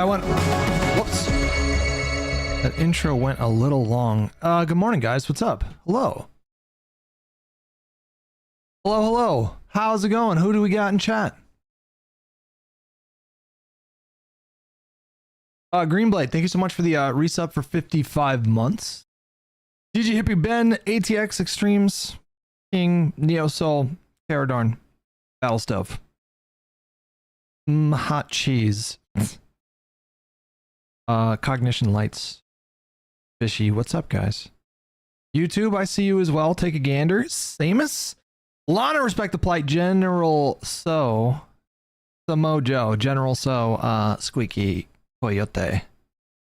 That one. Whoops. That intro went a little long. Good morning, guys. What's up? Hello. Hello, hello. How's it going? Who do we got in chat? Greenblade, thank you so much for the resub for 55 months. GG Hippie Ben, ATX Extremes, King, Neo Soul, Paradarn, Battle Stove. Hot cheese. Cognition Lights. Fishy, what's up, guys? YouTube, I see you as well. Take a gander. Samus? Lana, respect the plight. General So. Samojo. General So. Squeaky. Coyote.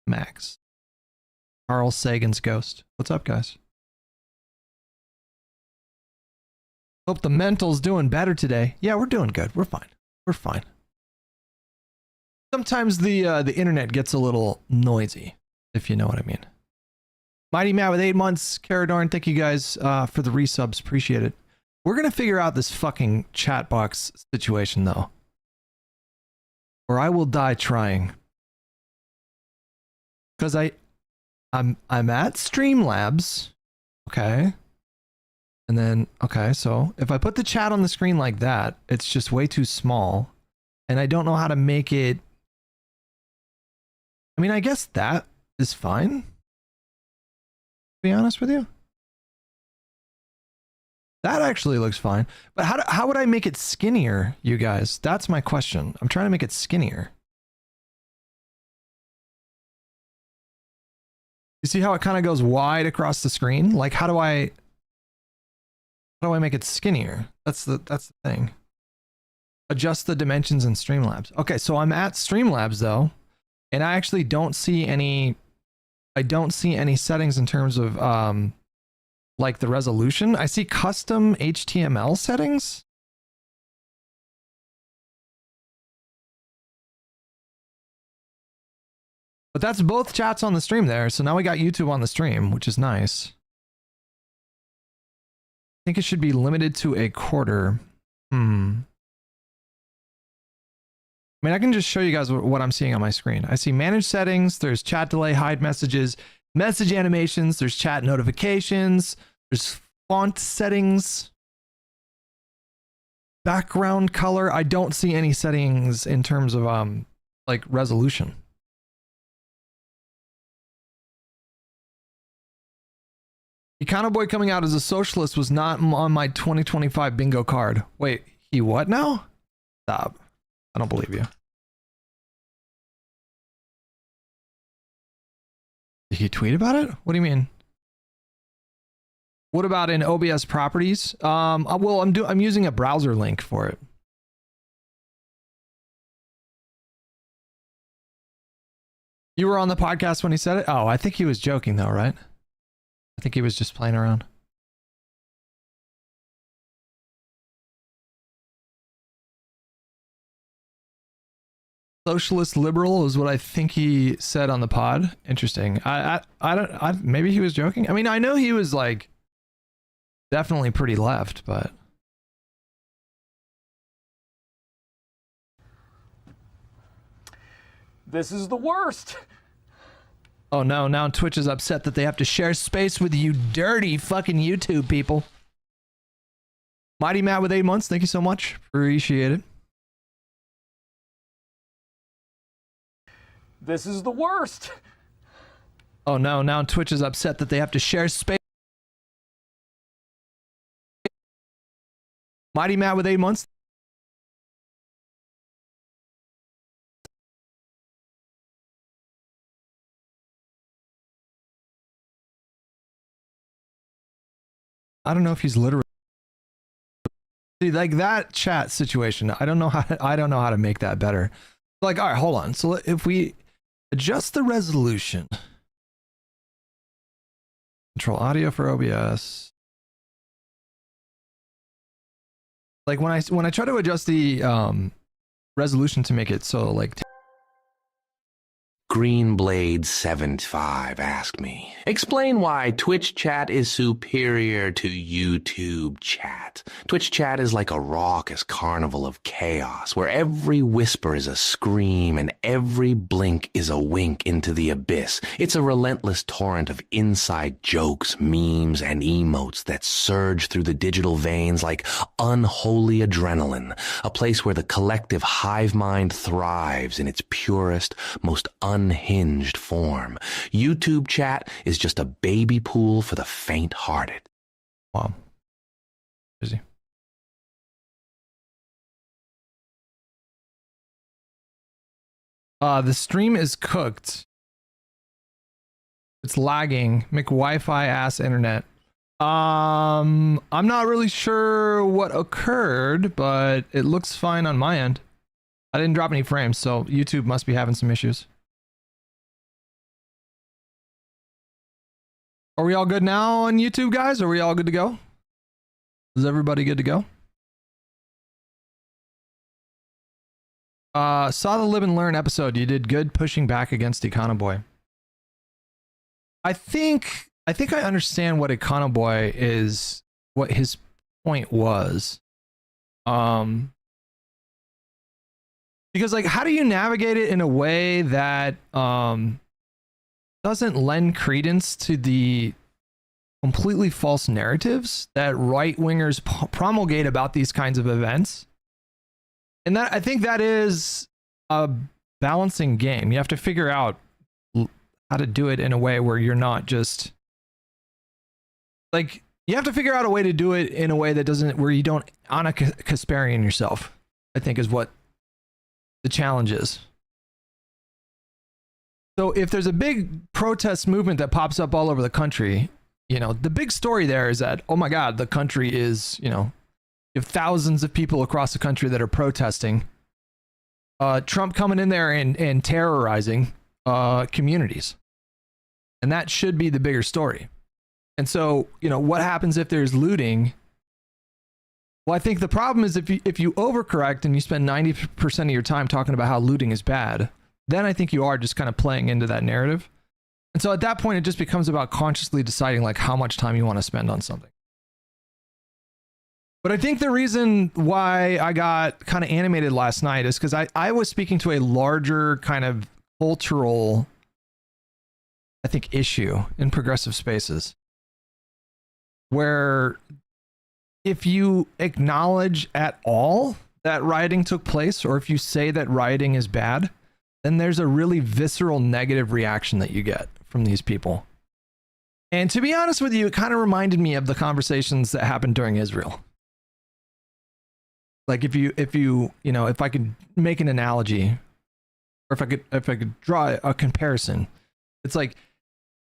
Max. Carl Sagan's Ghost. What's up, guys? Hope the mental's doing better today. Yeah, we're doing good. We're fine. We're fine. Sometimes the internet gets a little noisy, if you know what I mean. Mighty Matt with 8 months. Caradarn, thank you guys for the resubs. Appreciate it. We're gonna figure out this fucking chat box situation though, or I will die trying. Because I'm at Streamlabs, okay, and then okay, so if I put the chat on the screen like that, it's just way too small, and I don't know how to make it. I mean, I guess that is fine. To be honest with you, that actually looks fine. But how would I make it skinnier, you guys? That's my question. I'm trying to make it skinnier. You see how it kind of goes wide across the screen? Like, how do I make it skinnier? That's the thing. Adjust the dimensions in Streamlabs. Okay, so I'm at Streamlabs though, and I actually don't see any. I don't see any settings in terms of like the resolution. I see custom HTML settings. But that's both chats on the stream there. So now we got YouTube on the stream, which is nice. I think it should be limited to a quarter. I mean, I can just show you guys what I'm seeing on my screen. I see manage settings. There's chat delay, hide messages, message animations. There's chat notifications. There's font settings. Background color. I don't see any settings in terms of like resolution. Econo Boy coming out as a socialist was not on my 2025 bingo card. Wait, he what now? Stop. I don't believe you. Did he tweet about it? What do you mean? What about in OBS properties? Well, I'm using a browser link for it. You were on the podcast when he said it? Oh, I think he was joking though, right? I think he was just playing around. Socialist liberal is what I think he said on the pod. Interesting. I don't, maybe he was joking. I mean, I know he was like definitely pretty left, but. This is the worst. Oh no, now Twitch is upset that they have to share space with you dirty fucking YouTube people. Mighty Matt with 8 months, thank you so much. Appreciate it. This is the worst. Oh no, now Twitch is upset that they have to share space. Mighty Matt with 8 months. I don't know if he's literally like that chat situation. I don't know how to make that better. Like, all right, hold on. So if we adjust the resolution, control audio for OBS. Like when I try to adjust the resolution to make it so like Greenblade75 asked me. Explain why Twitch chat is superior to YouTube chat. Twitch chat is like a raucous carnival of chaos, where every whisper is a scream and every blink is a wink into the abyss. It's a relentless torrent of inside jokes, memes, and emotes that surge through the digital veins like unholy adrenaline, a place where the collective hive mind thrives in its purest, most unhinged form. YouTube chat is just a baby pool for the faint-hearted. Wow. Crazy. The stream is cooked. It's lagging. McWi-Fi ass internet. I'm not really sure what occurred, but it looks fine on my end. I didn't drop any frames, so YouTube must be having some issues. Are we all good now on YouTube, guys? Are we all good to go? Is everybody good to go? Saw the Live and Learn episode. You did good pushing back against Econoboy. I think I understand what Econoboy is, what his point was. Because like, how do you navigate it in a way that doesn't lend credence to the completely false narratives that right-wingers promulgate about these kinds of events? And that, I think that is a balancing game. You have to figure out how to do it in a way where you're not just like, you have to figure out a way to do it in a way that doesn't, where you don't Anna Kasparian yourself, I think is what the challenge is. So if there's a big protest movement that pops up all over the country, you know, the big story there is that, oh my God, the country is, you know, you have thousands of people across the country that are protesting. Trump coming in there and terrorizing communities. And that should be the bigger story. And so, you know, what happens if there's looting? Well, I think the problem is if you overcorrect and you spend 90% of your time talking about how looting is bad, then I think you are just kind of playing into that narrative. And so at that point, it just becomes about consciously deciding like how much time you want to spend on something. But I think the reason why I got kind of animated last night is because I was speaking to a larger kind of cultural, I think, issue in progressive spaces, where if you acknowledge at all that rioting took place, or if you say that rioting is bad, then there's a really visceral negative reaction that you get from these people. And to be honest with you, it kind of reminded me of the conversations that happened during Israel. Like if I could make an analogy, or if I could draw a comparison, it's like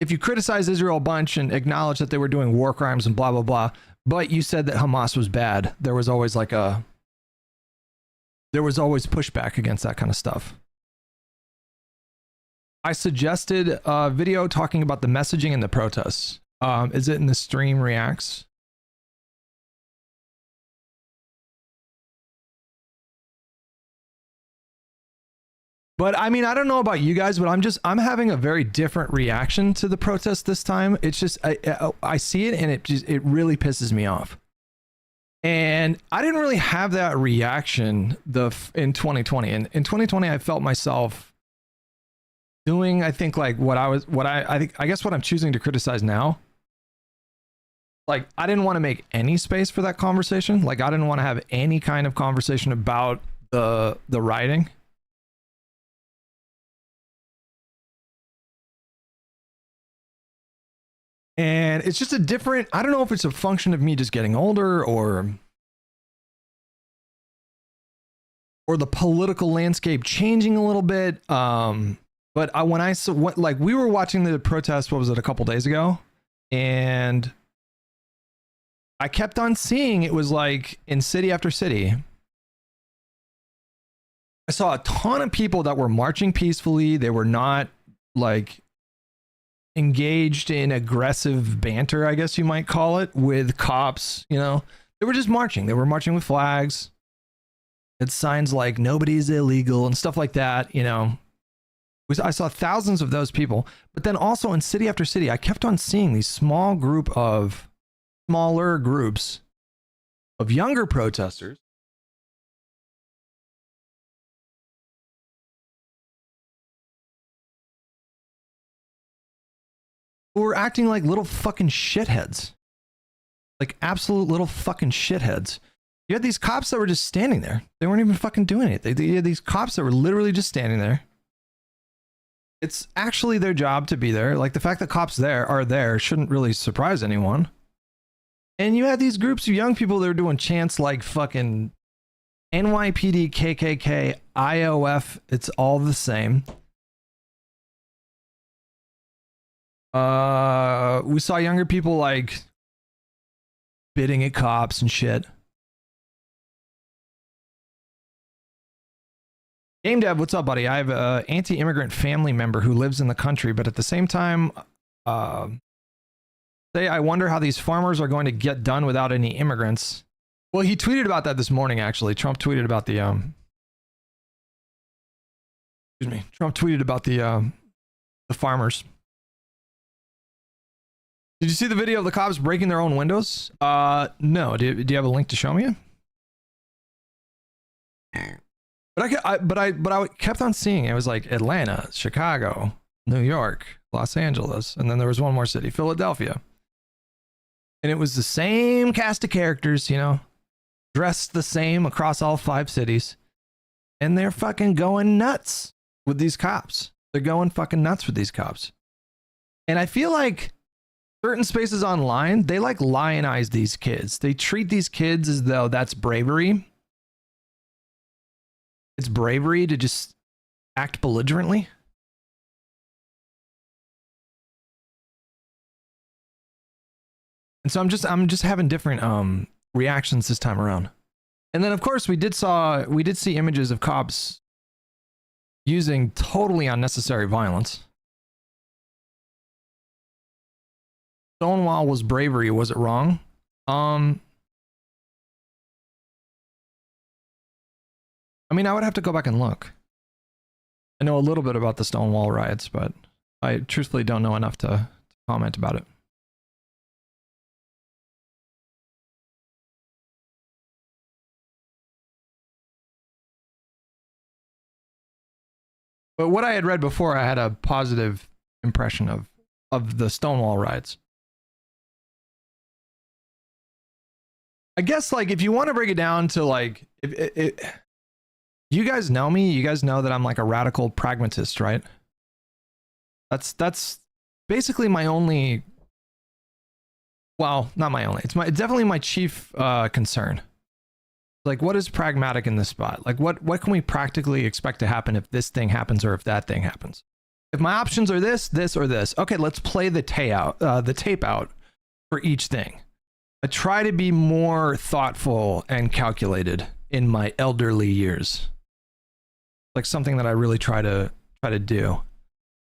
if you criticize Israel a bunch and acknowledge that they were doing war crimes and blah blah blah, but you said that Hamas was bad, there was always pushback against that kind of stuff. I suggested a video talking about the messaging and the protests. Is it in the stream reacts? But I mean, I don't know about you guys, but I'm having a very different reaction to the protest this time. It's just, I see it and it really pisses me off. And I didn't really have that reaction in 2020. And in 2020, I felt myself doing, I think, like I guess what I'm choosing to criticize now. Like, I didn't want to make any space for that conversation. Like, I didn't want to have any kind of conversation about the rioting. And it's just a different, I don't know if it's a function of me just getting older or the political landscape changing a little bit. But we were watching the protest, what was it, a couple days ago? And I kept on seeing it was like in city after city. I saw a ton of people that were marching peacefully. They were not like engaged in aggressive banter, I guess you might call it, with cops. You know, they were just marching. They were marching with flags. It's signs like nobody's illegal and stuff like that, you know, I saw thousands of those people, but then also in city after city, I kept on seeing these smaller groups of younger protesters who were acting like little fucking shitheads. Like absolute little fucking shitheads. You had these cops that were just standing there. They weren't even fucking doing anything. You had these cops that were literally just standing there. It's actually their job to be there. Like the fact that cops are there shouldn't really surprise anyone. And you had these groups of young people that were doing chants like fucking NYPD, KKK, IOF. It's all the same. We saw younger people like bidding at cops and shit. Game Dev, what's up, buddy? I have an anti-immigrant family member who lives in the country, but at the same time, I wonder how these farmers are going to get done without any immigrants. Well, he tweeted about that this morning, actually. Trump tweeted about the farmers. Did you see the video of the cops breaking their own windows? No. Do you have a link to show me? But I kept on seeing it was like Atlanta, Chicago, New York, Los Angeles, and then there was one more city, Philadelphia. And it was the same cast of characters, you know, dressed the same across all 5 cities. And they're fucking going nuts with these cops. They're going fucking nuts with these cops. And I feel like certain spaces online, they like lionize these kids. They treat these kids as though that's bravery. It's bravery to just act belligerently. And so I'm just having different reactions this time around. And then of course we did see images of cops using totally unnecessary violence. Stonewall was bravery, was it wrong? I mean, I would have to go back and look. I know a little bit about the Stonewall riots, but I truthfully don't know enough to comment about it. But what I had read before, I had a positive impression of the Stonewall riots. I guess, like, if you want to break it down to, like, you guys know me, you guys know that I'm like a radical pragmatist, right? That's basically my only, well, not my only, it's definitely my chief concern. Like, what is pragmatic in this spot? Like, what can we practically expect to happen if this thing happens or if that thing happens? If my options are this, or this, okay, let's play the tape out for each thing. I try to be more thoughtful and calculated in my elderly years. Like something that I really try to do.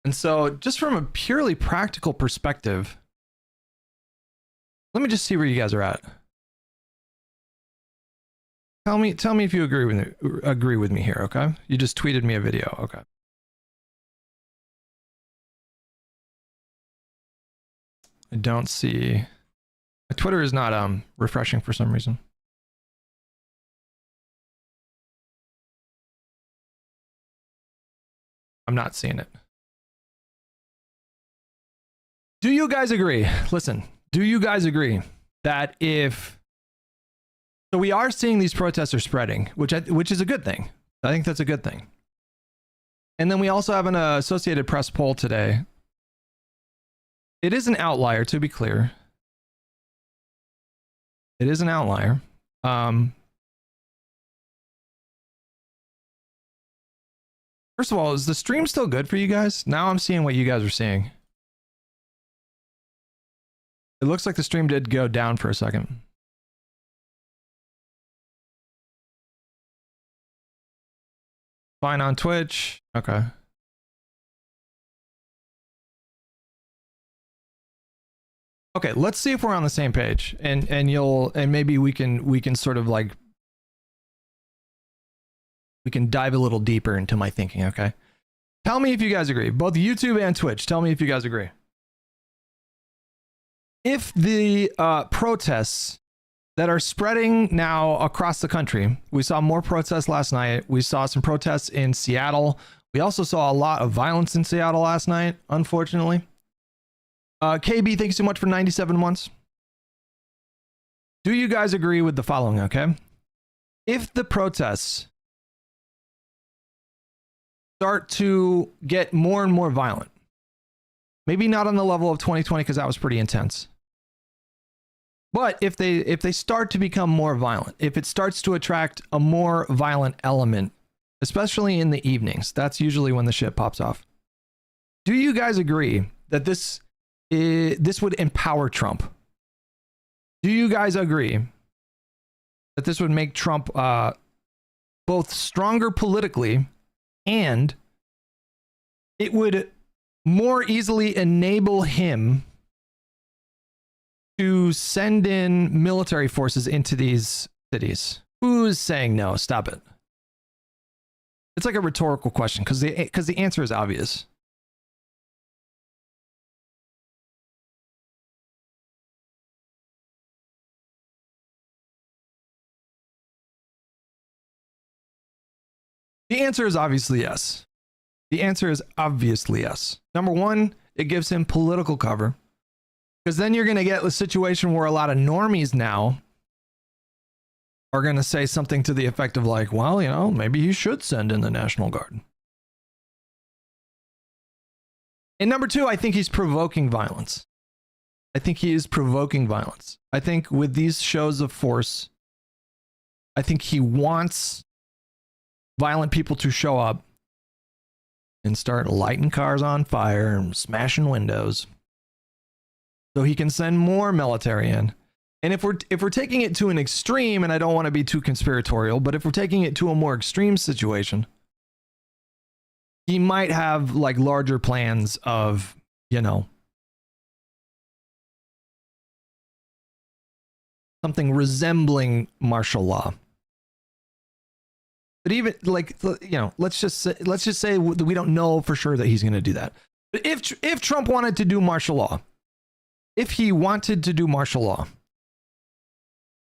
And so just from a purely practical perspective, let me just see where you guys are at. Tell me if you agree with me here, okay? You just tweeted me a video, okay? I don't see. My Twitter is not refreshing for some reason. I'm not seeing it. Do you guys agree? Listen, do you guys agree that if, so we are seeing these protests are spreading, which is a good thing. I think that's a good thing. And then we also have an Associated Press poll today. It is an outlier, to be clear. It is an outlier. First of all, is the stream still good for you guys? Now I'm seeing what you guys are seeing. It looks like the stream did go down for a second. Fine on Twitch. Okay. Okay, let's see if we're on the same page, and maybe we can sort of like, we can dive a little deeper into my thinking, okay? Tell me if you guys agree. Both YouTube and Twitch. Tell me if you guys agree. If the protests that are spreading now across the country, we saw more protests last night. We saw some protests in Seattle. We also saw a lot of violence in Seattle last night, unfortunately. KB, thanks so much for 97 months. Do you guys agree with the following, okay? If the protests start to get more and more violent, maybe not on the level of 2020 because that was pretty intense, but if they start to become more violent, if it starts to attract a more violent element, especially in the evenings, that's usually when the shit pops off. Do you guys agree that this would empower Trump? Do you guys agree that this would make Trump both stronger politically, and it would more easily enable him to send in military forces into these cities? Who's saying no? Stop it. It's like a rhetorical question because the answer is obvious. The answer is obviously yes. The answer is obviously yes. Number one, it gives him political cover. Because then you're going to get a situation where a lot of normies now are going to say something to the effect of like, well, you know, maybe you should send in the National Guard. And number two, I think he's provoking violence. I think he is provoking violence. I think with these shows of force, I think he wants violent people to show up and start lighting cars on fire and smashing windows so he can send more military in. And if we're taking it to an extreme, and I don't want to be too conspiratorial, but if we're taking it to a more extreme situation, he might have like larger plans of, you know, something resembling martial law. But even like, you know, let's just say we don't know for sure that he's going to do that. But if Trump wanted to do martial law, if he wanted to do martial law,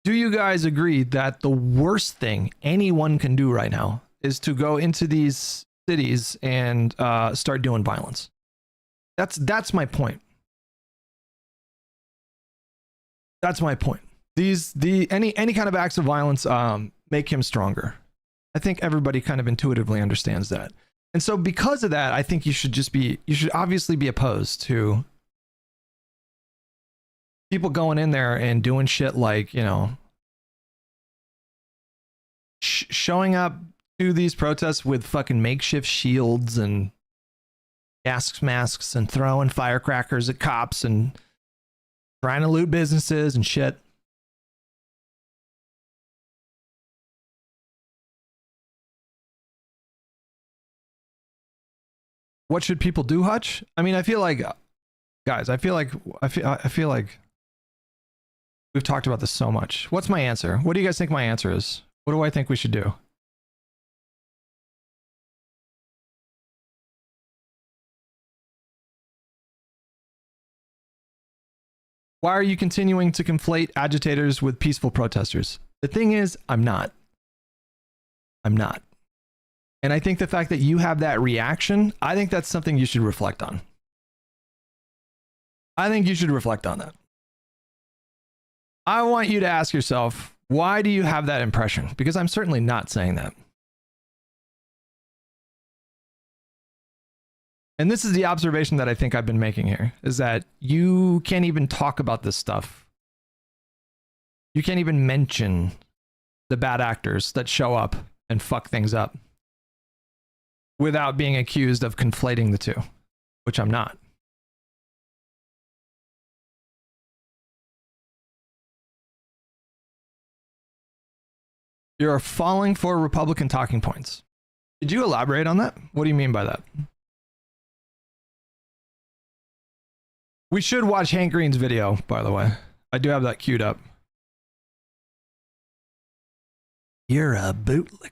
do you guys agree that the worst thing anyone can do right now is to go into these cities and start doing violence? That's my point. That's my point. Any kind of acts of violence make him stronger. I think everybody kind of intuitively understands that. And so because of that, I think you should obviously be opposed to people going in there and doing shit like, you know, showing up to these protests with fucking makeshift shields and gas masks and throwing firecrackers at cops and trying to loot businesses and shit. What should people do, Hutch? I mean, I feel like, guys, I feel like we've talked about this so much. What's my answer? What do you guys think my answer is? What do I think we should do? Why are you continuing to conflate agitators with peaceful protesters? The thing is, I'm not. I'm not. And I think the fact that you have that reaction, I think that's something you should reflect on. I think you should reflect on that. I want you to ask yourself, why do you have that impression? Because I'm certainly not saying that. And this is the observation that I think I've been making here, is that you can't even talk about this stuff. You can't even mention the bad actors that show up and fuck things up without being accused of conflating the two, which I'm not. You're falling for Republican talking points. Did you elaborate on that? What do you mean by that? We should watch Hank Green's video, by the way. I do have that queued up. You're a bootlicker.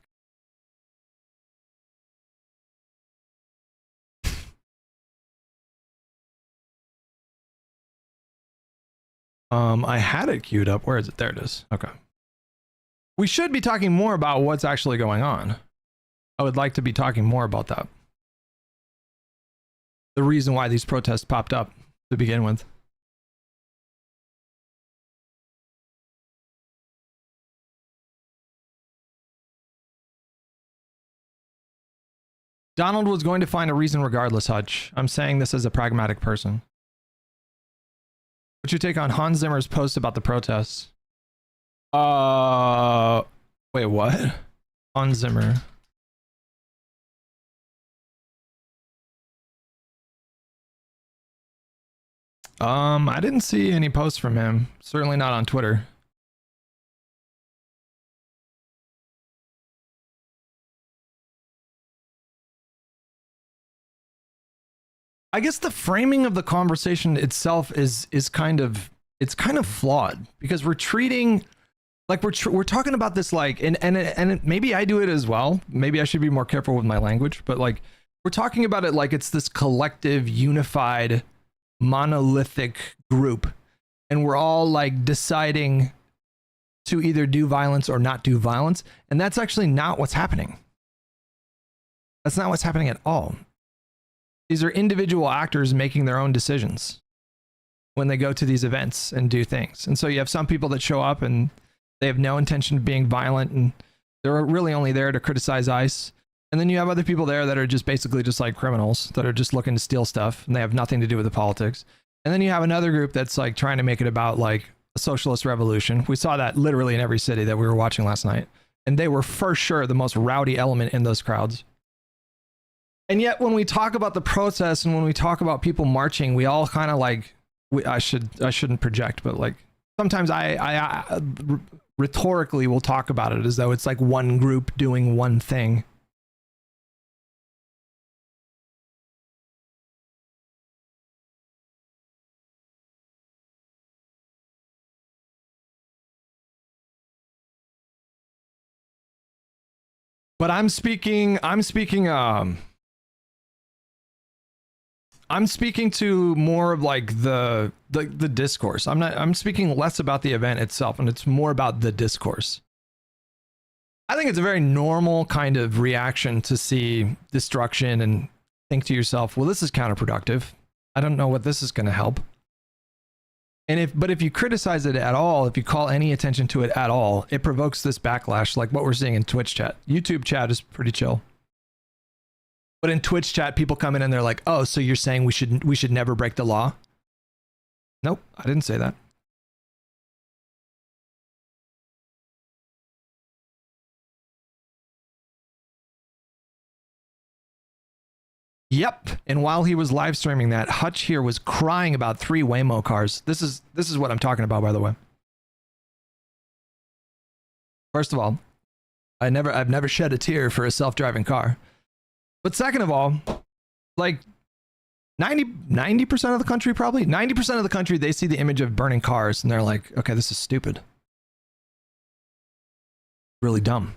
I had it queued up. Where is it? There it is. Okay. We should be talking more about what's actually going on. I would like to be talking more about that. The reason why these protests popped up to begin with. Donald was going to find a reason regardless, Hutch. I'm saying this as a pragmatic person. What's your take on Hans Zimmer's post about the protests? Wait, what? Hans Zimmer. I didn't see any posts from him. Certainly not on Twitter. I guess the framing of the conversation itself is kind of flawed because we're treating like we're talking about this like and maybe I do it as well. Maybe I should be more careful with my language, but like we're talking about it like it's this collective, unified, monolithic group, and we're all like deciding to either do violence or not do violence, and that's actually not what's happening. That's not what's happening at all. These are individual actors making their own decisions when they go to these events and do things. And so you have some people that show up and they have no intention of being violent and they're really only there to criticize ICE. And then you have other people there that are just basically just like criminals that are just looking to steal stuff and they have nothing to do with the politics. And then you have another group that's like trying to make it about like a socialist revolution. We saw that literally in every city that we were watching last night. And they were for sure the most rowdy element in those crowds. And yet when we talk about the protests and when we talk about people marching, we all kind of like, I shouldn't project, but like sometimes I rhetorically will talk about it as though it's like one group doing one thing. But I'm speaking to more of like the discourse. I'm speaking less about the event itself, and it's more about the discourse. I think it's a very normal kind of reaction to see destruction and think to yourself, well, this is counterproductive. I don't know what this is going to help. But if you criticize it at all, if you call any attention to it at all, it provokes this backlash like what we're seeing in Twitch chat. YouTube chat is pretty chill. But in Twitch chat, people come in and they're like, "Oh, so you're saying we should never break the law?" Nope, I didn't say that. Yep. And while he was live streaming that, Hutch here was crying about 3 Waymo cars. This is what I'm talking about, by the way. First of all, I've never shed a tear for a self-driving car. But second of all, like 90% of the country, probably 90% of the country, they see the image of burning cars and they're like, okay, this is stupid. Really dumb.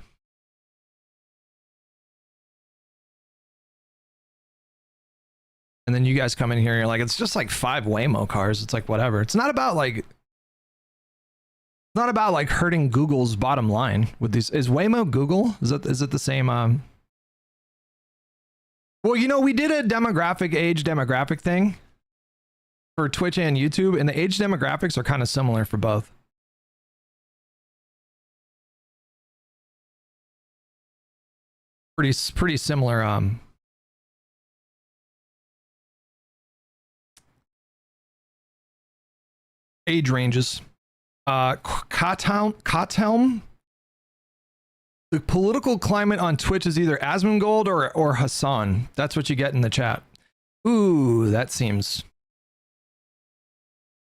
And then you guys come in here and you're like, it's just like 5 Waymo cars. It's like, whatever. It's not about like hurting Google's bottom line with these. Is Waymo Google? Is it the same? Well, you know, we did a age demographic thing for Twitch and YouTube, and the age demographics are kind of similar for both. Pretty similar. Age ranges. Kothelm. The political climate on Twitch is either Asmongold or Hassan. That's what you get in the chat. Ooh, that seems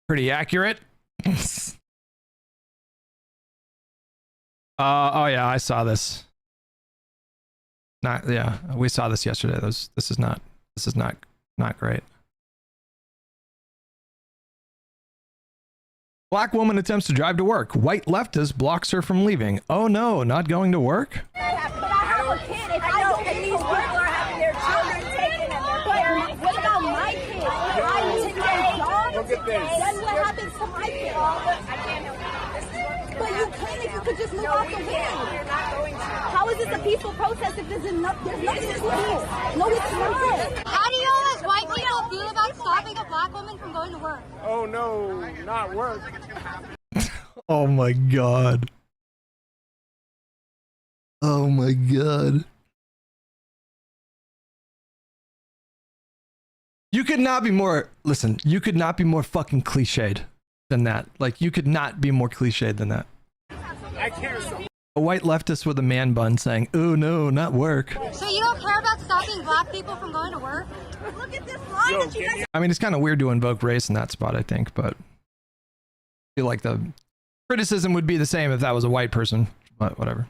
pretty accurate. Oh yeah, I saw this. We saw this yesterday. This is not great. Black woman attempts to drive to work. White leftist blocks her from leaving. Oh no, not going to work? But I have a kid. If I don't, and these people are having their children taken and their parents. What about my kids? I need to get a job. Then what happens to my kid? But you can if you could just move out the way. How is this a peaceful protest if there's nothing to do? No, it's not. How do you as white people feel about stopping a black woman from going to work? Oh no, not work. Oh my god. Oh my god. You could not be more, listen, you could not be more fucking cliched than that. Like, you could not be more cliched than that. I care so. A white leftist with a man bun saying, oh no, not work. So you don't care about stopping black people from going to work? Look at this line that you guys. I mean, it's kind of weird to invoke race in that spot, I think, but I feel like the criticism would be the same if that was a white person, but whatever.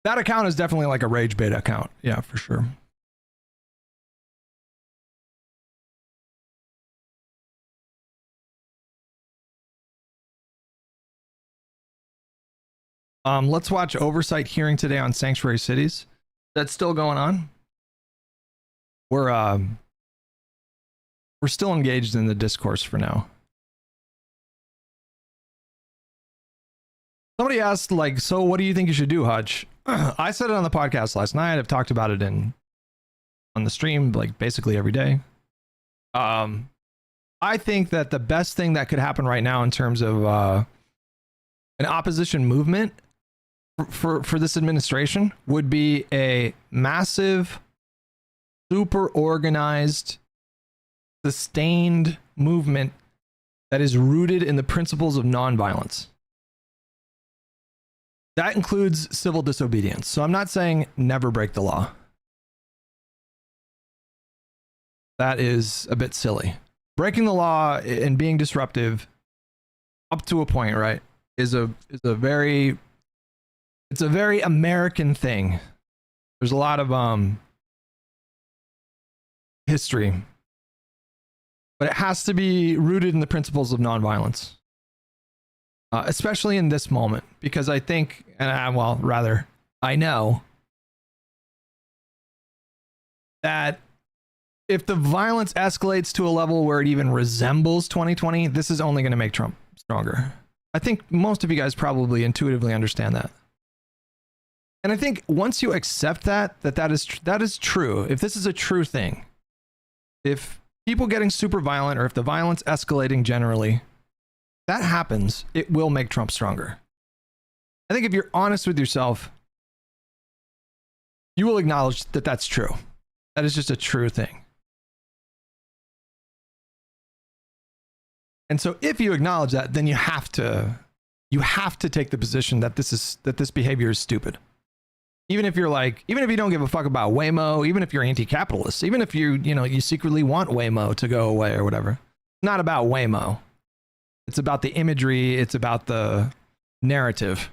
That account is definitely like a rage bait account. Yeah, for sure. Let's watch oversight hearing today on sanctuary cities. That's still going on. We're still engaged in the discourse for now. Somebody asked, like, so what do you think you should do, Hutch? I said it on the podcast last night. I've talked about it on the stream, like, basically every day. I think that the best thing that could happen right now in terms of an opposition movement for this administration would be a massive, super organized, sustained movement that is rooted in the principles of nonviolence. That includes civil disobedience. So I'm not saying never break the law. That is a bit silly. Breaking the law and being disruptive up to a point, right, is a very American thing. There's a lot of history, but it has to be rooted in the principles of nonviolence. Especially in this moment, because I think, I know that if the violence escalates to a level where it even resembles 2020, this is only going to make Trump stronger. I think most of you guys probably intuitively understand that. And I think once you accept that is true, if this is a true thing, if people getting super violent or if the violence escalating generally, that happens, it will make Trump stronger. I think if you're honest with yourself, you will acknowledge that that's true. That is just a true thing. And so if you acknowledge that, then you have to take the position that this behavior is stupid. Even if you don't give a fuck about Waymo, even if you're anti-capitalist, even if you secretly want Waymo to go away or whatever. It's not about Waymo. It's about the imagery. It's about the narrative.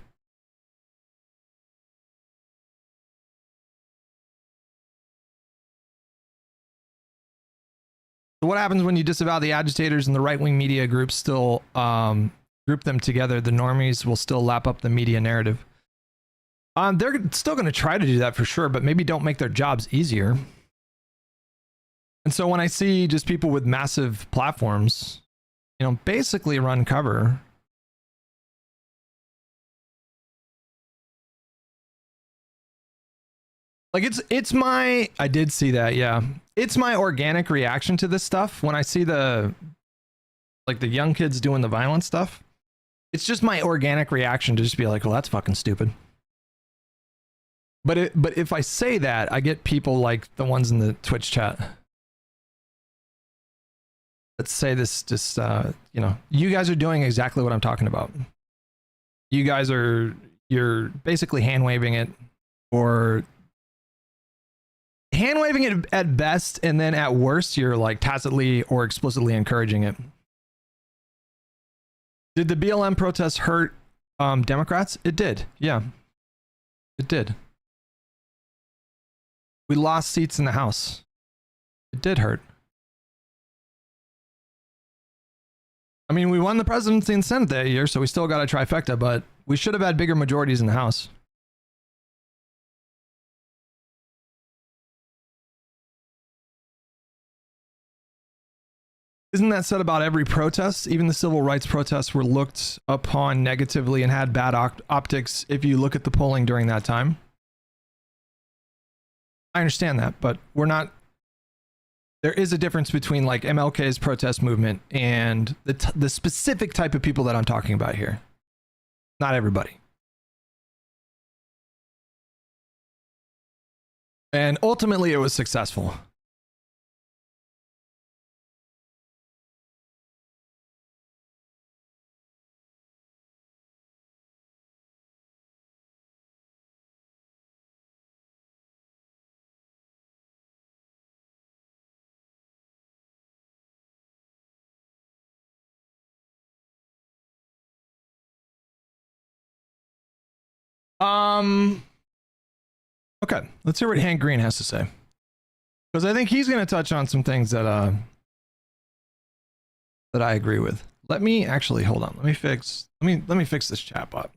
So what happens when you disavow the agitators and the right-wing media groups still group them together? The normies will still lap up the media narrative. They're still going to try to do that for sure, but maybe don't make their jobs easier. And so when I see just people with massive platforms, basically run cover. Like I did see that, yeah. It's my organic reaction to this stuff when I see the young kids doing the violent stuff. It's just my organic reaction to just be like, well, that's fucking stupid. But if I say that, I get people like the ones in the Twitch chat. Let's say this just, you guys are doing exactly what I'm talking about. You're basically hand waving it, or hand waving it at best, and then at worst, you're like tacitly or explicitly encouraging it. Did the BLM protests hurt Democrats? It did. Yeah, it did. We lost seats in the House. It did hurt. I mean, we won the presidency and Senate that year, so we still got a trifecta, but we should have had bigger majorities in the House. Isn't that said about every protest? Even the civil rights protests were looked upon negatively and had bad optics if you look at the polling during that time. I understand that, but we're not. There is a difference between like MLK's protest movement and the specific type of people that I'm talking about here. Not everybody. And ultimately, it was successful. Okay, let's hear what Hank Green has to say. Because I think he's going to touch on some things that that I agree with. Let me actually hold on. Let me fix this chat bot.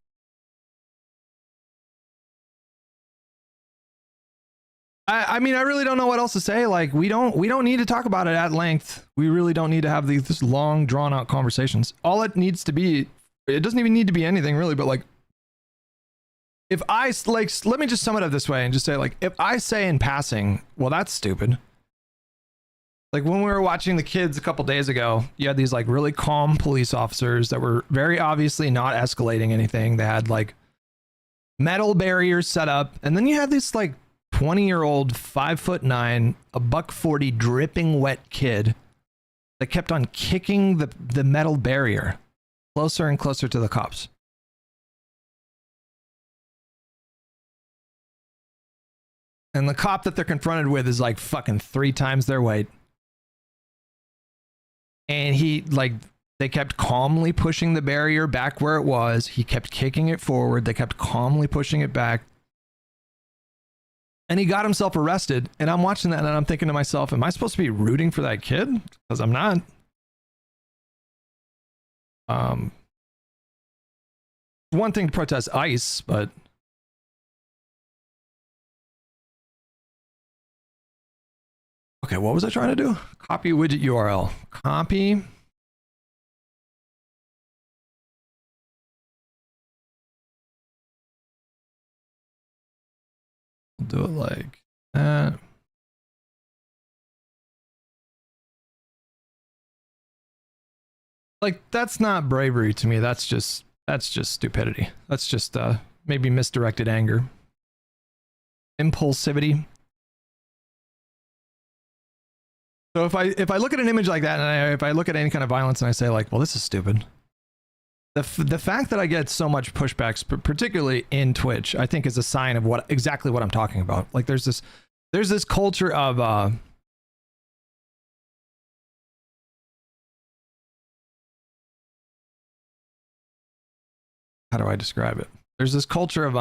I mean, I really don't know what else to say. Like, we don't need to talk about it at length. We really don't need to have these long, drawn out conversations. All it needs to be, it doesn't even need to be anything really, but like, if I like, let me just sum it up this way and just say like, if I say in passing, well, that's stupid. Like when we were watching the kids a couple days ago, you had these like really calm police officers that were very obviously not escalating anything. They had like metal barriers set up, and then you had this like 20-year-old, 5'9", $140 dripping wet kid that kept on kicking the metal barrier closer and closer to the cops. And the cop that they're confronted with is like fucking 3 times their weight. And he, like, they kept calmly pushing the barrier back where it was. He kept kicking it forward. They kept calmly pushing it back. And he got himself arrested. And I'm watching that and I'm thinking to myself, am I supposed to be rooting for that kid? Because I'm not. One thing to protest ICE, but okay, what was I trying to do? Copy widget URL. Copy. I'll do it like that. Like, that's not bravery to me. That's just stupidity. That's just maybe misdirected anger. Impulsivity. So if I look at an image like that, and if I look at any kind of violence and I say like, well, this is stupid. The fact that I get so much pushbacks, particularly in Twitch, I think is a sign of exactly what I'm talking about. Like there's this culture of how do I describe it? There's this culture of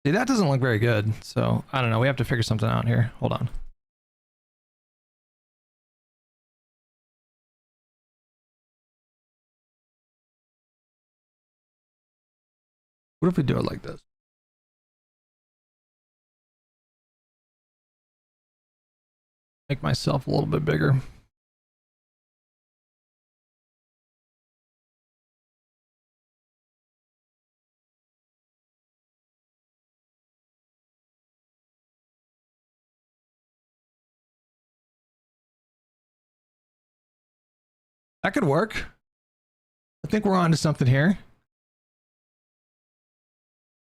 see, that doesn't look very good. So I don't know. We have to figure something out here. Hold on. What if we do it like this? Make myself a little bit bigger. That could work. I think we're on to something here.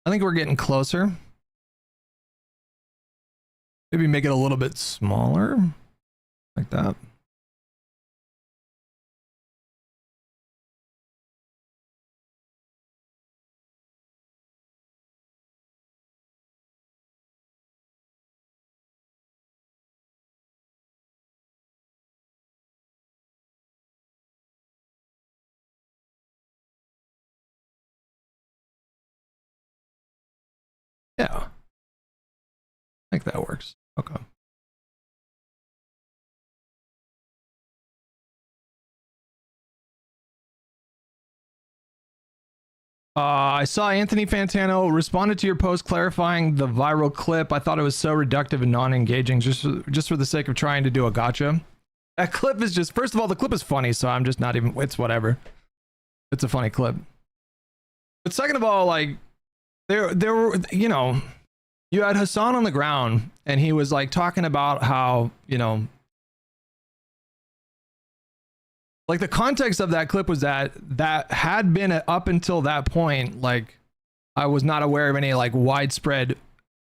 I think we're getting closer. Maybe make it a little bit smaller, like that. Yeah. I think that works. Okay. I saw Anthony Fantano responded to your post clarifying the viral clip. I thought it was so reductive and non-engaging, just for the sake of trying to do a gotcha. That clip is just, first of all, the clip is funny, so I'm just not even, it's whatever. It's a funny clip. But second of all, like, there were, you know, you had Hassan on the ground, and he was like talking about how, you know, like the context of that clip was that had been up until that point, like, I was not aware of any like widespread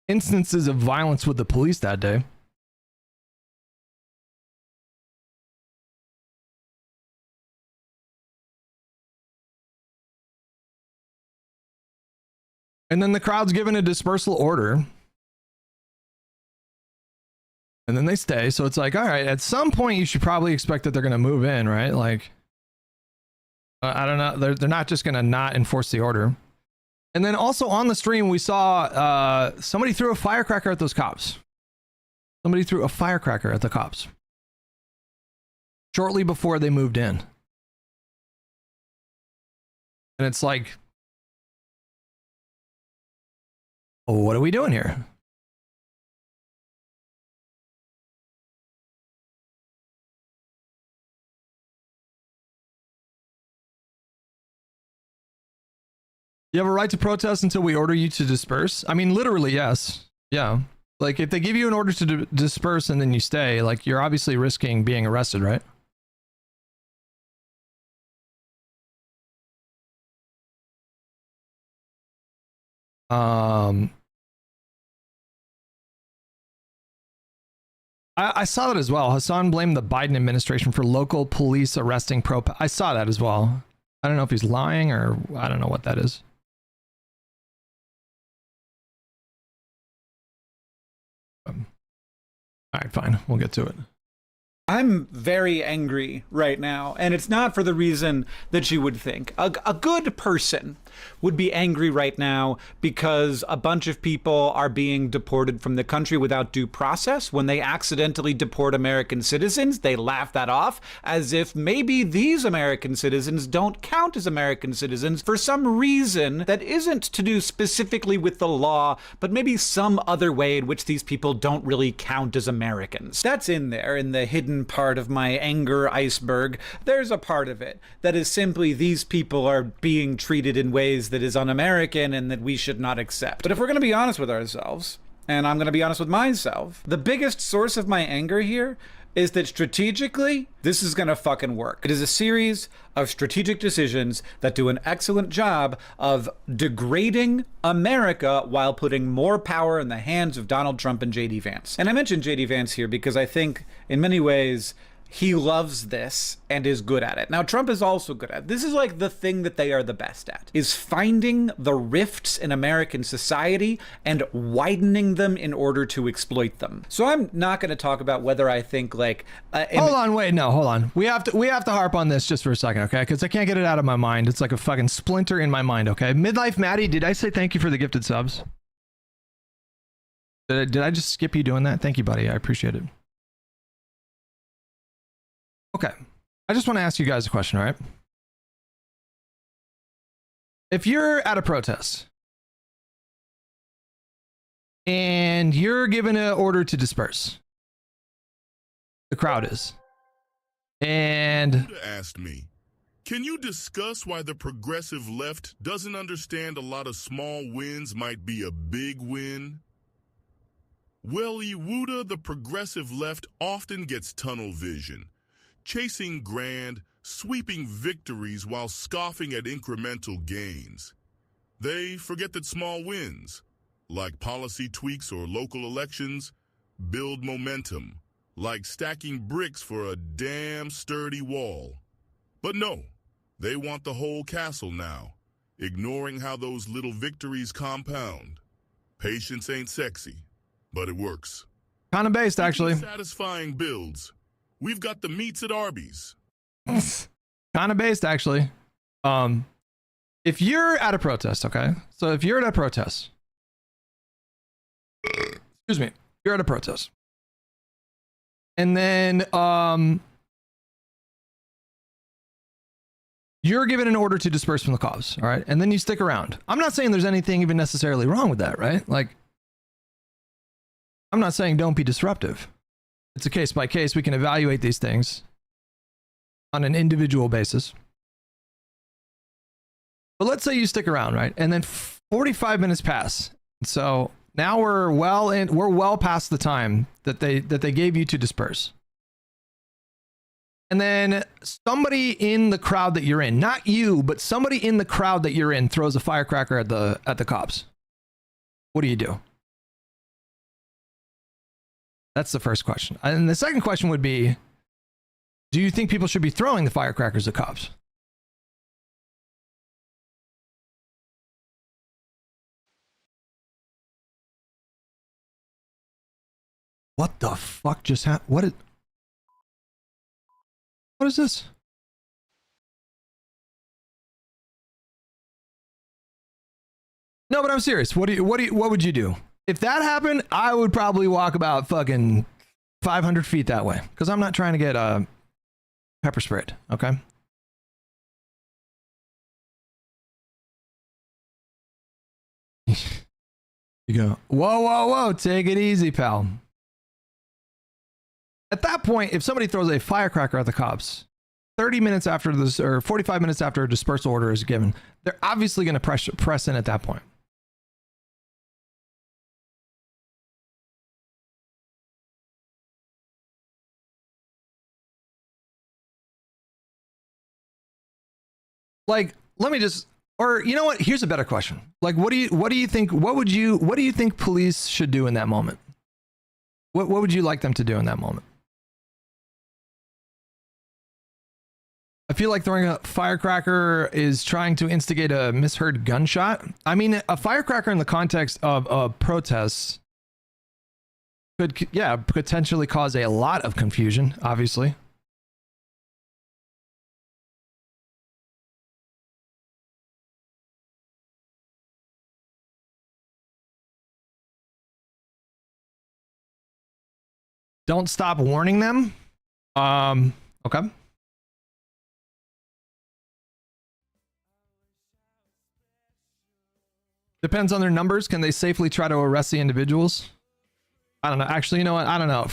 instances of violence with the police that day. And then the crowd's given a dispersal order. And then they stay. So it's like, all right, at some point you should probably expect that they're going to move in, right? Like, I don't know. They're not just going to not enforce the order. And then also on the stream, we saw somebody threw a firecracker at those cops. Somebody threw a firecracker at the cops shortly before they moved in. And it's like, oh, what are we doing here? You have a right to protest until we order you to disperse. I mean, literally, yes. Yeah. Like, if they give you an order to disperse and then you stay, like, you're obviously risking being arrested, right? I saw that as well. Hassan blamed the Biden administration for local police arresting I saw that as well. I don't know if he's lying or I don't know what that is. All right, fine. We'll get to it. I'm very angry right now, and it's not for the reason that you would think. A good person would be angry right now because a bunch of people are being deported from the country without due process. When they accidentally deport American citizens, they laugh that off as if maybe these American citizens don't count as American citizens for some reason that isn't to do specifically with the law, but maybe some other way in which these people don't really count as Americans. That's in there, in the hidden part of my anger iceberg. There's a part of it that is simply these people are being treated in ways that is un-American and that we should not accept. But if we're going to be honest with ourselves, and I'm going to be honest with myself, the biggest source of my anger here is that strategically, this is going to fucking work. It is a series of strategic decisions that do an excellent job of degrading America while putting more power in the hands of Donald Trump and J.D. Vance. And I mentioned J.D. Vance here because I think in many ways, he loves this and is good at it. Now, Trump is also good at it. This is like the thing that they are the best at, is finding the rifts in American society and widening them in order to exploit them. So I'm not going to talk about whether I think like... hold on, wait, no, hold on. We have to harp on this just for a second, okay? Because I can't get it out of my mind. It's like a fucking splinter in my mind, okay? Midlife Maddie, did I say thank you for the gifted subs? Did I just skip you doing that? Thank you, buddy. I appreciate it. Okay, I just want to ask you guys a question, all right? If you're at a protest and you're given an order to disperse, the crowd is, and asked me, can you discuss why the progressive left doesn't understand a lot of small wins might be a big win? Well, Yehuda, the progressive left often gets tunnel vision, chasing grand, sweeping victories while scoffing at incremental gains. They forget that small wins, like policy tweaks or local elections, build momentum, like stacking bricks for a damn sturdy wall. But no, they want the whole castle now, ignoring how those little victories compound. Patience ain't sexy, but it works. Kind of based, actually. Satisfying builds. We've got the meats at Arby's. Kind of based, actually. If you're at a protest, okay? So if you're at a protest, excuse me, you're at a protest. And then You're given an order to disperse from the cops, all right? And then you stick around. I'm not saying there's anything even necessarily wrong with that, right? Like, I'm not saying don't be disruptive. It's a case by case. We can evaluate these things on an individual basis. But let's say you stick around, right? And then 45 minutes pass. So now we're well past the time that they gave you to disperse. And then somebody in the crowd that you're in, not you, but somebody in the crowd that you're in throws a firecracker at the cops. What do you do? That's the first question. And the second question would be, do you think people should be throwing the firecrackers at cops? What the fuck just happened? What is this? No, but I'm serious. What would you do? If that happened, I would probably walk about fucking 500 feet that way. Because I'm not trying to get pepper sprayed, okay? You go, whoa, take it easy, pal. At that point, if somebody throws a firecracker at the cops, 30 minutes after this, or 45 minutes after a dispersal order is given, they're obviously going to press in at that point. Like, let me just, or you know what? Here's a better question. Like, what do you think? What do you think police should do in that moment? What would you like them to do in that moment? I feel like throwing a firecracker is trying to instigate a misheard gunshot. I mean, a firecracker in the context of a protest could, yeah, potentially cause a lot of confusion, obviously. Don't stop warning them. Okay. Depends on their numbers. Can they safely try to arrest the individuals? I don't know. Actually, you know what? I don't know.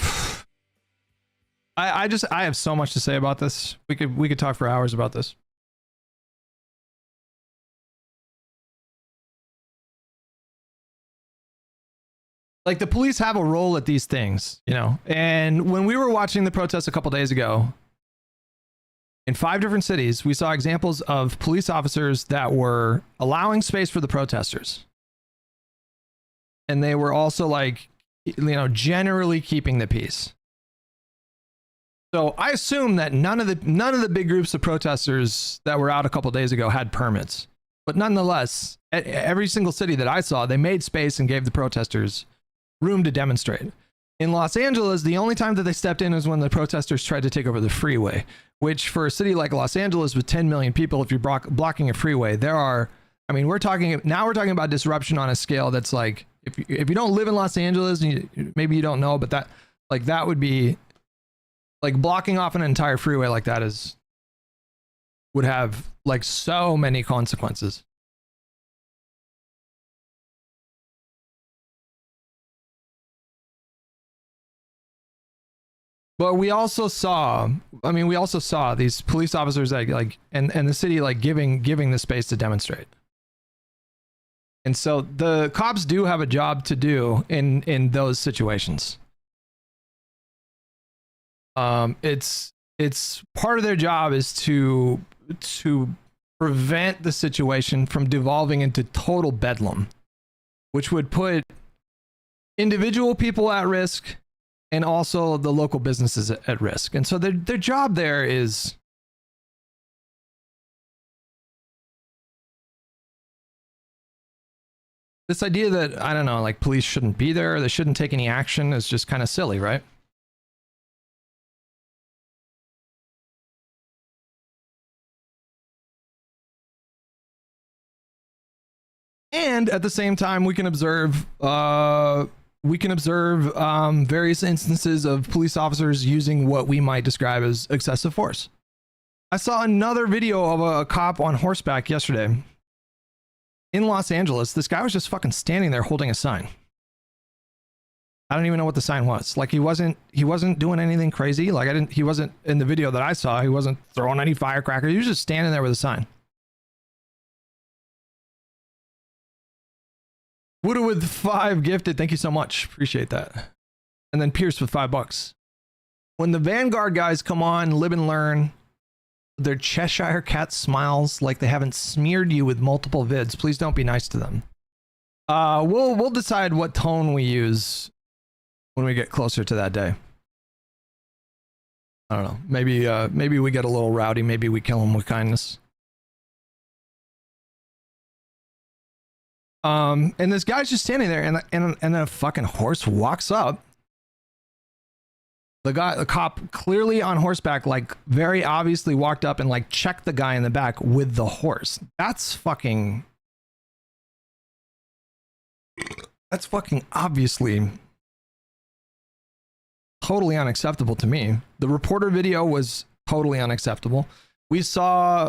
I have so much to say about this. We could talk for hours about this. Like, the police have a role at these things, you know? And when we were watching the protests a couple days ago, in 5 different cities, we saw examples of police officers that were allowing space for the protesters. And they were also, like, you know, generally keeping the peace. So I assume that none of the big groups of protesters that were out a couple days ago had permits. But nonetheless, at every single city that I saw, they made space and gave the protesters room to demonstrate. In Los Angeles, the only time that they stepped in was when the protesters tried to take over the freeway, which for a city like Los Angeles with 10 million people, if you're blocking a freeway, there are, I mean, we're talking about disruption on a scale that's like, if you don't live in Los Angeles, maybe you don't know, but that would be like blocking off an entire freeway like that would have like so many consequences. But we also saw these police officers like and the city like giving the space to demonstrate. And so the cops do have a job to do in those situations. It's part of their job is to prevent the situation from devolving into total bedlam, which would put individual people at risk and also the local businesses at risk. And so their job there is this idea that, I don't know, like police shouldn't be there, they shouldn't take any action is just kind of silly, right? And at the same time, we can observe various instances of police officers using what we might describe as excessive force. I saw another video of a cop on horseback yesterday in Los Angeles. This guy was just fucking standing there holding a sign. I don't even know what the sign was. Like he wasn't doing anything crazy. Like he wasn't in the video that I saw. He wasn't throwing any firecrackers. He was just standing there with a sign. Buddha with 5 gifted. Thank you so much. Appreciate that. And then Pierce with $5. When the Vanguard guys come on, live and learn, their Cheshire cat smiles like they haven't smeared you with multiple vids. Please don't be nice to them. We'll decide what tone we use when we get closer to that day. I don't know. Maybe we get a little rowdy. Maybe we kill them with kindness. And this guy's just standing there, and then a fucking horse walks up. The cop, clearly on horseback, like very obviously walked up and like checked the guy in the back with the horse. That's fucking obviously totally unacceptable to me. The reporter video was totally unacceptable. We saw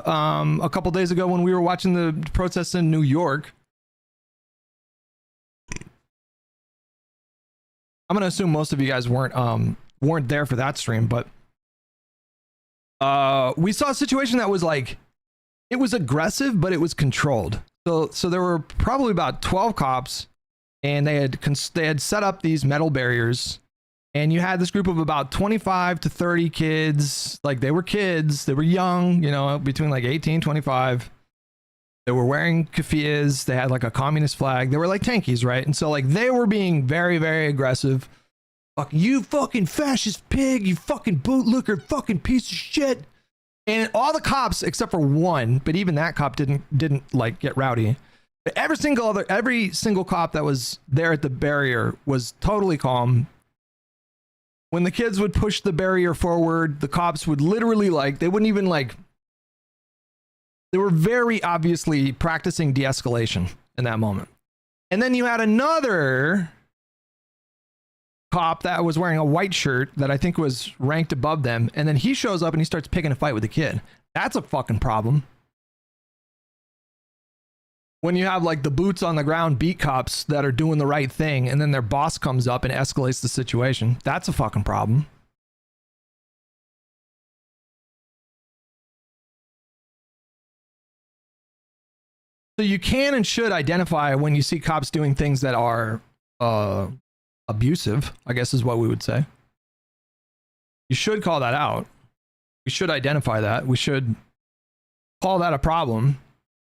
a couple days ago when we were watching the protests in New York. I'm gonna assume most of you guys weren't there for that stream, but we saw a situation that was like, it was aggressive, but it was controlled. So there were probably about 12 cops, and they had set up these metal barriers, and you had this group of about 25 to 30 kids. Like they were kids, they were young, you know, between like 18, 25. They were wearing keffiyehs. They had like a communist flag. They were like tankies, right? And so like they were being very, very aggressive. Fuck you, fucking fascist pig, you fucking bootlicker, fucking piece of shit. And all the cops except for one, but even that cop didn't like get rowdy. But every single cop that was there at the barrier was totally calm. When the kids would push the barrier forward, the cops would literally like, they wouldn't even like, they were very obviously practicing de-escalation in that moment. And then you had another cop that was wearing a white shirt that I think was ranked above them, and then he shows up and he starts picking a fight with the kid. That's a fucking problem. When you have like the boots on the ground beat cops that are doing the right thing, and then their boss comes up and escalates the situation, that's a fucking problem. So you can and should identify when you see cops doing things that are abusive, I guess is what we would say. You should call that out. We should identify that. We should call that a problem,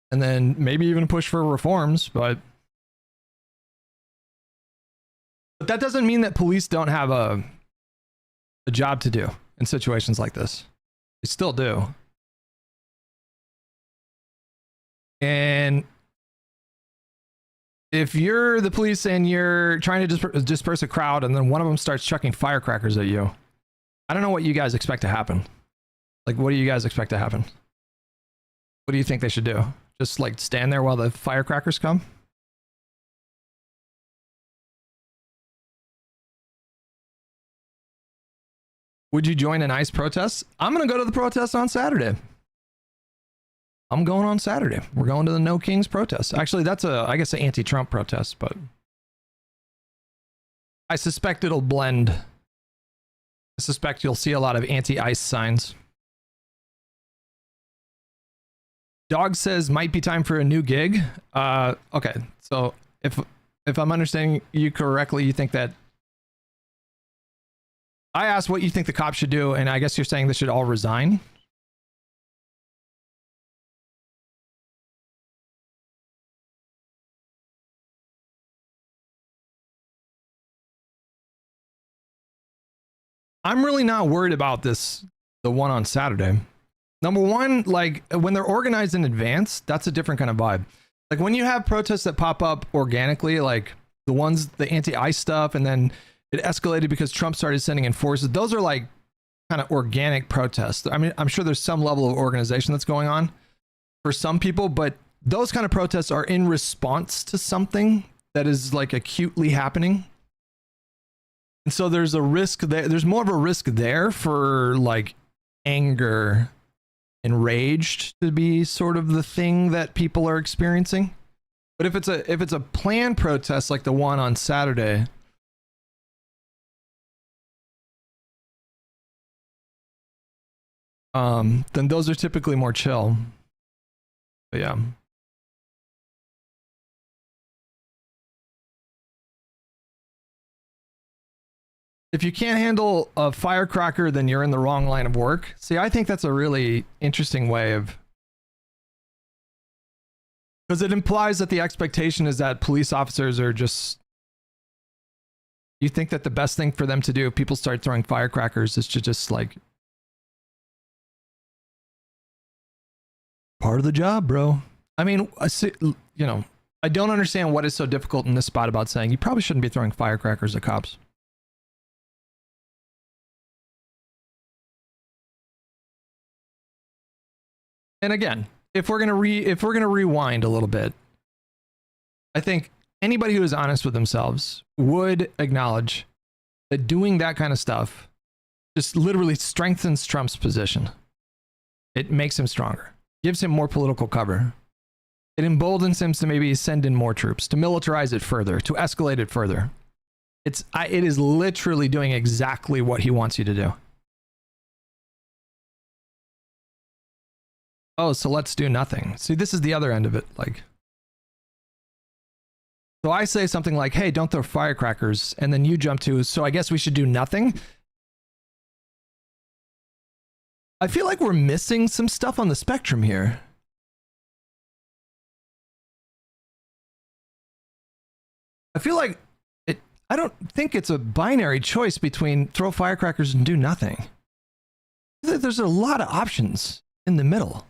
and then maybe even push for reforms, but that doesn't mean that police don't have a job to do in situations like this. They still do. And if you're the police and you're trying to disperse a crowd, and then one of them starts chucking firecrackers at you, I don't know what you guys expect to happen. Like, what do you guys expect to happen? What do you think they should do? Just like stand there while the firecrackers come? Would you join an ICE protest? I'm going to go to the protest on Saturday. I'm going on Saturday. We're going to the No Kings protest. Actually, that's I guess, an anti-Trump protest, but I suspect it'll blend. I suspect you'll see a lot of anti-ICE signs. Dog says might be time for a new gig. Okay, so if I'm understanding you correctly, you think that I asked what you think the cops should do, and I guess you're saying they should all resign. I'm really not worried about this, the one on Saturday. Number one, like when they're organized in advance, that's a different kind of vibe. Like when you have protests that pop up organically, like the ones, the anti-ICE stuff, and then it escalated because Trump started sending in forces. Those are like kind of organic protests. I mean, I'm sure there's some level of organization that's going on for some people, but those kind of protests are in response to something that is like acutely happening. And so there's a risk there. There's more of a risk there for like anger enraged to be sort of the thing that people are experiencing. But if it's a planned protest like the one on Saturday, then those are typically more chill. But yeah. If you can't handle a firecracker, then you're in the wrong line of work. See, I think that's a really interesting way of, because it implies that the expectation is that police officers are just, you think that the best thing for them to do if people start throwing firecrackers is to just like, part of the job, bro. I mean, you know, I don't understand what is so difficult in this spot about saying you probably shouldn't be throwing firecrackers at cops. And again, if we're gonna rewind a little bit, I think anybody who is honest with themselves would acknowledge that doing that kind of stuff just literally strengthens Trump's position. It makes him stronger, gives him more political cover. It emboldens him to maybe send in more troops, to militarize it further, to escalate it further. It is literally doing exactly what he wants you to do. Oh, so let's do nothing. See, this is the other end of it. Like, so I say something like, hey, don't throw firecrackers. And then you jump to, so I guess we should do nothing. I feel like we're missing some stuff on the spectrum here. I feel like I don't think it's a binary choice between throw firecrackers and do nothing. There's a lot of options in the middle.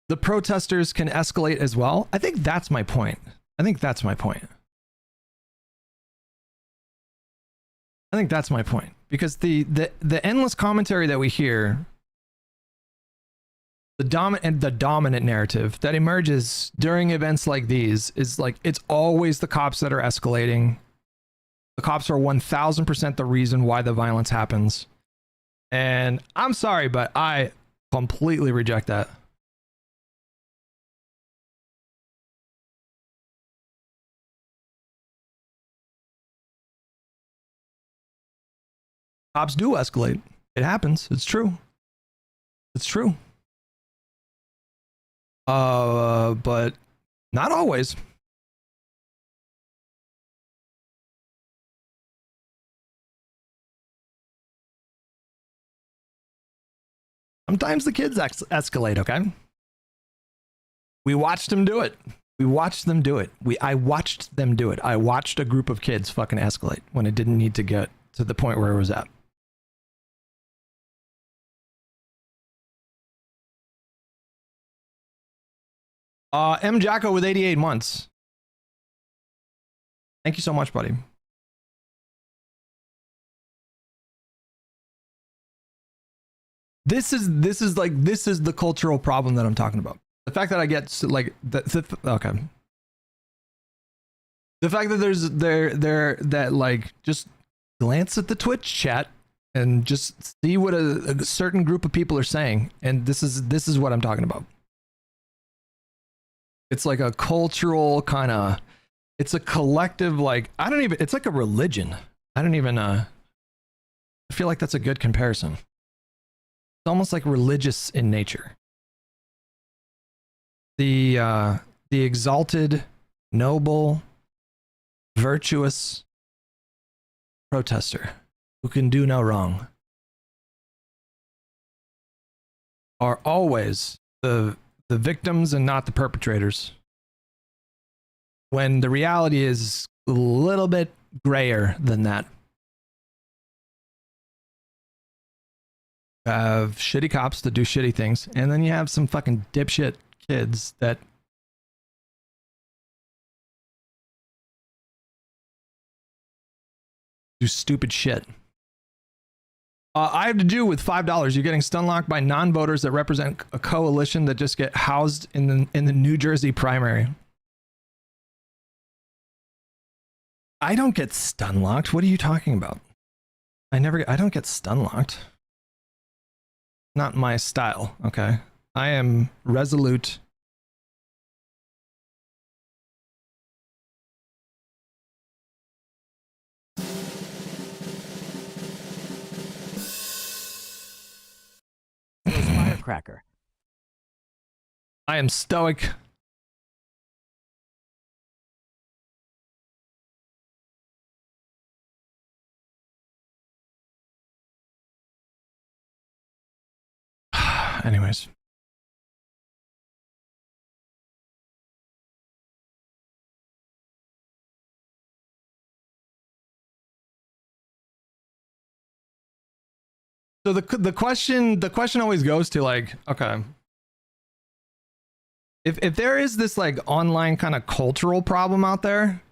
The protesters can escalate as well. I think that's my point. I think that's my point. Because the endless commentary that we hear, the dominant narrative that emerges during events like these is like, it's always the cops that are escalating. The cops are 1000% the reason why the violence happens. And I'm sorry, but I completely reject that. Cops do escalate. It happens. It's true. It's true. But not always. Sometimes the kids escalate, okay? We watched them do it. I watched them do it. I watched a group of kids fucking escalate when it didn't need to get to the point where it was at. M. Jacko with 88 months. Thank you so much, buddy. This is the cultural problem that I'm talking about. The fact that I get like okay. The fact that there's that like just glance at the Twitch chat and just see what a certain group of people are saying, and this is what I'm talking about. It's like a cultural kind of, it's a collective, like, it's like a religion. I feel like that's a good comparison. It's almost like religious in nature. The exalted, noble, virtuous protester who can do no wrong are always the victims and not the perpetrators, when the reality is a little bit grayer than that. You have shitty cops that do shitty things, and then you have some fucking dipshit kids that do stupid shit. I have to do with $5. You're getting stun locked by non-voters that represent a coalition that just get housed in the New Jersey primary. I don't get stun locked. What are you talking about? I don't get stun locked. Not my style, okay? I am resolute. Firecracker. I am stoic. Anyways. So the question always goes to like, okay, if there is this like online kind of cultural problem out there,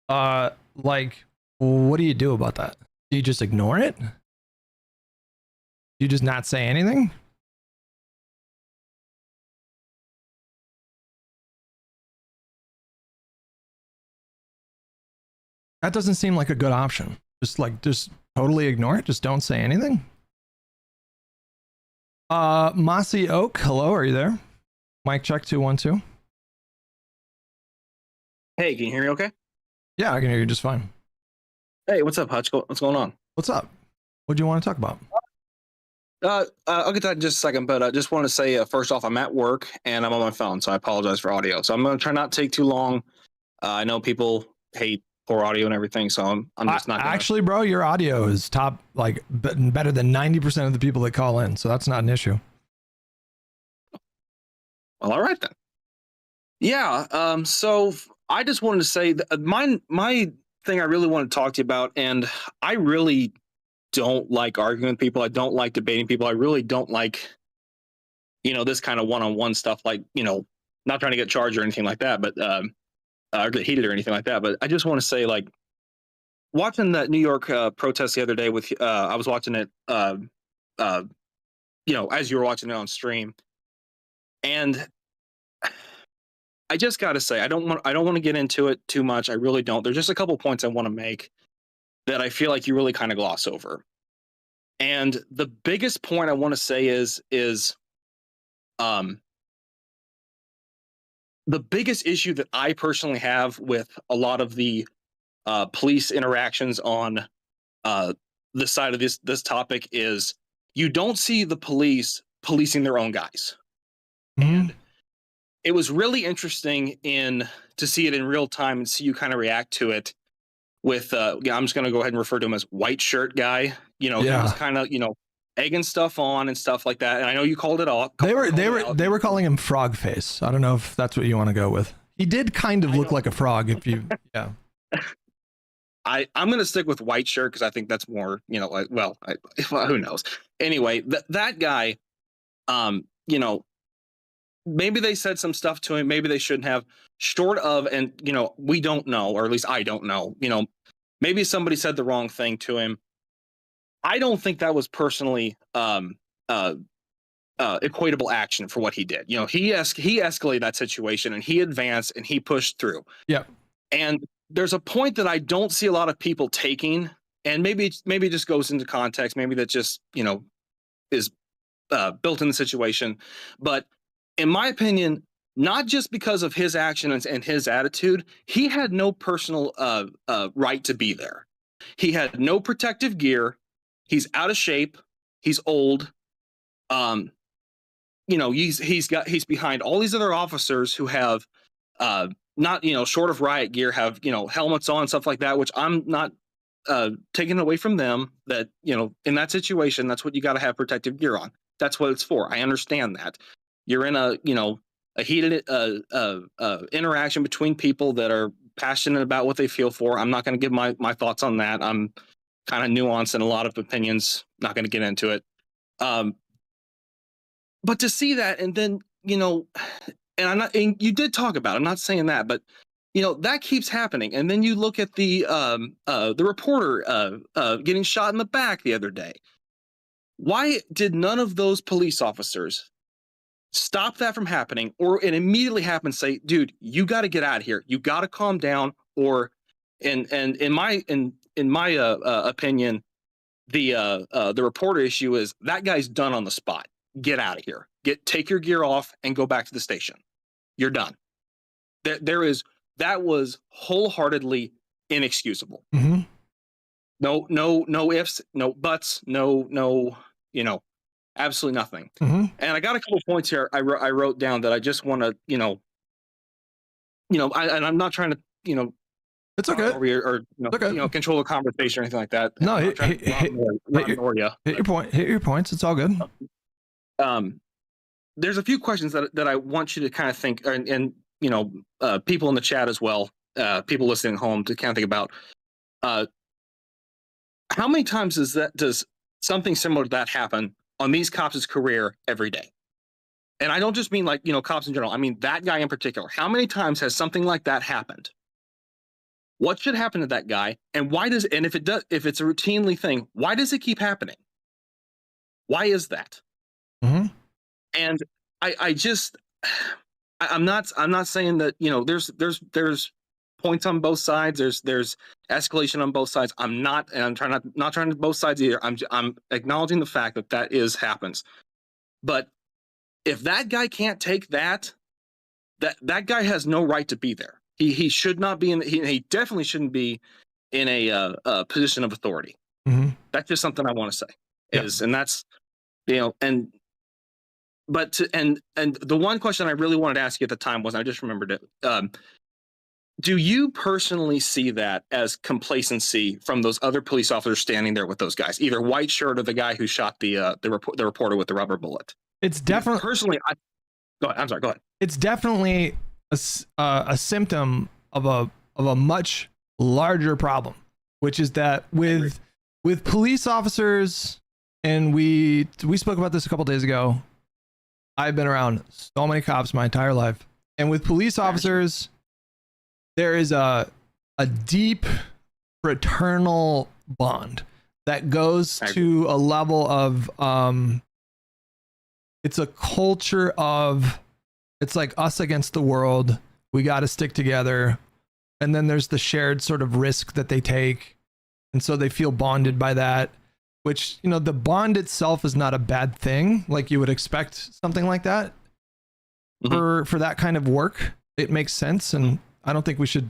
like what do you do about that? Do you just ignore it? Do you just not say anything? That doesn't seem like a good option. Just totally ignore it. Just don't say anything. Mossy Oak, hello, are you there? Mic check 212. Hey, can you hear me okay? Yeah, I can hear you just fine. Hey, what's up, Hutch? What's going on? What's up? What do you want to talk about? I'll get to that in just a second, but I just want to say, first off, I'm at work and I'm on my phone, so I apologize for audio. So I'm going to try not to take too long. I know people hate poor audio and everything, so I'm just not gonna... Actually, bro, your audio is top, like better than 90% of the people that call in, so that's not an issue. Well, all right then. Yeah, so I just wanted to say that my thing I really want to talk to you about, and I really don't like arguing with people. I don't like debating people. I really don't like, this kind of one-on-one stuff, like, not trying to get charged or anything like that, but or get heated or anything like that. But I just want to say, like, watching that New York protest the other day with, I was watching it, as you were watching it on stream, and I just got to say, I don't want to get into it too much. I really don't. There's just a couple points I want to make that I feel like you really kind of gloss over. And the biggest point I want to say is the biggest issue that I personally have with a lot of the police interactions on the side of this topic is you don't see the police policing their own guys. Mm-hmm. And it was really interesting to see it in real time and see you kind of react to it with I'm just going to go ahead and refer to him as white shirt guy. He was kind of, egging stuff on and stuff like that. And I know you called it off. They were calling him frog face. I don't know if that's what you want to go with. He did kind of look like a frog if you yeah. I'm going to stick with white shirt because I think that's more, who knows. Anyway, that guy, maybe they said some stuff to him, maybe they shouldn't have, short of, and, we don't know, or at least I don't know, maybe somebody said the wrong thing to him. I don't think that was personally equatable action for what he did. He escalated that situation and he advanced and he pushed through. Yeah. And there's a point that I don't see a lot of people taking, and maybe it just goes into context. Maybe that just, is built in the situation. But in my opinion, not just because of his actions and his attitude, he had no personal right to be there. He had no protective gear. He's out of shape. He's old. He's behind all these other officers who have not, short of riot gear, have, helmets on, stuff like that, which I'm not taking away from them. That, in that situation, that's what you got to have protective gear on. That's what it's for. I understand that. You're in a heated interaction between people that are passionate about what they feel for. I'm not going to give my thoughts on that. I'm kind of nuanced in a lot of opinions. Not going to get into it. But to see that, and then, and you did talk about it, I'm not saying that, but, that keeps happening. And then you look at the reporter getting shot in the back the other day. Why did none of those police officers stop that from happening, or it immediately happened, say, dude, you got to get out of here. You got to calm down, or And in my opinion, the reporter issue is that guy's done on the spot. Get out of here. Take your gear off and go back to the station. You're done. That was wholeheartedly inexcusable. Mm-hmm. No ifs, no buts, no, absolutely nothing. Mm-hmm. And I got a couple of points here I wrote down that I just want to, and I'm not trying to, It's okay. control the conversation or anything like that. No, hit your points. It's all good. There's a few questions that I want you to kind of think, and people in the chat as well, people listening at home to kind of think about. How many times does something similar to that happen on these cops' career every day? And I don't just mean like, cops in general. I mean that guy in particular. How many times has something like that happened? What should happen to that guy? And if it's a routinely thing, why does it keep happening? Why is that? Mm-hmm. And I'm not saying that, there's points on both sides. There's escalation on both sides. I'm not trying to both sides either. I'm acknowledging the fact that happens. But if that guy can't take that guy has no right to be there. He should not be he definitely shouldn't be in a position of authority. Mm-hmm. That's just something I want to say. And that's and the one question I really wanted to ask you at the time was, I just remembered it. Do you personally see that as complacency from those other police officers standing there with those guys, either white shirt or the guy who shot the reporter with the rubber bullet? It's definitely personally. Go ahead. I'm sorry. Go ahead. It's definitely a symptom of a much larger problem, which is that with police officers, and we spoke about this a couple days ago. I've been around so many cops my entire life, and with police officers, there is a deep fraternal bond that goes to a level of it's a culture of, it's like us against the world. We got to stick together. And then there's the shared sort of risk that they take. And so they feel bonded by that, which, the bond itself is not a bad thing. Like you would expect something like that for that kind of work. It makes sense. And I don't think we should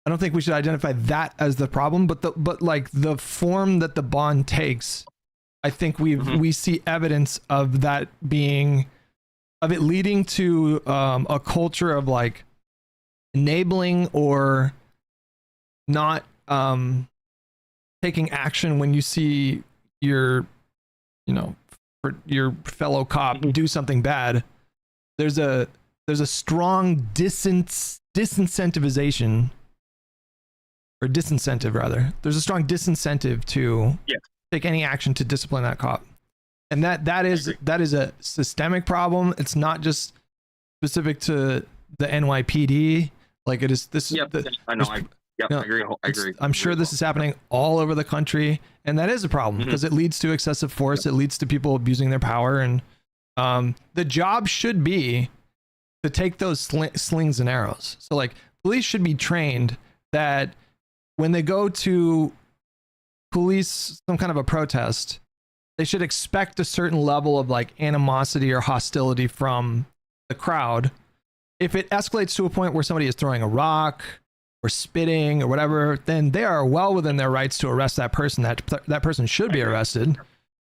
identify that as the problem, but like the form that the bond takes, I think we see evidence of that of it leading to a culture of like enabling or not taking action when you see your fellow cop do something bad. There's a strong disincentivization, or disincentive rather. There's a strong disincentive to take any action to discipline that cop. And that is a systemic problem. It's not just specific to the NYPD. Like it is. This is. I know. I agree. I'm sure this is happening all over the country, and that is a problem because it leads to excessive force. It leads to people abusing their power, and the job should be to take those slings and arrows. So like police should be trained that when they go to police some kind of a protest, they should expect a certain level of like animosity or hostility from the crowd. If it escalates to a point where somebody is throwing a rock or spitting or whatever, then they are well within their rights to arrest that person. That person should be arrested.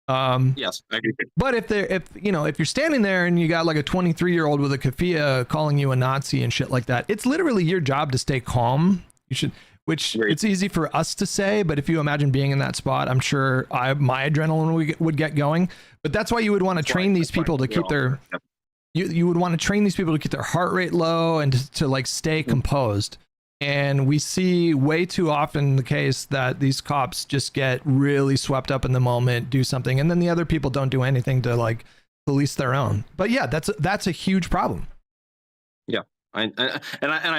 Yes, I agree. But if you're standing there and you got like a 23-year-old with a kafia calling you a Nazi and shit like that, it's literally your job to stay calm. You should. Which it's easy for us to say, but if you imagine being in that spot, I'm sure my adrenaline would get going. But that's why you would want to train these people to keep their you would want to train these people to keep their heart rate low and to like stay composed. And we see way too often the case that these cops just get really swept up in the moment, do something, and then the other people don't do anything to like police their own. But yeah, that's a huge problem. Yeah. I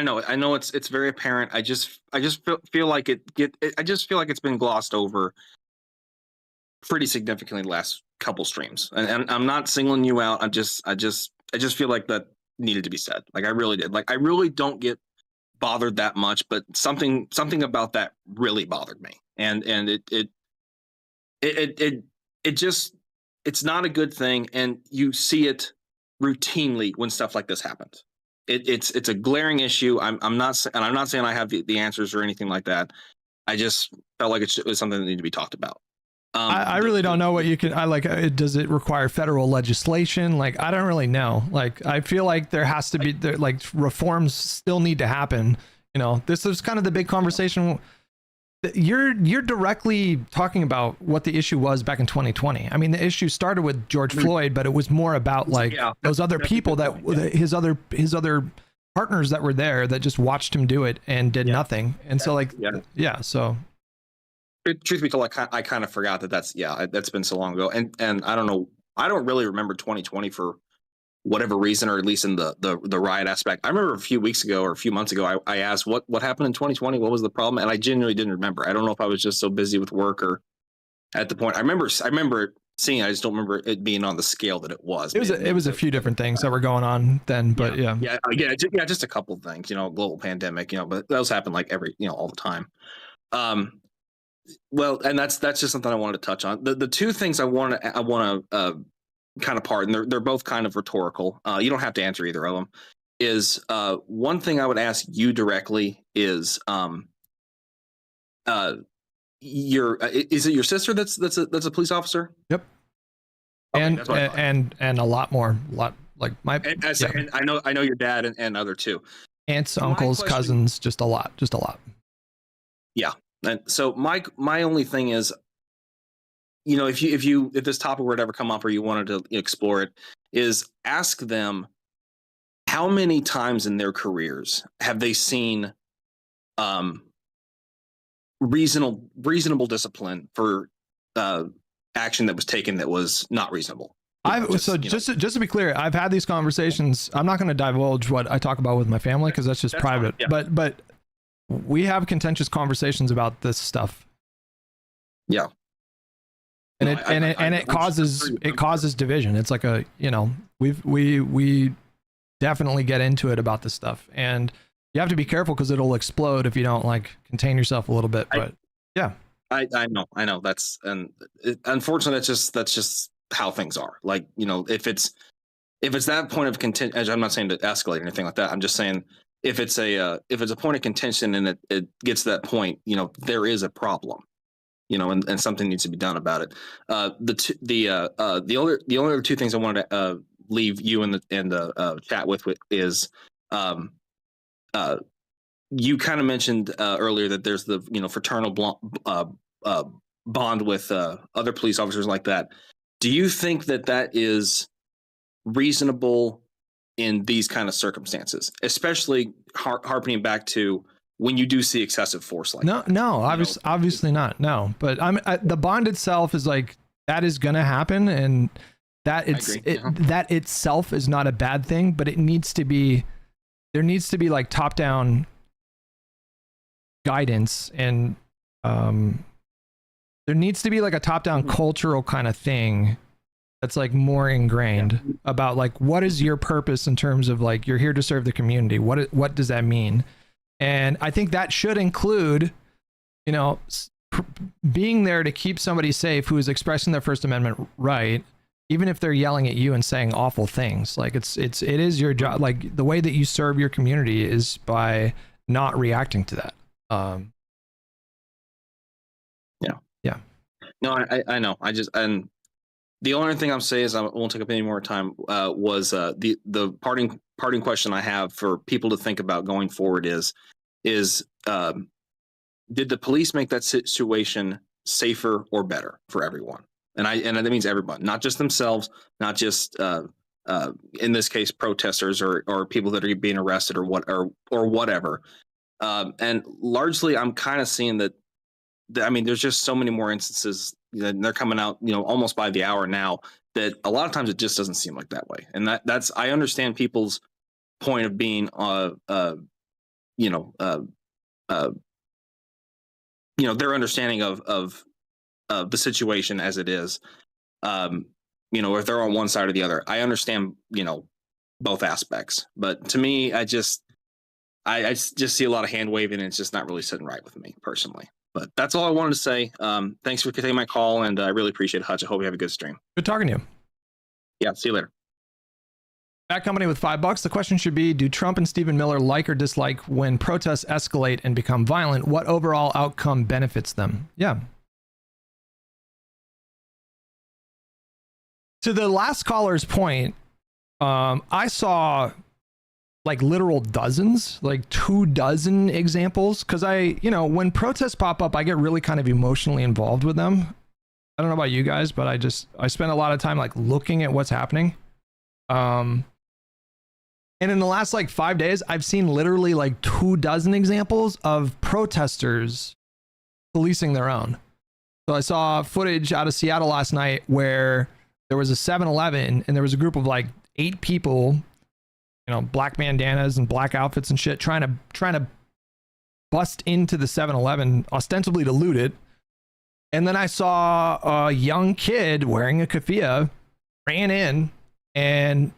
know it's very apparent. I just feel like it's been glossed over pretty significantly the last couple streams. And I'm not singling you out. I just feel like that needed to be said. Like I really did. Like I really don't get bothered that much, but something about that really bothered me, and it just, it's not a good thing, and you see it routinely when stuff like this happens. It's a glaring issue. I'm not saying I have the answers or anything like that. I just felt like it was something that needed to be talked about. I really don't know what you can. Does it require federal legislation? Like, I don't really know. Like, I feel like there has to be like reforms still need to happen. You know, this is kind of the big conversation. You're directly talking about what the issue was back in 2020. I mean, the issue started with George Floyd, but it was more about like those other people his other partners that were there that just watched him do it and did nothing. And so like, so. Truth be told, I kind of forgot that's been so long ago, and I don't know, I don't really remember 2020 for whatever reason, or at least in the riot aspect. I remember a few weeks ago or a few months ago, I asked what happened in 2020, what was the problem, and I genuinely didn't remember. I don't know if I was just so busy with work or at the point. I remember seeing it, I just don't remember it being on the scale that it was. It was a few different things that were going on then, but just a couple of things, global pandemic, but those happen like all the time. Well, and that's just something I wanted to touch on. The two things I want to kind of part, and they're both kind of rhetorical. You don't have to answer either of them. Is one thing I would ask you directly is, is it your sister that's a police officer? Yep. Okay, and a lot like my. And I know your dad and other too. Aunts, uncles, cousins, just a lot. Yeah. And so my only thing is, if this topic were to ever come up or you wanted to explore it, is ask them how many times in their careers have they seen reasonable discipline for action that was taken that was not reasonable. Just to be clear, I've had these conversations. I'm not going to divulge what I talk about with my family because that's just private. Yeah. But we have contentious conversations about this stuff. Yeah. And it causes division. It's like we definitely get into it about this stuff, and you have to be careful because it'll explode if you don't contain yourself a little bit. But I know unfortunately that's just how things are. Like, if it's that point of contention, I'm not saying to escalate or anything like that. I'm just saying if it's a point of contention and it gets to that point, there is a problem, and something needs to be done about it. The only other two things I wanted to leave you in the chat with is, you kind of mentioned earlier that there's the fraternal bond with other police officers like that. Do you think that is reasonable in these kind of circumstances, especially harping back to when you do see excessive force like that? No, obviously not. No, but the bond itself is that is going to happen, and that that itself is not a bad thing, but there needs to be top-down guidance, and there needs to be a top-down cultural kind of thing that's more ingrained about what is your purpose in terms of you're here to serve the community. What does that mean? And I think that should include, being there to keep somebody safe who is expressing their First Amendment right, even if they're yelling at you and saying awful things. It is your job. The way that you serve your community is by not reacting to that. Yeah. No, I know. And the only thing I'm saying is I won't take up any more time. Was the parting question I have for people to think about going forward is did the police make that situation safer or better for everyone? And that means everyone, not just themselves, not just in this case protesters or people that are being arrested or whatever. And largely, I'm kind of seeing that. There's just so many more instances that they're coming out, almost by the hour now, that a lot of times it just doesn't seem like that way. And that's I understand people's point of being, their understanding of the situation as it is. If they're on one side or the other, I understand, both aspects. But to me, just see a lot of hand waving, and it's just not really sitting right with me personally. But that's all I wanted to say. Thanks for taking my call, and I really appreciate it, Hutch. I hope you have a good stream. Good talking to you. Yeah, see you later. Bad Company with $5. The question should be, do Trump and Stephen Miller like or dislike when protests escalate and become violent? What overall outcome benefits them? Yeah. To the last caller's point, I saw like literal dozens, like 24 examples. Cause when protests pop up, I get really kind of emotionally involved with them. I don't know about you guys, but I spend a lot of time like looking at what's happening. And in the last like 5 days, I've seen literally like 24 examples of protesters policing their own. So I saw footage out of Seattle last night where there was a 7-Eleven and there was a group of like 8 people, black bandanas and black outfits and shit, trying to bust into the 7-Eleven ostensibly to loot it. And then I saw a young kid wearing a keffiyeh ran in and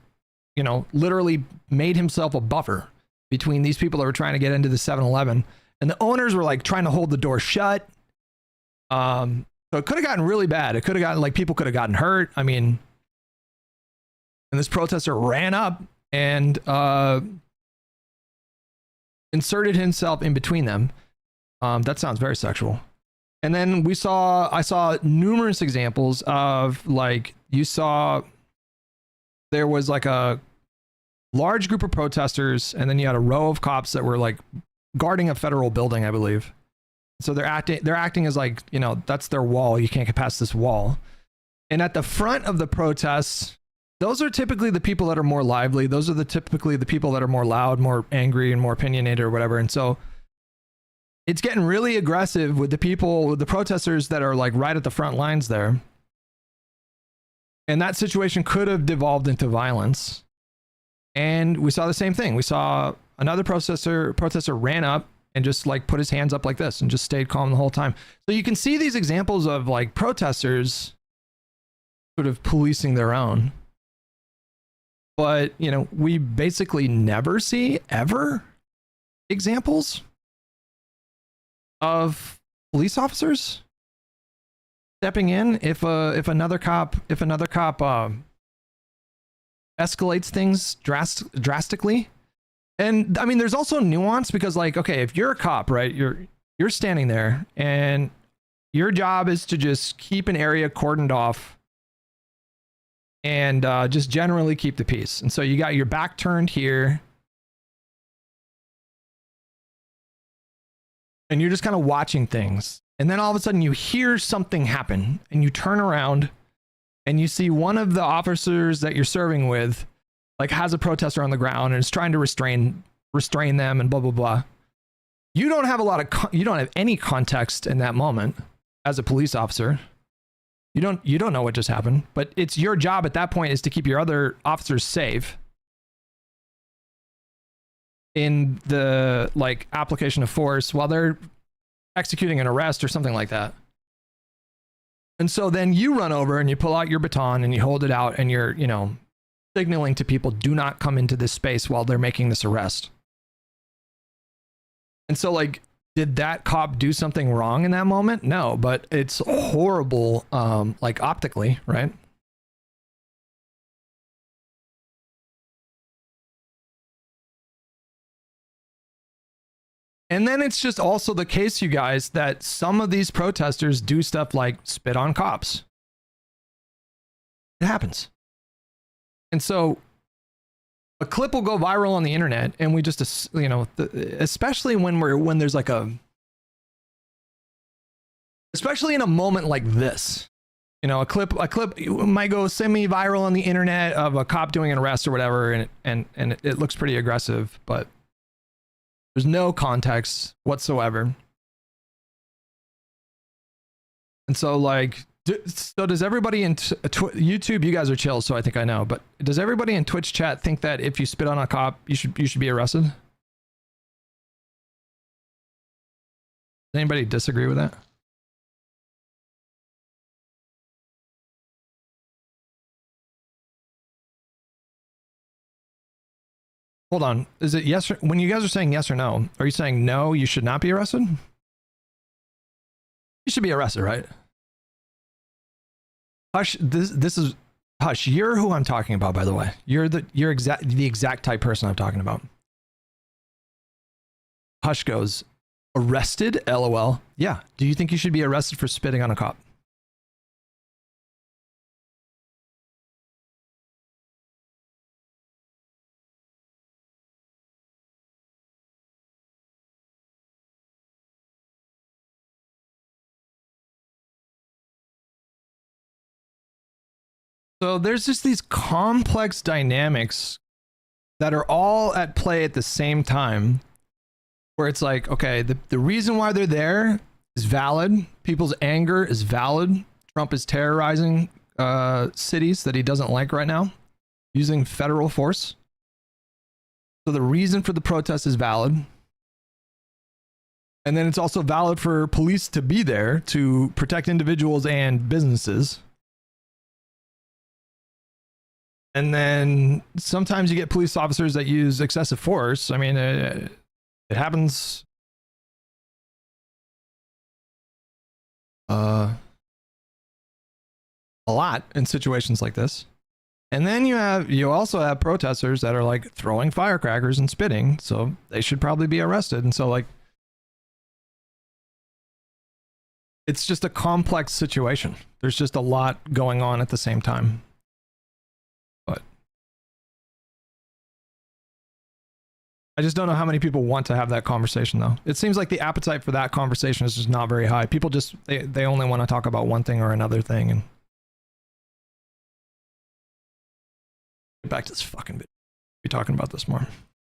literally made himself a buffer between these people that were trying to get into the 7-Eleven, and the owners were like trying to hold the door shut. So it could have gotten really bad. It could have gotten people could have gotten hurt. I mean, and this protester ran up and inserted himself in between them. That sounds very sexual. And then I saw numerous examples of there was like a large group of protesters, and then you had a row of cops that were like guarding a federal building, I believe. So they're acting as like, that's their wall. You can't get past this wall. And at the front of the protests, those are typically the people that are more lively. Those are typically the people that are more loud, more angry, and more opinionated or whatever. And so it's getting really aggressive with the protesters that are like right at the front lines there. And that situation could have devolved into violence. And we saw the same thing. We saw another protester ran up and just like put his hands up like this and just stayed calm the whole time. So you can see these examples of like protesters sort of policing their own. But, we basically never see ever examples of police officers stepping in if another cop escalates things drastically. And I mean, there's also nuance because like, okay, if you're a cop, right, you're standing there and your job is to just keep an area cordoned off and just generally keep the peace. And so you got your back turned here and you're just kind of watching things. And then all of a sudden you hear something happen and you turn around and you see one of the officers that you're serving with like has a protester on the ground and is trying to restrain them and blah, blah, blah. You don't have you don't have any context in that moment as a police officer. You don't know what just happened, but it's your job at that point is to keep your other officers safe in the like application of force while they're executing an arrest or something like that. And so then you run over and you pull out your baton and you hold it out and you're, signaling to people, do not come into this space while they're making this arrest. And so like, did that cop do something wrong in that moment? No, but it's horrible, like optically, right? And then it's just also the case, you guys, that some of these protesters do stuff like spit on cops. It happens. And so a clip will go viral on the internet and we just, especially when there's like especially in a moment like this, a clip might go semi-viral on the internet of a cop doing an arrest or whatever. And it looks pretty aggressive, but there's no context whatsoever. And so like, does everybody in YouTube, you guys are chill, so I think I know, but does everybody in Twitch chat think that if you spit on a cop, you should be arrested? Does anybody disagree with that? Hold on. Is it yes or, when you guys are saying yes or no, are you saying no, you should not be arrested? You should be arrested, right? Hush, this is Hush, you're who I'm talking about, by the way. You're the exact type person I'm talking about. Hush goes, arrested? LOL. Yeah. Do you think you should be arrested for spitting on a cop? So there's just these complex dynamics that are all at play at the same time, where it's like, okay, the reason why they're there is valid. People's anger is valid. Trump is terrorizing cities that he doesn't like right now using federal force. So the reason for the protest is valid. And then it's also valid for police to be there to protect individuals and businesses. And then sometimes you get police officers that use excessive force. I mean, it happens a lot in situations like this. And then you also have protesters that are like throwing firecrackers and spitting, so they should probably be arrested. And so like it's just a complex situation. There's just a lot going on at the same time. But I just don't know how many people want to have that conversation, though. It seems like the appetite for that conversation is just not very high. People just, they only want to talk about one thing or another thing. And get back to this fucking bit. Be talking about this more.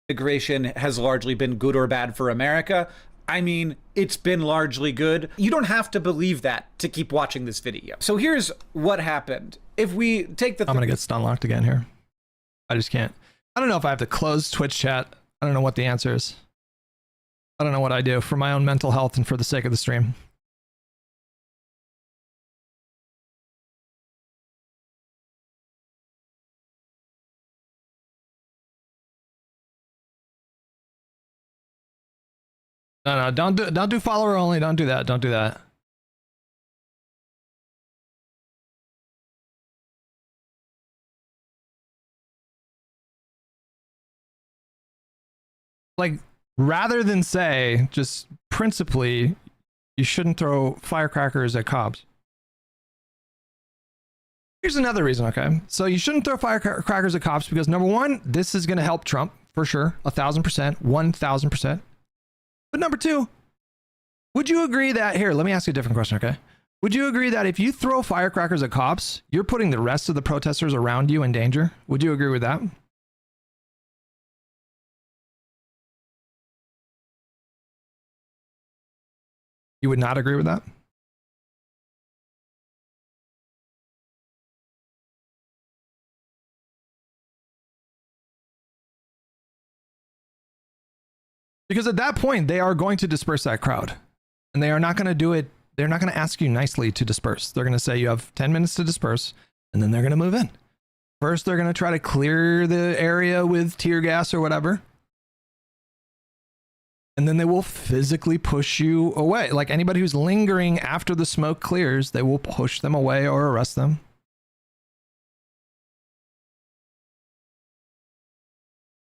Immigration has largely been good or bad for America. I mean, it's been largely good. You don't have to believe that to keep watching this video. So here's what happened. If we take the... I'm going to get stun locked again here. I just can't. I don't know if I have to close Twitch chat. I don't know what the answer is. I don't know what I do for my own mental health and for the sake of the stream. No, don't do follower only. Don't do that. Don't do that. Like, rather than say, just principally, you shouldn't throw firecrackers at cops. Here's another reason, okay? So you shouldn't throw firecrackers at cops because, number one, this is going to help Trump, for sure. 1,000%, 1,000%. But number two, would you agree that, here, let me ask you a different question, okay? Would you agree that if you throw firecrackers at cops, you're putting the rest of the protesters around you in danger? Would you agree with that? You would not agree with that? Because at that point, they are going to disperse that crowd. And they are not going to do it. They're not going to ask you nicely to disperse. They're going to say you have 10 minutes to disperse, and then they're going to move in. First, they're going to try to clear the area with tear gas or whatever. And then they will physically push you away. Like anybody who's lingering after the smoke clears, they will push them away or arrest them.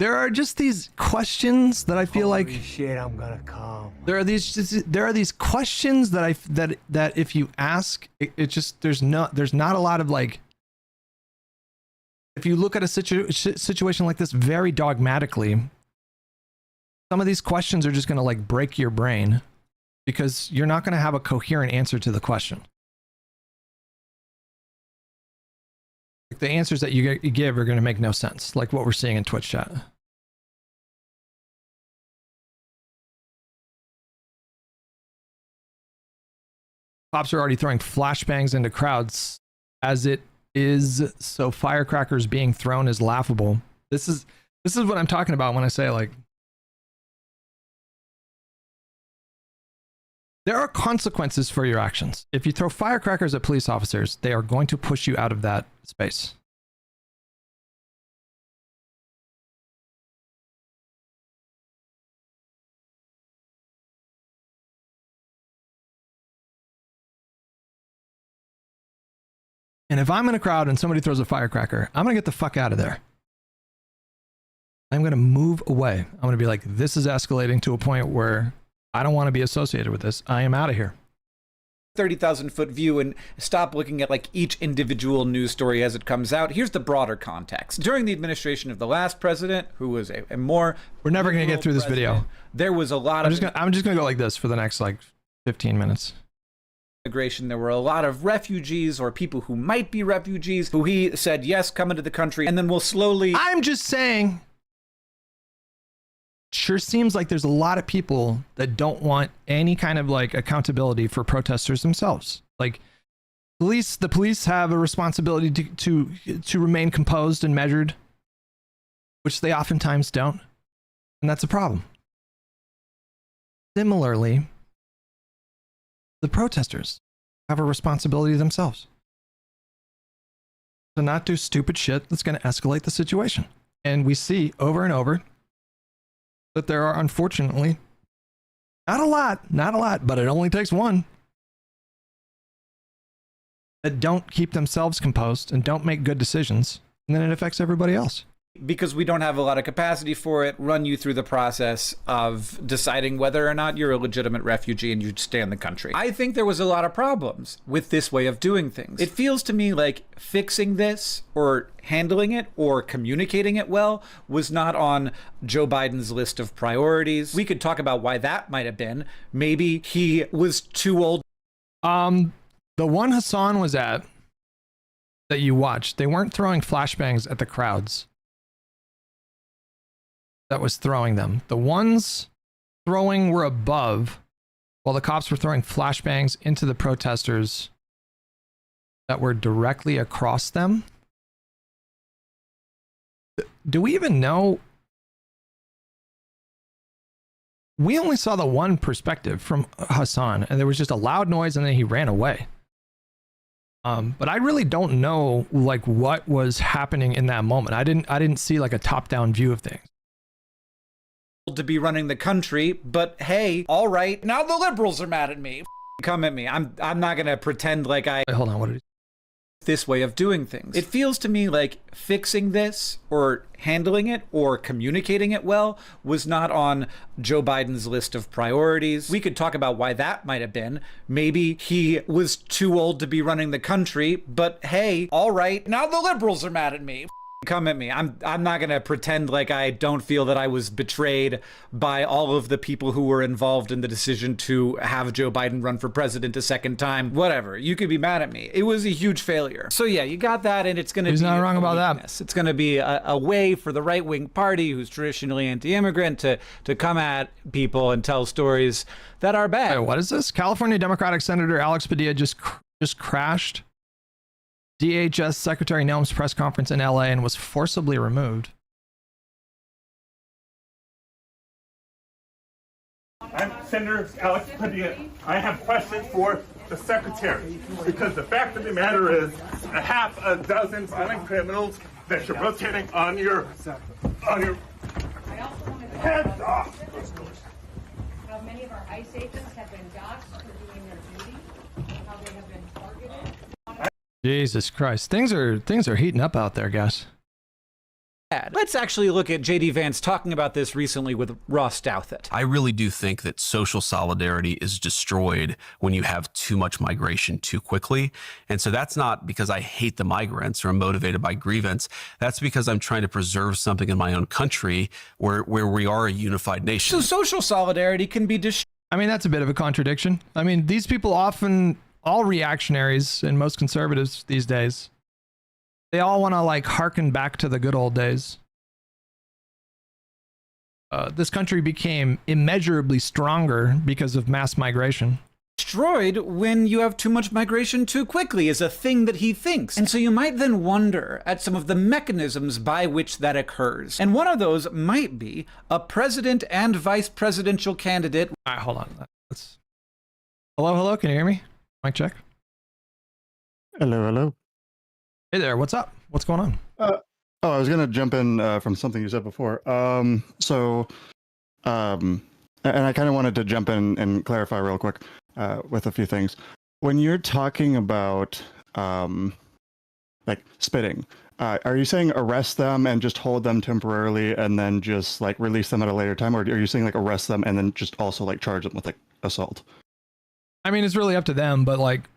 There are just these questions that I feel like shit, I'm gonna come. There are these questions that if you ask, it just there's not a lot of like. If you look at a situation like this very dogmatically, some of these questions are just going to like break your brain because you're not going to have a coherent answer to the question. The answers that you give are going to make no sense, like what we're seeing in Twitch chat. Cops are already throwing flashbangs into crowds as it is, so firecrackers being thrown is laughable. This is what I'm talking about when I say like there are consequences for your actions. If you throw firecrackers at police officers, they are going to push you out of that space. And if I'm in a crowd and somebody throws a firecracker, I'm going to get the fuck out of there. I'm going to move away. I'm going to be like, this is escalating to a point where I don't want to be associated with this. I am out of here. 30,000 foot view and stop looking at like each individual news story as it comes out. Here's the broader context. During the administration of the last president, who was a more... We're never going to get through this video. There was a lot I'm just going to go like this for the next like 15 minutes. Immigration. There were a lot of refugees or people who might be refugees who he said, yes, come into the country, and then we'll slowly... I'm just saying... Sure seems like there's a lot of people that don't want any kind of like accountability for protesters themselves. Like the police have a responsibility to remain composed and measured, which they oftentimes don't. And that's a problem. Similarly, the protesters have a responsibility themselves to not do stupid shit that's going to escalate the situation. And we see over and over that there are, unfortunately, not a lot, but it only takes one, that don't keep themselves composed and don't make good decisions, and then it affects everybody else. Because we don't have a lot of capacity for it, run you through the process of deciding whether or not you're a legitimate refugee and you stay in the country. I think there was a lot of problems with this way of doing things. It feels to me like fixing this or handling it or communicating it well was not on Joe Biden's list of priorities. We could talk about why that might have been. Maybe he was too old. The one Hassan was at that you watched, they weren't throwing flashbangs at the crowds that was throwing them. The ones throwing were above, while the cops were throwing flashbangs into the protesters that were directly across them. Do we even know? We only saw the one perspective from Hassan, and there was just a loud noise and then he ran away. But I really don't know like what was happening in that moment. I didn't see like a top-down view of things. To be running the country, but hey, all right, now the liberals are mad at me. Come at me. I'm not gonna pretend like I... Wait, hold on, what did he... This way of doing things. It feels to me like fixing this or handling it or communicating it well was not on Joe Biden's list of priorities. We could talk about why that might have been. Maybe he was too old to be running the country, but hey, all right, now the liberals are mad at me. Come at me. I'm not going to pretend like I don't feel that I was betrayed by all of the people who were involved in the decision to have Joe Biden run for president a second time. Whatever. You could be mad at me. It was a huge failure. So yeah, you got that, and it's going to be... He's not wrong about that. It's going to be a way for the right-wing party, who's traditionally anti-immigrant, to come at people and tell stories that are bad. Wait, what is this? California Democratic Senator Alex Padilla just crashed DHS Secretary Noem's press conference in LA and was forcibly removed. I'm Senator Alex Padilla. I have questions for the secretary because the fact of the matter is a half a dozen violent criminals that you're rotating on your heads off. How many of our ICE agents have been doxxed for doing their duty? How they have been targeted? Jesus Christ. Things are heating up out there, guys. Let's actually look at J.D. Vance talking about this recently with Ross Douthat. I really do think that social solidarity is destroyed when you have too much migration too quickly. And so that's not because I hate the migrants or I'm motivated by grievance. That's because I'm trying to preserve something in my own country where we are a unified nation. So social solidarity can be destroyed. I mean, that's a bit of a contradiction. I mean, these people often... all reactionaries and most conservatives these days, they all want to like harken back to the good old days. This country became immeasurably stronger because of mass migration. Destroyed when you have too much migration too quickly is a thing that he thinks. And so you might then wonder at some of the mechanisms by which that occurs. And one of those might be a president and vice presidential candidate. All right, hold on. Hello, can you hear me? Mic check. Hello. Hey there, what's up? What's going on? I was gonna jump in from something you said before. And I kind of wanted to jump in and clarify real quick with a few things. When you're talking about like spitting. Are you saying arrest them and just hold them temporarily and then just like release them at a later time, or are you saying like arrest them and then just also like charge them with like assault? I mean, it's really up to them, but like,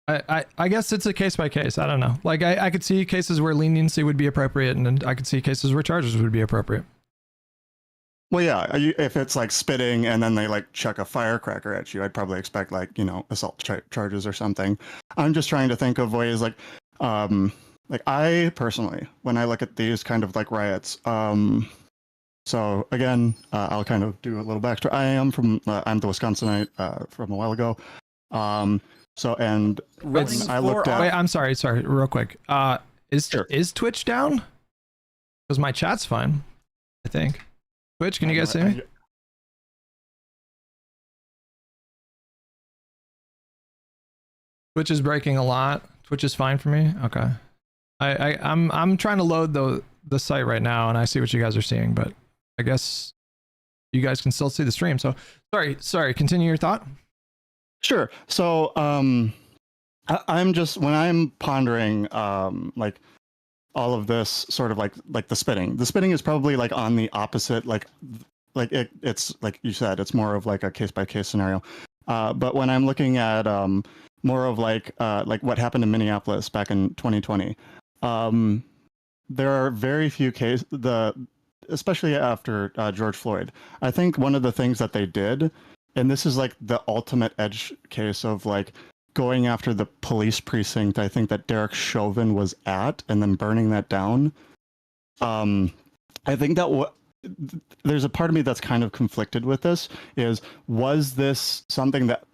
I guess it's a case by case. I don't know. Like I could see cases where leniency would be appropriate, and then I could see cases where charges would be appropriate. Well, yeah, if it's like spitting and then they like chuck a firecracker at you, I'd probably expect like, assault charges or something. I'm just trying to think of ways like I personally, when I look at these kind of like riots, so again, I'll kind of do a little backstory. I'm the Wisconsinite from a while ago. So, and when I looked at... Wait, I'm sorry, real quick. Is Twitch down? Because my chat's fine, I think. Twitch, can you guys see me? Twitch is breaking a lot. Twitch is fine for me. Okay. I'm trying to load the site right now, and I see what you guys are seeing, but I guess you guys can still see the stream. So sorry. Continue your thought. Sure. So I'm just, when I'm pondering like all of this sort of like the spitting is probably like on the opposite, it's like you said, it's more of like a case by case scenario. But when I'm looking at more of like what happened in Minneapolis back in 2020, there are very few cases, especially after George Floyd. I think one of the things that they did, and this is like the ultimate edge case of like going after the police precinct, I think that Derek Chauvin was at, and then burning that down. I think that there's a part of me that's kind of conflicted with this. Was this something that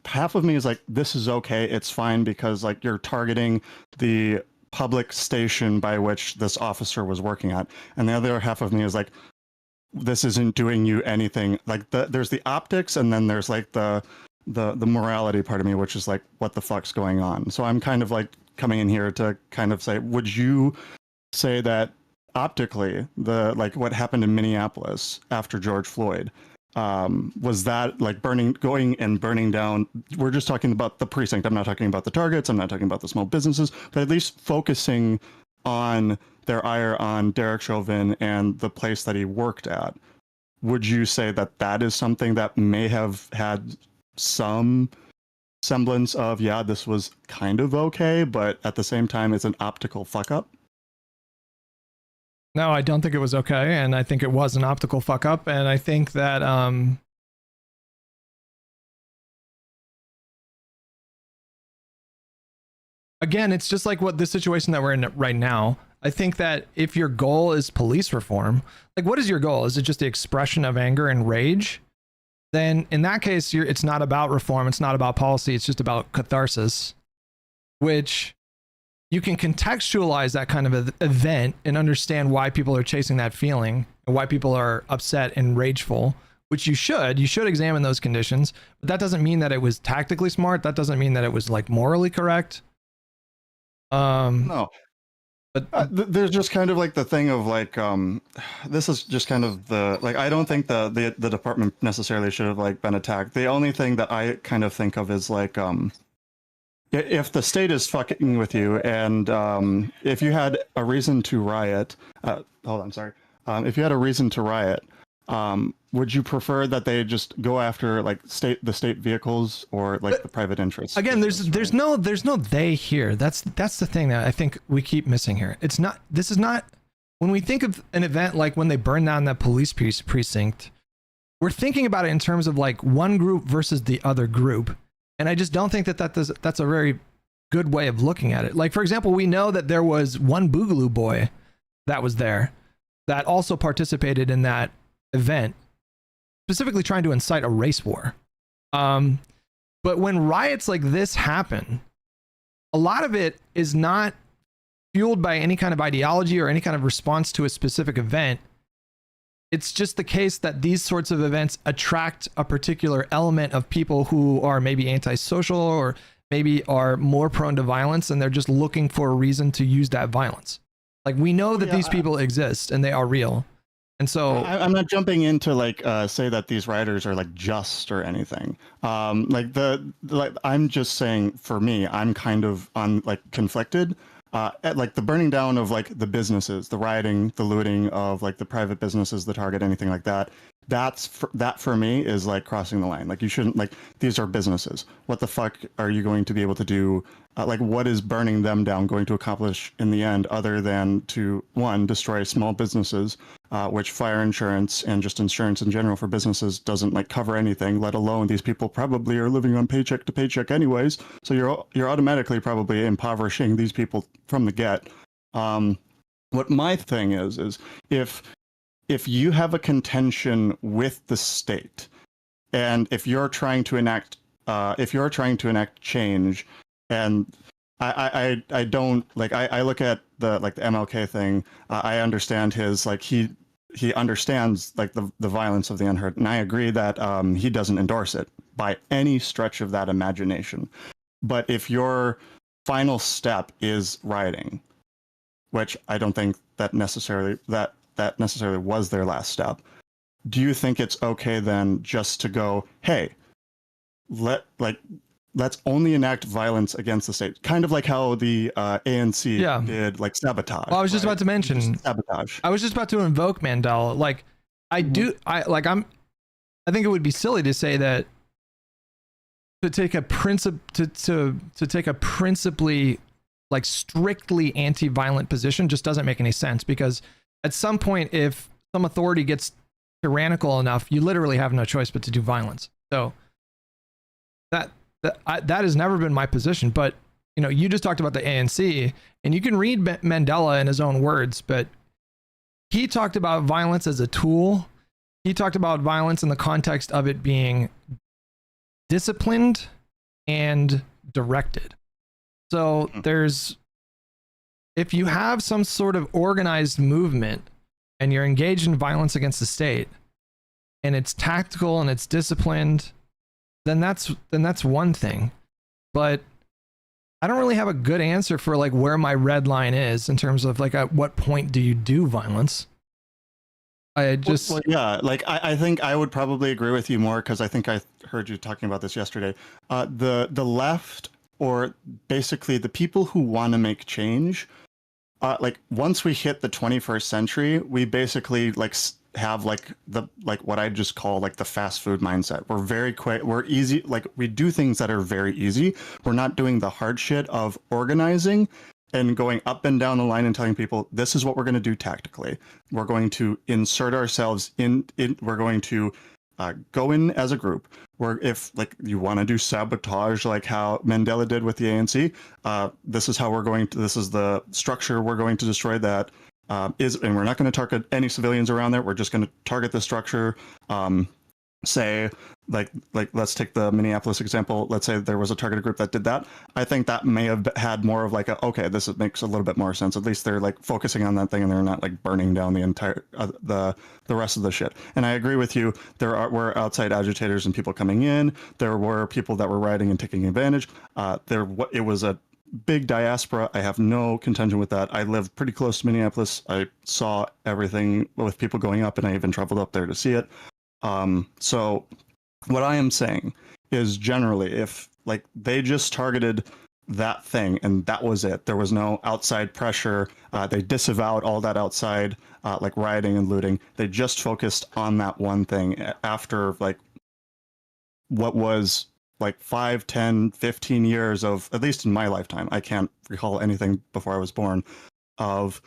half of me is like, this is okay, it's fine, because like you're targeting the public station by which this officer was working at, and the other half of me is like, this isn't doing you anything. Like there's the optics, and then there's like the morality part of me, which is like, what the fuck's going on? So I'm kind of like coming in here to kind of say, would you say that optically like what happened in Minneapolis after George Floyd, was that like going and burning down? We're just talking about the precinct. I'm not talking about the targets. I'm not talking about the small businesses, but at least focusing on their ire on Derek Chauvin and the place that he worked at. Would you say that that is something that may have had some semblance of, yeah, this was kind of okay, but at the same time it's an optical fuck up? No, I don't think it was okay, and I think it was an optical fuck up, and I think that again, it's just like what the situation that we're in right now. I think that if your goal is police reform, like what is your goal? Is it just the expression of anger and rage? Then in that case, it's not about reform, it's not about policy, it's just about catharsis, which you can contextualize that kind of event and understand why people are chasing that feeling and why people are upset and rageful, which you should examine those conditions, but that doesn't mean that it was tactically smart. That doesn't mean that it was like morally correct. No, but there's just kind of like the thing of like, this is just kind of I don't think the department necessarily should have like been attacked. The only thing that I kind of think of is like, if the state is fucking with you, and if you had a reason to riot, if you had a reason to riot, would you prefer that they just go after like the state vehicles or like the private interests? Again, there's no they here. That's the thing that I think we keep missing here. This is not when we think of an event like when they burn down that police precinct, we're thinking about it in terms of like one group versus the other group. And I just don't think that's a very good way of looking at it. Like, for example, we know that there was one Boogaloo boy that was there that also participated in that event, specifically trying to incite a race war. But when riots like this happen, a lot of it is not fueled by any kind of ideology or any kind of response to a specific event. It's just the case that these sorts of events attract a particular element of people who are maybe antisocial or maybe are more prone to violence, and they're just looking for a reason to use that violence. Like, we know that these people exist and they are real. And so I'm not jumping into like say that these writers are like just or anything. Like I'm just saying for me, I'm kind of on like conflicted. At like the burning down of like the businesses, the rioting, the looting of like the private businesses, the Target, anything like that. That for me is like crossing the line. Like you shouldn't like these are businesses. What the fuck are you going to be able to do? Like what is burning them down going to accomplish in the end, other than to one destroy small businesses, which fire insurance and just insurance in general for businesses doesn't like cover anything. Let alone these people probably are living on paycheck to paycheck anyways. So you're automatically probably impoverishing these people from the get. What my thing is if you have a contention with the state, and if you're trying to enact change, and I don't like I look at the MLK thing. I understand his like he understands like the violence of the unheard, and I agree that he doesn't endorse it by any stretch of that imagination. But if your final step is rioting, which I don't think that necessarily was their last step, do you think it's okay then just to go, hey, let's only enact violence against the state, kind of like how the ANC did like sabotage. Well, I was just about to mention sabotage. I was just about to invoke Mandela. Like I think it would be silly to say that to take a principally like strictly anti-violent position just doesn't make any sense, because at some point, if some authority gets tyrannical enough, you literally have no choice but to do violence. So that has never been my position. But you know, you just talked about the ANC, and you can read Mandela in his own words, but he talked about violence as a tool. He talked about violence in the context of it being disciplined and directed. So if you have some sort of organized movement and you're engaged in violence against the state, and it's tactical and it's disciplined, then that's one thing. But I don't really have a good answer for like where my red line is in terms of like at what point do you do violence. I just I think I would probably agree with you more, because I think I heard you talking about this yesterday. The left, or basically the people who want to make change, like once we hit the 21st century, we basically like have like what I just call like the fast food mindset. We're very quick, we're easy, like we do things that are very easy. We're not doing the hard shit of organizing and going up and down the line and telling people this is what we're going to do tactically. We're going to insert ourselves in we're going to go in as a group. Where if like you want to do sabotage like how Mandela did with the ANC, this is the structure we're going to destroy that and we're not going to target any civilians around there. We're just going to target the structure. Say like let's take the Minneapolis example. Let's say there was a targeted group that did that. I think that may have had more of like this makes a little bit more sense. At least they're like focusing on that thing and they're not like burning down the entire the rest of the shit. And I agree with you. Were outside agitators and people coming in. There were people that were rioting and taking advantage. It was a big diaspora. I have no contention with that. I lived pretty close to Minneapolis. I saw everything with people going up, and I even traveled up there to see it. So what I am saying is generally if like they just targeted that thing and that was it, there was no outside pressure, they disavowed all that outside like rioting and looting, they just focused on that one thing after like what was like 5, 10, 15 years of, at least in my lifetime, I can't recall anything before I was born, of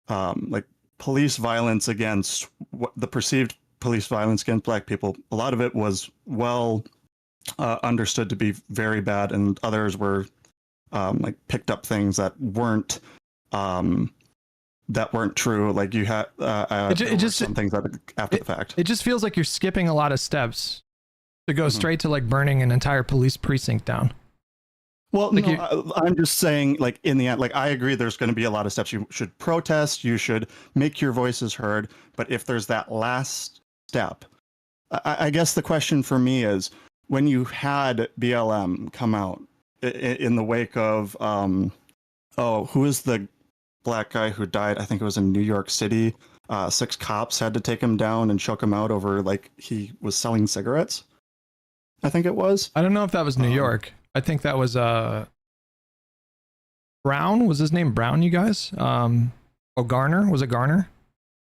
like police violence against the perceived police violence against Black people. A lot of it was well understood to be very bad, and others were like picked up things that weren't true. Like you had some things that after the fact. It just feels like you're skipping a lot of steps to go straight to like burning an entire police precinct down. Well, like I'm just saying, like in the end, like I agree there's going to be a lot of steps. You should protest, you should make your voices heard, but if there's that last step, I guess the question for me is, when you had BLM come out in the wake of who is the Black guy who died? I think it was in New York City. 6 cops had to take him down and choke him out over like he was selling cigarettes. I think it was. I don't know if that was New York. I think that was Brown. Was his name Brown, you guys? Garner? Was it Garner?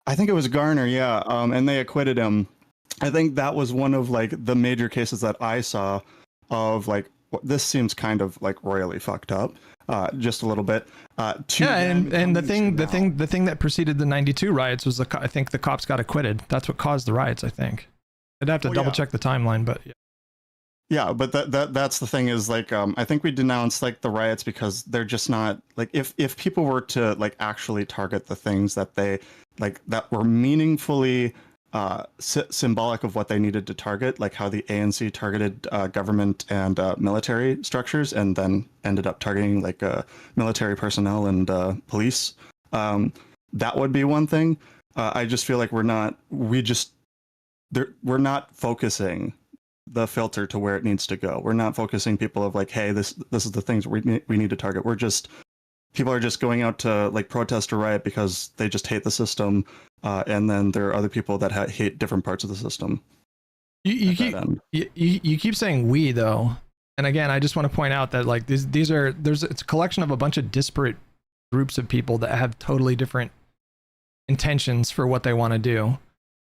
I think it was Garner, yeah. And they acquitted him. I think that was one of like the major cases that I saw of like, this seems kind of like royally fucked up, just a little bit. Yeah, and the thing that preceded the '92 riots was I think the cops got acquitted. That's what caused the riots. I think I'd have to double check the timeline, but yeah. Yeah, but that's the thing is like I think we denounce like the riots because they're just not like if people were to like actually target the things that they like that were meaningfully symbolic of what they needed to target, like how the ANC targeted government and military structures and then ended up targeting like military personnel and police, that would be one thing. I just feel like we're not focusing the filter to where it needs to go. We're not focusing people of like, hey, this is the things we need to target. People are just going out to like protest or riot because they just hate the system, and then there are other people that hate different parts of the system. You keep saying we though, and again, I just want to point out that like it's a collection of a bunch of disparate groups of people that have totally different intentions for what they want to do.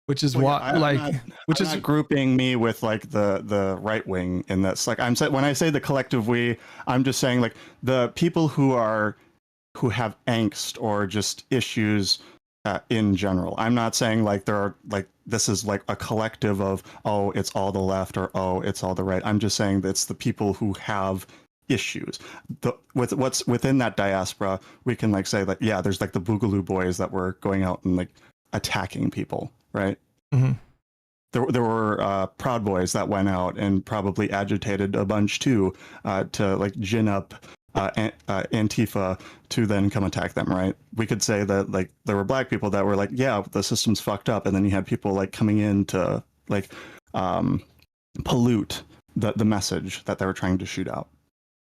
Which is not grouping me with like the right wing in this. Like when I say the collective we, I'm just saying like the people who have angst or just issues in general. I'm not saying like there are like this is like a collective of it's all the left or it's all the right. I'm just saying that it's the people who have issues. With what's within that diaspora, we can like say that there's like the Boogaloo boys that were going out and like attacking people. Right. Mm-hmm. There were Proud Boys that went out and probably agitated a bunch too, to like gin up Antifa to then come attack them. Right. We could say that like there were black people that were like, yeah, the system's fucked up, and then you had people like coming in to like pollute the message that they were trying to shoot out.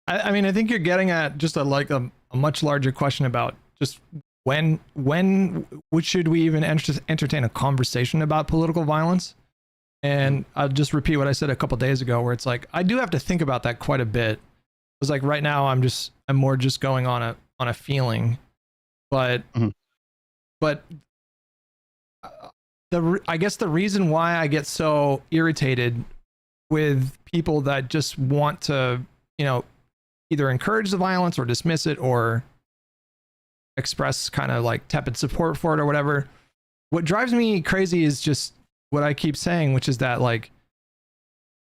I mean, I think you're getting at just a much larger question about just when should we even entertain a conversation about political violence? And I'll just repeat what I said a couple days ago, where it's like I do have to think about that quite a bit. It's like right now I'm more just going on a feeling, but I guess the reason why I get so irritated with people that just want to either encourage the violence or dismiss it or express kind of like tepid support for it or whatever. What drives me crazy is just what I keep saying, which is that like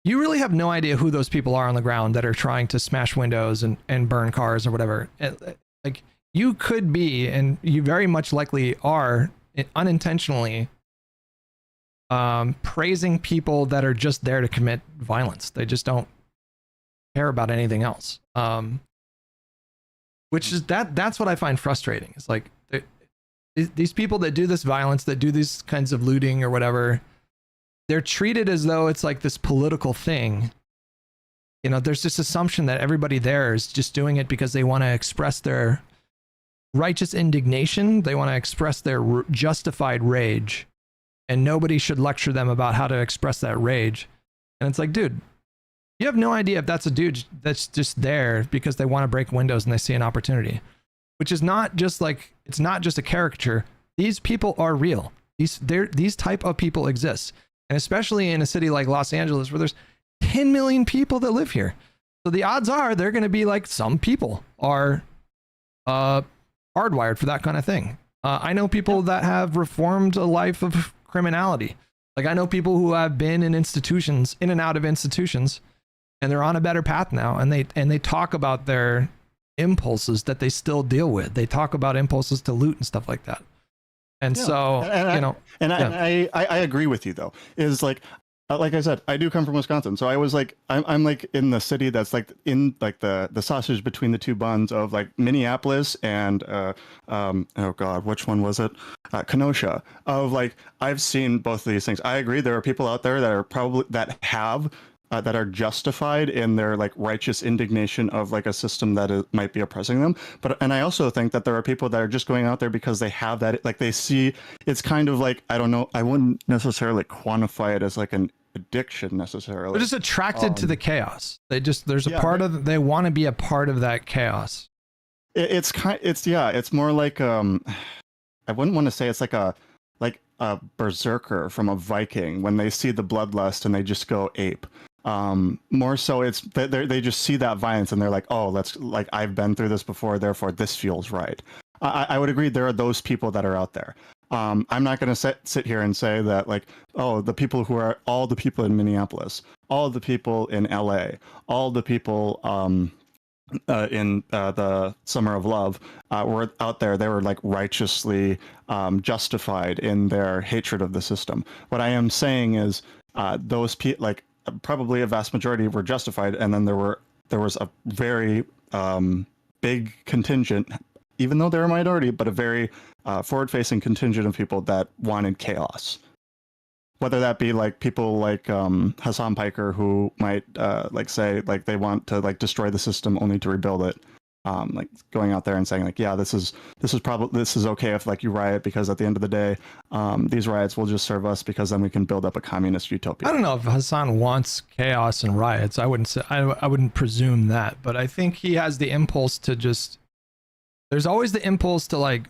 you really have no idea who those people are on the ground that are trying to smash windows and burn cars or whatever. Like you could be, and you very much likely are, unintentionally praising people that are just there to commit violence. They just don't care about anything else. Which is that's what I find frustrating. It's like these people that do this violence, that do these kinds of looting or whatever, they're treated as though it's like this political thing. There's this assumption that everybody there is just doing it because they want to express their righteous indignation. They want to express their justified rage, and nobody should lecture them about how to express that rage. And it's like, dude, you have no idea if that's a dude that's just there because they want to break windows and they see an opportunity, which is not just like, it's not just a caricature. These people are real. These type of people exist. And especially in a city like Los Angeles, where there's 10 million people that live here. So the odds are they're going to be like, some people are hardwired for that kind of thing. I know people that have reformed a life of criminality. Like I know people who have been in institutions, in and out of institutions, and they're on a better path now, and they talk about their impulses that they still deal with. They talk about impulses to loot and stuff like that. And I agree with you though. Is like I said, I do come from Wisconsin, so I was like, I'm like in the city that's like in like the sausage between the two buns of like Minneapolis and oh god, which one was it? Kenosha. Of like I've seen both of these things. I agree there are people out there that are probably that have that are justified in their like righteous indignation of like a system that might be oppressing them. And I also think that there are people that are just going out there because they have that, like they see it's kind of like, I don't know, I wouldn't necessarily quantify it as like an addiction necessarily. They're just attracted to the chaos. There's a part of, they want to be a part of that chaos. It's more like I wouldn't want to say it's like a berserker from a Viking when they see the bloodlust and they just go ape. More so it's they just see that violence and they're like, oh, that's like, I've been through this before, therefore this feels right. I would agree there are those people that are out there. I'm not going to sit here and say that like, oh, the people who are all the people in Minneapolis, all the people in LA, all the people in the Summer of Love were out there. They were like righteously justified in their hatred of the system. What I am saying is those people, like probably a vast majority, were justified, and then there was a very big contingent, even though they're a minority, but a very forward-facing contingent of people that wanted chaos. Whether that be like people like Hassan Piker, who might like say like they want to like destroy the system only to rebuild it, like going out there and saying like, yeah, this is okay if like you riot, because at the end of the day, these riots will just serve us, because then we can build up a communist utopia. I don't know if Hassan wants chaos and riots. I wouldn't presume that, but I think he has the impulse to just. There's always the impulse to like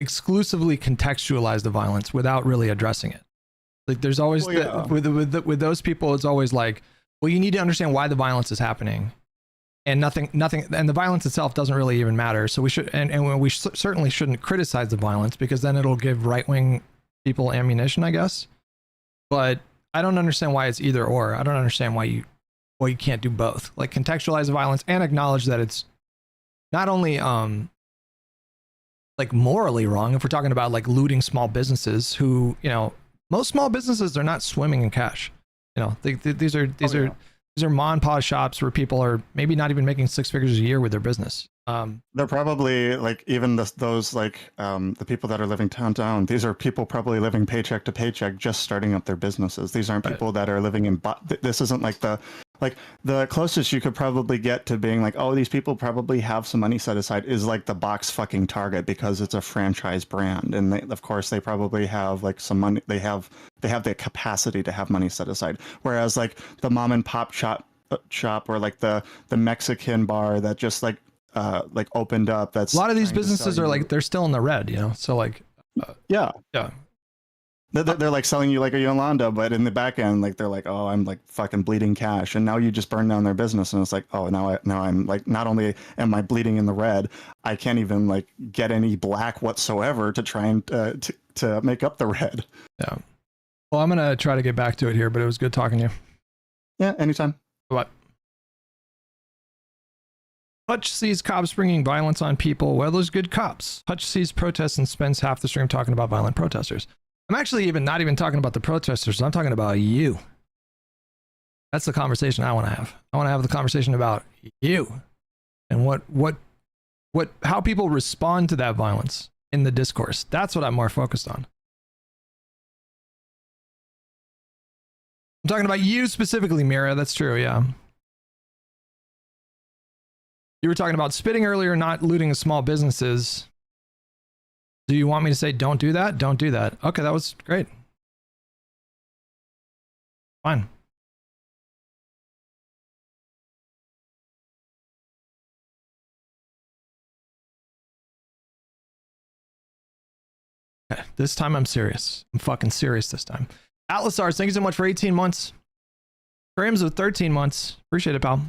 exclusively contextualize the violence without really addressing it. Like there's always with those people, it's always like, well, you need to understand why the violence is happening, and nothing, and the violence itself doesn't really even matter. So we should, and we certainly shouldn't criticize the violence, because then it'll give right-wing people ammunition, I guess. But I don't understand why it's either or. I don't understand why you can't do both. Like contextualize the violence and acknowledge that it's not only like morally wrong, if we're talking about like looting small businesses who, you know, most small businesses are not swimming in cash. You know, these are mom and pop shops where people are maybe not even making six figures a year with their business. They're probably like, even those like the people that are living downtown, these are people probably living paycheck to paycheck, just starting up their businesses. These aren't people that are living in this isn't like the closest you could probably get to being like, oh, these people probably have some money set aside, is like the box fucking Target, because it's a franchise brand, and of course they probably have like some money. They have the capacity to have money set aside. Whereas like the mom and pop shop, or like the Mexican bar that just like opened up. That's a lot of these businesses are like, they're still in the red, you know. So like, yeah. They're like selling you like a Yolanda, but in the back end, like they're like, oh, I'm like fucking bleeding cash, and now you just burn down their business, and it's like, oh, now I'm like, not only am I bleeding in the red, I can't even like get any black whatsoever to try and to make up the red. Yeah. Well, I'm gonna try to get back to it here, but it was good talking to you. Yeah, anytime. What? Hutch sees cops bringing violence on people. Well, there's good cops. Hutch sees protests and spends half the stream talking about violent protesters. I'm actually not even talking about the protesters. I'm talking about you. That's the conversation I want to have. I want to have the conversation about you and how people respond to that violence in the discourse. That's what I'm more focused on. I'm talking about you specifically, Mira. That's true. Yeah. You were talking about spitting earlier, not looting small businesses. Do you want me to say, don't do that? Don't do that. Okay, that was great. Fine. Okay, this time I'm serious. I'm fucking serious this time. Atlasars, thank you so much for 18 months. Grams with 13 months. Appreciate it, pal.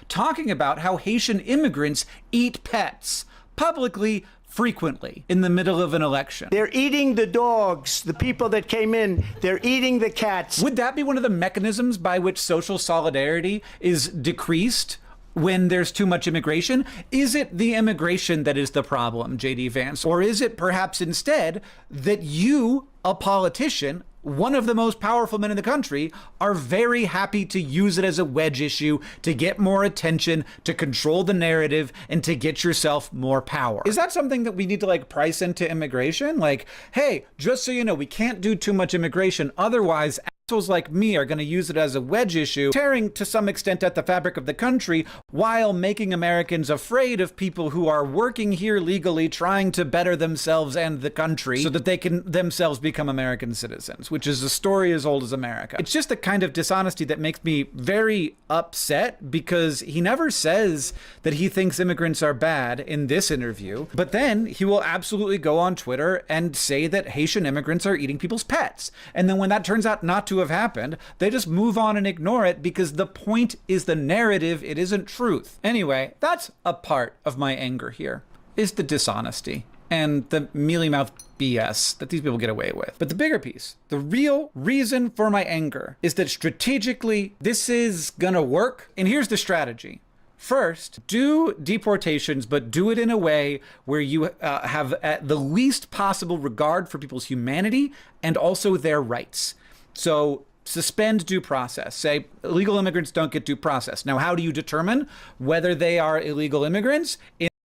Talking about how Haitian immigrants eat pets publicly, frequently, in the middle of an election. They're eating the dogs, the people that came in, they're eating the cats. Would that be one of the mechanisms by which social solidarity is decreased when there's too much immigration? Is it the immigration that is the problem, JD Vance? Or is it perhaps instead that you, a politician, one of the most powerful men in the country, are very happy to use it as a wedge issue to get more attention, to control the narrative, and to get yourself more power? Is that something that we need to like price into immigration? Like, hey, just so you know, we can't do too much immigration, otherwise assholes like me are going to use it as a wedge issue, tearing to some extent at the fabric of the country while making Americans afraid of people who are working here legally, trying to better themselves and the country so that they can themselves become American citizens, which is a story as old as America. It's just the kind of dishonesty that makes me very upset, because he never says that he thinks immigrants are bad in this interview, but then he will absolutely go on Twitter and say that Haitian immigrants are eating people's pets. And then when that turns out not to have happened, they just move on and ignore it, because the point is the narrative, it isn't truth. Anyway, that's a part of my anger here, is the dishonesty and the mealy-mouthed BS that these people get away with. But the bigger piece, the real reason for my anger, is that strategically this is gonna work. And here's the strategy. First, do deportations, but do it in a way where you have the least possible regard for people's humanity and also their rights. So suspend due process. Say illegal immigrants don't get due process. Now, how do you determine whether they are illegal immigrants?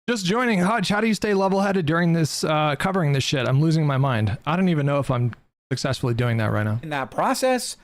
Just joining Hutch, how do you stay level-headed during this covering this shit? I'm losing my mind. I don't even know if I'm successfully doing that right now. In that process,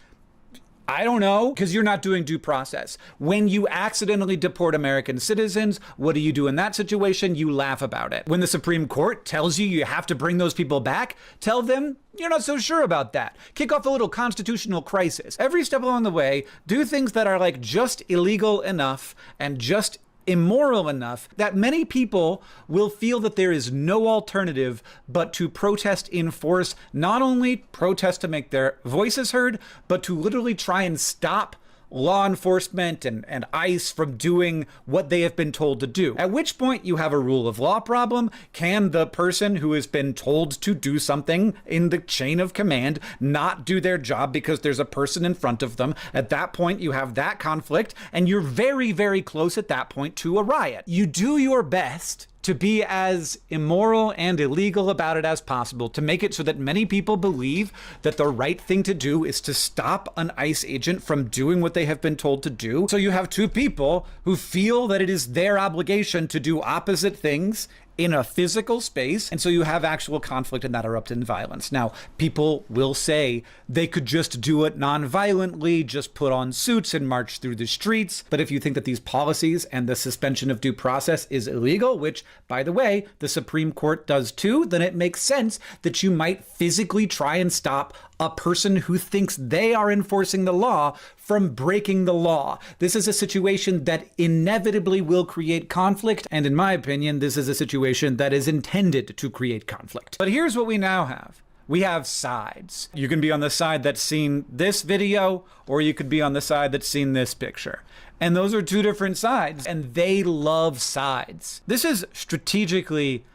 I don't know, because you're not doing due process. When you accidentally deport American citizens, what do you do in that situation? You laugh about it. When the Supreme Court tells you you have to bring those people back, tell them you're not so sure about that. Kick off a little constitutional crisis. Every step along the way, do things that are like just illegal enough and just immoral enough that many people will feel that there is no alternative but to protest in force, not only protest to make their voices heard, but to literally try and stop law enforcement and ICE from doing what they have been told to do. At which point you have a rule of law problem. Can the person who has been told to do something in the chain of command not do their job because there's a person in front of them? At that point, you have that conflict, and you're very, very close at that point to a riot. You do your best to be as immoral and illegal about it as possible, to make it so that many people believe that the right thing to do is to stop an ICE agent from doing what they have been told to do. So you have two people who feel that it is their obligation to do opposite things in a physical space, and so you have actual conflict and that erupted in violence. Now, people will say they could just do it non-violently, just put on suits and march through the streets. But if you think that these policies and the suspension of due process is illegal, which, by the way, the Supreme Court does too, then it makes sense that you might physically try and stop a person who thinks they are enforcing the law from breaking the law. This is a situation that inevitably will create conflict, and in my opinion, this is a situation that is intended to create conflict. But here's what we now have. We have sides. You can be on the side that's seen this video, or you could be on the side that's seen this picture. And those are two different sides, and they love sides. This is strategically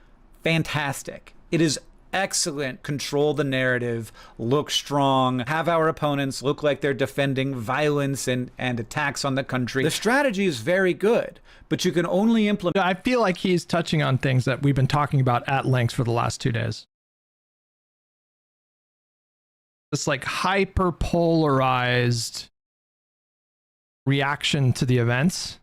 fantastic. It is excellent. Control the narrative, look strong, have our opponents look like they're defending violence and attacks on the country. The strategy is very good, but you can only implement. I feel like he's touching on things that we've been talking about at length for the last 2 days. This like hyper polarized reaction to the events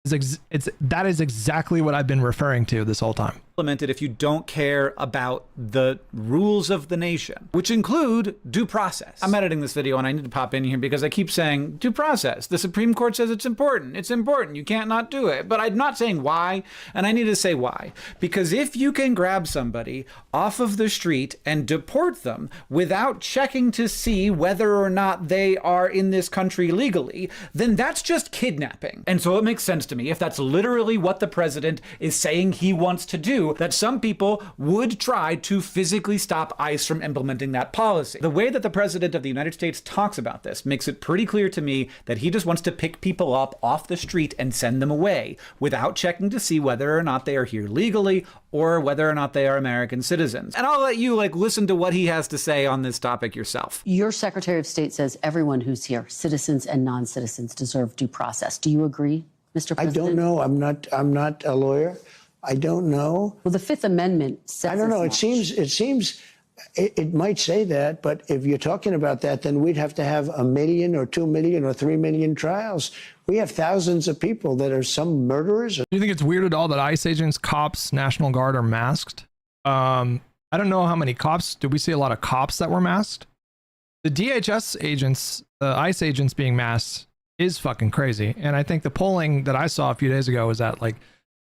that is exactly what I've been referring to this whole time. Implemented if you don't care about the rules of the nation, which include due process. I'm editing this video and I need to pop in here because I keep saying due process. The Supreme Court says it's important. It's important. You can't not do it. But I'm not saying why, and I need to say why. Because if you can grab somebody off of the street and deport them without checking to see whether or not they are in this country legally, then that's just kidnapping. And so it makes sense to me, if that's literally what the president is saying he wants to do, that some people would try to physically stop ICE from implementing that policy. The way that the president of the United States talks about this makes it pretty clear to me that he just wants to pick people up off the street and send them away without checking to see whether or not they are here legally or whether or not they are American citizens. And I'll let you listen to what he has to say on this topic yourself. Your Secretary of State says everyone who's here, citizens and non-citizens, deserve due process. Do you agree, Mr. President? I don't know. I'm not a lawyer. I don't know. Well, the Fifth Amendment says. I don't know. It seems it might say that, but if you're talking about that, then we'd have to have 1 million or 2 million or 3 million trials. We have thousands of people that are some murderers. Do you think it's weird at all that ICE agents, cops, National Guard are masked? I don't know how many cops. Did we see a lot of cops that were masked? The DHS agents, the ICE agents being masked is fucking crazy. And I think the polling that I saw a few days ago was that like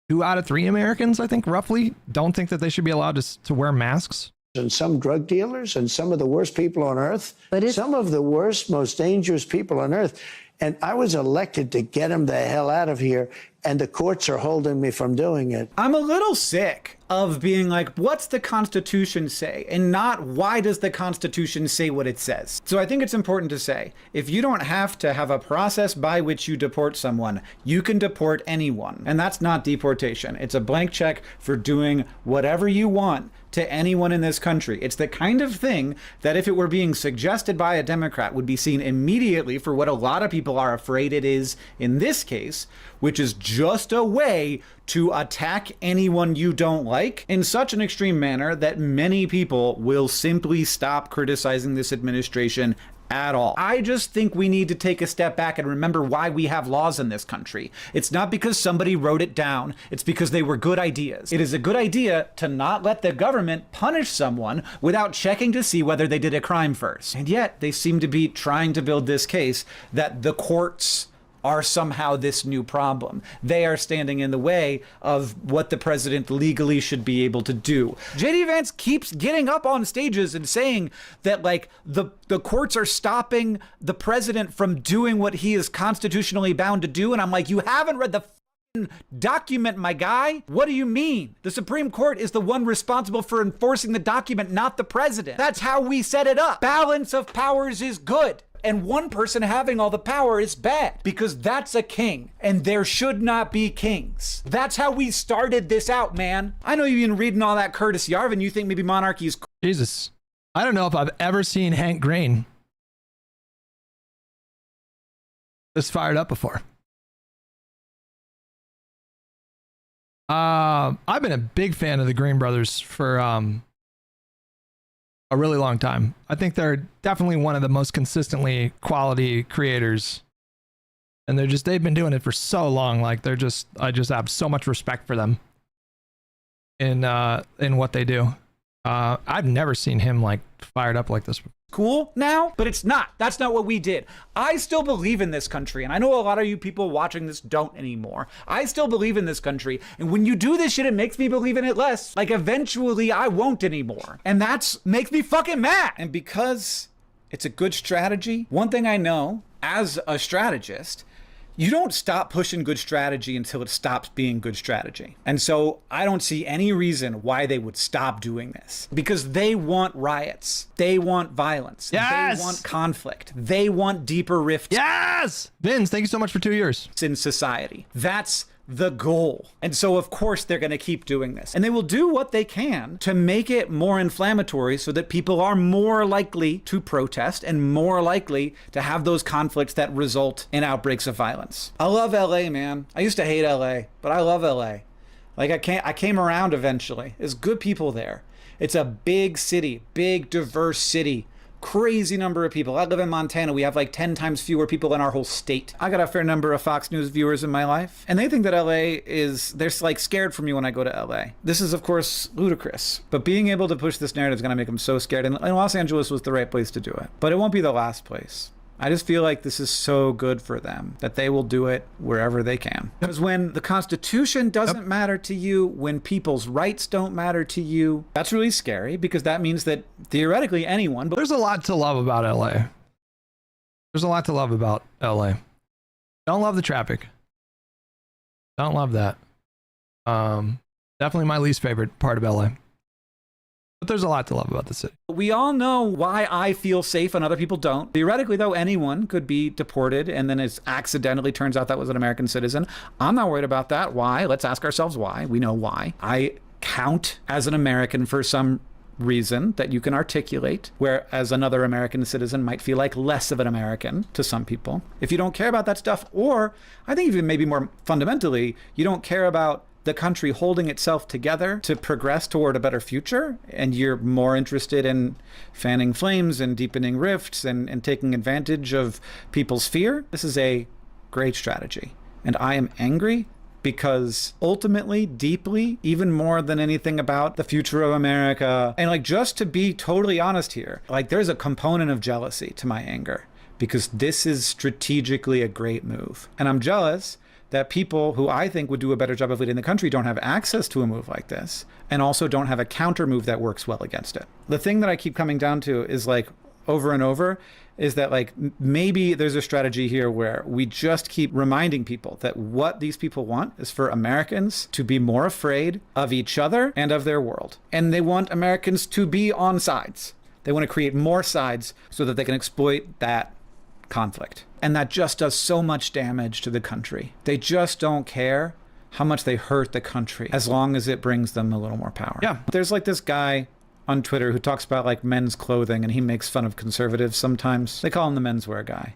2 out of 3 Americans, I think roughly, don't think that they should be allowed to wear masks. And some drug dealers and some of the worst people on earth, some of the worst, most dangerous people on earth. And I was elected to get them the hell out of here, and the courts are holding me from doing it. I'm a little sick of being like, what's the Constitution say? And not, why does the Constitution say what it says? So I think it's important to say, if you don't have to have a process by which you deport someone, you can deport anyone. And that's not deportation. It's a blank check for doing whatever you want to anyone in this country. It's the kind of thing that if it were being suggested by a Democrat would be seen immediately for what a lot of people are afraid it is in this case, which is just a way to attack anyone you don't like in such an extreme manner that many people will simply stop criticizing this administration at all. I just think we need to take a step back and remember why we have laws in this country. It's not because somebody wrote it down. It's because they were good ideas. It is a good idea to not let the government punish someone without checking to see whether they did a crime first. And yet they seem to be trying to build this case that the courts are somehow this new problem. They are standing in the way of what the president legally should be able to do. JD Vance keeps getting up on stages and saying that like the courts are stopping the president from doing what he is constitutionally bound to do. And I'm like, you haven't read the document, my guy. What do you mean? The Supreme Court is the one responsible for enforcing the document, not the president. That's how we set it up. Balance of powers is good. And one person having all the power is bad because that's a king and there should not be kings. That's how we started this out, man. I know you've been reading all that Curtis Yarvin. You think maybe monarchy is Jesus. I don't know if I've ever seen Hank Green this fired up before. I've been a big fan of the Green Brothers for a really long time. I think they're definitely one of the most consistently quality creators. And they've been doing it for so long. Like I just have so much respect for them in what they do. I've never seen him like fired up like this before. Cool now, but it's not. That's not what we did. I still believe in this country, and I know a lot of you people watching this don't anymore. I still believe in this country, and when you do this shit, it makes me believe in it less. Like eventually I won't anymore, and that's makes me fucking mad. And because it's a good strategy, one thing I know as a strategist, you don't stop pushing good strategy until it stops being good strategy. And so I don't see any reason why they would stop doing this because they want riots. They want violence. Yes! They want conflict. They want deeper rifts. Yes! Vince, thank you so much for 2 years. In society. That's the goal. And so of course they're going to keep doing this. And they will do what they can to make it more inflammatory so that people are more likely to protest and more likely to have those conflicts that result in outbreaks of violence. I love LA, man. I used to hate LA, but I love LA. Like I came around eventually. There's good people there. It's a big city, big diverse city. Crazy number of people. I live in Montana. We have like 10 times fewer people in our whole state. I got a fair number of Fox News viewers in my life, and they think that LA they're like scared for me when I go to LA. This is of course ludicrous, but being able to push this narrative is going to make them so scared. And Los Angeles was the right place to do it, but it won't be the last place. I just feel like this is so good for them that they will do it wherever they can. Because when the Constitution doesn't matter to you, when people's rights don't matter to you, that's really scary because that means that theoretically anyone... There's a lot to love about LA. There's a lot to love about LA. Don't love the traffic. Don't love that. Definitely my least favorite part of LA. But there's a lot to love about the city. We all know why I feel safe and other people don't. Theoretically, though, anyone could be deported and then it accidentally turns out that was an American citizen. I'm not worried about that. Why? Let's ask ourselves why. We know why. I count as an American for some reason that you can articulate, whereas another American citizen might feel like less of an American to some people. If you don't care about that stuff, or I think even maybe more fundamentally, you don't care about the country holding itself together to progress toward a better future, and you're more interested in fanning flames and deepening rifts and taking advantage of people's fear, this is a great strategy. And I am angry because ultimately, deeply, even more than anything about the future of America, and like, just to be totally honest here, like, there's a component of jealousy to my anger, because this is strategically a great move. And I'm jealous that people who I think would do a better job of leading the country don't have access to a move like this, and also don't have a counter move that works well against it. The thing that I keep coming down to is, like, over and over, is that, like, maybe there's a strategy here where we just keep reminding people that what these people want is for Americans to be more afraid of each other and of their world. And they want Americans to be on sides. They want to create more sides so that they can exploit that conflict. And that just does so much damage to the country. They just don't care how much they hurt the country as long as it brings them a little more power. Yeah. There's like this guy on Twitter who talks about like men's clothing, and he makes fun of conservatives sometimes. They call him the menswear guy.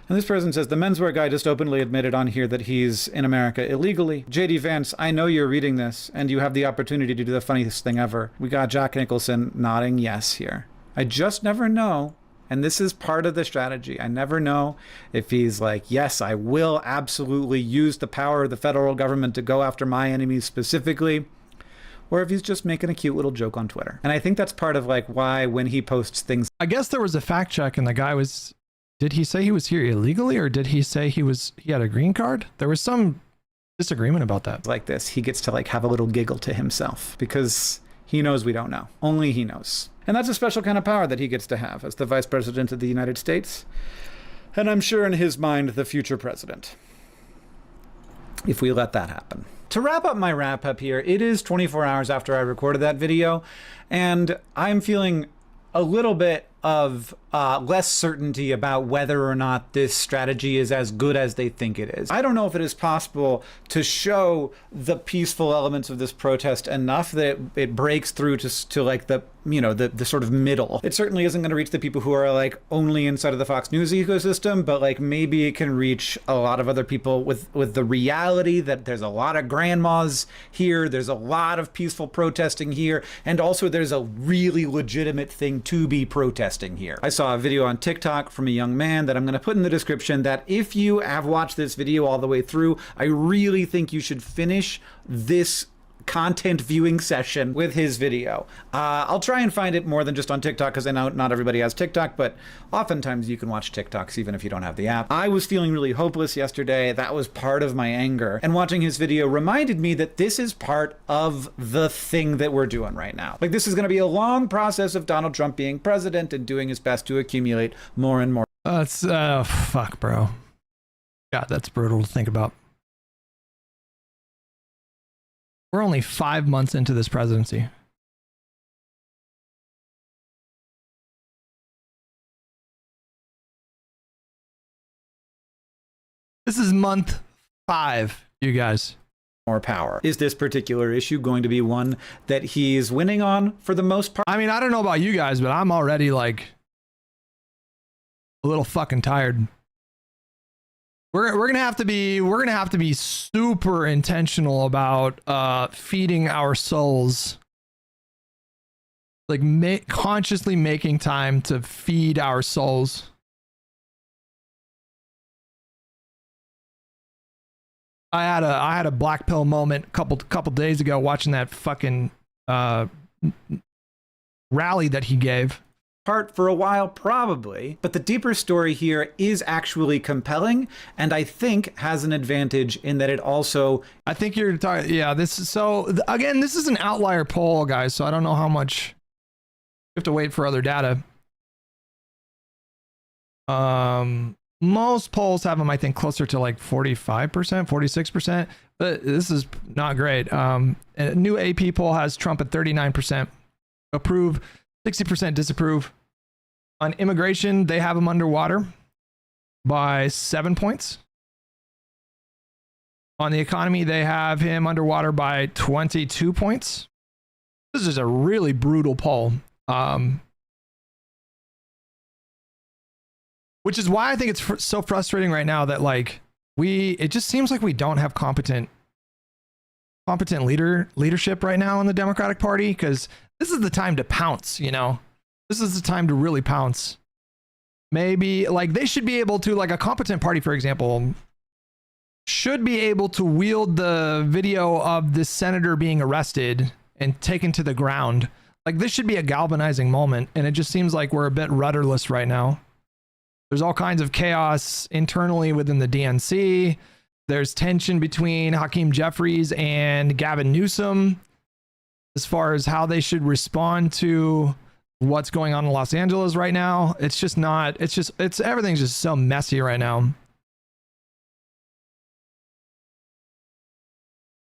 And this person says, the menswear guy just openly admitted on here that he's in America illegally. JD Vance, I know you're reading this and you have the opportunity to do the funniest thing ever. We got Jack Nicholson nodding yes here. I just never know. And this is part of the strategy. I never know if he's like, yes, I will absolutely use the power of the federal government to go after my enemies specifically, or if he's just making a cute little joke on Twitter. And I think that's part of like why when he posts things. I guess there was a fact check and the guy was, did he say he was here illegally, or did he say he had a green card? There was some disagreement about that. Like this, he gets to like have a little giggle to himself because he knows we don't know. Only he knows. And that's a special kind of power that he gets to have as the vice president of the United States. And I'm sure in his mind, the future president, if we let that happen. To wrap up my wrap up here, it is 24 hours after I recorded that video, and I'm feeling a little bit of less certainty about whether or not this strategy is as good as they think it is. I don't know if it is possible to show the peaceful elements of this protest enough that it breaks through to like the, you know, the sort of middle. It certainly isn't going to reach the people who are like only inside of the Fox News ecosystem, but like maybe it can reach a lot of other people with the reality that there's a lot of grandmas here, there's a lot of peaceful protesting here, and also there's a really legitimate thing to be protesting here. I saw a video on TikTok from a young man that I'm going to put in the description that if you have watched this video all the way through, I really think you should finish this content viewing session with his video. I'll try and find it more than just on TikTok because I know not everybody has TikTok, but oftentimes you can watch TikToks even if you don't have the app. I was feeling really hopeless yesterday. That was part of my anger. And watching his video reminded me that this is part of the thing that we're doing right now. Like, this is going to be a long process of Donald Trump being president and doing his best to accumulate more and more. That's, fuck, bro. God, that's brutal to think about. We're only 5 months into this presidency. This is month 5, you guys. More power. Is this particular issue going to be one that he's winning on for the most part? I mean, I don't know about you guys, but I'm already like a little fucking tired. We're gonna have to be super intentional about feeding our souls, like consciously making time to feed our souls. I had a black pill moment a couple days ago watching that fucking rally that he gave. Part for a while, probably, but the deeper story here is actually compelling, and I think has an advantage in that it also. I think you're talking. Yeah, this is so. Again, this is an outlier poll, guys. So I don't know how much. You have to wait for other data. Most polls have them, I think, closer to like 45%, 46%, but this is not great. A new AP poll has Trump at 39% approve, 60% disapprove. On immigration, they have him underwater by 7 points. On the economy, they have him underwater by 22 points. This is a really brutal poll. Which is why I think it's so frustrating right now that like it just seems like we don't have competent leadership right now in the Democratic Party, because this is the time to pounce, you know? This is the time to really pounce. Maybe like they should be able to, like a competent party, for example, should be able to wield the video of this senator being arrested and taken to the ground. Like, this should be a galvanizing moment, and it just seems like we're a bit rudderless right now. There's all kinds of chaos internally within the DNC. There's tension between Hakeem Jeffries and Gavin Newsom as far as how they should respond to what's going on in Los Angeles right now. It's just not, everything's just so messy right now.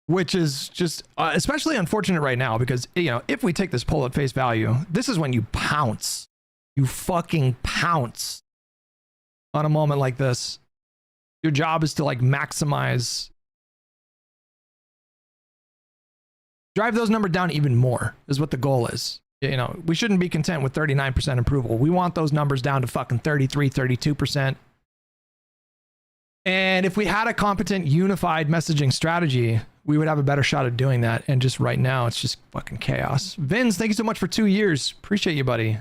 Which is just especially unfortunate right now because, you know, if we take this poll at face value, this is when you pounce. You fucking pounce on a moment like this. Your job is to like maximize, drive those numbers down even more is what the goal is. You know, we shouldn't be content with 39% approval. We want those numbers down to fucking 33, 32%. And if we had a competent, unified messaging strategy, we would have a better shot at doing that. And just right now, it's just fucking chaos. Vince, thank you so much for 2 years. Appreciate you, buddy.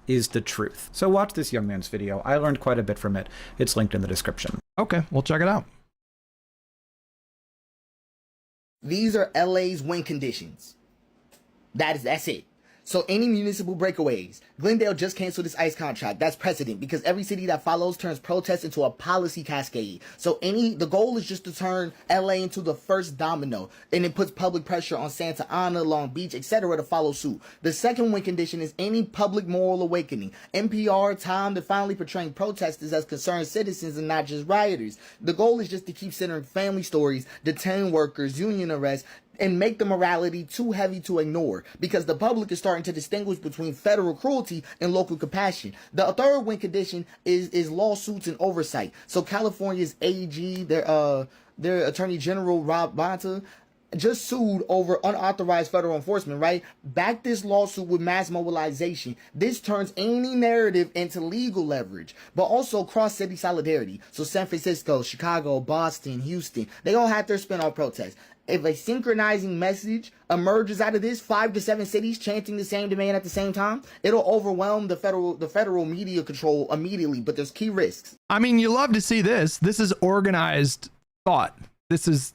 Is the truth. So watch this young man's video. I learned quite a bit from it. It's linked in the description. Okay, we'll check it out. These are LA's win conditions. That's it. So any municipal breakaways, Glendale just canceled its ICE contract. That's precedent because every city that follows turns protests into a policy cascade. So the goal is just to turn LA into the first domino, and it puts public pressure on Santa Ana, Long Beach, etc. to follow suit. The second win condition is any public moral awakening. NPR time to finally portraying protesters as concerned citizens and not just rioters. The goal is just to keep centering family stories, detain workers, union arrests, and make the morality too heavy to ignore because the public is starting to distinguish between federal cruelty and local compassion. The third win condition is lawsuits and oversight. So California's AG, their Attorney General Rob Bonta, just sued over unauthorized federal enforcement, right? Back this lawsuit with mass mobilization. This turns any narrative into legal leverage, but also cross-city solidarity. So San Francisco, Chicago, Boston, Houston, they all had their spin-off protests. If a synchronizing message emerges out of this, 5 to 7 cities chanting the same demand at the same time, it'll overwhelm the federal media control immediately, but there's key risks. I mean, you love to see this. This is organized thought. This is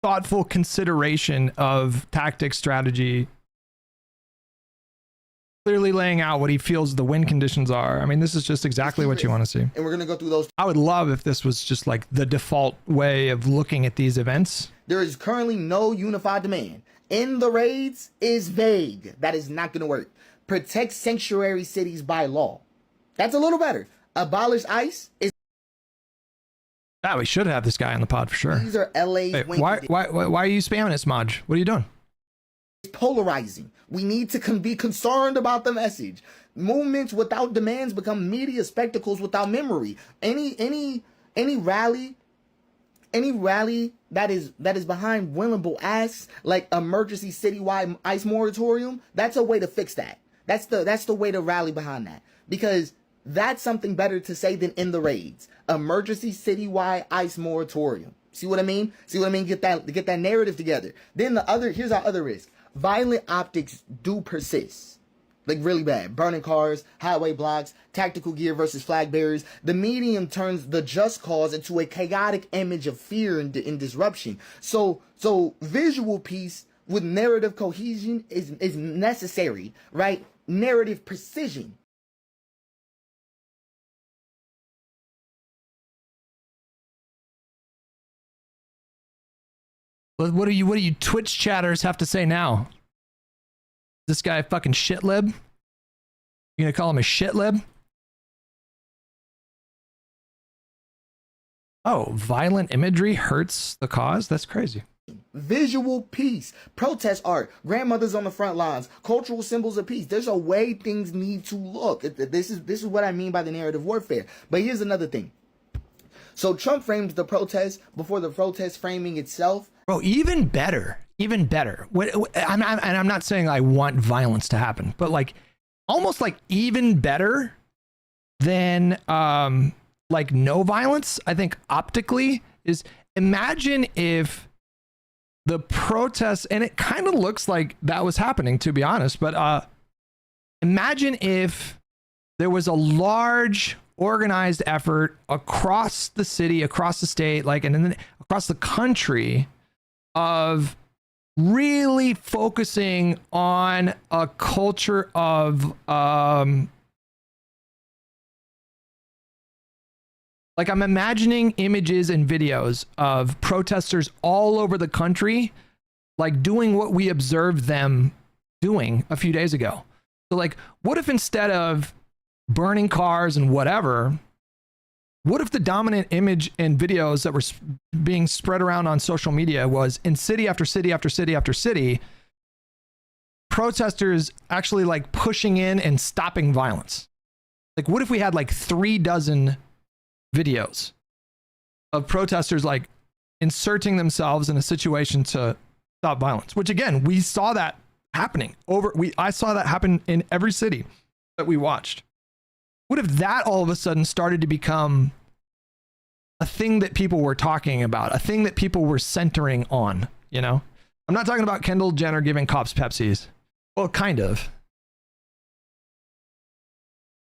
thoughtful consideration of tactic strategy, clearly laying out what he feels the win conditions are. I mean, this is just exactly what you want to see. And we're going to go through those. I would love if this was just like the default way of looking at these events. There is currently no unified demand. In the raids is vague. That is not going to work. Protect sanctuary cities by law. That's a little better. Abolish ICE is. Yeah, we should have this guy on the pod for sure. These are LA's why are you spamming it, Smudge? What are you doing? It's polarizing. We need to be concerned about the message. Movements without demands become media spectacles without memory. Any rally that is behind winnable asks like emergency citywide ICE moratorium, that's a way to fix that. That's the way to rally behind that, because that's something better to say than in the raids. Emergency citywide ICE moratorium. See what I mean? Get that narrative together. Then here's our other risk. Violent optics do persist. Like really bad. Burning cars, highway blocks, tactical gear versus flag bearers. The medium turns the just cause into a chaotic image of fear and disruption. So visual piece with narrative cohesion is necessary, right? Narrative precision. What do you Twitch chatters have to say now? This guy a fucking shitlib? You gonna call him a shitlib? Oh, violent imagery hurts the cause? That's crazy. Visual peace, protest art, grandmothers on the front lines, cultural symbols of peace. There's a way things need to look. This is what I mean by the narrative warfare. But here's another thing. So Trump framed the protest before the protest framing itself. Bro, even better. I'm not saying I want violence to happen, but like almost like even better than like no violence. I think optically is, imagine if the protests, and it kind of looks like that was happening, to be honest, but imagine if there was a large organized effort across the city, across the state, like, and then across the country of really focusing on a culture of, like, I'm imagining images and videos of protesters all over the country, like doing what we observed them doing a few days ago. So like, what if instead of burning cars and whatever, what if the dominant image and videos that were being spread around on social media was in city after city after city after city, protesters actually like pushing in and stopping violence? Like, what if we had like 36 videos of protesters like inserting themselves in a situation to stop violence, which again, we saw that happening I saw that happen in every city that we watched. What if that all of a sudden started to become a thing that people were talking about, a thing that people were centering on, you know? I'm not talking about Kendall Jenner giving cops Pepsis. Well, kind of.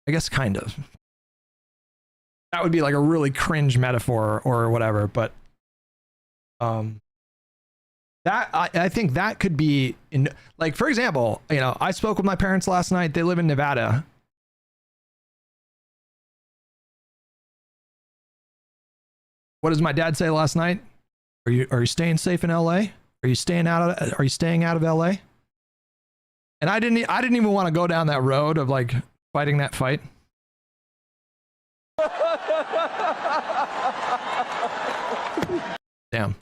I guess kind of. That would be like a really cringe metaphor or whatever, but that I think that could be in, like, for example, you know, I spoke with my parents last night. They live in Nevada. What does my dad say last night? Are you staying safe in LA? Are you staying out of LA? And I didn't even want to go down that road of like fighting that fight. Damn.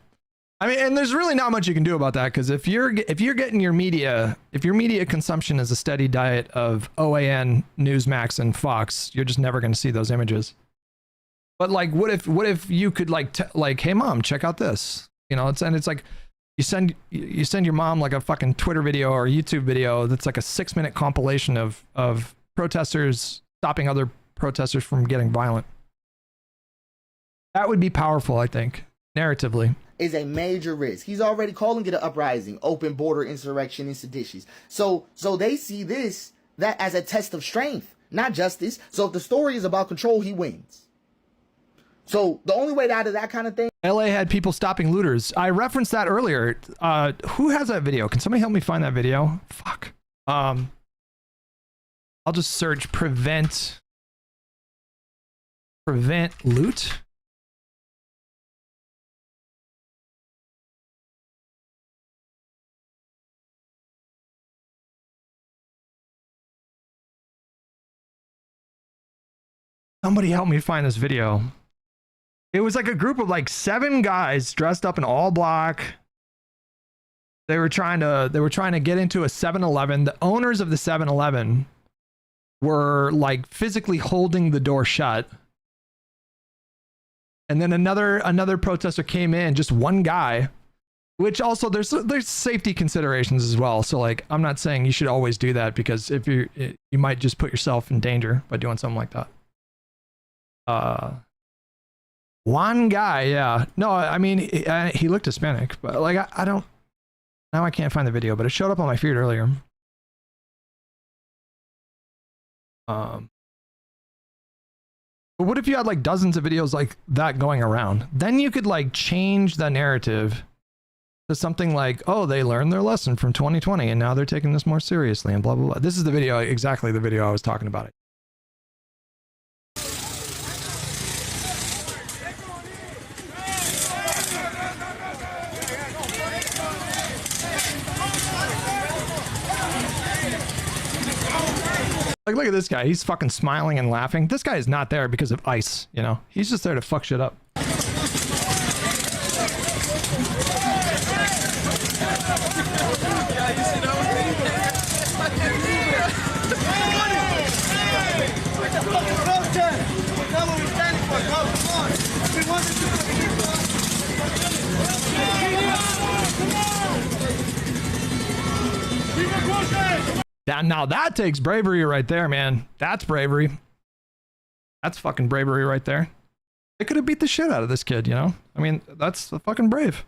I mean, and there's really not much you can do about that, because if you're getting your media, if your media consumption is a steady diet of OAN, Newsmax, and Fox, you're just never going to see those images. But like, what if you could like hey mom, check out this, you know? It's like you send your mom like a fucking Twitter video or a YouTube video that's like a 6-minute compilation of protesters stopping other protesters from getting violent. That would be powerful, I think, narratively. Is a major risk. He's already calling it an uprising, open border insurrection, and seditious. So they see that as a test of strength, not justice. So if the story is about control, he wins. So the only way out of that kind of thing. LA had people stopping looters. I referenced that earlier. Who has that video? Can somebody help me find that video? Fuck. I'll just search prevent loot. Somebody help me find this video. It was like a group of like 7 guys dressed up in all black. They were trying to get into a 7-Eleven. The owners of the 7-Eleven were like physically holding the door shut. And then another protester came in, just one guy, which also there's safety considerations as well. So like, I'm not saying you should always do that, because if you might just put yourself in danger by doing something like that. One guy, yeah. No, I mean, he looked Hispanic, but like, I don't, now I can't find the video, but it showed up on my feed earlier. But what if you had like dozens of videos like that going around? Then you could like change the narrative to something like, oh, they learned their lesson from 2020 and now they're taking this more seriously and blah, blah, blah. This is the video, exactly the video I was talking about. Like, look at this guy. He's fucking smiling and laughing. This guy is not there because of ICE, you know? He's just there to fuck shit up. Now that takes bravery right there, man. That's bravery. That's fucking bravery right there. They could have beat the shit out of this kid, you know? I mean, that's fucking brave.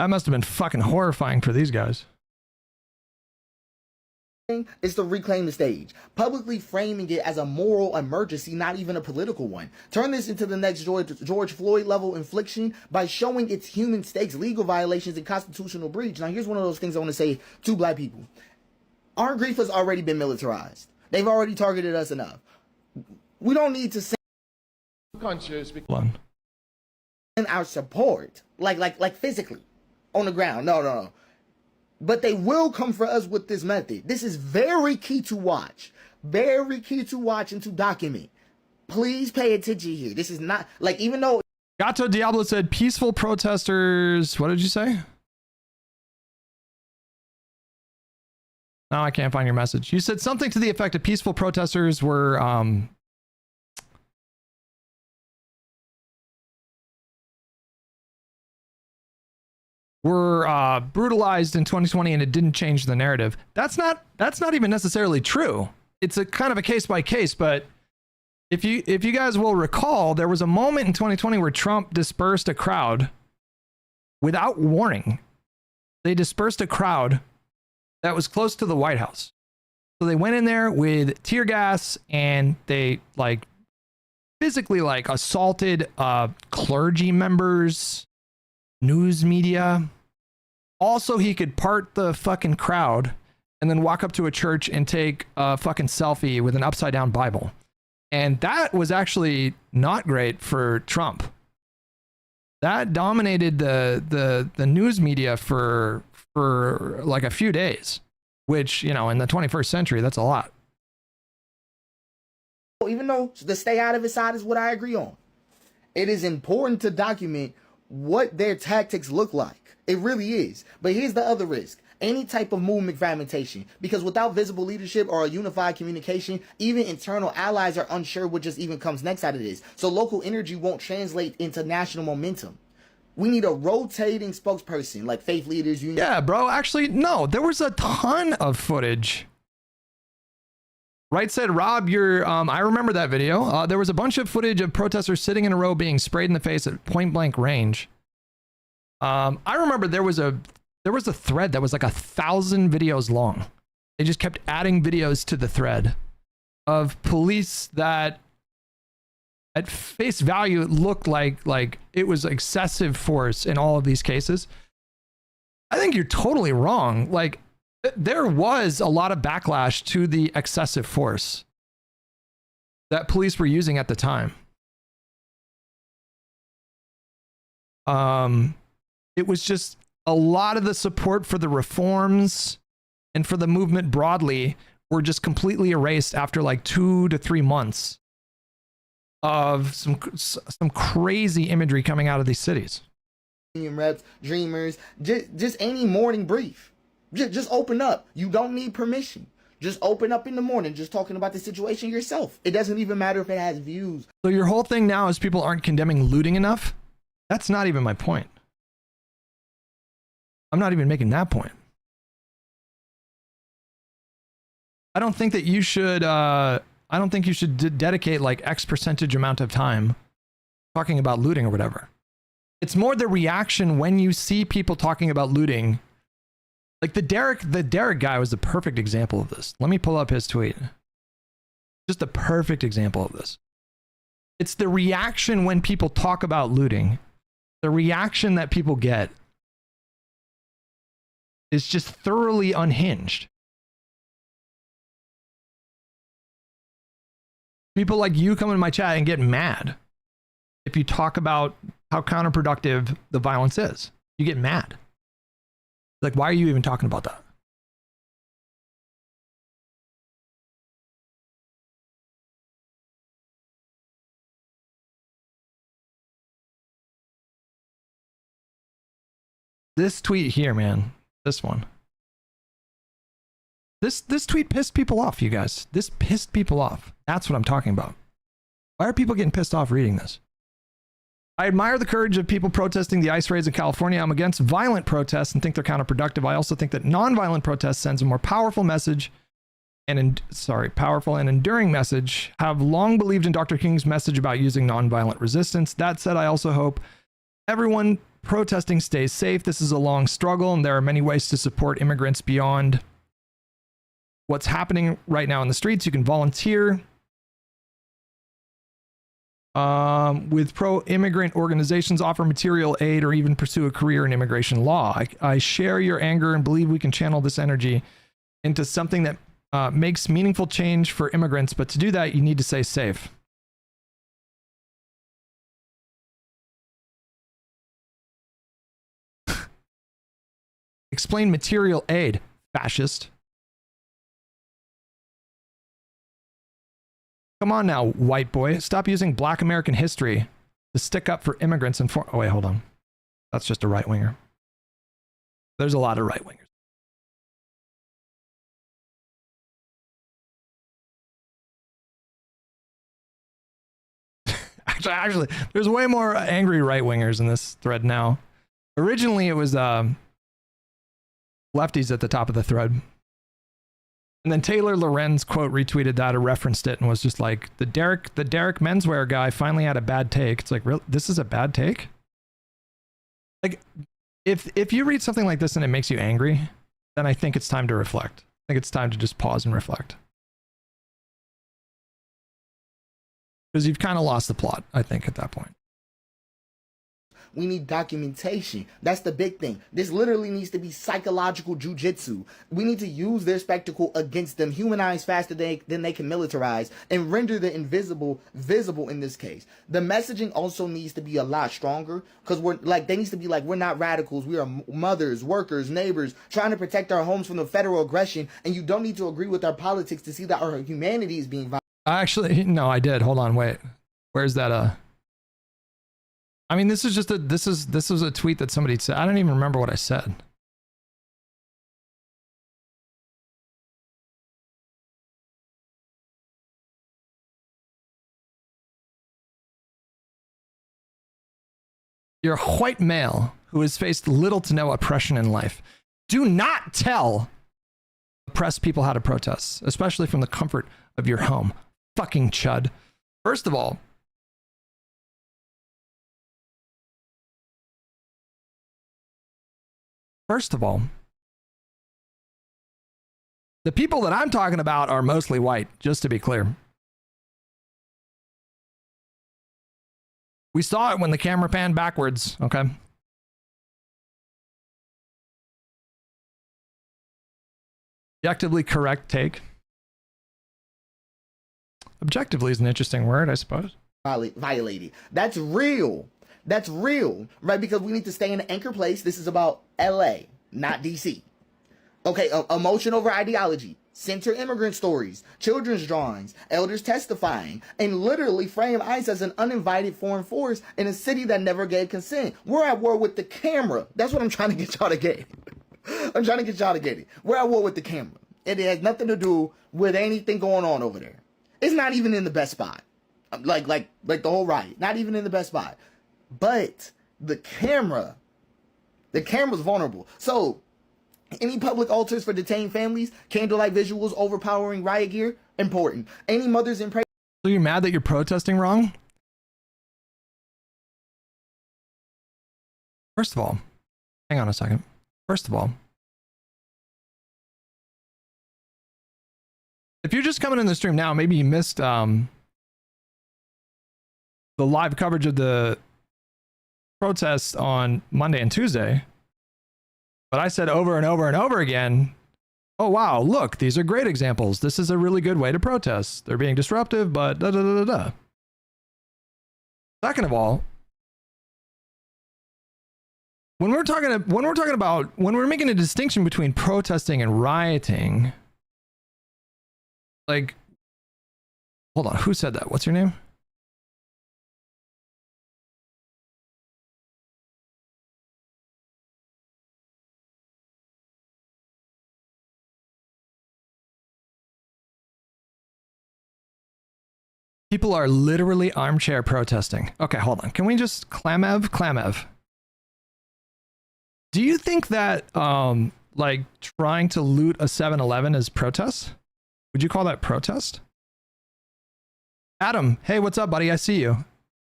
That must have been fucking horrifying for these guys. Is to reclaim the stage, publicly framing it as a moral emergency, not even a political one. Turn this into the next George Floyd level infliction by showing its human stakes, legal violations, and constitutional breach. Now, here's one of those things I want to say to black people. Our grief has already been militarized. They've already targeted us enough. We don't need to send our support, like physically on the ground. No. But they will come for us with this method. This is very key to watch. Very key to watch and to document. Please pay attention here. This is not, like, even though... Gato Diablo said peaceful protesters... What did you say? No, I can't find your message. You said something to the effect of peaceful protesters were... brutalized in 2020 and it didn't change the narrative. That's not even necessarily true. It's a kind of a case by case, but if you guys will recall, there was a moment in 2020 where Trump dispersed a crowd without warning. They dispersed a crowd that was close to the White House. So they went in there with tear gas and they physically assaulted clergy members, news media. Also, he could part the fucking crowd and then walk up to a church and take a fucking selfie with an upside down Bible. And that was actually not great for Trump. That dominated the news media for like a few days, which, you know, in the 21st century, that's a lot. Even though the stay out of his side is what I agree on, it is important to document what their tactics look like. It really is. But here's the other risk. Any type of movement fragmentation. Because without visible leadership or a unified communication, even internal allies are unsure what just even comes next out of this. So local energy won't translate into national momentum. We need a rotating spokesperson like faith leaders. Yeah, bro. Actually, no. There was a ton of footage. Right said Rob, I remember that video. There was a bunch of footage of protesters sitting in a row being sprayed in the face at point blank range. I remember there was a thread that was like 1,000 videos long. They just kept adding videos to the thread of police that at face value it looked like it was excessive force in all of these cases. I think you're totally wrong. Like, there was a lot of backlash to the excessive force that police were using at the time. It was just a lot of the support for the reforms and for the movement broadly were just completely erased after like 2 to 3 months of some crazy imagery coming out of these cities. Reps, dreamers, just any morning brief. Just open up. You don't need permission. Just open up in the morning, just talking about the situation yourself. It doesn't even matter if it has views. So your whole thing now is people aren't condemning looting enough? That's not even my point. I'm not even making that point. I don't think that you should, dedicate like X percentage amount of time talking about looting or whatever. It's more the reaction when you see people talking about looting. Like the Derek guy was the perfect example of this. Let me pull up his tweet. Just a perfect example of this. It's the reaction when people talk about looting. The reaction that people get is just thoroughly unhinged. People like you come in my chat and get mad if you talk about how counterproductive the violence is. You get mad. Like, why are you even talking about that? This tweet here, man. This one. This tweet pissed people off, you guys. This pissed people off. That's what I'm talking about. Why are people getting pissed off reading this? I admire the courage of people protesting the ICE raids in California. I'm against violent protests and think they're counterproductive. I also think that nonviolent protest sends a more powerful message powerful and enduring message. Have long believed in Dr. King's message about using nonviolent resistance. That said, I also hope everyone protesting stays safe. This is a long struggle, and there are many ways to support immigrants beyond what's happening right now in the streets. You can volunteer with pro-immigrant organizations, offer material aid, or even pursue a career in immigration law. I share your anger and believe we can channel this energy into something that makes meaningful change for immigrants, but to do that, you need to stay safe. Explain material aid, fascist. Come on now, white boy. Stop using Black American history to stick up for immigrants and for... Oh, wait, hold on. That's just a right-winger. There's a lot of right-wingers. Actually, there's way more angry right-wingers in this thread now. Originally, it was lefties at the top of the thread. And then Taylor Lorenz quote retweeted that or referenced it and was just like, the Derek menswear guy finally had a bad take. It's like, really? This is a bad take? Like, if you read something like this and it makes you angry, then I think it's time to reflect. I think it's time to just pause and reflect. Because you've kind of lost the plot, I think, at that point. We need documentation. That's the big thing. This literally needs to be psychological jujitsu. We need to use their spectacle against them, humanize faster than they can militarize, and render the invisible visible in this case. The messaging also needs to be a lot stronger, because they needs to be like, we're not radicals. We are mothers, workers, neighbors, trying to protect our homes from the federal aggression, and you don't need to agree with our politics to see that our humanity is being violated. Actually, no, I did. Hold on, wait. Where's that? I mean, this is just this was a tweet that somebody said. I don't even remember what I said. You're a white male who has faced little to no oppression in life. Do not tell oppressed people how to protest, especially from the comfort of your home. Fucking chud. First of all, the people that I'm talking about are mostly white, just to be clear. We saw it when the camera panned backwards, okay? Objectively correct take. Objectively is an interesting word, I suppose. Violated. That's real. That's real, right? Because we need to stay in an anchor place. This is about LA, not DC. Okay, emotion over ideology. Center immigrant stories, children's drawings, elders testifying, and literally frame ICE as an uninvited foreign force in a city that never gave consent. We're at war with the camera. That's what I'm trying to get y'all to get. I'm trying to get y'all to get it. We're at war with the camera. It has nothing to do with anything going on over there. It's not even in the best spot. Like the whole riot. Not even in the best spot. But the camera's vulnerable. So, any public altars for detained families, candlelight visuals, overpowering riot gear, important. Any mothers in prayer. So you're mad that you're protesting wrong? First of all, hang on a second. First of all, if you're just coming in the stream now, maybe you missed the live coverage of the protests on Monday and Tuesday. But I said over and over and over again, oh, wow, look, these are great examples. This is a really good way to protest. They're being disruptive, but da da da da da. Second of all, when we're making a distinction between protesting and rioting, like, hold on, who said that? What's your name? People are literally armchair protesting. Okay, hold on. Can we just Klamev? Do you think that like trying to loot a 7-Eleven is protest? Would you call that protest? Adam, hey, what's up, buddy? I see you.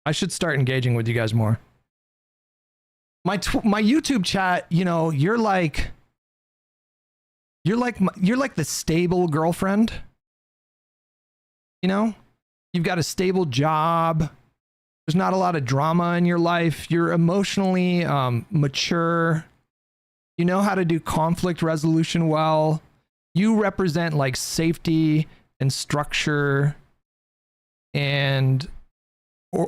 I should start engaging with you guys more. my YouTube chat, you know, you're like the stable girlfriend. You know, you've got a stable job. There's not a lot of drama in your life. You're emotionally mature. You know how to do conflict resolution well. You represent like safety and structure and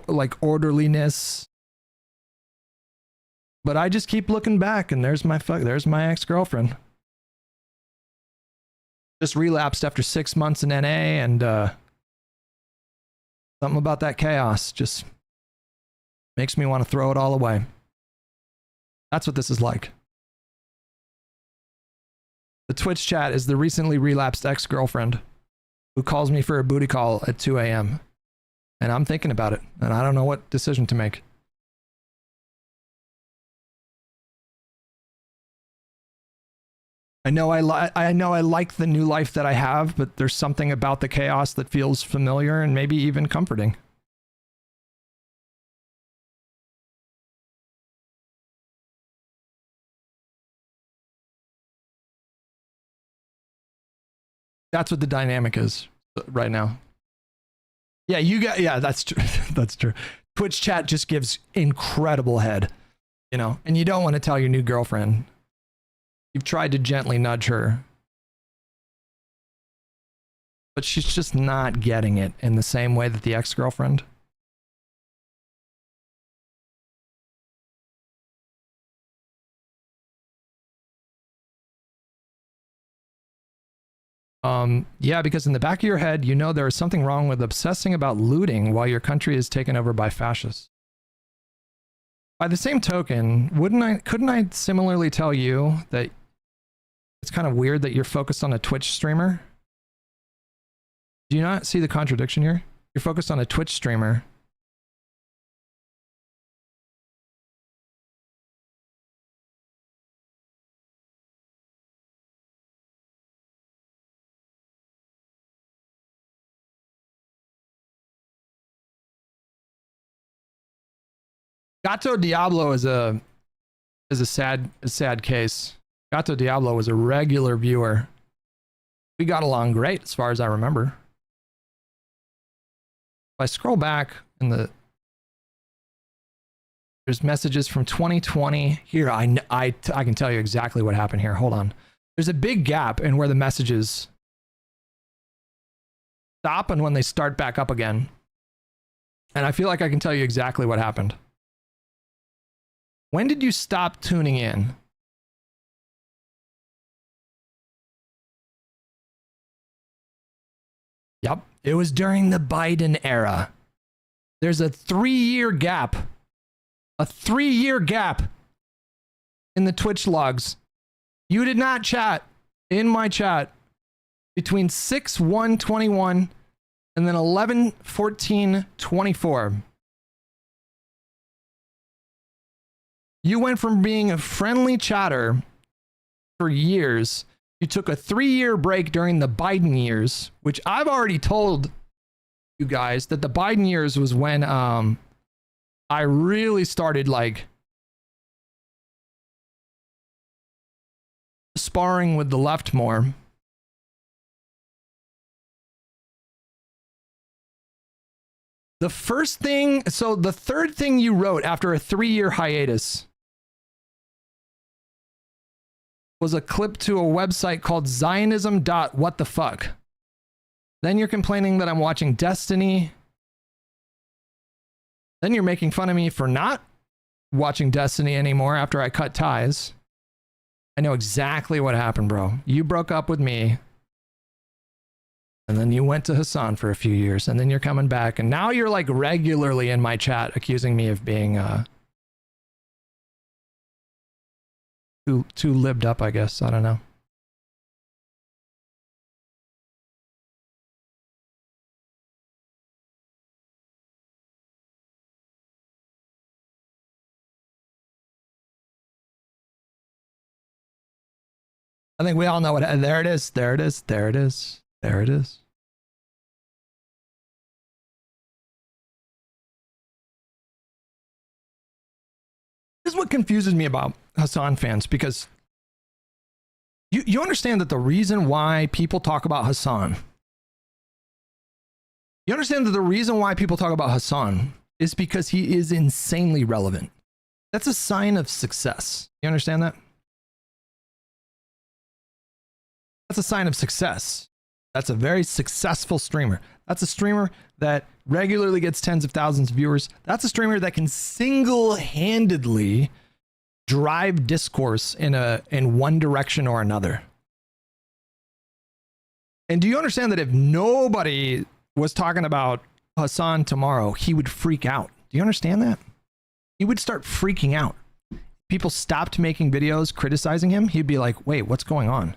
like orderliness. But I just keep looking back and there's my ex-girlfriend. Just relapsed after 6 months in NA, and something about that chaos just makes me want to throw it all away. That's what this is like. The Twitch chat is the recently relapsed ex-girlfriend who calls me for a booty call at 2 a.m. And I'm thinking about it, and I don't know what decision to make. I know I like the new life that I have, but there's something about the chaos that feels familiar and maybe even comforting. That's what the dynamic is right now. Yeah, that's true. That's true. Twitch chat just gives incredible head, you know, and you don't want to tell your new girlfriend. You've tried to gently nudge her, but she's just not getting it in the same way that the ex-girlfriend. Yeah, because in the back of your head, you know there is something wrong with obsessing about looting while your country is taken over by fascists. By the same token, couldn't I similarly tell you that it's kind of weird that you're focused on a Twitch streamer? Do you not see the contradiction here? You're focused on a Twitch streamer. Gato Diablo is a sad case. Gato Diablo was a regular viewer. We got along great as far as I remember. If I scroll back in there's messages from 2020 here. I can tell you exactly what happened here. Hold on. There's a big gap in where the messages stop and when they start back up again. And I feel like I can tell you exactly what happened. When did you stop tuning in? Yep, it was during the Biden era. There's a 3-year gap. A 3-year gap in the Twitch logs. You did not chat in my chat between 6/1/21 and then 11/14/24. You went from being a friendly chatter for years. You took a 3-year break during the Biden years, which I've already told you guys that the Biden years was when I really started like sparring with the left more. The third thing you wrote after a 3-year hiatus was a clip to a website called Zionism.whatthefuck. Then you're complaining that I'm watching Destiny. Then you're making fun of me for not watching Destiny anymore after I cut ties. I know exactly what happened, bro. You broke up with me. And then you went to Hassan for a few years. And then you're coming back. And now you're like regularly in my chat accusing me of being too libbed up, I guess. I don't know. I think we all know what. There it is. There it is. There it is. There it is. This is what confuses me about Hassan fans, because you understand that the reason why people talk about Hassan, you understand that the reason why people talk about Hassan is because he is insanely relevant. That's a sign of success. You understand that? That's a sign of success. That's a very successful streamer. That's a streamer that regularly gets tens of thousands of viewers. That's a streamer that can single-handedly drive discourse in one direction or another. And do you understand that if nobody was talking about Hassan tomorrow, he would freak out? Do you understand that? He would start freaking out. People stopped making videos criticizing him. He'd be like, wait, what's going on?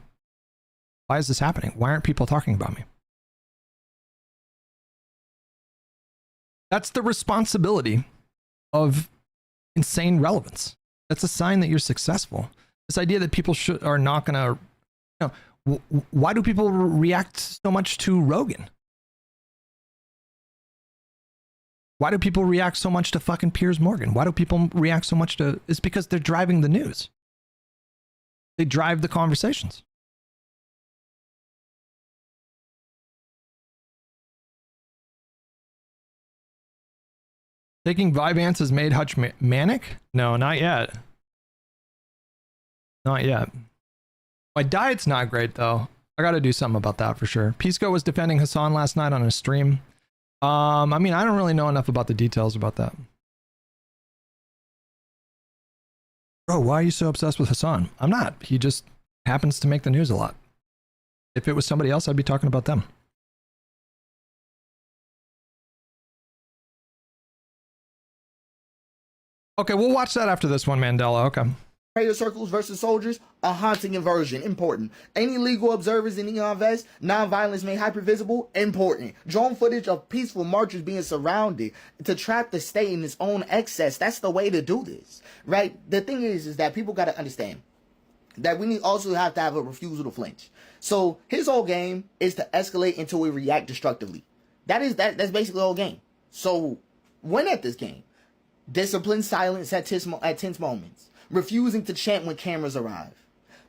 Why is this happening? Why aren't people talking about me? That's the responsibility of insane relevance. That's a sign that you're successful. This idea that people are not going to, you know, why do people react so much to Rogan? Why do people react so much to fucking Piers Morgan? Why do people react so much to, it's because they're driving the news. They drive the conversations. Taking Vyvanse has made Hutch manic? No, not yet. Not yet. My diet's not great though. I gotta do something about that for sure. Pisco was defending Hassan last night on a stream. I mean, I don't really know enough about the details about that. Bro, why are you so obsessed with Hassan? I'm not. He just happens to make the news a lot. If it was somebody else, I'd be talking about them. Okay, we'll watch that after this one, Mandela. Okay. Prayer circles versus soldiers, a haunting inversion, important. Any legal observers in neon vests, non-violence made hyper-visible, important. Drone footage of peaceful marchers being surrounded to trap the state in its own excess. That's the way to do this, right? The thing is that people got to understand that we also have to have a refusal to flinch. So his whole game is to escalate until we react destructively. That's basically the whole game. So win at this game. Disciplined silence at tense moments. Refusing to chant when cameras arrive.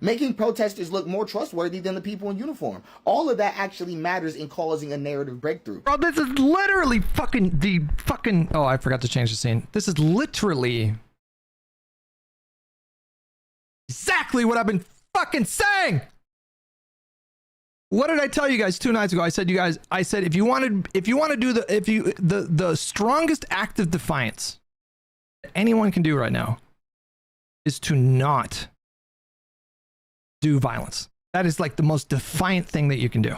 Making protesters look more trustworthy than the people in uniform. All of that actually matters in causing a narrative breakthrough. Bro, this is literally oh, I forgot to change the scene. This is literally exactly what I've been fucking saying. What did I tell you guys 2 nights ago? I said, if you want to do the strongest act of defiance that anyone can do right now is to not do violence. That is like the most defiant thing that you can do.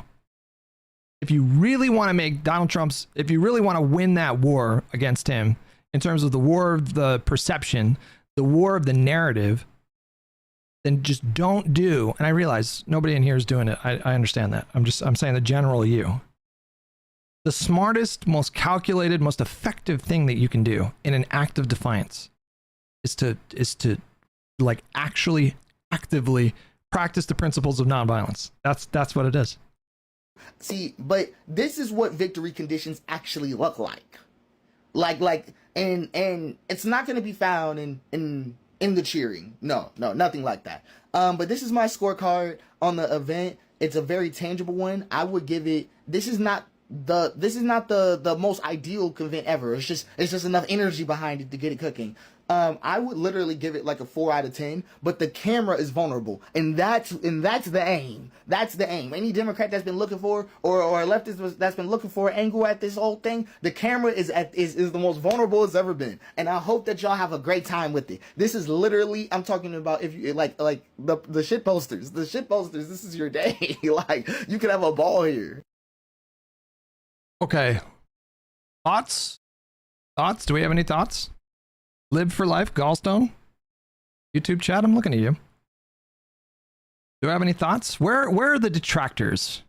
If you really want to make Donald Trump's, if you really want to win that war against him, in terms of the war of the perception, the war of the narrative, then just don't do, and I realize nobody in here is doing it. I understand that. I'm saying the general you. The smartest, most calculated, most effective thing that you can do in an act of defiance is to like actually actively practice the principles of nonviolence. That's what it is. See, but this is what victory conditions actually look like. And it's not going to be found in the cheering. No, nothing like that. But this is my scorecard on the event. It's a very tangible one. I would give it, this is not the most ideal event ever. It's just enough energy behind it to get it cooking. I would literally give it like a 4 out of 10, but the camera is vulnerable, and that's the aim. That's the aim. Any Democrat that's been looking for, or a leftist that's been looking for an angle at this whole thing, the camera is the most vulnerable it's ever been, and I hope that y'all have a great time with it. This is literally, I'm talking about, if you like the shit posters, this is your day. Like, you could have a ball here. Okay. Thoughts? Do we have any thoughts? Live for life, Gallstone? YouTube chat, I'm looking at you. Do I have any thoughts? Where are the detractors?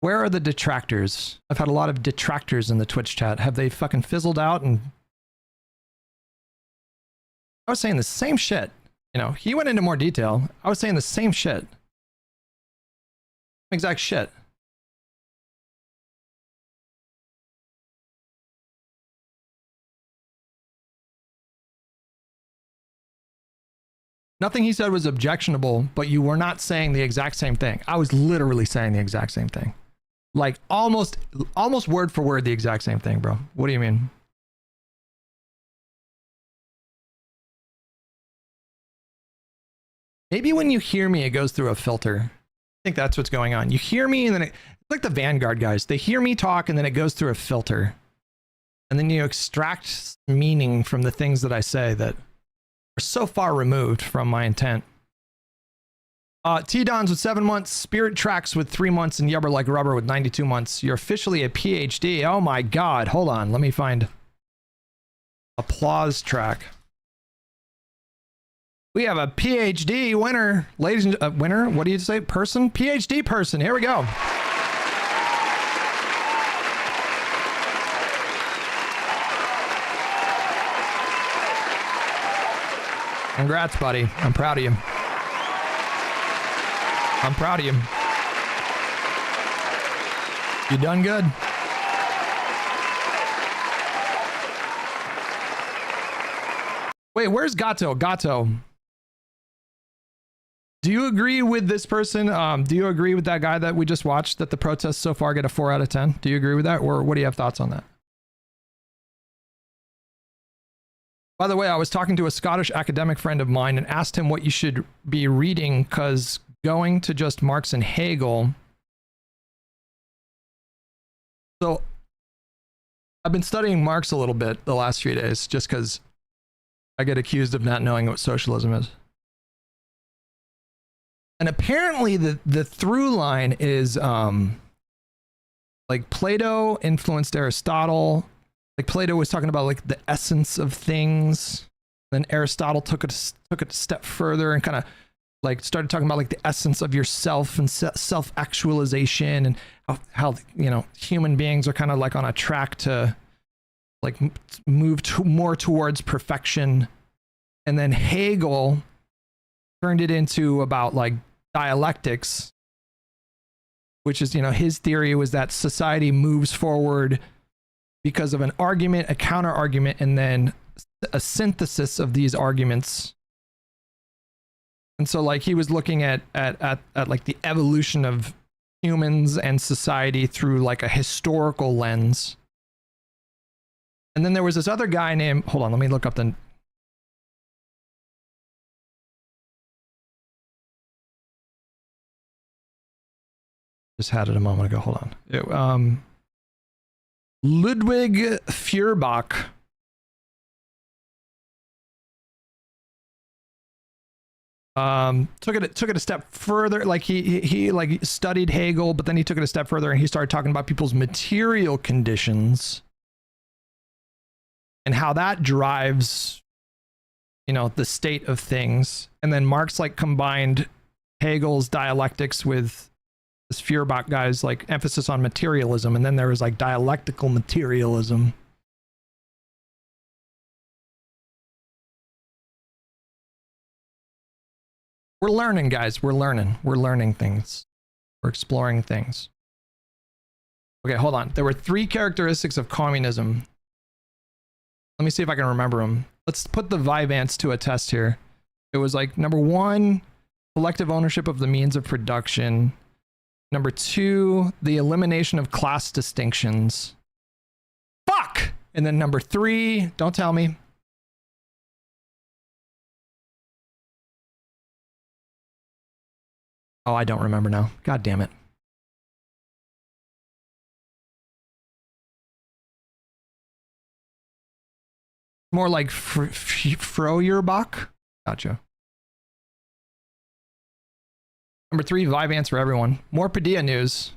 Where are the detractors? I've had a lot of detractors in the Twitch chat. Have they fucking fizzled out? And I was saying the same shit. You know, he went into more detail. I was saying the same shit. Exact shit. Nothing he said was objectionable, but you were not saying the exact same thing. I was literally saying the exact same thing. Like almost word for word the exact same thing, bro. What do you mean? Maybe when you hear me, it goes through a filter. I think that's what's going on. You hear me and then it's like the Vanguard guys. They hear me talk and then it goes through a filter. And then you extract meaning from the things that I say that are so far removed from my intent. T-Dons with 7 months, Spirit Tracks with 3 months, and Yubber Like Rubber with 92 months. You're officially a PhD. Oh my God. Hold on. Let me find applause track. We have a PhD winner, ladies and winner. What do you say? Person? PhD person. Here we go. Congrats, buddy. I'm proud of you. I'm proud of you. You done good. Wait, where's Gato? Gato. Do you agree with this person? Do you agree with that guy that we just watched that the protests so far get a 4 out of 10? Do you agree with that? Or what do you have thoughts on that? By the way, I was talking to a Scottish academic friend of mine and asked him what you should be reading, because going to just Marx and Hegel. So I've been studying Marx a little bit the last few days just because I get accused of not knowing what socialism is. And apparently the through line is like Plato influenced Aristotle. Like Plato was talking about like the essence of things. Then Aristotle took it a step further and kind of like started talking about like the essence of yourself and self-actualization, and how you know human beings are kind of like on a track to like move more towards perfection. And then Hegel turned it into about like dialectics, which is, you know, his theory was that society moves forward because of an argument, a counter argument, and then a synthesis of these arguments. And so like he was looking at like the evolution of humans and society through like a historical lens. And then there was this other guy named, hold on, let me look up the just had it a moment ago. Hold on. Ludwig Feuerbach. Took it a step further. Like he like studied Hegel, but then he took it a step further and he started talking about people's material conditions and how that drives, you know, the state of things. And then Marx like combined Hegel's dialectics with this Feuerbach guy's like emphasis on materialism, and then there was like dialectical materialism. We're learning, guys. We're learning things. We're exploring things. Okay, hold on. There were 3 characteristics of communism. Let me see if I can remember them. Let's put the Vivants to a test here. It was like number 1, collective ownership of the means of production. Number 2, the elimination of class distinctions. Fuck! And then number 3, don't tell me. Oh, I don't remember now. God damn it. More like Feuerbach. Gotcha. Number 3, Vivants for everyone. More Padilla news.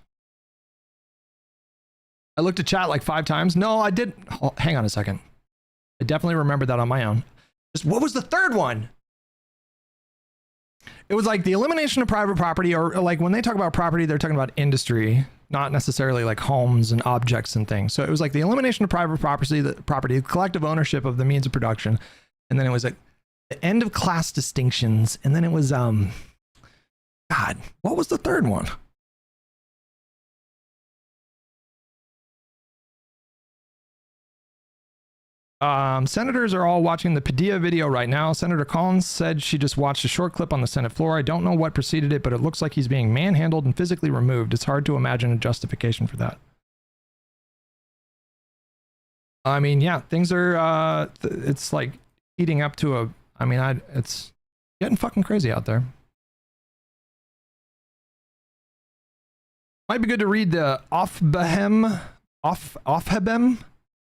I looked at chat like 5 times. No, I did. Oh, hang on a second. I definitely remembered that on my own. Just, what was the third one? It was like the elimination of private property, or like when they talk about property, they're talking about industry, not necessarily like homes and objects and things. So it was like the elimination of private property, the collective ownership of the means of production. And then it was like the end of class distinctions. And then it was, God, what was the third one? Senators are all watching the Padilla video right now. Senator Collins said she just watched a short clip on the Senate floor. I don't know what preceded it, but it looks like he's being manhandled and physically removed. It's hard to imagine a justification for that. I mean, yeah, things are, it's like heating up to a, I mean, it's getting fucking crazy out there. Might be good to read the Offhebem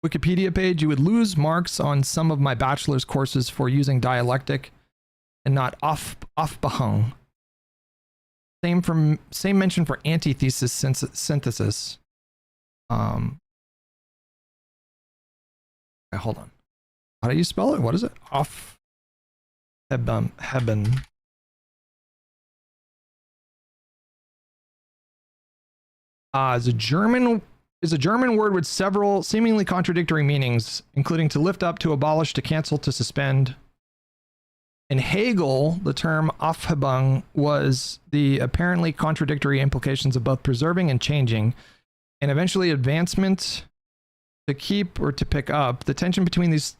Wikipedia page. You would lose marks on some of my bachelor's courses for using dialectic and not Offbehung. Same mention for antithesis synthesis. Okay, hold on. How do you spell it? What is it? Offhebben. Is a German word with several seemingly contradictory meanings, including to lift up, to abolish, to cancel, to suspend. In Hegel, the term Aufhebung was the apparently contradictory implications of both preserving and changing, and eventually advancement, to keep or to pick up. The tension between these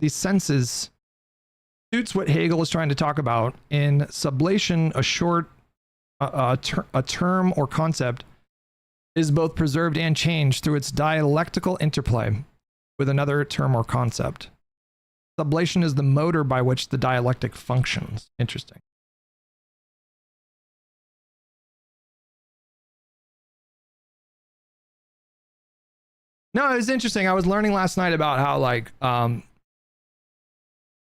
senses suits what Hegel is trying to talk about. In sublation, a term or concept is both preserved and changed through its dialectical interplay with another term or concept. Sublation is the motor by which the dialectic functions. Interesting. No, it was interesting. I was learning last night about how, like, a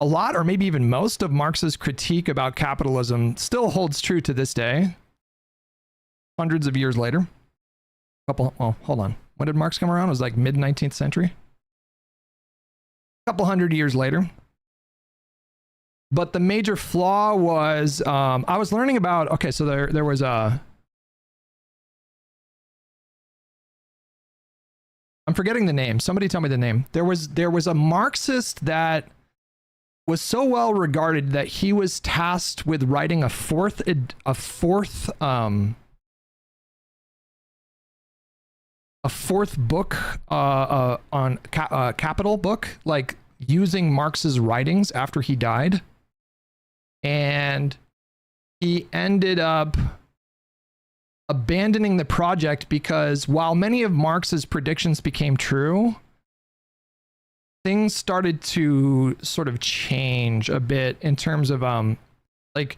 lot or maybe even most of Marx's critique about capitalism still holds true to this day, hundreds of years later. Well, hold on. When did Marx come around? It was like mid-19th century. A couple hundred years later. But the major flaw was, I was learning about, okay, so there was a, I'm forgetting the name. Somebody tell me the name. There was a Marxist that was so well regarded that he was tasked with writing a fourth book on Capital book, like using Marx's writings after he died. And he ended up abandoning the project because while many of Marx's predictions became true, things started to sort of change a bit in terms of like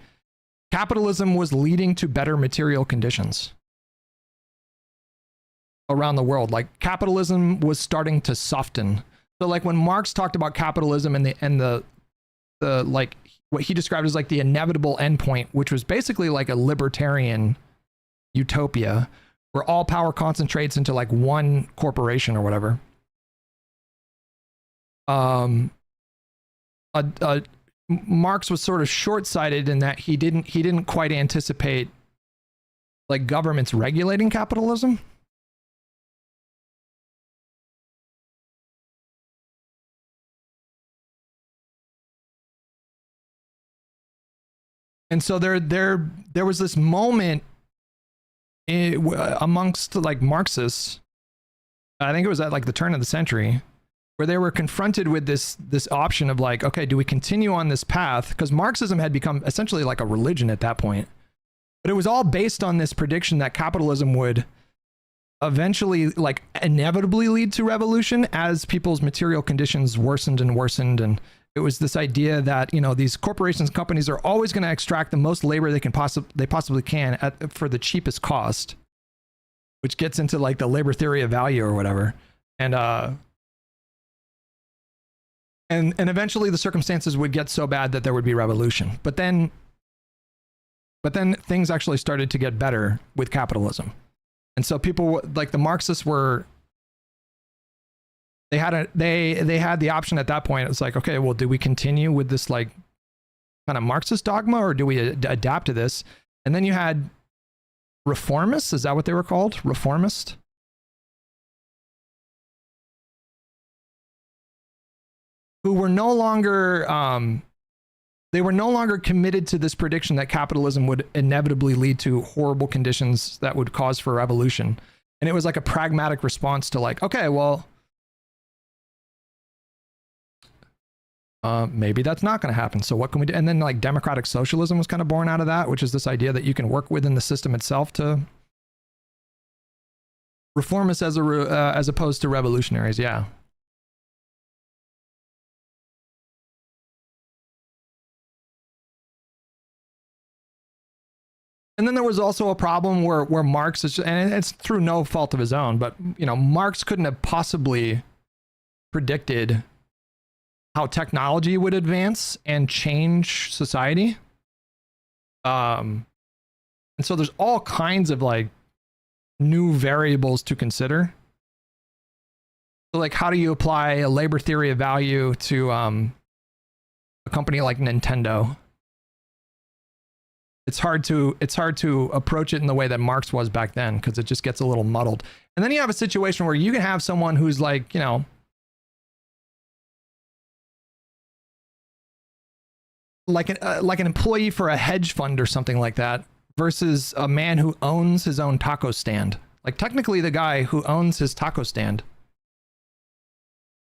capitalism was leading to better material conditions around the world. Like capitalism was starting to soften. So like when Marx talked about capitalism and the like what he described as like the inevitable endpoint, which was basically like a libertarian utopia where all power concentrates into like one corporation or whatever. Marx was sort of short-sighted in that he didn't quite anticipate like governments regulating capitalism. And so there was this moment amongst like Marxists, I think it was at like the turn of the century, where they were confronted with this option of like, okay, do we continue on this path? Because Marxism had become essentially like a religion at that point. But it was all based on this prediction that capitalism would eventually like inevitably lead to revolution as people's material conditions worsened and worsened. And it was this idea that, you know, these corporations, companies are always going to extract the most labor they possibly can for the cheapest cost, which gets into like the labor theory of value or whatever. And eventually the circumstances would get so bad that there would be revolution. But then things actually started to get better with capitalism. And so people like the Marxists were, they had the option at that point. It was like, okay, well, do we continue with this like kind of Marxist dogma or do we adapt to this? And then you had reformists. Is that what they were called? Reformist? Who were no longer, they were no longer committed to this prediction that capitalism would inevitably lead to horrible conditions that would cause for revolution. And it was like a pragmatic response to like, okay, well, maybe that's not going to happen. So what can we do? And then like democratic socialism was kind of born out of that, which is this idea that you can work within the system itself to reformists as opposed to revolutionaries. Yeah. And then there was also a problem where Marx is, and it's through no fault of his own, but you know, Marx couldn't have possibly predicted how technology would advance and change society. And so there's all kinds of like new variables to consider. So like, how do you apply a labor theory of value to a company like Nintendo? It's hard to approach it in the way that Marx was back then, because it just gets a little muddled. And then you have a situation where you can have someone who's like, you know, like an employee for a hedge fund or something like that, versus a man who owns his own taco stand. Like technically the guy who owns his taco stand,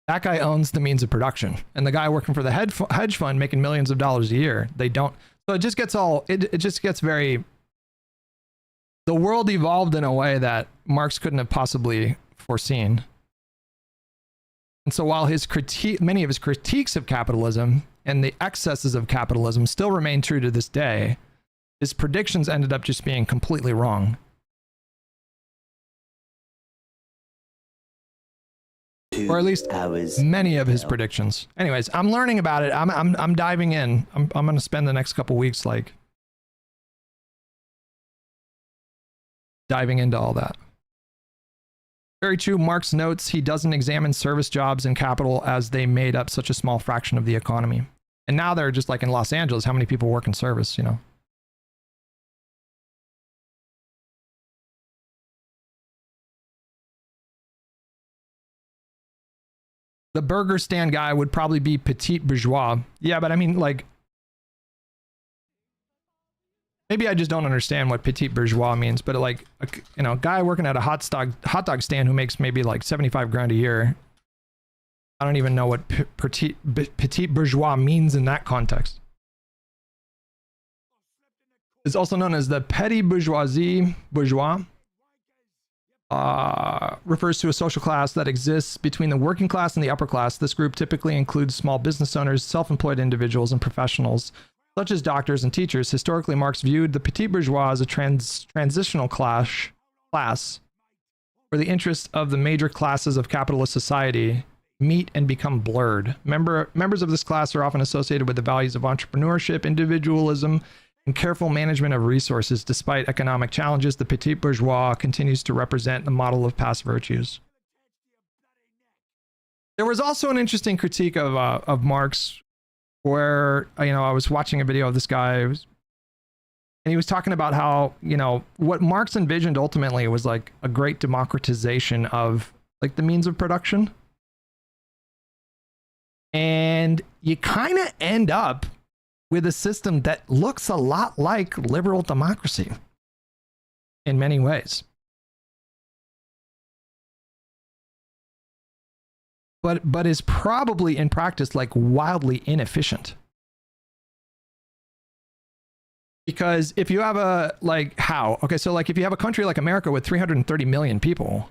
that guy owns the means of production. And the guy working for the hedge fund making millions of dollars a year, they don't. So it just gets it just gets very, the world evolved in a way that Marx couldn't have possibly foreseen. And so while many of his critiques of capitalism and the excesses of capitalism still remain true to this day, his predictions ended up just being completely wrong. Or at least many of his predictions. Anyways, I'm learning about it. I'm diving in. I'm going to spend the next couple weeks like diving into all that. Very true. Marx notes he doesn't examine service jobs and capital as they made up such a small fraction of the economy. And now they're just like in Los Angeles, how many people work in service, you know? The burger stand guy would probably be petit bourgeois. Yeah, but I mean, like, maybe I just don't understand what petit bourgeois means, but like, you know, a guy working at a hot dog stand who makes maybe like 75 grand a year. I don't even know what petit bourgeois means in that context. It's also known as the petty bourgeoisie. Refers to a social class that exists between the working class and the upper class. This group typically includes small business owners, self-employed individuals, and professionals, such as doctors and teachers. Historically, Marx viewed the petit bourgeois as a transitional class where the interests of the major classes of capitalist society meet and become blurred. Members of this class are often associated with the values of entrepreneurship, individualism, and careful management of resources. Despite economic challenges, the petit bourgeois continues to represent the model of past virtues. There was also an interesting critique of Marx where, you know, I was watching a video of this guy and he was talking about how, you know, what Marx envisioned ultimately was like a great democratization of like the means of production. And you kind of end up with a system that looks a lot like liberal democracy in many ways. But is probably in practice like wildly inefficient. Because if you have so like if you have a country like America with 330 million people,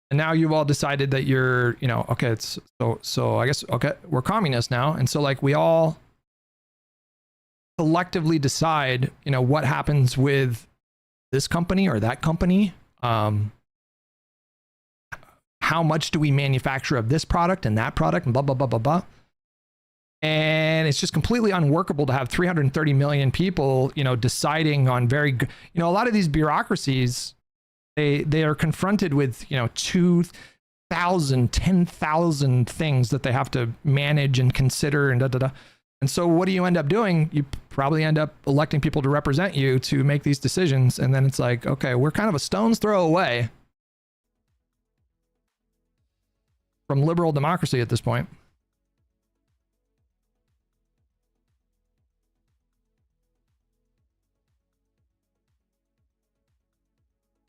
and now you've all decided that you're, you know, okay, it's so I guess, okay, we're communists now. And so like we all collectively decide, you know, what happens with this company or that company. How much do we manufacture of this product and that product and blah, blah, blah, blah, blah. And it's just completely unworkable to have 330 million people, you know, deciding on you know, a lot of these bureaucracies, they are confronted with, you know, 2,000, 10,000 things that they have to manage and consider and da, da, da. And so what do you end up doing? You probably end up electing people to represent you to make these decisions. And then it's like, okay, we're kind of a stone's throw away from liberal democracy at this point.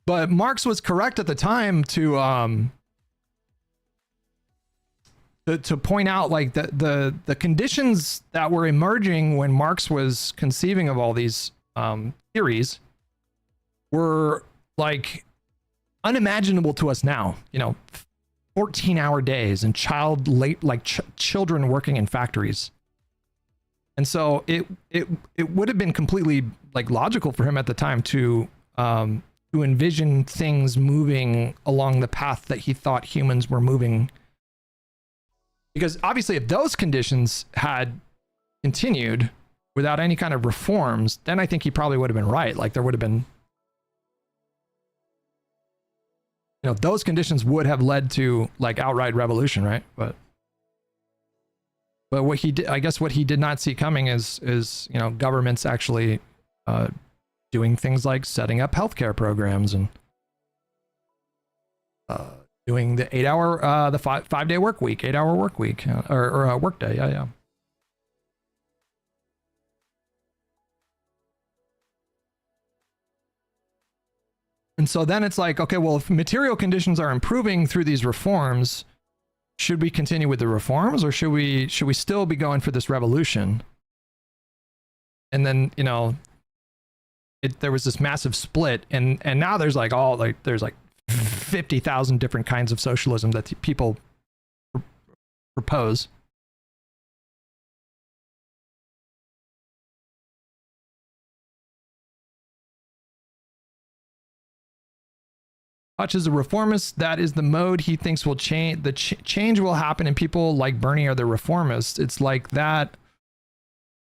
But Marx was correct at the time to to point out like the conditions that were emerging when Marx was conceiving of all these theories were like unimaginable to us now. 14-hour days and children working in factories. And so it would have been completely like logical for him at the time to envision things moving along the path that he thought humans were moving. Because obviously if those conditions had continued without any kind of reforms, then I think he probably would have been right. Like there would have been, those conditions would have led to like outright revolution, right? But what he did, I guess what he did not see coming is governments actually doing things like setting up healthcare programs and doing the 8-hour, the 5-day work week, 8-hour work week, or a work day. Yeah. And so then it's like, okay, well, if material conditions are improving through these reforms, should we continue with the reforms, or should we still be going for this revolution? And then, there was this massive split, and now there's like 50,000 different kinds of socialism that people propose. Hutch is a reformist. That is the mode he thinks will change. The change will happen, and people like Bernie are the reformists. It's like that.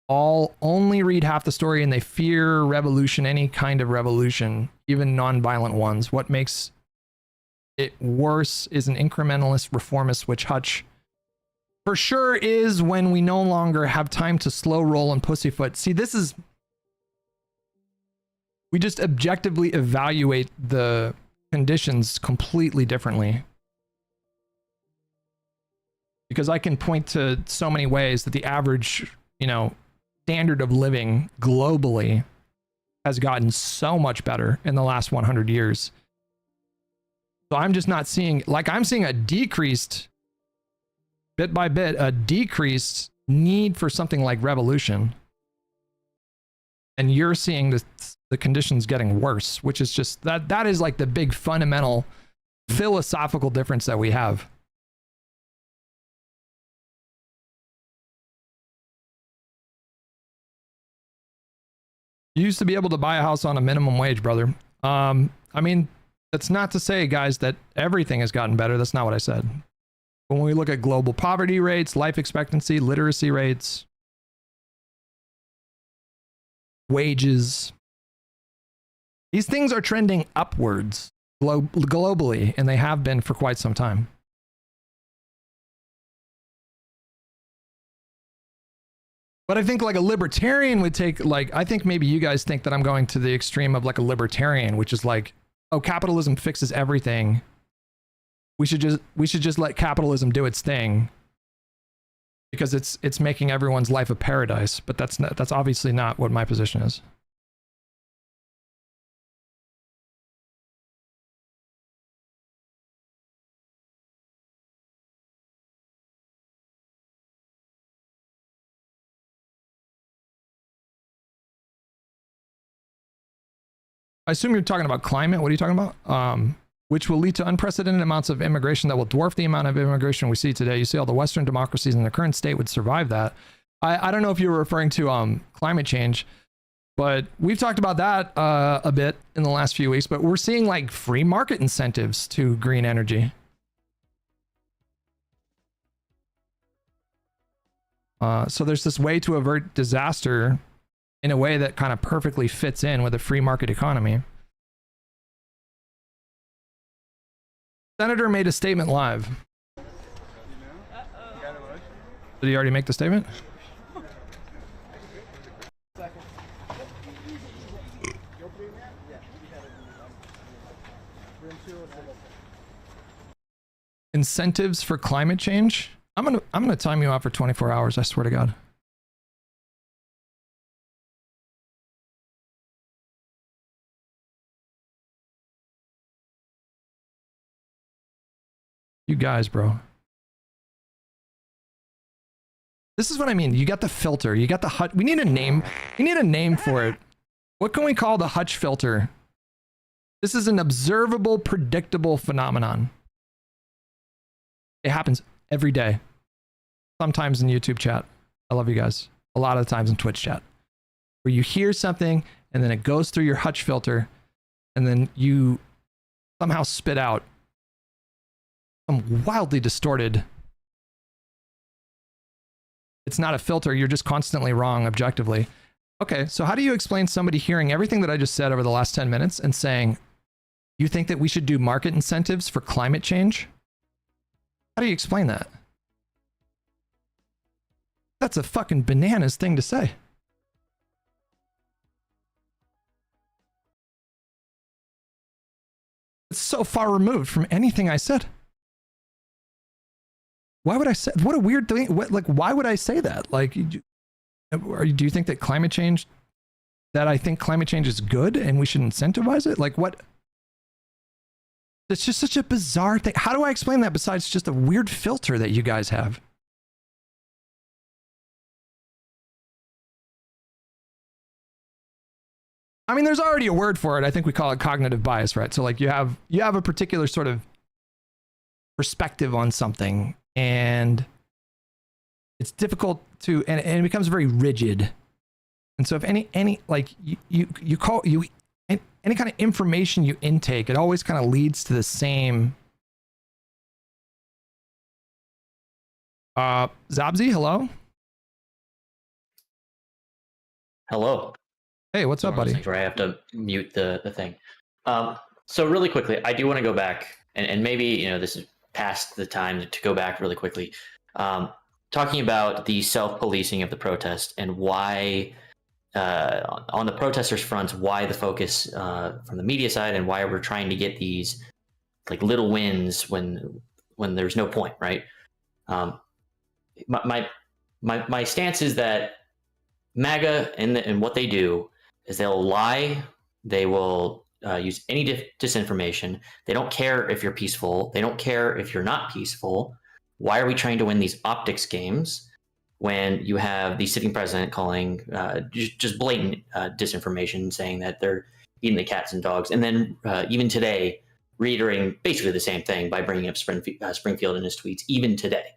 All only read half the story, and they fear revolution, any kind of revolution, even non-violent ones. What makes it worse is an incrementalist reformist, which Hutch for sure is when we no longer have time to slow roll and pussyfoot. See, we just objectively evaluate the conditions completely differently. Because I can point to so many ways that the average, standard of living globally has gotten so much better in the last 100 years. So I'm just not seeing, I'm seeing a decreased, bit by bit, a decreased need for something like revolution. And you're seeing the conditions getting worse, which is just, that is like the big fundamental philosophical difference that we have. You used to be able to buy a house on a minimum wage, brother. I mean, that's not to say, guys, that everything has gotten better. That's not what I said. When we look at global poverty rates, life expectancy, literacy rates, wages, these things are trending upwards globally, and they have been for quite some time. But I think like a libertarian would take, I think maybe you guys think that I'm going to the extreme of like a libertarian, which is like, oh, capitalism fixes everything. We should just let capitalism do its thing because it's making everyone's life a paradise. But that's obviously not what my position is. I assume you're talking about climate. What are you talking about? Which will lead to unprecedented amounts of immigration that will dwarf the amount of immigration we see today. You see all the Western democracies in their current state would survive that. I don't know if you were referring to climate change, but we've talked about that a bit in the last few weeks, but we're seeing like free market incentives to green energy. So there's this way to avert disaster in a way that kind of perfectly fits in with a free market economy. Senator made a statement live. Did he already make the statement? Incentives for climate change? I'm gonna time you out for 24 hours, I swear to God. You guys, bro. This is what I mean. You got the filter. You got the hut. We need a name. We need a name for it. What can we call the Hutch filter? This is an observable, predictable phenomenon. It happens every day. Sometimes in YouTube chat. I love you guys. A lot of the times in Twitch chat. Where you hear something and then it goes through your Hutch filter and then you somehow spit out some wildly distorted. It's not a filter. You're just constantly wrong objectively. Okay, so how do you explain somebody hearing everything that I just said over the last 10 minutes and saying, you think that we should do market incentives for climate change? How do you explain that? That's a fucking bananas thing to say. It's so far removed from anything I said. Why would I say, what a weird thing, why would I say that? Like, do you think that climate change, that I think climate change is good and we should incentivize it? Like what? It's just such a bizarre thing. How do I explain that besides just a weird filter that you guys have? I mean, there's already a word for it. I think we call it cognitive bias, right? So like you have a particular sort of perspective on something and it's difficult to, and it becomes very rigid. And so if any like you call any kind of information you intake, it always kind of leads to the same. Zabzi, hello. Hello. Hey, what's up, buddy? Where I have to mute the thing. So really quickly, I do want to go back, and maybe, you know, this is past the time to go back really quickly. Talking about the self-policing of the protest and why, on the protesters' fronts, why the focus from the media side and why we're trying to get these like little wins when there's no point, right? My stance is that MAGA and what they do is they'll lie, they will use any disinformation. They don't care if you're peaceful. They don't care if you're not peaceful. Why are we trying to win these optics games when you have the sitting president calling just blatant disinformation, saying that they're eating the cats and dogs, and then even today reiterating basically the same thing by bringing up Springfield in his tweets even today.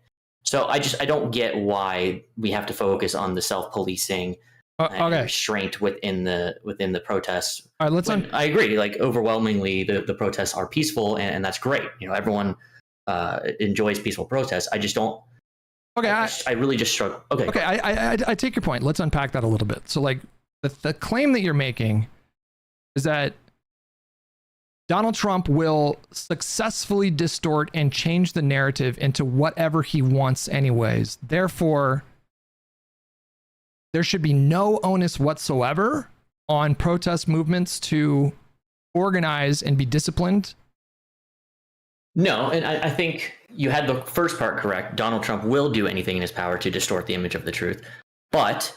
So I don't get why we have to focus on the self-policing and restraint within the protests. All right, I agree. Like overwhelmingly, the protests are peaceful, and that's great. You know, everyone enjoys peaceful protests. I just don't. Okay, I really just struggle. Okay. Okay, I take your point. Let's unpack that a little bit. So, like, the claim that you're making is that Donald Trump will successfully distort and change the narrative into whatever he wants anyways. Therefore, there should be no onus whatsoever on protest movements to organize and be disciplined. No, and I think you had the first part correct. Donald Trump will do anything in his power to distort the image of the truth. But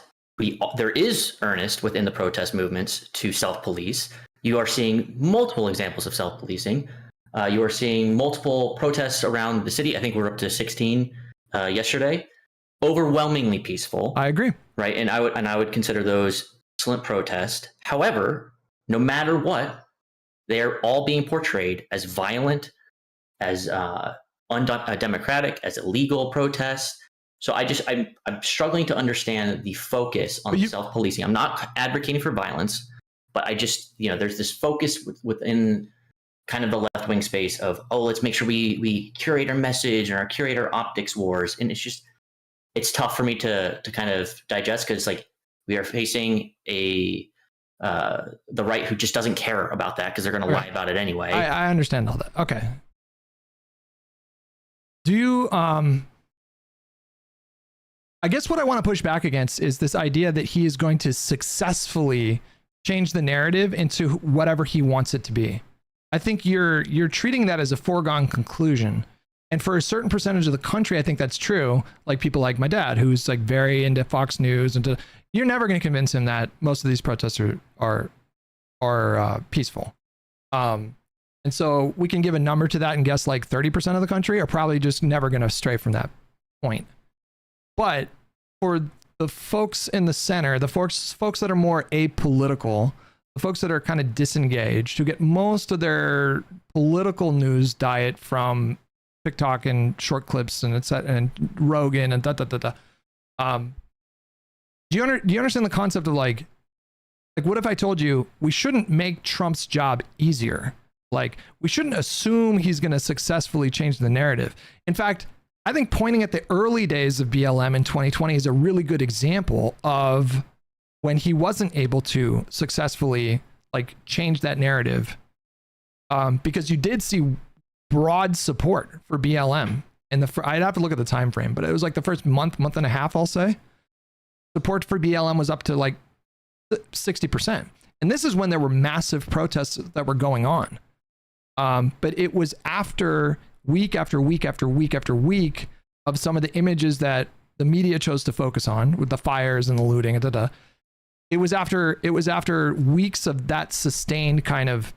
there is earnest within the protest movements to self-police. You are seeing multiple examples of self-policing. You are seeing multiple protests around the city. I think we're up to 16 yesterday. Overwhelmingly peaceful. I agree. Right, and I would consider those excellent protests. However, no matter what, they're all being portrayed as violent, as undemocratic, as illegal protests. So I'm struggling to understand the focus on self-policing. I'm not advocating for violence, but I just, you know, there's this focus within kind of the left-wing space of, oh, let's make sure we curate our message and curate our optics wars. And it's tough for me to kind of digest, because like we are facing the right who just doesn't care about that because they're going to lie about it anyway. I understand all that. Okay. Do you, I guess what I want to push back against is this idea that he is going to successfully change the narrative into whatever he wants it to be. I think you're treating that as a foregone conclusion. And for a certain percentage of the country, I think that's true. Like people like my dad, who's like very into Fox News, and you're never going to convince him that most of these protests are peaceful. And so we can give a number to that and guess like 30% of the country are probably just never going to stray from that point. But for the folks in the center, the folks that are more apolitical, the folks that are kind of disengaged, who get most of their political news diet from TikTok and short clips and etc. and Rogan and Do you understand the concept of like what if I told you we shouldn't make Trump's job easier? Like, we shouldn't assume he's going to successfully change the narrative. In fact, I think pointing at the early days of BLM in 2020 is a really good example of when he wasn't able to successfully like change that narrative, because you did see broad support for BLM. And I'd have to look at the time frame, but it was like the first month and a half, I'll say. Support for BLM was up to like 60%. And this is when there were massive protests that were going on. But it was after week after week after week after week of some of the images that the media chose to focus on with the fires and the looting. It was after weeks of that sustained kind of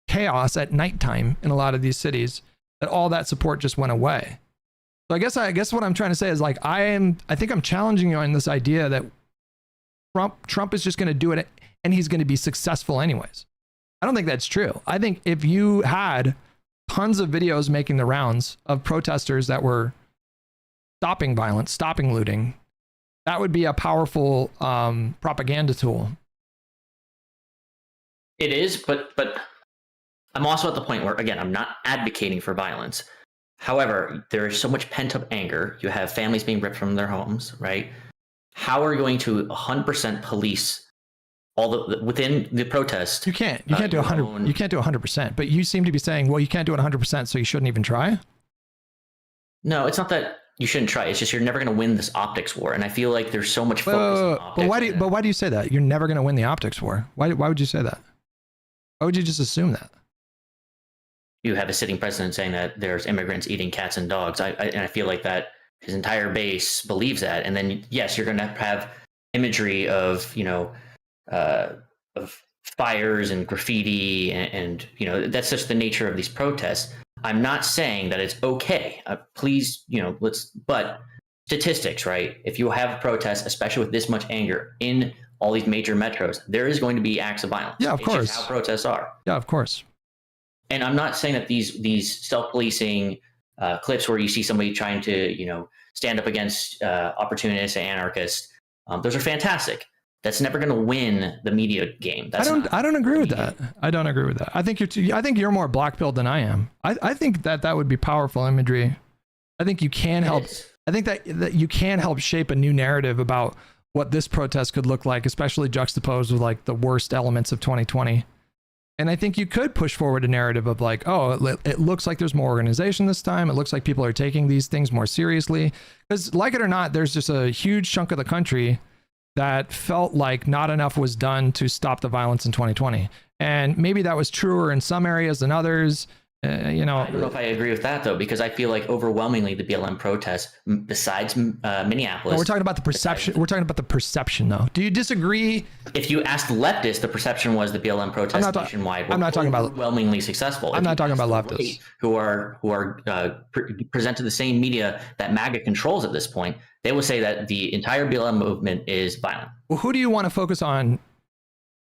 chaos at nighttime in a lot of these cities that all that support just went away. So I guess what I'm trying to say is like I think I'm challenging you on this idea that Trump is just going to do it and he's going to be successful anyways. I don't think that's true. I think if you had tons of videos making the rounds of protesters that were stopping violence, stopping looting, that would be a powerful propaganda tool. It is, but I'm also at the point where, again, I'm not advocating for violence. However, there is so much pent-up anger. You have families being ripped from their homes, right? How are you going to 100% police all the within the protest? You can't do 100. You can't do 100%. But you seem to be saying, well, you can't do it 100%, so you shouldn't even try. No, it's not that you shouldn't try. It's just you're never going to win this optics war, and I feel like there's so much focus on optics. But why do you say that? You're never going to win the optics war. Why would you say that? Why would you just assume that? You have a sitting president saying that there's immigrants eating cats and dogs. I feel like that his entire base believes that. And then, yes, you're going to have imagery of, of fires and graffiti and that's just the nature of these protests. I'm not saying that it's okay. Please, but statistics, right? If you have a protest, especially with this much anger in all these major metros, there is going to be acts of violence. Yeah, of course. It's just how protests are. Yeah, of course. And I'm not saying that these self-policing clips where you see somebody trying to, stand up against opportunists and anarchists, those are fantastic. That's never going to win the media game. I don't agree with that. I don't agree with that. I think you're more black-pilled than I am. I think that would be powerful imagery. I think you can help. I think that you can help shape a new narrative about what this protest could look like, especially juxtaposed with like the worst elements of 2020. And I think you could push forward a narrative of like, oh, it looks like there's more organization this time. It looks like people are taking these things more seriously. Because like it or not, there's just a huge chunk of the country that felt like not enough was done to stop the violence in 2020. And maybe that was truer in some areas than others. I don't know if I agree with that, though, because I feel like overwhelmingly the BLM protests, besides Minneapolis. No, we're talking about the perception. We're talking about the perception, though. Do you disagree? If you asked leftists, the perception was the BLM protests nationwide were overwhelmingly successful. I'm not talking about leftists who are present to the same media that MAGA controls at this point. They will say that the entire BLM movement is violent. Well, who do you want to focus on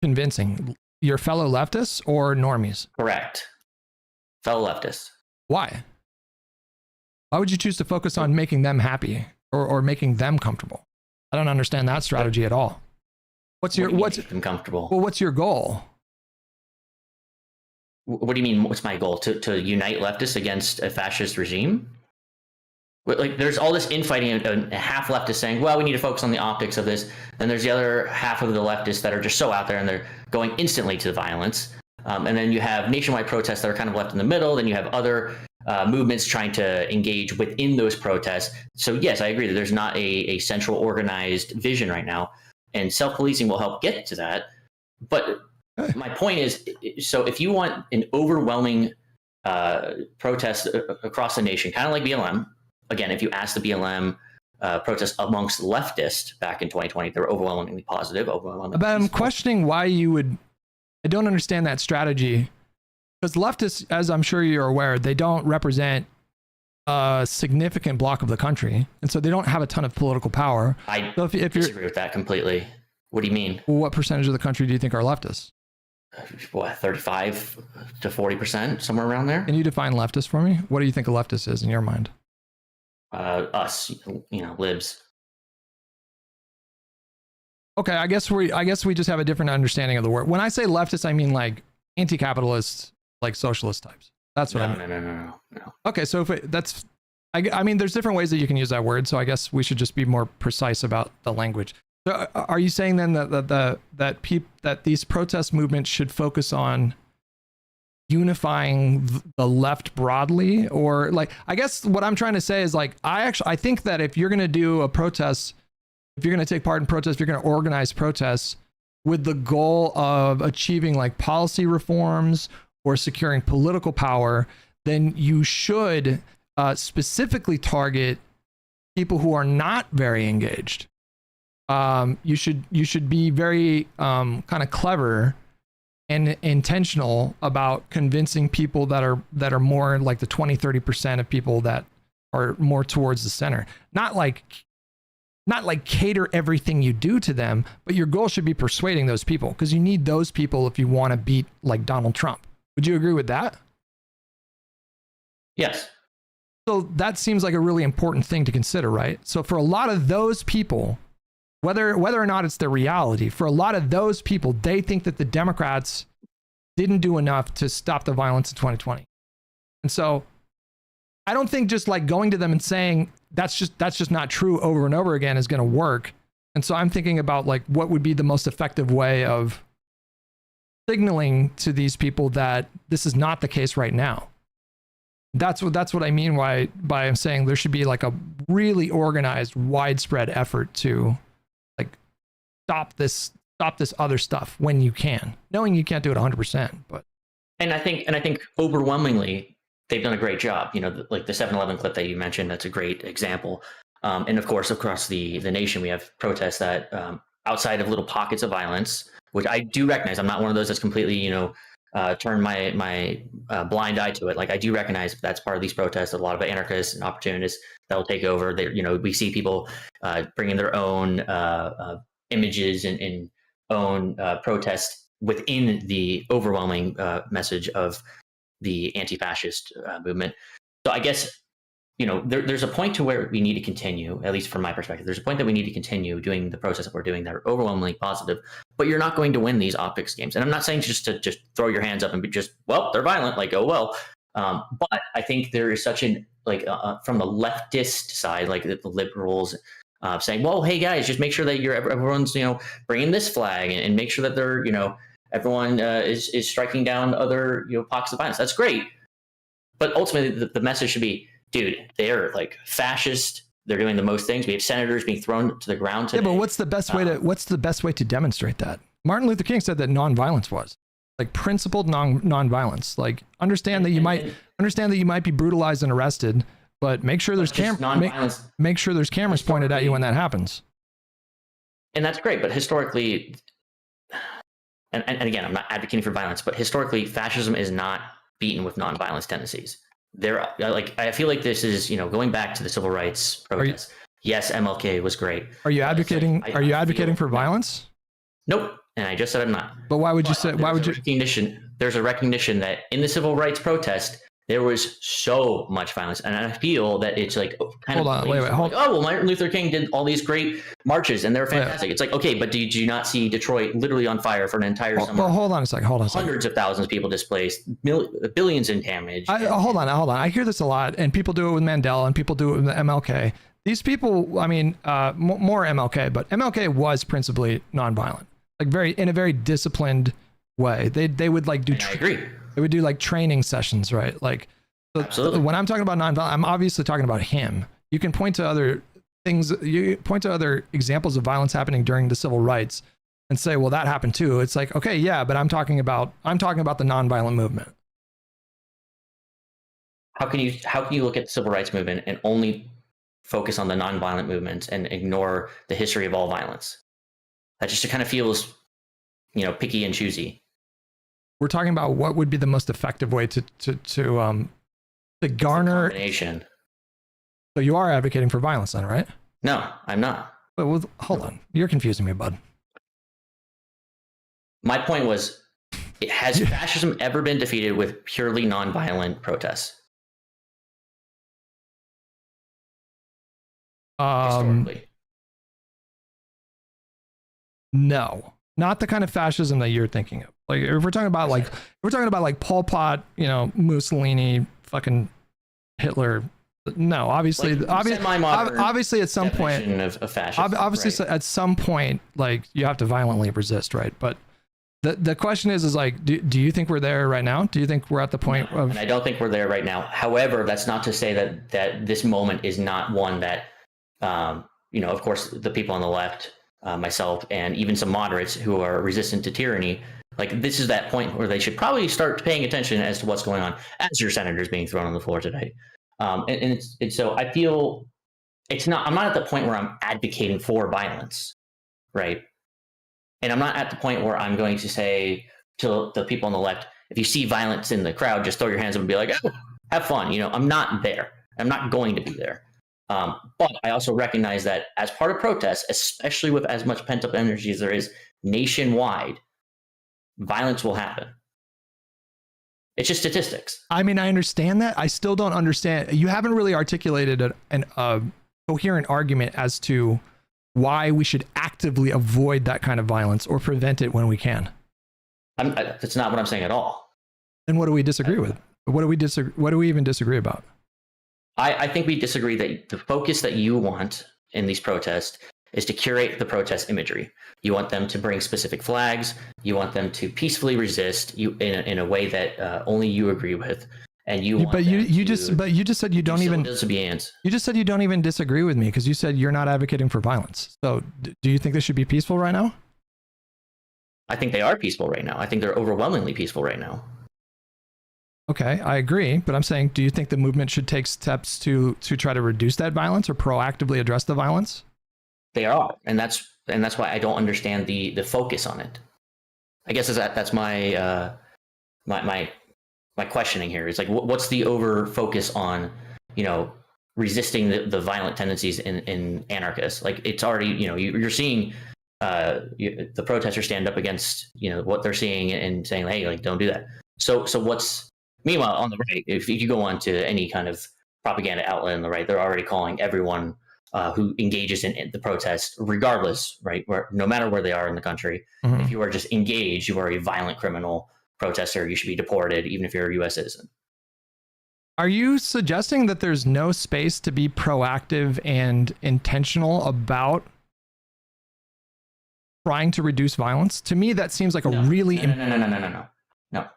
convincing? Your fellow leftists or normies? Correct. Fellow leftists. Why? Why would you choose to focus on making them happy or making them comfortable? I don't understand that strategy at all. What's them comfortable? Well, what's your goal? What do you mean? What's my goal? To unite leftists against a fascist regime? Like, there's all this infighting, and half leftists saying, well, we need to focus on the optics of this. Then there's the other half of the leftists that are just so out there and they're going instantly to the violence. And then you have nationwide protests that are kind of left in the middle. Then you have other movements trying to engage within those protests. So yes, I agree that there's not a central organized vision right now. And self-policing will help get to that. But my point is, so if you want an overwhelming protest across the nation, kind of like BLM, again, if you ask the BLM protests amongst leftists back in 2020, they were overwhelmingly positive. But I'm questioning why you would. I don't understand that strategy, because leftists, as I'm sure you're aware, they don't represent a significant block of the country, and so they don't have a ton of political power. I so if disagree with that completely. What do you mean? Well, what percentage of the country do you think are leftists? What, 35 to 40%, somewhere around there? Can you define leftist for me? What do you think a leftist is in your mind? Us, libs. Okay, I guess we just have a different understanding of the word. When I say leftist, I mean like anti-capitalist, like socialist types. That's what I mean. No. Okay, so I mean, there's different ways that you can use that word. So I guess we should just be more precise about the language. So are you saying then that these protest movements should focus on unifying the left broadly, or like, I guess what I'm trying to say is like, I think that if you're going to do a protest, if you're going to take part in protests, if you're going to organize protests with the goal of achieving like policy reforms or securing political power, then you should specifically target people who are not very engaged. You should be very kind of clever and intentional about convincing people that are more like the 20-30% of people that are more towards the center. Not like cater everything you do to them, but your goal should be persuading those people, because you need those people if you want to beat like Donald Trump. Would you agree with that? Yes. So that seems like a really important thing to consider, right? So for a lot of those people, whether or not it's the reality, for a lot of those people, they think that the Democrats didn't do enough to stop the violence in 2020. And so I don't think just like going to them and saying that's just not true over and over again is going to work. And so I'm thinking about like what would be the most effective way of signaling to these people that this is not the case right now. That's what I mean by I'm saying there should be like a really organized, widespread effort to like stop this other stuff when you can, knowing you can't do it 100%. But I think overwhelmingly they've done a great job. Like the 7-Eleven clip that you mentioned, that's a great example. And of course, across the nation, we have protests that outside of little pockets of violence, which I do recognize. I'm not one of those that's completely, turn my blind eye to it. Like I do recognize that's part of these protests. A lot of anarchists and opportunists that will take over. We see people bringing their own images and own protest within the overwhelming message of the anti-fascist movement. So I guess there's a point to where we need to continue, at least from my perspective. There's a point that we need to continue doing the protests that we're doing that are overwhelmingly positive, but you're not going to win these optics games. And I'm not saying to throw your hands up and be they're violent, like, oh, well. But I think there is such from the leftist side, like the liberals saying, well, hey guys, just make sure that everyone's, bringing this flag and make sure that they're, everyone is striking down other, pockets of violence. That's great. But ultimately the message should be, dude, they're like fascist. They're doing the most things. We have senators being thrown to the ground today. Yeah, but what's the best way to demonstrate that? Martin Luther King said that nonviolence was like principled nonviolence. Like understand that you might be brutalized and arrested, but make sure there's make sure there's cameras pointed at you when that happens. And that's great, but historically, and again, I'm not advocating for violence, but historically, fascism is not beaten with nonviolence tendencies. I feel like this is, going back to the civil rights protests. Yes, MLK was great. Are you advocating? Are you advocating for violence? Nope. And I just said I'm not. But why would you say? Why would you? There's a recognition that in the civil rights protest there was so much violence, and I feel that it's like hold on, wait, oh well, Martin Luther King did all these great marches, and they're fantastic. It's like, okay, but did you not see Detroit literally on fire for an entire summer? Well, hold on a second. Hundreds of thousands of people displaced, billions in damage. Hold on. I hear this a lot, and people do it with Mandela, and people do it with MLK. These people, I mean, more MLK, but MLK was principally nonviolent, like in a very disciplined way. They would like do. I agree. They would do like training sessions, right? Like, absolutely. When I'm talking about nonviolent, I'm obviously talking about him. You can point to other things. You point to other examples of violence happening during the civil rights, and say, well, that happened too. It's like, okay, yeah, but I'm talking about the nonviolent movement. How can you look at the civil rights movement and only focus on the nonviolent movements and ignore the history of all violence? That just kind of feels, picky and choosy. We're talking about what would be the most effective way to garner So you are advocating for violence then, right? No, I'm not. Wait, well, hold on. You're confusing me, bud. My point was, has fascism ever been defeated with purely nonviolent protests? Historically. No, not the kind of fascism that you're thinking of. Like if we're talking about like Pol Pot, you know, Mussolini, fucking Hitler. No, obviously, Like, obviously at some point, of fascism, obviously at some point, like you have to violently resist, right? But the question is like, do you think we're there right now? Do you think we're at the point of? And I don't think we're there right now. However, that's not to say that this moment is not one that, you know, of course, the people on the left, myself, and even some moderates who are resistant to tyranny, like this is that point where they should probably start paying attention as to what's going on as your senators being thrown on the floor today. And so I feel I'm not at the point where I'm advocating for violence, right? And I'm not at the point where I'm going to say to the people on the left, if you see violence in the crowd, just throw your hands up and be like, oh, have fun. You know, I'm not there. I'm not going to be there. But I also recognize that as part of protests, especially with as much pent up energy as there is nationwide, violence will happen. It's just statistics. I mean, I understand that. I still don't understand. You haven't really articulated a coherent argument as to why we should actively avoid that kind of violence or prevent it when we can. That's not what I'm saying at all. Then what do we disagree with? What do we even disagree about? I think we disagree that the focus that you want in these protests is to curate the protest imagery. You want them to bring specific flags. You want them to peacefully resist you in a way that only you agree with. And you just said you don't even you just said you don't even disagree with me because you said you're not advocating for violence. So do you think they should be peaceful right now? I think they are peaceful right now. I think they're overwhelmingly peaceful right now. Okay, I agree, but I'm saying, do you think the movement should take steps to try to reduce that violence or proactively address the violence? They are, and that's why I don't understand the focus on it. I guess that's my my questioning here. Is like, what's the over focus on, you know, resisting the violent tendencies in anarchists? Like it's already, you know, you're seeing the protesters stand up against, you know, what they're seeing and saying, hey, like don't do that. So what's meanwhile on the right, if you go on to any kind of propaganda outlet on the right, they're already calling everyone who engages in the protest, regardless, right, where no matter where they are in the country, if you are just engaged, you are a violent criminal protester. You should be deported, even if you're a U.S. citizen. Are you suggesting that there's no space to be proactive and intentional about trying to reduce violence? To me, that seems like a really No.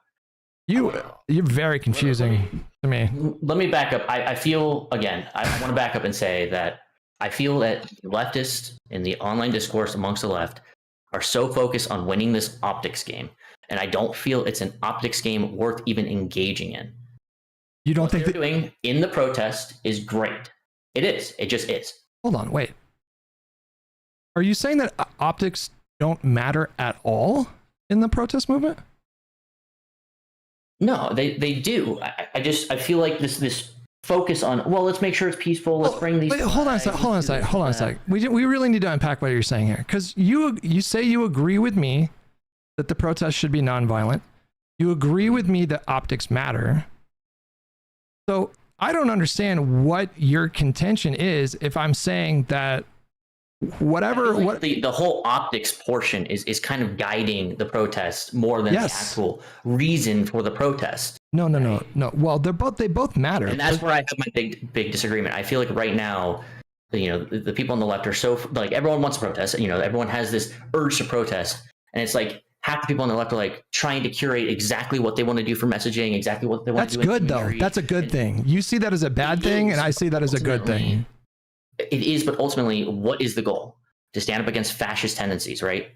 You're very confusing to me. Let me back up. I feel, again, I want to back up and say that I feel that leftists in the online discourse amongst the left are so focused on winning this optics game. And I don't feel it's an optics game worth even engaging in. You don't what think they're doing in the protest is great. It is. It just is. Hold on, wait. Are you saying that optics don't matter at all in the protest movement? No, they do. I feel like this focus on, well, let's make sure it's peaceful. Let's bring these. Wait, hold on a sec. We really need to unpack what you're saying here, because you say you agree with me that the protest should be nonviolent. You agree with me that optics matter. So I don't understand what your contention is if I'm saying that the whole optics portion is kind of guiding the protest more than the actual reason for the protest. No. Well, they both matter. And that's where I have my big disagreement. I feel like right now, you know, the people on the left are so, like, everyone wants to protest. You know, everyone has this urge to protest, and it's like half the people on the left are like trying to curate exactly what they want to do for messaging, exactly what they want to do. That's good though. That's a good thing. You see that as a bad thing, and I see that as a good thing. It is, but ultimately, what is the goal? To stand up against fascist tendencies, right?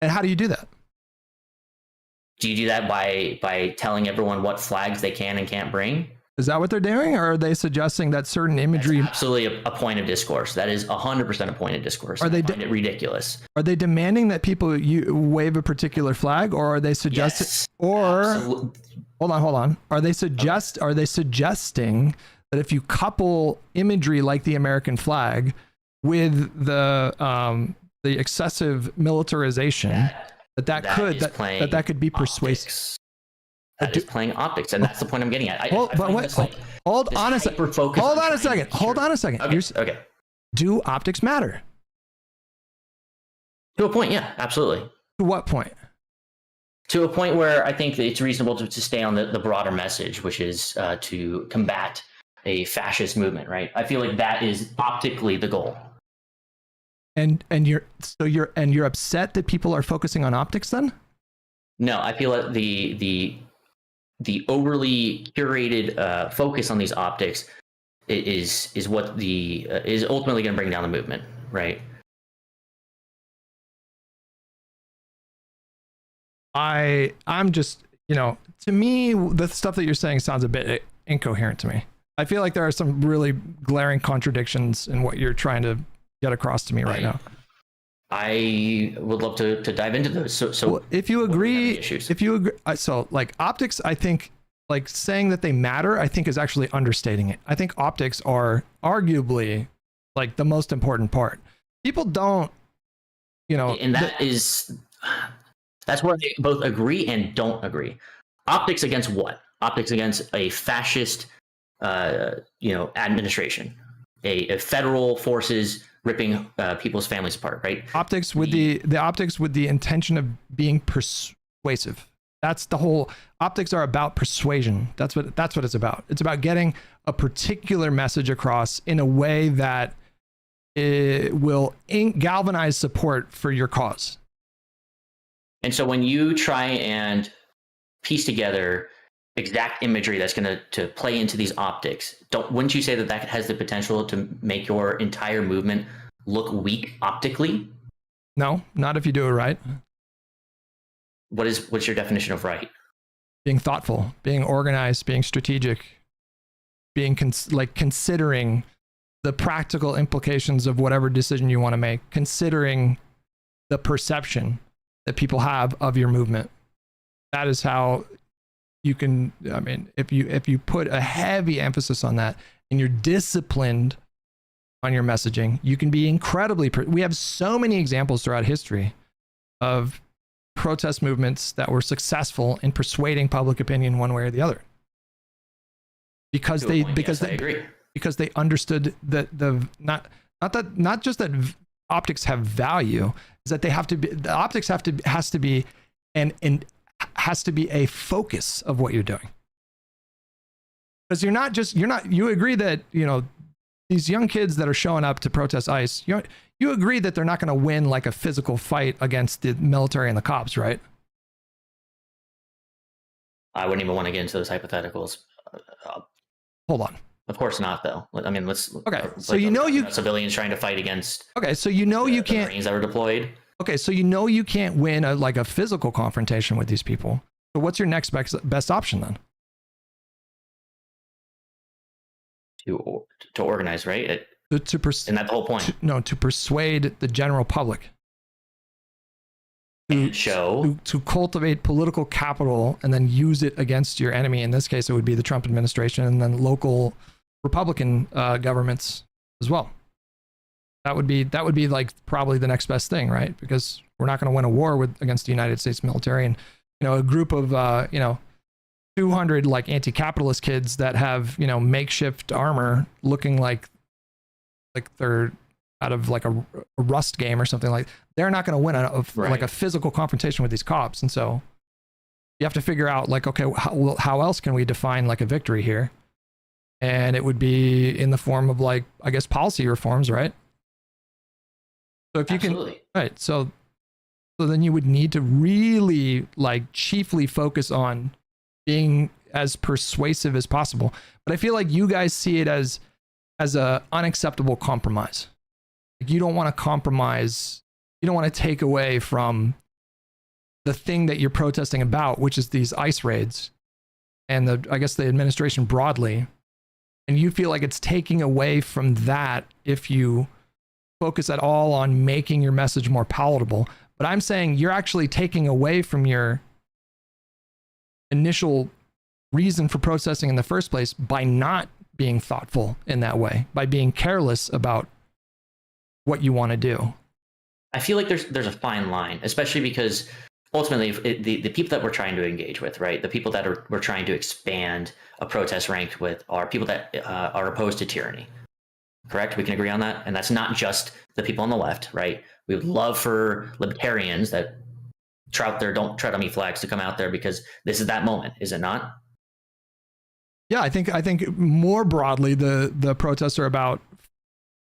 And how do you do that? Do you do that by telling everyone what flags they can and can't bring? Is that what they're doing, or are they suggesting that certain imagery? That's absolutely a point of discourse. That is 100% a point of discourse. I find it ridiculous. Are they demanding that people wave a particular flag, or are they suggesting? Yes, or absolutely. Hold on. Are they suggesting that if you couple imagery like the American flag with the excessive militarization, that could be persuasive. That is playing optics, and that's the point I'm getting at. Hold on a second. Okay. Do optics matter? To a point, yeah, absolutely. To what point? To a point where I think that it's reasonable to stay on the broader message, which is to combat a fascist movement, right? I feel like that is optically the goal. And you're upset that people are focusing on optics then? No, I feel like the overly curated focus on these optics is what is ultimately going to bring down the movement, right? I'm just, to me, the stuff that you're saying sounds a bit incoherent to me. I feel like there are some really glaring contradictions in what you're trying to get across to me right now. I would love to dive into those. So well, if you agree, so like optics, I think like saying that they matter, I think is actually understating it. I think optics are arguably like the most important part. People don't, and that's where they both agree and don't agree. Optics against what? Optics against a fascist, administration, a federal forces ripping people's families apart, right? Optics with the optics with the intention of being persuasive. That's the whole. Optics are about persuasion. That's what it's about. It's about getting a particular message across in a way that it will galvanize support for your cause. And so when you try and piece together exact imagery that's going to play into these optics, wouldn't you say that has the potential to make your entire movement look weak optically? No, not if you do it right. What's your definition of right? Being thoughtful, being organized, being strategic, being considering the practical implications of whatever decision you want to make, considering the perception that people have of your movement. That is how you can, if you put a heavy emphasis on that and you're disciplined on your messaging, you can be incredibly, we have so many examples throughout history of protest movements that were successful in persuading public opinion one way or the other. Because they understood that not just that optics have value, is that the optics has to be a focus of what you're doing. Because you agree that, these young kids that are showing up to protest ICE, you agree that they're not going to win like a physical fight against the military and the cops, right? I wouldn't even want to get into those hypotheticals. Hold on. Of course not, though. So civilians trying to fight against. Okay, so you can't. Marines that were deployed. Okay, so you can't win a physical confrontation with these people. So what's your next best option then? To organize, right? And that's the whole point. To persuade the general public. To cultivate political capital and then use it against your enemy. In this case, it would be the Trump administration and then local Republican governments as well. That would be like probably the next best thing, right? Because we're not going to win a war against the United States military, and a group of 200 like anti-capitalist kids that have makeshift armor looking like they're out of like a Rust game or something. Like they're not going to win like a physical confrontation with these cops. And so you have to figure out like, okay, how else can we define like a victory here? And it would be in the form of like, I guess, policy reforms, right? So if you can, right. So then you would need to really like chiefly focus on being as persuasive as possible. But I feel like you guys see it as a unacceptable compromise. Like you don't want to compromise. You don't want to take away from the thing that you're protesting about, which is these ICE raids and I guess the administration broadly. And you feel like it's taking away from that if you focus at all on making your message more palatable. But I'm saying you're actually taking away from your initial reason for protesting in the first place by not being thoughtful in that way, by being careless about what you want to do. I feel like there's a fine line, especially because ultimately the people that we're trying to engage with, right? The people that we're trying to expand a protest rank with are people that are opposed to tyranny. Correct? We can agree on that. And that's not just the people on the left, right? We would love for libertarians that don't tread on me flags to come out there because this is that moment, is it not? Yeah, I think more broadly, the protests are about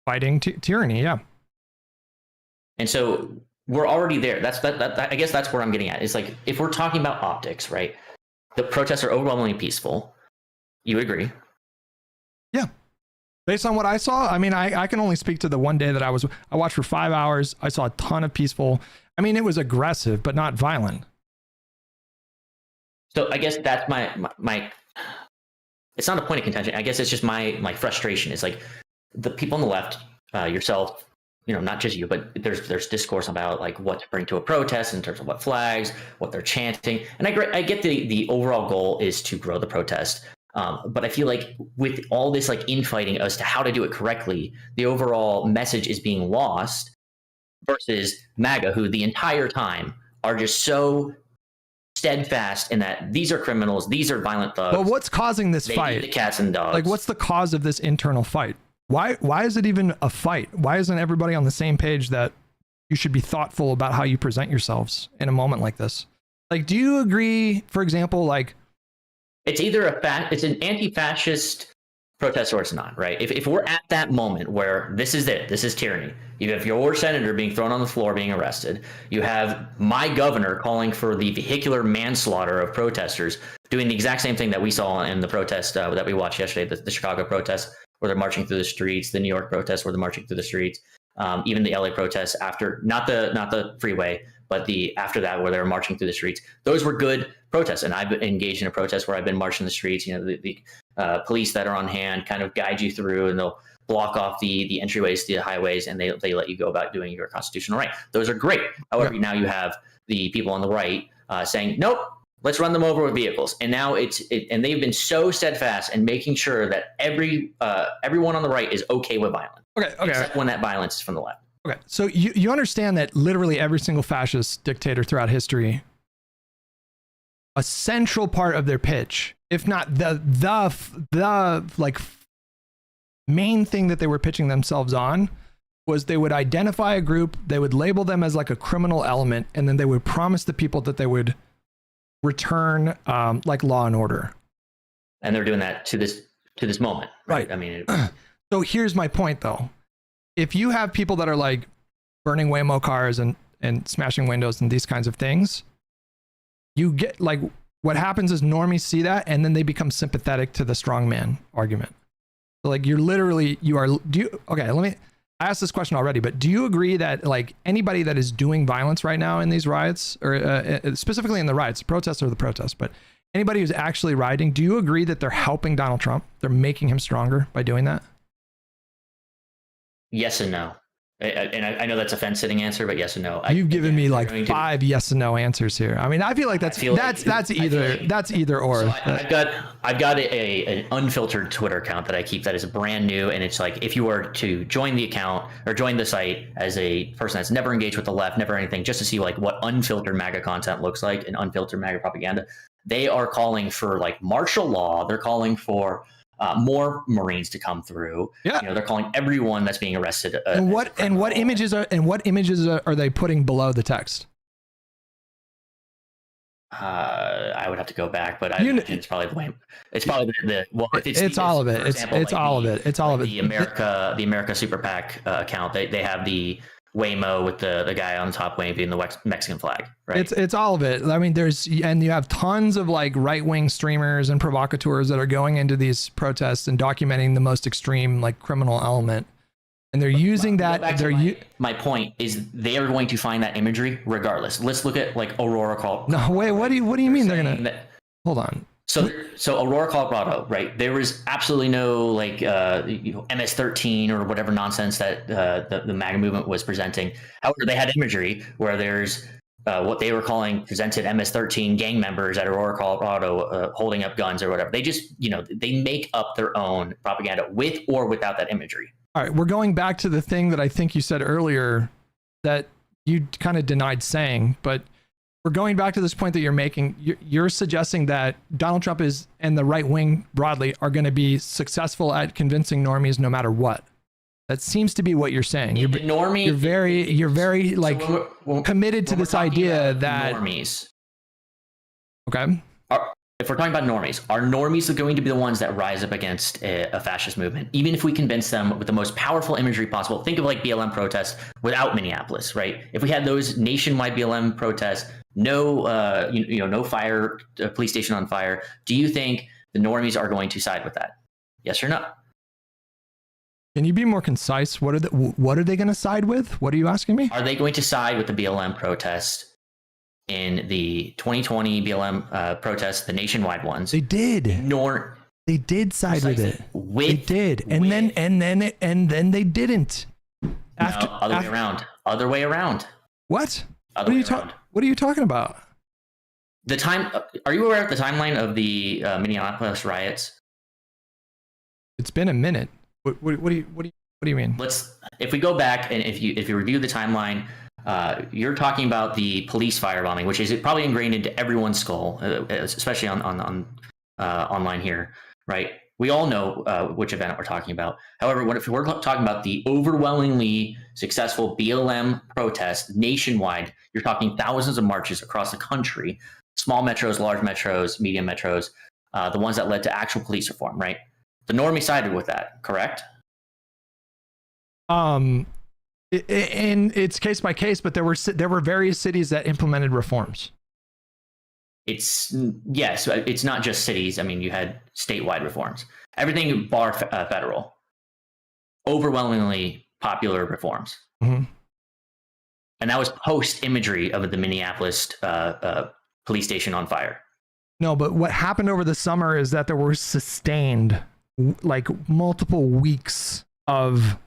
fighting tyranny. Yeah. And so we're already there. I guess that's where I'm getting at. It's like, if we're talking about optics, right? The protests are overwhelmingly peaceful. You would agree? Yeah. Based on what I saw, I mean, I can only speak to the one day that I watched for 5 hours. I saw a ton of peaceful. I mean, it was aggressive, but not violent. So I guess that's my it's not a point of contention. I guess it's just my frustration. It's like the people on the left, yourself, not just you, but there's discourse about like what to bring to a protest in terms of what flags, what they're chanting. And I get the overall goal is to grow the protest. But I feel like with all this like infighting as to how to do it correctly, the overall message is being lost versus MAGA, who the entire time are just so steadfast in that these are criminals, these are violent thugs. But what's causing this fight? The cats and dogs. Like, what's the cause of this internal fight? Why is it even a fight? Why isn't everybody on the same page that you should be thoughtful about how you present yourselves in a moment like this? Like, do you agree, for example, like, it's either it's an anti-fascist protest or it's not, right? If we're at that moment where this is tyranny, you have your senator being thrown on the floor, being arrested. You have my governor calling for the vehicular manslaughter of protesters, doing the exact same thing that we saw in the protest that we watched yesterday, the Chicago protest, where they're marching through the streets, the New York protests where they're marching through the streets, even the LA protests after, not the freeway, but after that where they were marching through the streets. Those were good protests, and I've been engaged in a protest where I've been marching the streets. The police that are on hand kind of guide you through, and they'll block off the entryways to the highways, and they let you go about doing your constitutional right. Those are great. However, now you have the people on the right saying, nope, let's run them over with vehicles. And now and they've been so steadfast in making sure that everyone on the right is okay with violence. Okay. Except when that violence is from the left. Okay, so you understand that literally every single fascist dictator throughout history, a central part of their pitch, if not the like main thing that they were pitching themselves on, was they would identify a group, they would label them as like a criminal element, and then they would promise the people that they would return like law and order. And they're doing that to this moment, right? I mean, so here's my point though. If you have people that are like burning Waymo cars and smashing windows and these kinds of things, you get like, what happens is normies see that and then they become sympathetic to the strongman argument. So like I asked this question already, but do you agree that like anybody that is doing violence right now in these riots, or specifically in the riots, the protests or the protests, but anybody who's actually rioting, do you agree that they're helping Donald Trump? They're making him stronger by doing that? Yes and no. And I know that's a fence-sitting answer, but yes and no. You've given me like 5 yes and no answers here. I mean, I feel like that's either or. So I've got an unfiltered Twitter account that I keep that is brand new, and it's like if you were to join the account or join the site as a person that's never engaged with the left, never anything, just to see like what unfiltered MAGA content looks like and unfiltered MAGA propaganda, they are calling for like martial law. They're calling for more Marines to come through. Yeah, they're calling everyone that's being arrested. And what images are they putting below the text? I would have to go back, but I imagine it's probably it's all of it. It's all of it. The America Super PAC account. They have the Waymo with the guy on top waving the Mexican flag, right? It's all of it. I mean, you have tons of like right-wing streamers and provocateurs that are going into these protests and documenting the most extreme like criminal element, and they're using that. My point is they are going to find that imagery regardless. Let's look at like Aurora, Colorado. No, wait. What do you mean they're gonna? Hold on. So Aurora, Colorado, right? There was absolutely no like MS-13 or whatever nonsense that the MAGA movement was presenting. However, they had imagery where there's what they were calling presented MS-13 gang members at Aurora, Colorado, holding up guns or whatever. They just, they make up their own propaganda with or without that imagery. All right, we're going back to the thing that I think you said earlier that you kind of denied saying, but we're going back to this point that you're making. You're suggesting that Donald Trump is and the right wing broadly are going to be successful at convincing normies no matter what. That seems to be what you're saying. You're very like committed to this idea that normies. Okay. If we're talking about normies, are normies going to be the ones that rise up against a fascist movement? Even if we convince them with the most powerful imagery possible, think of like BLM protests without Minneapolis, right? If we had those nationwide BLM protests, no fire, police station on fire, do you think the normies are going to side with that? Yes or no? Can you be more concise? What are they going to side with? What are you asking me? Are they going to side with the BLM protest in the 2020 BLM protests, the nationwide ones? They did. They did side with it. They did, and then they didn't. Other way around. Other way around. What? What are you talking about? Are you aware of the timeline of the Minneapolis riots? It's been a minute. What do you mean? If we go back and if you review the timeline, you're talking about the police firebombing, which is probably ingrained into everyone's skull, especially on online here, right? We all know which event we're talking about. However, if we're talking about the overwhelmingly successful BLM protest nationwide, you're talking thousands of marches across the country, small metros, large metros, medium metros, the ones that led to actual police reform, right? The normie sided with that, correct? And it's case by case, but there were various cities that implemented reforms. It's not just cities. I mean, you had statewide reforms. Everything bar federal. Overwhelmingly popular reforms. Mm-hmm. And that was post imagery of the Minneapolis police station on fire. No, but what happened over the summer is that there were sustained like multiple weeks of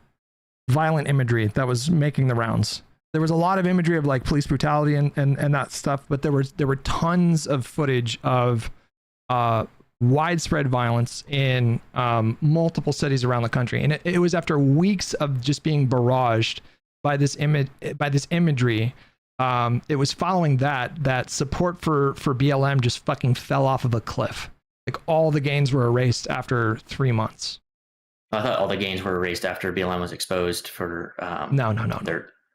violent imagery that was making the rounds. There was a lot of imagery of like police brutality and that stuff, but there were tons of footage of widespread violence in multiple cities around the country, and it was after weeks of just being barraged by this imagery. It was following that support for BLM just fucking fell off of a cliff. Like all the gains were erased after 3 months. I thought all the gains were erased after BLM was exposed for no.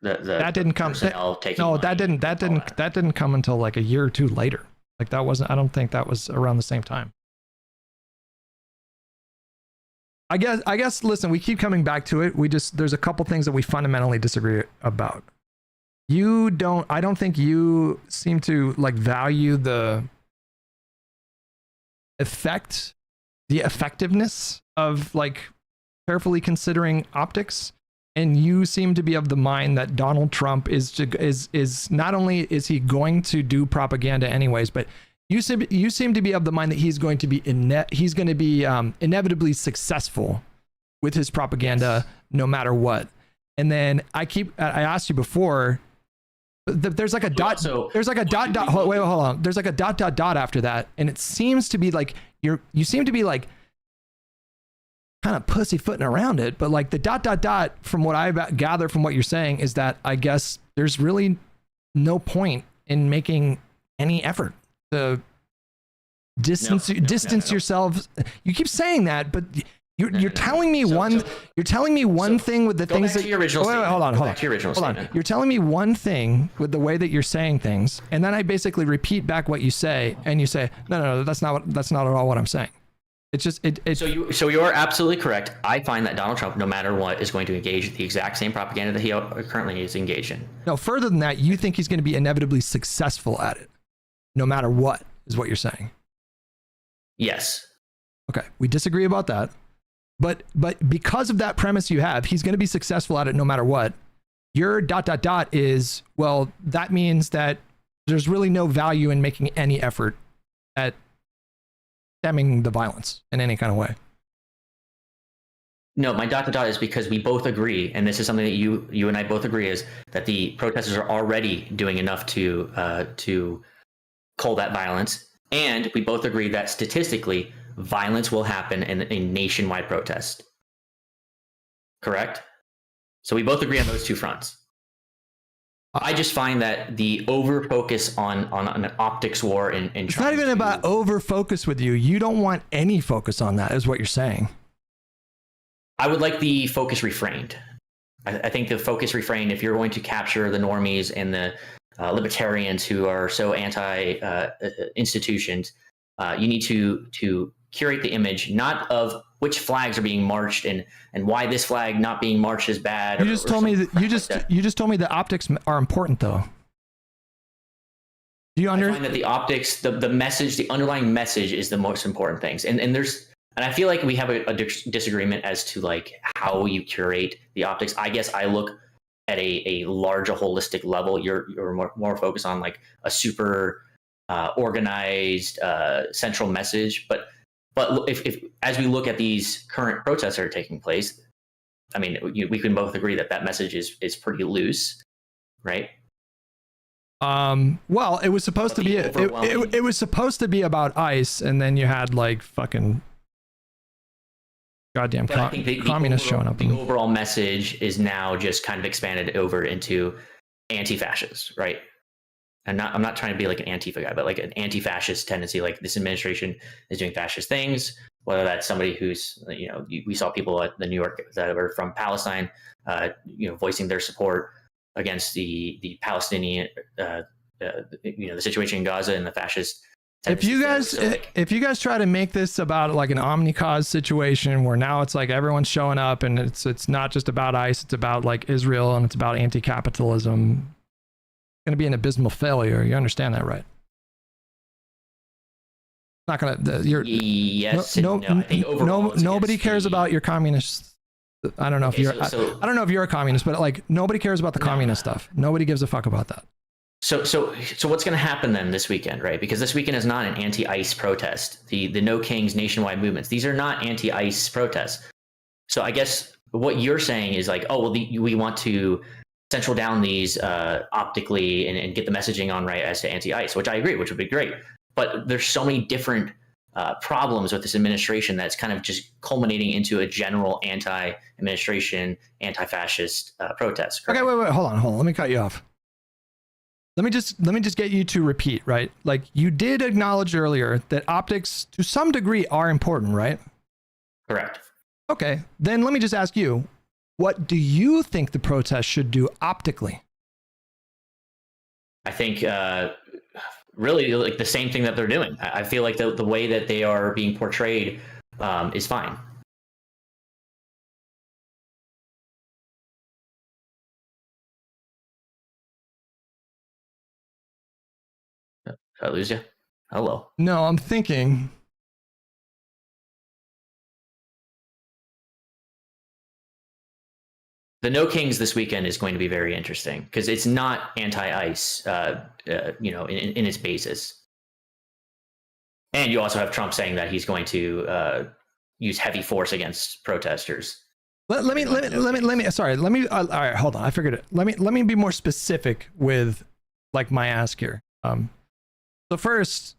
That didn't come. That didn't come until like a year or two later. Like that wasn't. I don't think that was around the same time. I guess. Listen, we keep coming back to it. There's a couple things that we fundamentally disagree about. I don't think you seem to like value the effectiveness of like carefully considering optics, and you seem to be of the mind that Donald Trump is not only is he going to do propaganda anyways, but you seem to be of the mind that he's going to be inevitably successful with his propaganda no matter what. And then I asked you before, there's like a dot. There's like a dot. Wait, hold on. There's like a dot after that, and it seems to be like you seem to be like kind of pussyfooting around it, but like the dot from what I gather from what you're saying is that I guess there's really no point in making any effort to distance yourselves. You keep saying that, but you're telling me one thing with the things that hold on. You're telling me one thing with the way that you're saying things, and then I basically repeat back what you say, and you say, no, that's not at all what I'm saying. It's just So you're absolutely correct. I find that Donald Trump, no matter what, is going to engage the exact same propaganda that he currently is engaged in. No, further than that, you think he's going to be inevitably successful at it, no matter what, is what you're saying. Yes. Okay, we disagree about that. But because of that premise you have, he's going to be successful at it no matter what. Your is, well, that means that there's really no value in making any effort at stemming the violence in any kind of way. No, my dot to dot is because we both agree, and this is something that you and I both agree, is that the protesters are already doing enough to cull that violence, and we both agree that statistically violence will happen in a nationwide protest. Correct? So we both agree on those two fronts. I just find that the over focus on an optics war and it's not even about over focus with you. You don't want any focus on that, is what you're saying. I would like the focus refrained. I think the focus refrained, if you're going to capture the normies and the libertarians who are so anti institutions, you need to curate the image, not of which flags are being marched and why this flag not being marched is bad. You just told me that you just told me that optics are important, though. Do you I find that the optics, the message, the underlying message is the most important things, and I feel like we have a disagreement as to like how you curate the optics. I guess I look at a larger holistic level. You're more focused on like a super organized central message, but if as we look at these current protests that are taking place, I mean, we can both agree that message is pretty loose, right? Well, it was supposed to be it was supposed to be about ICE, and then you had like fucking goddamn communists showing up. The overall message is now just kind of expanded over into anti-fascist, right? I'm not trying to be like an Antifa guy, but like an anti-fascist tendency. Like this administration is doing fascist things, whether that's somebody who's, we saw people at the New York that were from Palestine, voicing their support against the Palestinian, the situation in Gaza and the fascist. If you guys try to make this about like an omni-cause situation where now it's like everyone's showing up and it's not just about ICE, it's about like Israel and it's about anti-capitalism, it's going to be an abysmal failure. You understand that, right? Not gonna. Yes. No. I think overall, nobody cares about your communists. I don't know if you're. I don't know if you're a communist, but like nobody cares about the communist stuff. Nobody gives a fuck about that. So what's going to happen then this weekend, right? Because this weekend is not an anti-ICE protest. The No Kings nationwide movements, these are not anti-ICE protests. So I guess what you're saying is like, oh, well, we want to central down these optically and get the messaging on right as to anti-ICE, which I agree, which would be great. But there's so many different problems with this administration that's kind of just culminating into a general anti-administration, anti-fascist protest. Correct? Okay, wait, hold on. Let me cut you off. Let me just get you to repeat, right? Like you did acknowledge earlier that optics to some degree are important, right? Correct. Okay, then let me just ask you, what do you think the protest should do optically? I think really like the same thing that they're doing. I feel like the way that they are being portrayed is fine. Did I lose you? Hello. No, I'm thinking. The No Kings this weekend is going to be very interesting because it's not anti-ICE, in its basis. And you also have Trump saying that he's going to use heavy force against protesters. Let me. All right, hold on. I figured it. Let me be more specific with like my ask here. So first,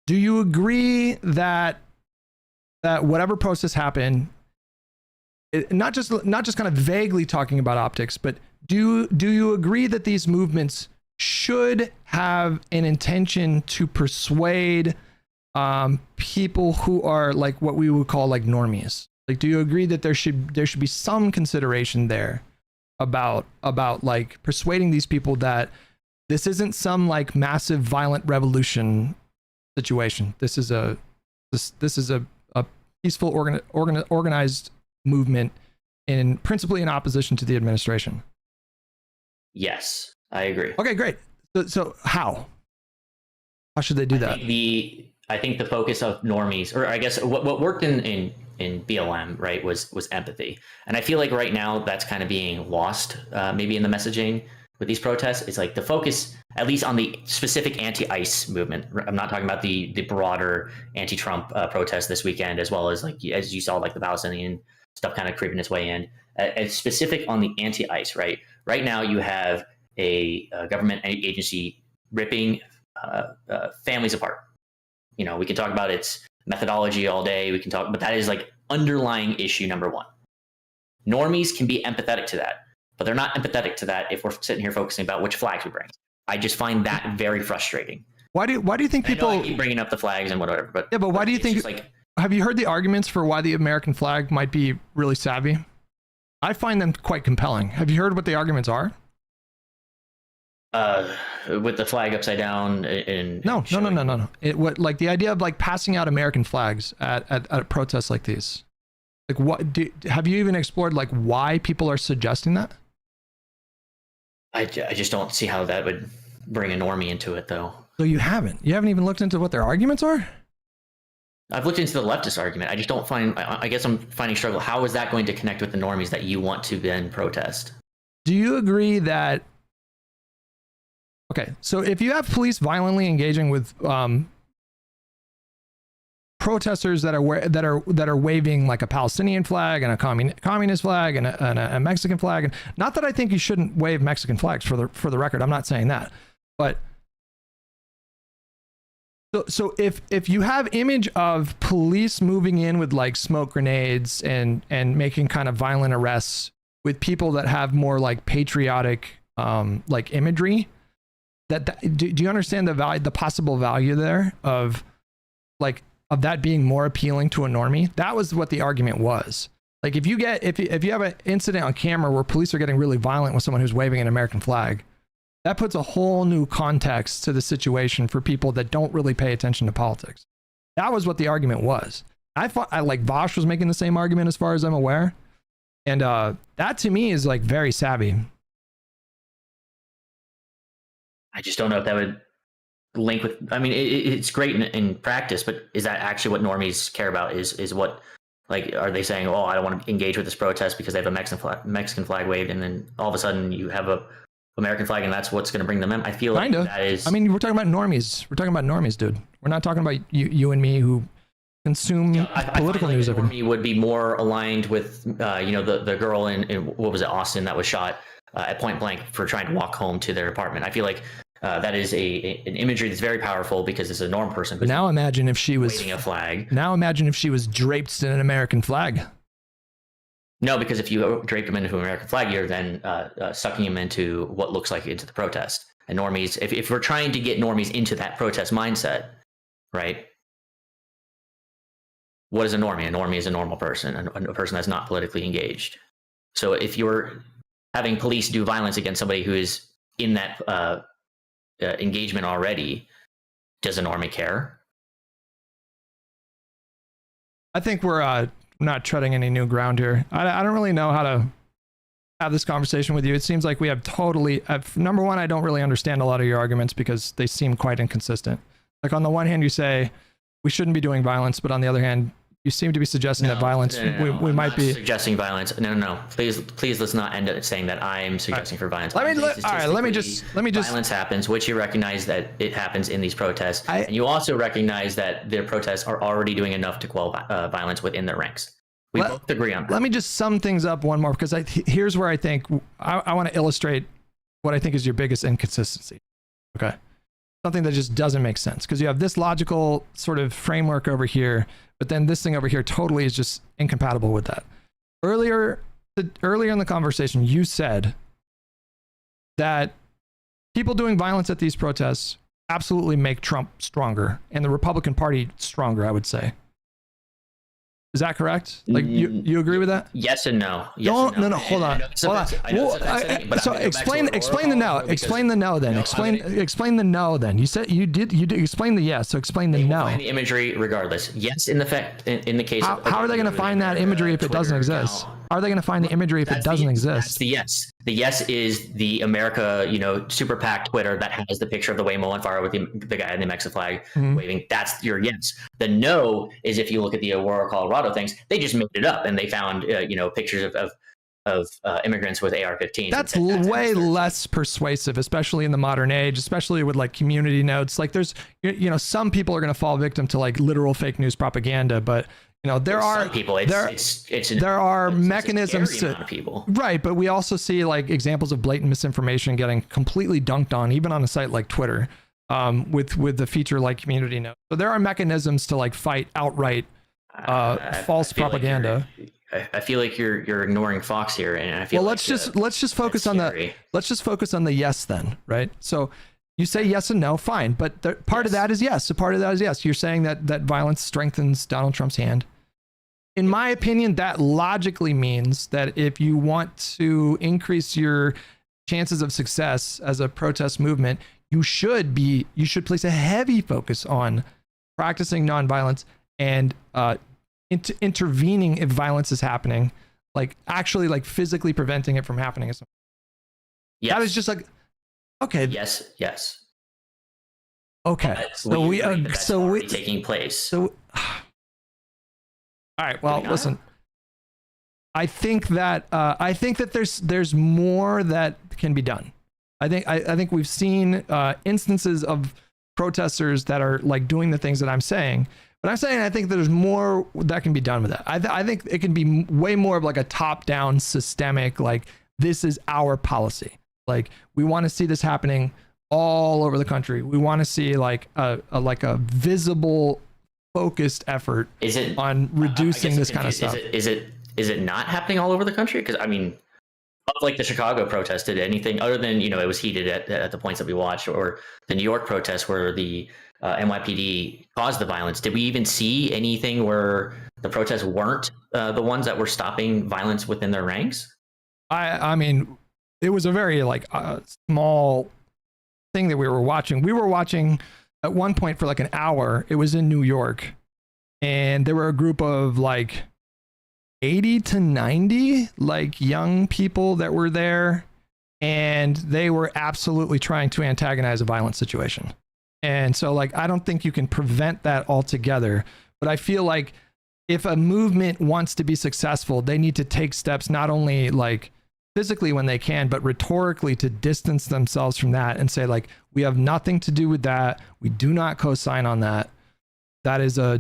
do you agree that whatever protests happen, not just kind of vaguely talking about optics, but do you agree that these movements should have an intention to persuade people who are like what we would call like normies? Like, do you agree that there should be some consideration there about like persuading these people that this isn't some like massive violent revolution situation? This is a peaceful organized movement principally in opposition to the administration. Yes, I agree. Okay, great. So how should they do that? I think the focus of normies, or I guess what worked in BLM, right, was empathy. And I feel like right now that's kind of being lost maybe in the messaging with these protests. It's like the focus, at least on the specific anti-ICE movement. I'm not talking about the broader anti-Trump protest this weekend, as well as like as you saw like the Palestinian stuff kind of creeping its way in. It's specific on the anti-ICE, right? Right now, you have a government agency ripping families apart. You know, we can talk about its methodology all day. We can talk, but that is like underlying issue number one. Normies can be empathetic to that, but they're not empathetic to that if we're sitting here focusing about which flags we bring. I just find that very frustrating. Why do you think people I keep bringing up the flags and whatever? But yeah, but why do you think? Like, have you heard the arguments for why the American flag might be really savvy? I find them quite compelling. Have you heard what the arguments are? With the flag upside down and no. What, like the idea of like passing out American flags at protests like these? Like, have you even explored like why people are suggesting that? I just don't see how that would bring a normie into it, though. So you haven't even looked into what their arguments are? I've looked into the leftist argument. I just don't find. I guess I'm finding struggle. How is that going to connect with the normies that you want to then protest? Do you agree that? Okay, so if you have police violently engaging with protesters that are waving like a Palestinian flag and a communist flag and a Mexican flag, and not that I think you shouldn't wave Mexican flags for the record, I'm not saying that, but so if you have image of police moving in with like smoke grenades and making kind of violent arrests with people that have more like patriotic like imagery. Do you understand the value, the possible value there of that being more appealing to a normie? That was what the argument was. Like if you have an incident on camera where police are getting really violent with someone who's waving an American flag, that puts a whole new context to the situation for people that don't really pay attention to politics. That was what the argument was. I like Vosh was making the same argument as far as I'm aware. And that to me is like very savvy. I just don't know if that would link with. I mean, it's great in practice, but is that actually what normies care about? Is what, like, are they saying, "Oh, I don't want to engage with this protest because they have a Mexican flag waved," and then all of a sudden you have a American flag, and that's what's going to bring them in? I feel like that is. I mean, we're talking about normies. We're talking about normies, dude. We're not talking about you and me who consume political news every day. Normie would be more aligned with, the girl in what was it, Austin, that was shot at point blank for trying to walk home to their apartment. I feel like that is an imagery that's very powerful because it's a norm person. But now imagine if she was waving a flag. Now imagine if she was draped in an American flag. No, because if you drape him into an American flag, you're then sucking him into what looks like into the protest. And normies, if we're trying to get normies into that protest mindset, right? What is a normie? A normie is a normal person, a person that's not politically engaged. So if you're having police do violence against somebody who is in that engagement already, does a normie care? I think we're not treading any new ground here. I don't really know how to have this conversation with you. It seems like we have number one, I don't really understand a lot of your arguments because they seem quite inconsistent. Like on the one hand, you say we shouldn't be doing violence, but on the other hand, you seem to be suggesting that violence, we might be suggesting violence. No. Please, let's not end up saying that I'm suggesting for violence. Let me just. Violence happens, which you recognize that it happens in these protests, and you also recognize that their protests are already doing enough to quell violence within their ranks. We both agree on that. Let me just sum things up one more, because here's where I think I want to illustrate what I think is your biggest inconsistency. Okay. Something that just doesn't make sense, because you have this logical sort of framework over here, but then this thing over here totally is just incompatible with that. Earlier in the conversation, you said that people doing violence at these protests absolutely make Trump stronger and the Republican Party stronger, I would say. Is that correct? Like you agree with that? Yes and no. No, hold on. So explain the no. Explain the no then. Explain the no then. You said you did explain the yes. So explain the no. Find the imagery regardless. Yes, in the case. How are they going to find that imagery if it doesn't exist? How are they going to find the imagery if it doesn't exist? That's the yes. The yes is the America, super PAC Twitter that has the picture of the Waymo on fire with the guy in the Mexican flag waving. That's your yes. The no is if you look at the Aurora, Colorado things, they just made it up and they found, pictures of immigrants with AR-15s. That's way less persuasive, especially in the modern age, especially with like community notes. Like there's, some people are going to fall victim to like literal fake news propaganda, but You know, there are some people. There are mechanisms scary to amount of people. right, but we also see like examples of blatant misinformation getting completely dunked on, even on a site like Twitter, with the feature like community note. So there are mechanisms to like fight outright false propaganda. I feel like you're ignoring Fox here, and I feel well, like let's just focus on the yes then, right? So you say yes and no, fine, but part of that is yes. So part of that is yes. You're saying that violence strengthens Donald Trump's hand. In my opinion, that logically means that if you want to increase your chances of success as a protest movement, you should place a heavy focus on practicing nonviolence and intervening if violence is happening, like actually like physically preventing it from happening. Yes. That is just like, okay. Yes. Okay. So we taking place. So, all right. Well, listen. I think that there's more that can be done. I think we've seen instances of protesters that are like doing the things that I'm saying. But I'm saying I think there's more that can be done with that. I think it can be way more of like a top-down systemic, like this is our policy. Like we want to see this happening all over the country. We want to see like a visible, focused effort on reducing this kind of stuff. Is it not happening all over the country? Because I mean, like the Chicago protest, did anything other than it was heated at the points that we watched, or the New York protest where the NYPD caused the violence? Did we even see anything where the protests weren't the ones that were stopping violence within their ranks? I mean, it was a very like small thing that we were watching. We were watching at one point for like an hour. It was in New York, and there were a group of like 80 to 90 like young people that were there, and they were absolutely trying to antagonize a violent situation. And so like I don't think you can prevent that altogether, but I feel like if a movement wants to be successful, they need to take steps not only like physically when they can, but rhetorically to distance themselves from that and say like, we have nothing to do with that. We do not co-sign on that. That is a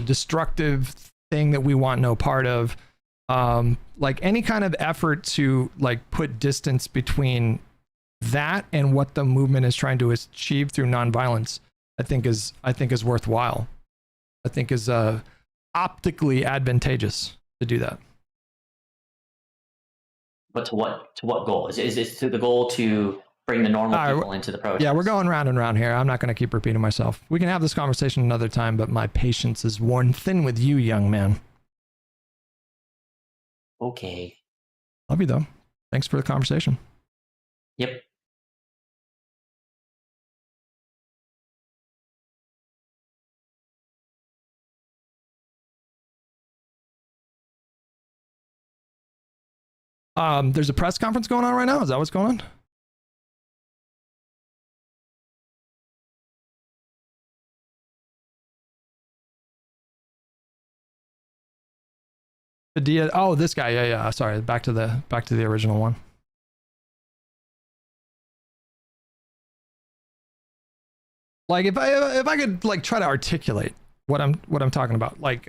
destructive thing that we want no part of. Like any kind of effort to like put distance between that and what the movement is trying to achieve through nonviolence, I think is worthwhile. I think is optically advantageous to do that. But to what goal? Is it to the goal to bring the normal people into the protest? Yeah, we're going round and round here. I'm not going to keep repeating myself. We can have this conversation another time, but my patience is worn thin with you, young man. Okay. Love you though. Thanks for the conversation. Yep. There's a press conference going on right now. Is that what's going on? Oh, this guy. Yeah. Sorry. Back to the original one. Like if I could like try to articulate what I'm talking about, like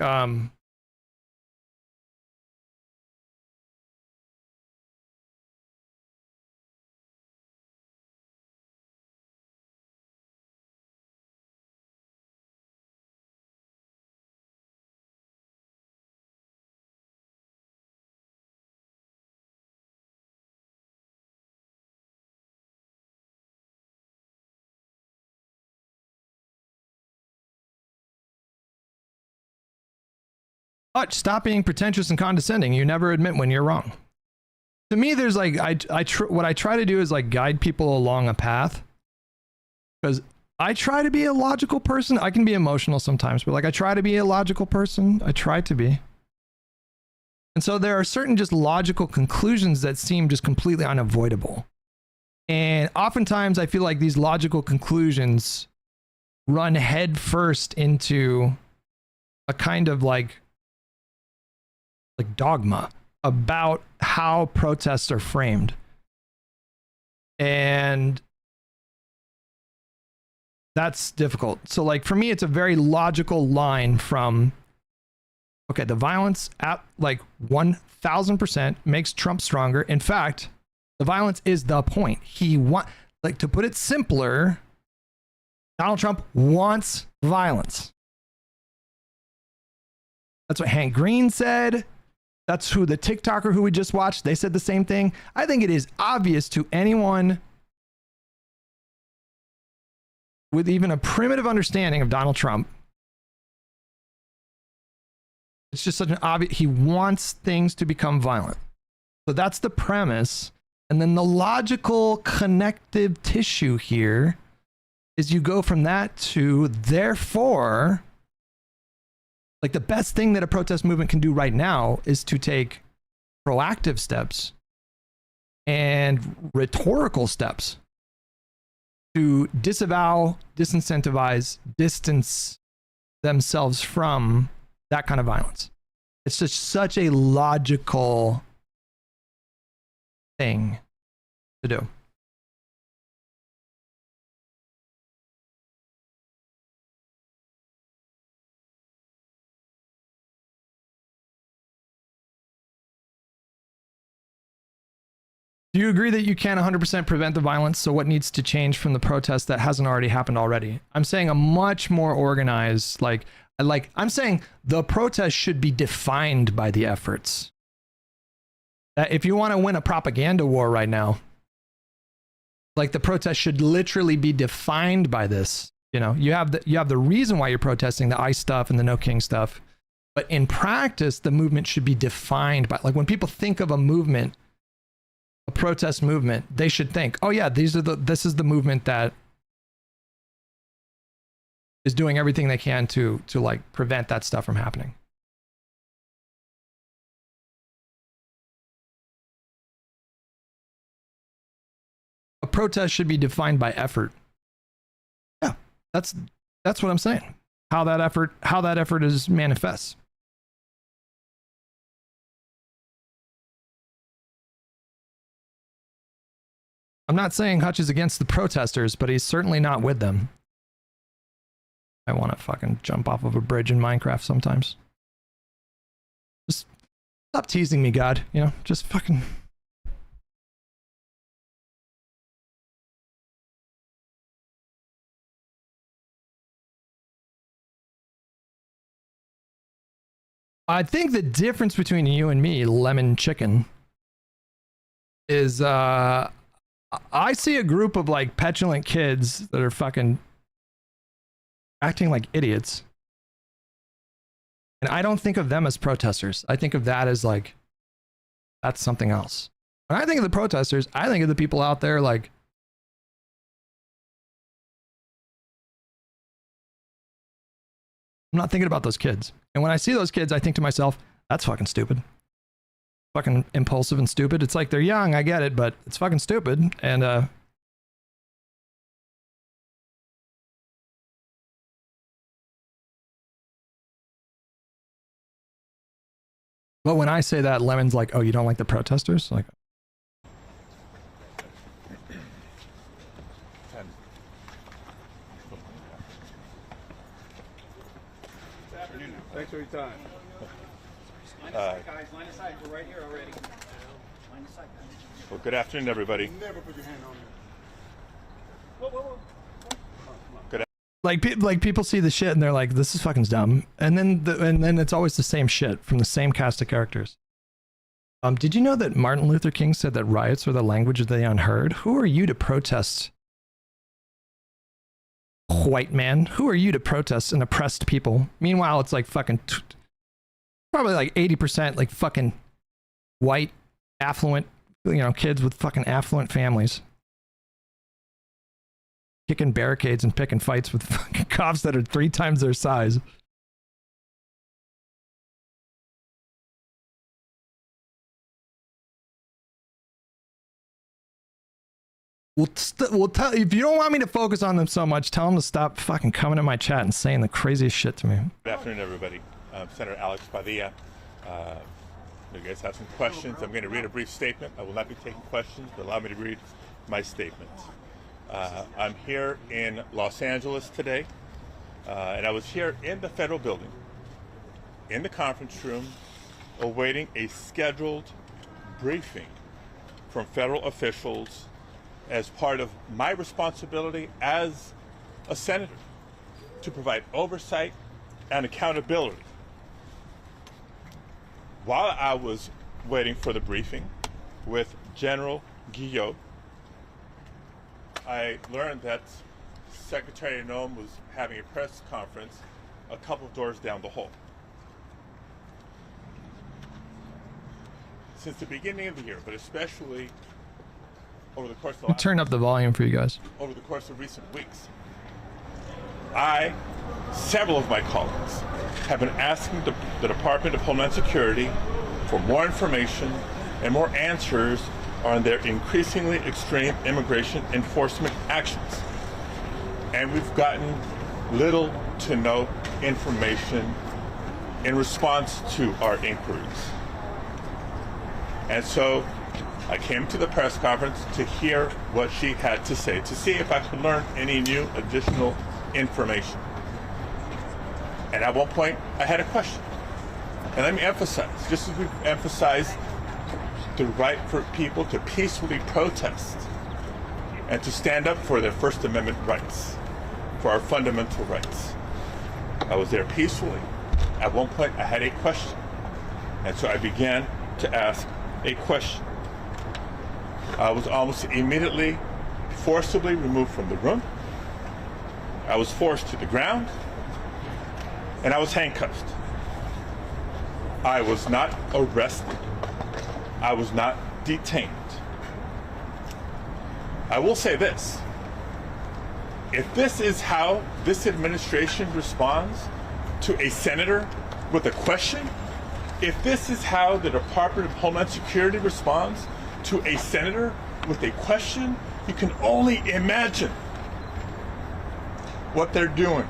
stop being pretentious and condescending. You never admit when you're wrong. To me, there's like what I try to do is like guide people along a path, because I try to be a logical person. I can be emotional sometimes, but like I try to be a logical person. I try to be. And so there are certain just logical conclusions that seem just completely unavoidable. And oftentimes I feel like these logical conclusions run head first into a kind of like dogma about how protests are framed. And that's difficult. So like for me, it's a very logical line from Okay, the violence at like 1000% makes Trump stronger. In fact, the violence is the point. Like, to put it simpler, Donald Trump wants violence. That's what Hank Green said. That's who the TikToker who we just watched, they said the same thing. I think it is obvious to anyone with even a primitive understanding of Donald Trump. It's just such an obvious, he wants things to become violent. So that's the premise. And then the logical connective tissue here is you go from that to, therefore, like, the best thing that a protest movement can do right now is to take proactive steps and rhetorical steps to disavow, disincentivize, distance themselves from that kind of violence. It's just such a logical thing to do. Do you agree that you can't 100% prevent the violence? So what needs to change from the protest that hasn't already happened already? I'm saying a much more organized, I'm saying the protest should be defined by the efforts. That if you want to win a propaganda war right now, like, the protest should literally be defined by this. You know, you have the reason why you're protesting, the ICE stuff and the No King stuff. But in practice, the movement should be defined by, like, when people think of a movement, a protest movement, they should think, oh yeah, this is the movement that is doing everything they can to like prevent that stuff from happening. A protest should be defined by effort. Yeah, that's what I'm saying. How that effort is manifests. I'm not saying Hutch is against the protesters, but he's certainly not with them. I want to fucking jump off of a bridge in Minecraft sometimes. Just stop teasing me, God. You know, just fucking... I think the difference between you and me, Lemon Chicken, is I see a group of like petulant kids that are fucking acting like idiots. And I don't think of them as protesters. I think of that as like, that's something else. When I think of the protesters, I think of the people out there like, I'm not thinking about those kids. And when I see those kids, I think to myself, that's fucking stupid. Fucking impulsive and stupid. It's like, they're young, I get it, but it's fucking stupid. And but when I say that, Lemon's like, oh, you don't like the protesters? Like, thanks for your time. Guys, line aside. We're right here already. Line aside, guys. Well, good afternoon, everybody. Never put your hand on me. Whoa, whoa, whoa. Good. Like people see the shit and they're like, this is fucking dumb. And then it's always the same shit from the same cast of characters. Did you know that Martin Luther King said that riots are the language of the unheard? Who are you to protest, white man? Who are you to protest an oppressed people? Meanwhile, it's like fucking probably like 80% like fucking white, affluent, you know, kids with fucking affluent families. Kicking barricades and picking fights with fucking cops that are 3 times their size. We'll tell, if you don't want me to focus on them so much, tell them to stop fucking coming in my chat and saying the craziest shit to me. Good afternoon, everybody. Senator Alex Padilla. You guys have some questions. I'm going to read a brief statement. I will not be taking questions, but allow me to read my statement. I'm here in Los Angeles today, and I was here in the federal building in the conference room awaiting a scheduled briefing from federal officials as part of my responsibility as a senator to provide oversight and accountability. While I was waiting for the briefing with General Guillot, I learned that Secretary Noem was having a press conference a couple of doors down the hall. Since the beginning of the year, but especially over the course of the I'll turn up the volume for you guys. over the course of recent weeks, several of my colleagues have been asking the Department of Homeland Security for more information and more answers on their increasingly extreme immigration enforcement actions. And we've gotten little to no information in response to our inquiries. And so I came to the press conference to hear what she had to say, to see if I could learn any new additional information. And at one point, I had a question. And let me emphasize, just as we've emphasized the right for people to peacefully protest and to stand up for their First Amendment rights, for our fundamental rights. I was there peacefully. At one point, I had a question. And so I began to ask a question. I was almost immediately forcibly removed from the room. I was forced to the ground, and I was handcuffed. I was not arrested. I was not detained. I will say this. If this is how this administration responds to a senator with a question, if this is how the Department of Homeland Security responds to a senator with a question, you can only imagine what they're doing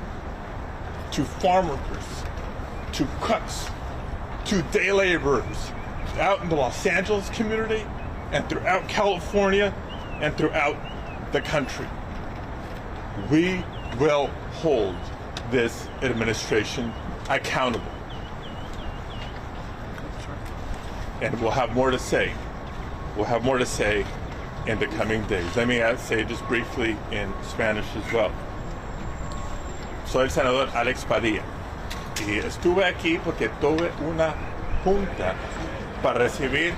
to farm workers, to cooks, to day laborers out in the Los Angeles community and throughout California and throughout the country. We will hold this administration accountable. And we'll have more to say. We'll have more to say in the coming days. Let me say just briefly in Spanish as well. Soy el senador Alex Padilla y estuve aquí porque tuve una junta para recibir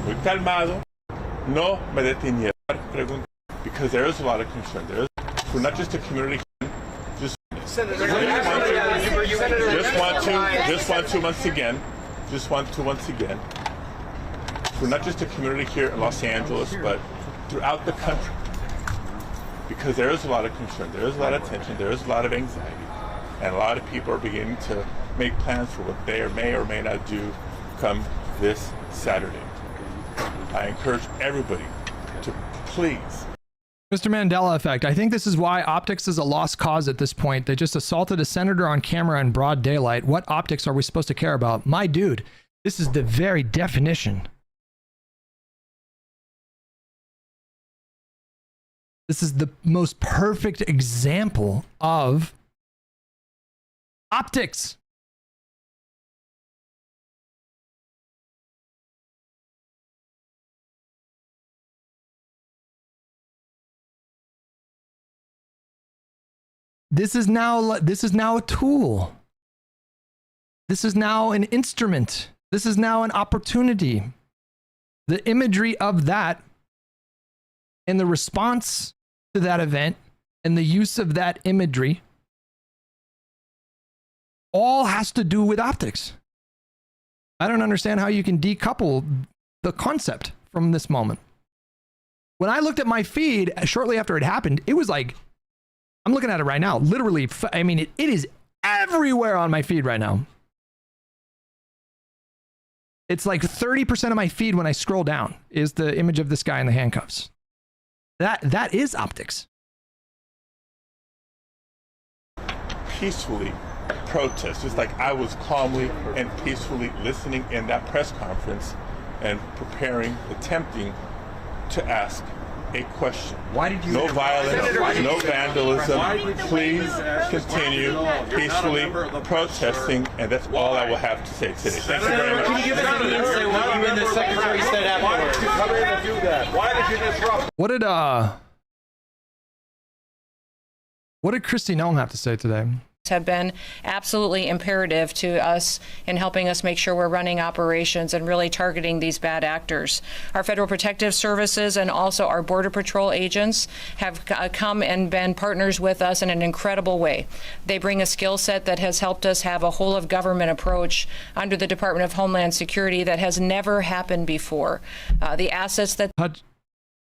muy calmado, no me detenieron preguntas because there is a lot of concern. There is, we're not just a community. Just want to once again. We're not just a community here in Los Angeles, but throughout the country. Because there is a lot of concern, there is a lot of tension, there is a lot of anxiety, and a lot of people are beginning to make plans for what they may or may not do come this Saturday. I encourage everybody to please. Mr. Mandela effect. I think this is why optics is a lost cause at this point. They just assaulted a senator on camera in broad daylight. What optics are we supposed to care about? My dude, this is the very definition. This is the most perfect example of optics. This is now a tool. This is now an instrument. This is now an opportunity. The imagery of that and the response to that event and the use of that imagery all has to do with optics. I don't understand how you can decouple the concept from this moment. When I looked at my feed shortly after it happened, it was like, I'm looking at it right now. Literally, I mean, it is everywhere on my feed right now. It's like 30% of my feed when I scroll down is the image of this guy in the handcuffs. That is optics. Peacefully protest, just like I was calmly and peacefully listening in that press conference and attempting to ask a question. Why did you? No violence, Senator, no vandalism. why did you- Please continue peacefully protesting, and that's all I will have to say today. Thank you very much. Can you give us any insight what you and the secretary said afterwards? Why did you come in and do that? Why did you disrupt? What did Kristi Noem have to say today? Have been absolutely imperative to us in helping us make sure we're running operations and really targeting these bad actors. Our Federal Protective Services and also our Border Patrol agents have come and been partners with us in an incredible way. They bring a skill set that has helped us have a whole of government approach under the Department of Homeland Security that has never happened before. The assets that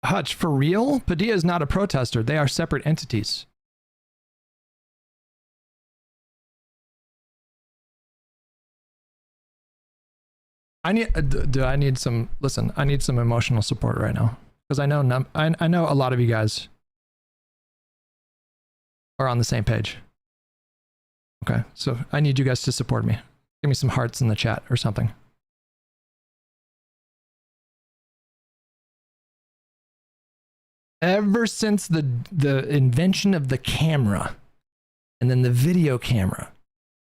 Hutch, for real? Padilla is not a protester. They are separate entities. I need some emotional support right now, because I know I know a lot of you guys are on the same page. Okay, so I need you guys to support me. Give me some hearts in the chat or something. Ever since the invention of the camera, and then the video camera,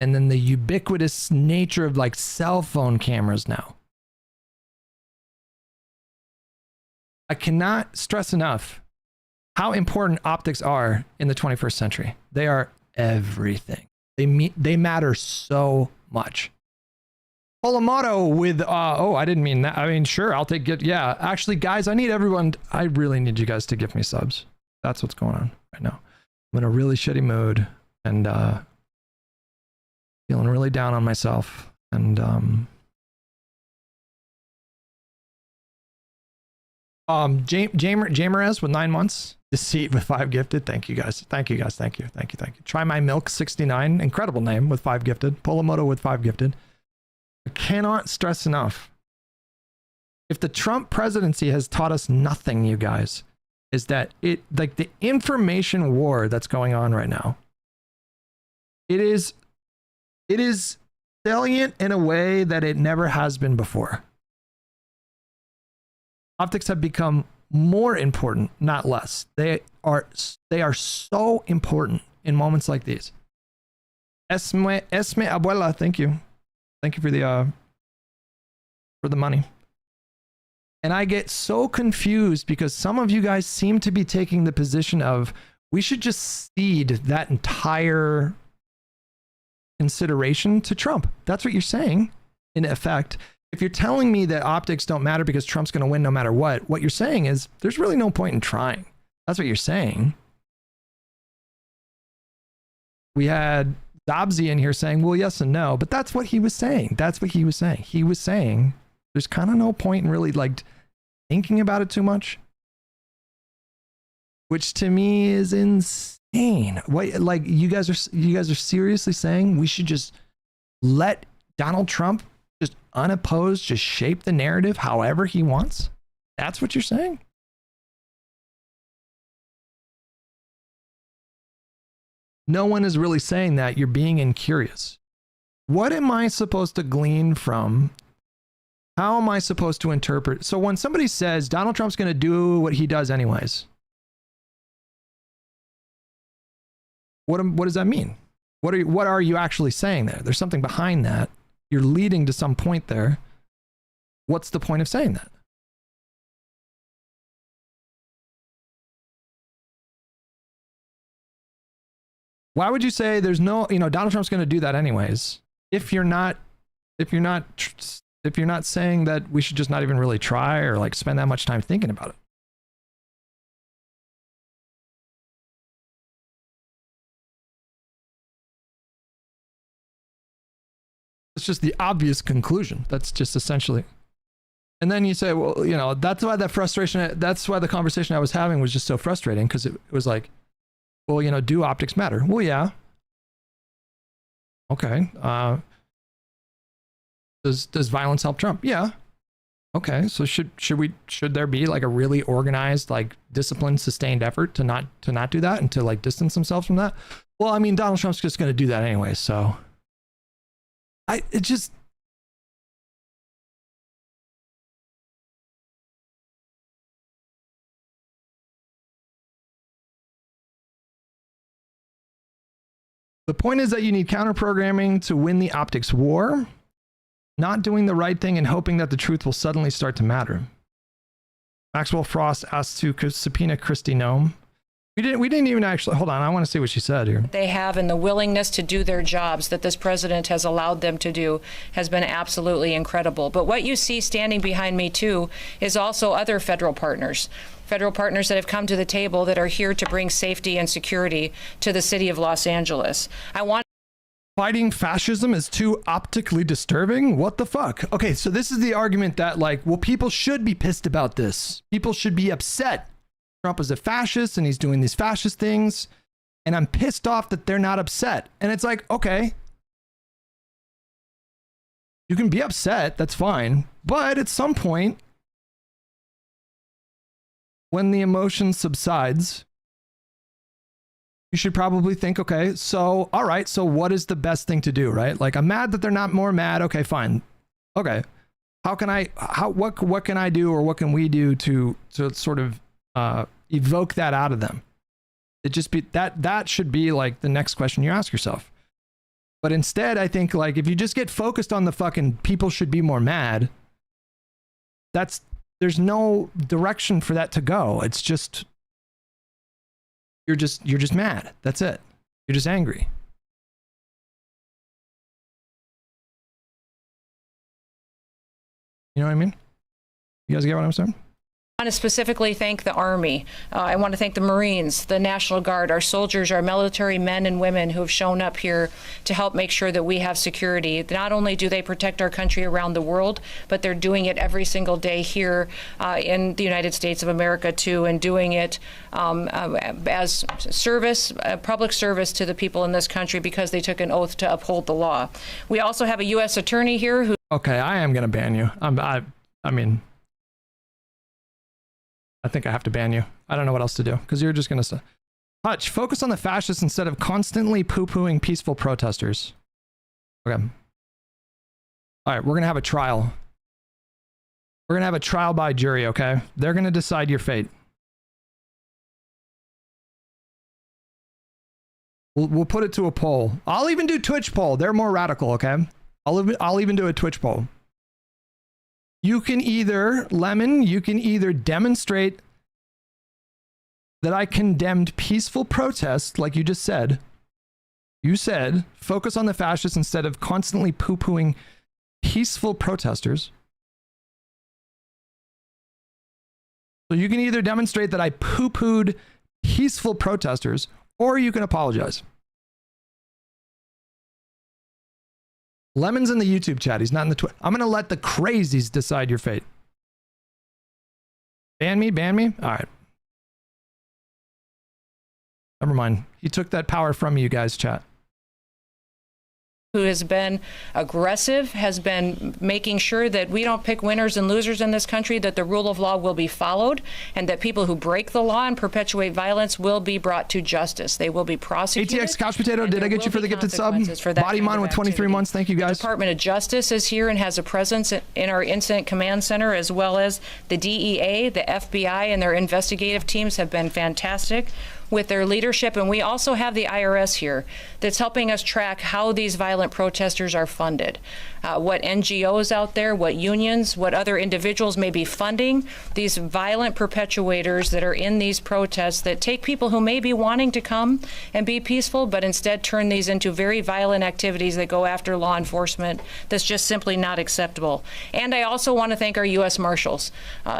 and then the ubiquitous nature of like cell phone cameras now, I cannot stress enough how important optics are in the 21st century. They are everything. They matter so much. Polomoto with oh, I didn't mean that. I mean, sure, I'll take it. Yeah, actually, guys, I really need you guys to give me subs. That's what's going on right now. I'm in a really shitty mood and feeling really down on myself, and Jamerez with 9 months. Deceit with 5 gifted. Thank you guys. Thank you. Try My Milk 69, incredible name, with 5 gifted. Polomoto with 5 gifted. I cannot stress enough. If the Trump presidency has taught us nothing, you guys, is that like the information war that's going on right now, it is salient in a way that it never has been before. Optics have become more important, not less. They are so important in moments like these. Esme Abuela, thank you. Thank you for the money. And I get so confused because some of you guys seem to be taking the position of we should just cede that entire consideration to Trump. That's what you're saying, in effect. If you're telling me that optics don't matter because Trump's going to win no matter what you're saying is there's really no point in trying. That's what you're saying. We had Dobbsy in here saying, well, yes and no, but that's what he was saying. He was saying there's kind of no point in really like thinking about it too much, which to me is insane. What, like you guys are seriously saying we should just let Donald Trump just unopposed just shape the narrative however he wants? That's what you're saying? No one is really saying that. You're being incurious. What am I supposed to glean from? How am I supposed to interpret? So when somebody says Donald Trump's going to do what he does anyways, what does that mean? What are you actually saying there? There's something behind that. You're leading to some point there. What's the point of saying that? Why would you say there's no, Donald Trump's going to do that anyways, if you're not saying that we should just not even really try or like spend that much time thinking about it? It's just the obvious conclusion. That's just essentially. And then you say, well, that's why the conversation I was having was just so frustrating, because it was like, well, do optics matter? Well, yeah. Okay. Does violence help Trump? Yeah. Okay. So should there be like a really organized, like disciplined, sustained effort to not do that and to like distance themselves from that? Well, I mean, Donald Trump's just going to do that anyway. So it just, The point is that you need counter-programming to win the optics war, not doing the right thing and hoping that the truth will suddenly start to matter. Maxwell Frost asked to subpoena Kristi Noem. We didn't even actually, hold on, I want to see what she said here. They have, and the willingness to do their jobs that this president has allowed them to do has been absolutely incredible. But what you see standing behind me too is also other federal partners that have come to the table that are here to bring safety and security to the city of Los Angeles. Fighting fascism is too optically disturbing? What the fuck? Okay, so this is the argument that, like, well, people should be pissed about this. People should be upset. Trump is a fascist and he's doing these fascist things, and I'm pissed off that they're not upset. And it's like, okay, you can be upset, that's fine. But at some point, when the emotion subsides, you should probably think, okay, so, all right, so what is the best thing to do, right? Like, I'm mad that they're not more mad. Okay, fine. Okay. What can I do, or what can we do to sort of evoke that out of them? It just be that should be like the next question you ask yourself. But instead, I think, like, if you just get focused on the fucking people should be more mad, there's no direction for that to go. It's just, you're just mad. That's it. You're just angry. You know what I mean? You guys get what I'm saying? I want to specifically thank the Army. I want to thank the Marines, the National Guard, our soldiers, our military men and women who have shown up here to help make sure that we have security. Not only do they protect our country around the world, but they're doing it every single day here in the United States of America too, and doing it as service, public service to the people in this country, because they took an oath to uphold the law. We also have a U.S. attorney here who... Okay, I am going to ban you. I mean... I think I have to ban you. I don't know what else to do, because you're just going to say, Hutch, focus on the fascists instead of constantly poo-pooing peaceful protesters. Okay. All right, we're going to have a trial. We're going to have a trial by jury, okay? They're going to decide your fate. We'll put it to a poll. I'll even do Twitch poll. They're more radical, okay? I'll even do a Twitch poll. You can either, Lemon, you can either demonstrate that I condemned peaceful protests, like you just said. You said, focus on the fascists instead of constantly poo-pooing peaceful protesters. So you can either demonstrate that I poo-pooed peaceful protesters, or you can apologize. Lemon's in the YouTube chat. He's not in the Twitch. I'm going to let the crazies decide your fate. Ban me? Ban me? All right. Never mind. He took that power from you guys, chat. Who has been aggressive, has been making sure that we don't pick winners and losers in this country, that the rule of law will be followed, and that people who break the law and perpetuate violence will be brought to justice. They will be prosecuted. ATX Couch Potato, did I get you for the gifted sub? Bodymon with 23 months, thank you guys. The Department of Justice is here and has a presence in our Incident Command Center, as well as the DEA, the FBI, and their investigative teams have been fantastic with their leadership. And we also have the IRS here that's helping us track how these violent protesters are funded, what NGOs out there, what unions, what other individuals may be funding these violent perpetuators that are in these protests that take people who may be wanting to come and be peaceful, but instead turn these into very violent activities that go after law enforcement. That's just simply not acceptable. And I also want to thank our U.S. Marshals.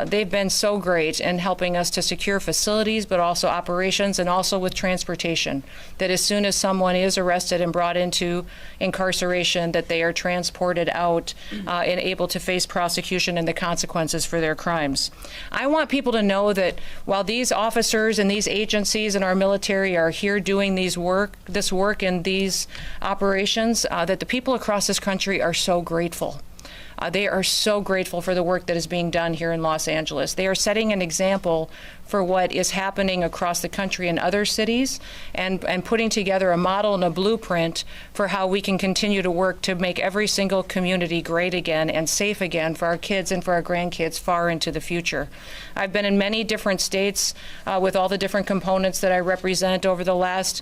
They've been so great in helping us to secure facilities, but also operations, and also with transportation, that as soon as someone is arrested and brought into incarceration, that they are transported out and able to face prosecution and the consequences for their crimes. I want people to know that while these officers and these agencies and our military are here doing this work in these operations, that the people across this country are so grateful. They are so grateful for the work that is being done here in Los Angeles. They are setting an example for what is happening across the country in other cities and putting together a model and a blueprint for how we can continue to work to make every single community great again and safe again for our kids and for our grandkids far into the future. I've been in many different states with all the different components that I represent over the last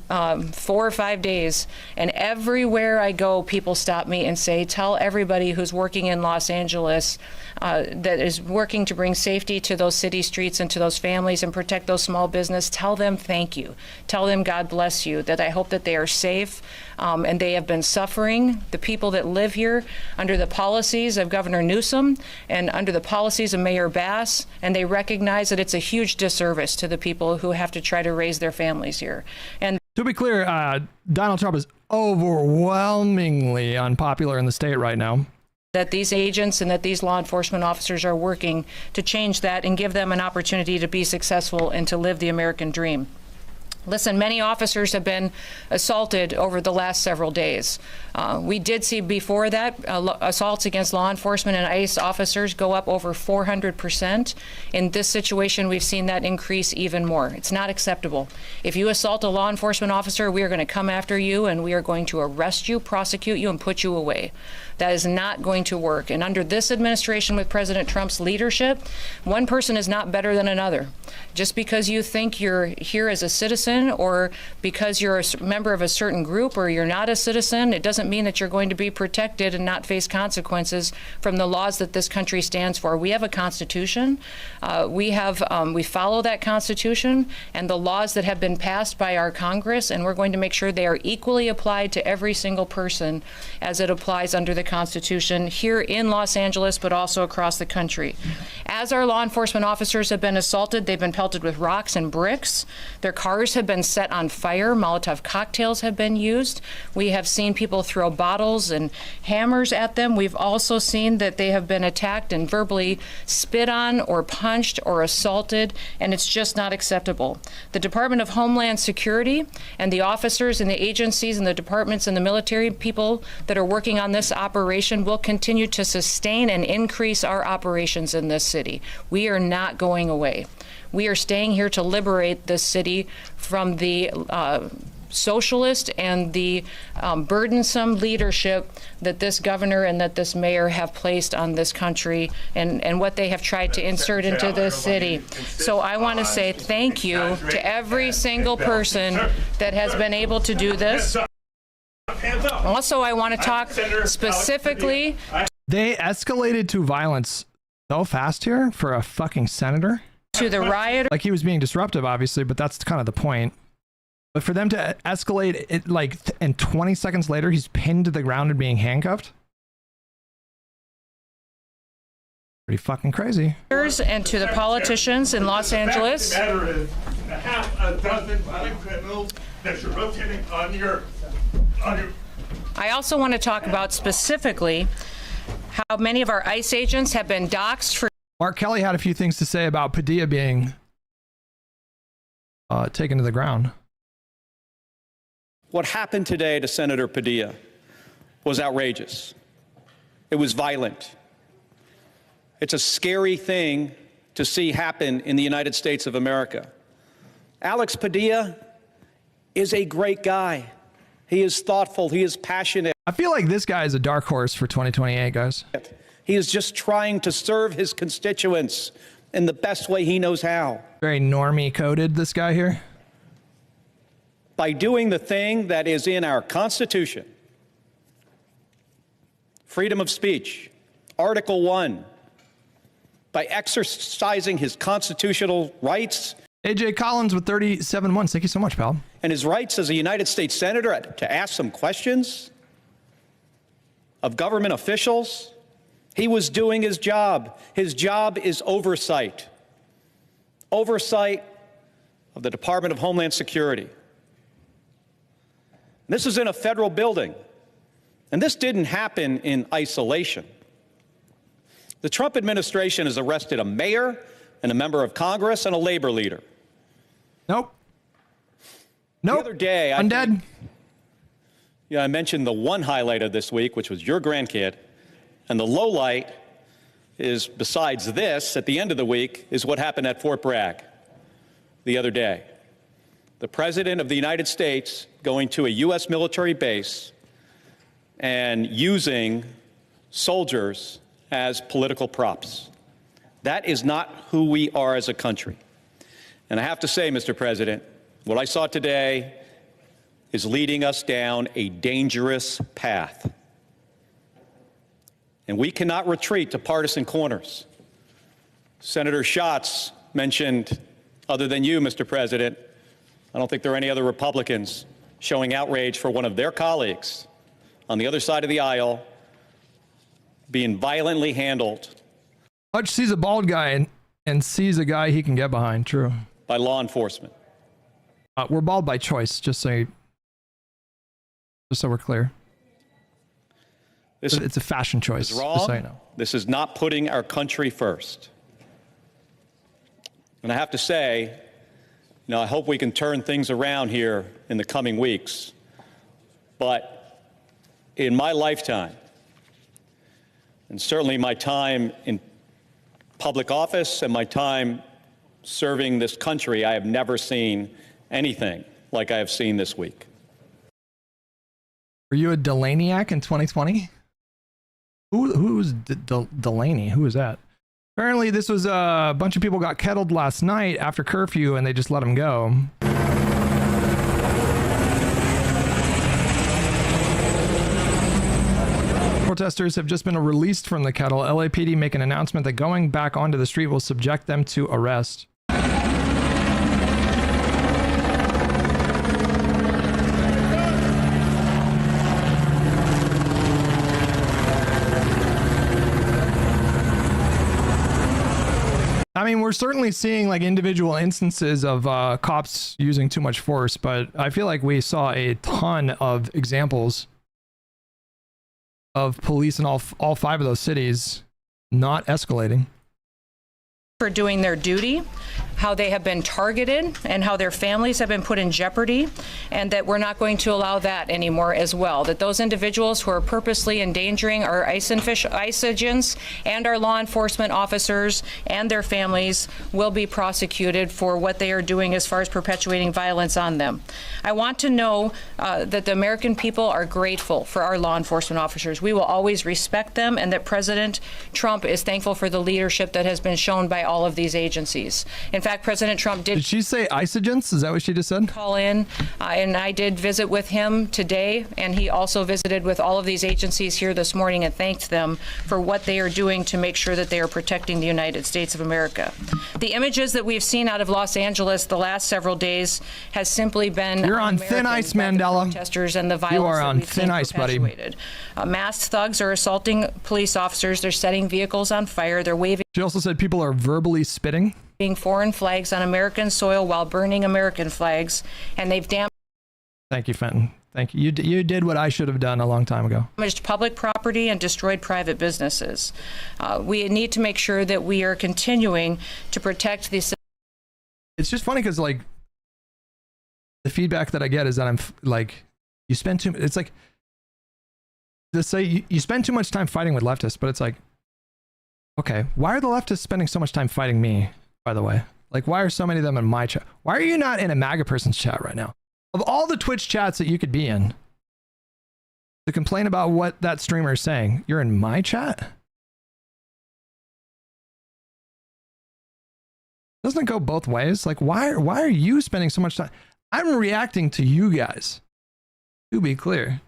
4 or 5 days, and everywhere I go, people stop me and say, tell everybody who's working in Los Angeles that is working to bring safety to those city streets and to those families and protect those small business, tell them thank you. Tell them God bless you, that I hope that they are safe and they have been suffering. The people that live here under the policies of Governor Newsom and under the policies of Mayor Bass, and they recognize that it's a huge disservice to the people who have to try to raise their families here. And to be clear, Donald Trump is overwhelmingly unpopular in the state right now. That these agents and that these law enforcement officers are working to change that and give them an opportunity to be successful and to live the American dream. Listen, many officers have been assaulted over the last several days. We did see before that assaults against law enforcement and ICE officers go up over 400%. In this situation, we've seen that increase even more. It's not acceptable. If you assault a law enforcement officer, we are going to come after you and we are going to arrest you, prosecute you, and put you away. That is not going to work. And under this administration with President Trump's leadership, one person is not better than another. Just because you think you're here as a citizen or because you're a member of a certain group or you're not a citizen, it doesn't mean that you're going to be protected and not face consequences from the laws that this country stands for. We have a constitution. We follow that constitution and the laws that have been passed by our Congress, and we're going to make sure they are equally applied to every single person as it applies under the Constitution here in Los Angeles, but also across the country. As our law enforcement officers have been assaulted, they've been pelted with rocks and bricks. Their cars have been set on fire. Molotov cocktails have been used. We have seen people throw bottles and hammers at them. We've also seen that they have been attacked and verbally spit on or punched or assaulted, and it's just not acceptable. The Department of Homeland Security and the officers and the agencies and the departments and the military people that are working on this operation will continue to sustain and increase our operations in this city. We are not going away. We are staying here to liberate this city from the socialist and the burdensome leadership that this governor and that this mayor have placed on this country and what they have tried to insert into this city. So I want to say thank you to every single person that has been able to do this. Also, I want to talk specifically. They escalated to violence so fast here for a fucking senator. To the riot. Like, he was being disruptive, obviously, but that's kind of the point. But for them to escalate it, like, and 20 seconds later, he's pinned to the ground and being handcuffed. Pretty fucking crazy. And to the politicians in Los Angeles. The matter is, a half a dozen violent criminals that you're rotating on your. I also want to talk about specifically how many of our ICE agents have been doxxed for. Mark Kelly had a few things to say about Padilla being taken to the ground. What happened today to Senator Padilla was outrageous. It was violent. It's a scary thing to see happen in the United States of America. Alex Padilla is a great guy. He is thoughtful. He is passionate. I feel like this guy is a dark horse for 2028, guys. He is just trying to serve his constituents in the best way he knows how. Very normie coded, this guy here. By doing the thing that is in our Constitution. Freedom of speech. Article 1. By exercising his constitutional rights. AJ Collins with 37 months. Thank you so much, pal. And his rights as a United States Senator to ask some questions of government officials. He was doing his job. His job is oversight. Oversight of the Department of Homeland Security. This is in a federal building. And this didn't happen in isolation. The Trump administration has arrested a mayor and a member of Congress and a labor leader. Nope. The other day, I'm dead. I mentioned the one highlight of this week, which was your grandkid. And the low light is, besides this, at the end of the week, is what happened at Fort Bragg. the other day. The President of the United States going to a U.S. military base and using soldiers as political props. That is not who we are as a country. And I have to say, Mr. President, what I saw today is leading us down a dangerous path. And we cannot retreat to partisan corners. Senator Schatz mentioned, other than you, Mr. President, I don't think there are any other Republicans showing outrage for one of their colleagues on the other side of the aisle being violently handled. Hutch sees a bald guy and sees a guy he can get behind. True. By law enforcement. We're bald by choice, just so we're clear. It's a fashion choice. This is wrong. Just so you know. This is not putting our country first. And I have to say, I hope we can turn things around here in the coming weeks. But in my lifetime, and certainly my time in public office and my time serving this country, I have never seen anything like I have seen this week. Were you a Delaney-ac in 2020? Who was Delaney? Who was that? Apparently, this was a bunch of people got kettled last night after curfew, and they just let them go. Protesters have just been released from the kettle. LAPD make an announcement that going back onto the street will subject them to arrest. I mean, we're certainly seeing like individual instances of cops using too much force, but I feel like we saw a ton of examples of police in all 5 of those cities not escalating. For doing their duty, how they have been targeted, and how their families have been put in jeopardy, and that we're not going to allow that anymore as well. That those individuals who are purposely endangering our ICE agents and our law enforcement officers and their families will be prosecuted for what they are doing as far as perpetuating violence on them. I want to know that the American people are grateful for our law enforcement officers. We will always respect them, and that President Trump is thankful for the leadership that has been shown by all of these agencies. In fact, President Trump did she say ICE agents? Is that what she just said? Call in, and I did visit with him today, and he also visited with all of these agencies here this morning and thanked them for what they are doing to make sure that they are protecting the United States of America. The images that we've seen out of Los Angeles the last several days has simply been You're on thin ice, Mandela. Protesters and the violence you are on that we've thin seen ice, buddy. Masked thugs are assaulting police officers. They're setting vehicles on fire. They're waving. She also said people are verbally spitting. Foreign flags on American soil while burning American flags, and they've damaged. Thank you, Fenton. Thank you. You did what I should have done a long time ago. Damaged public property and destroyed private businesses. We need to make sure that we are continuing to protect these. It's just funny because like the feedback that I get is that I'm like, you spend too. It's like to say you spend too much time fighting with leftists, but it's like, okay, why are the leftists spending so much time fighting me? By the way, like, why are so many of them in my chat? Why are you not in a MAGA person's chat right now? Of all the Twitch chats that you could be in, to complain about what that streamer is saying, you're in my chat? Doesn't it go both ways? Like, why are you spending so much time? I'm reacting to you guys, to be clear.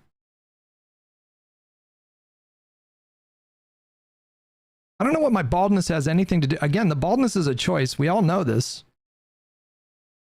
I don't know what my baldness has anything to do. Again, the baldness is a choice. We all know this.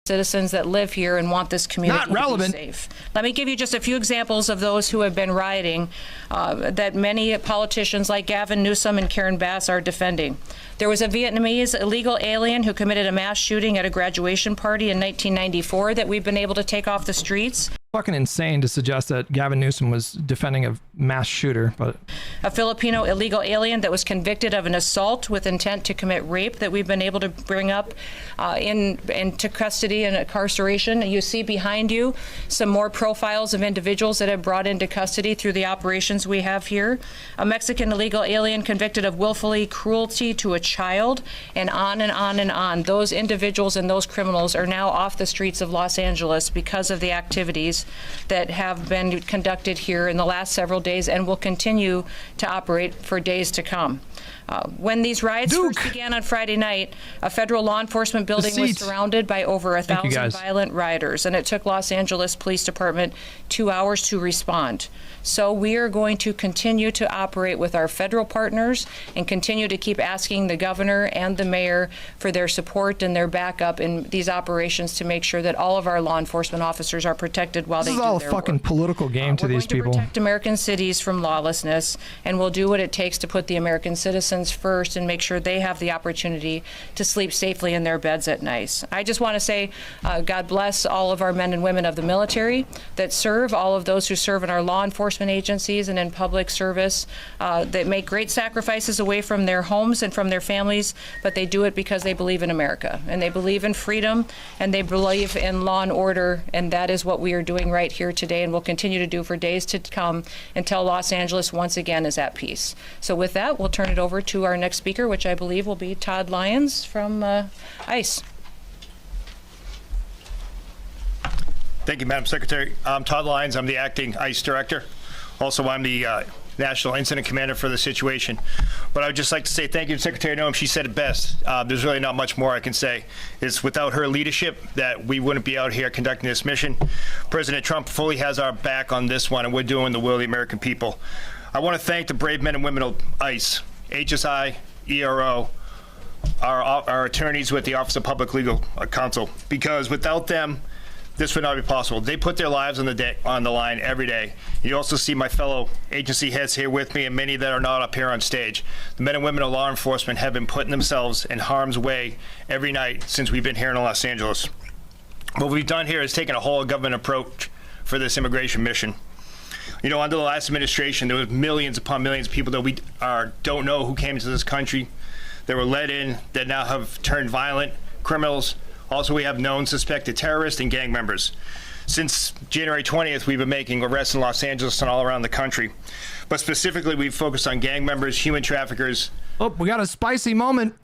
Citizens that live here and want this community Not relevant. to be safe. Let me give you just a few examples of those who have been rioting that many politicians like Gavin Newsom and Karen Bass are defending. There was a Vietnamese illegal alien who committed a mass shooting at a graduation party in 1994 that we've been able to take off the streets. fucking insane to suggest that Gavin Newsom was defending a mass shooter, but a Filipino illegal alien that was convicted of an assault with intent to commit rape that we've been able to bring up into custody and incarceration. You see behind you some more profiles of individuals that have brought into custody through the operations we have here. A Mexican illegal alien convicted of willfully cruelty to a child, and on and on and on. Those individuals and those criminals are now off the streets of Los Angeles because of the activities that have been conducted here in the last several days and will continue to operate for days to come. When these riots first began on Friday night, a federal law enforcement building was surrounded by over 1,000 violent rioters, and it took Los Angeles Police Department 2 hours to respond. So we are going to continue to operate with our federal partners and continue to keep asking the governor and the mayor for their support and their backup in these operations to make sure that all of our law enforcement officers are protected while they do their work. This is all a fucking political game to these people. We're going to protect American cities from lawlessness, and we'll do what it takes to put the American citizens first and make sure they have the opportunity to sleep safely in their beds at night. I just want to say God bless all of our men and women of the military that serve, all of those who serve in our law enforcement agencies and in public service that make great sacrifices away from their homes and from their families, but they do it because they believe in America and they believe in freedom and they believe in law and order, and that is what we are doing right here today and will continue to do for days to come until Los Angeles once again is at peace. So with that, we'll turn it over to our next speaker, which I believe will be Todd Lyons from ICE. Thank you, Madam Secretary. I'm Todd Lyons. I'm the acting ICE director. Also, I'm the National Incident Commander for the situation. But I would just like to say thank you to Secretary Noem. She said it best. There's really not much more I can say. It's without her leadership that we wouldn't be out here conducting this mission. President Trump fully has our back on this one, and we're doing the will of the American people. I want to thank the brave men and women of ICE, HSI, ERO, our attorneys with the Office of Public Legal Counsel, because without them, this would not be possible. They put their lives on the line every day. You also see my fellow agency heads here with me and many that are not up here on stage. The men and women of law enforcement have been putting themselves in harm's way every night since we've been here in Los Angeles. What we've done here is taken a whole of government approach for this immigration mission. You know, under the last administration, there was millions upon millions of people that we don't know who came into this country. They were let in, that now have turned violent criminals. Also, we have known suspected terrorists and gang members. Since January 20th, we've been making arrests in Los Angeles and all around the country. But specifically, we've focused on gang members, human traffickers. Oh, we got a spicy moment.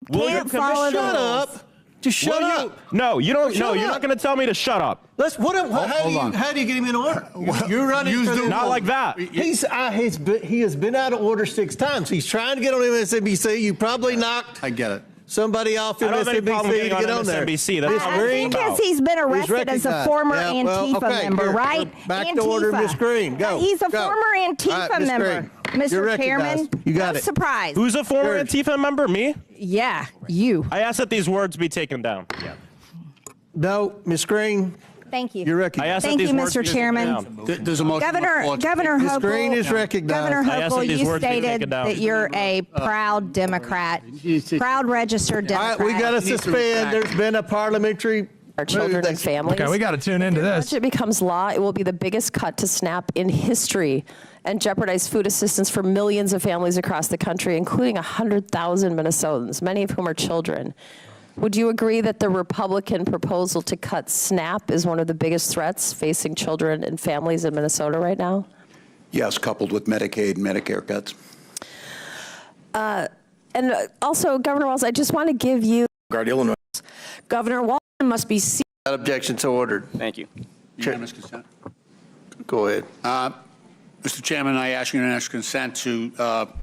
William, shut up. Just shut up. No, you don't. No, you're not going to tell me to shut up. Let's. How do you get him in order? You're running. Not like that. He has been out of order 6 times. He's trying to get on MSNBC. You probably knocked. I get it. Somebody off MSNBC to get on there. I think as he's been arrested as a former Antifa member, right? Back to order, Miss Green. Go. He's a former Antifa member, Mr. Chairman. You got it. Surprise. Who's a former Antifa member? Me? Yeah, you. I asked that these words be taken down. Yeah. No, Miss Green. Thank you. You're recognized. Thank you, Mr. Chairman. There's a motion. Governor Ms. Green is recognized. Governor Hochul, you stated that you're a proud Democrat, proud registered Democrat. All right, we got to suspend. There's been a parliamentary. Our children and families. Okay, we got to tune into this. If it becomes law, it will be the biggest cut to SNAP in history and jeopardize food assistance for millions of families across the country, including 100,000 Minnesotans, many of whom are children. Would you agree that the Republican proposal to cut SNAP is one of the biggest threats facing children and families in Minnesota right now? Yes, coupled with Medicaid and Medicare cuts. And also, Governor Walz, I just want to give you... Illinois. Governor Walz must be... That objection so ordered. Thank you. Unanimous consent. Go ahead. Mr. Chairman, I ask unanimous consent to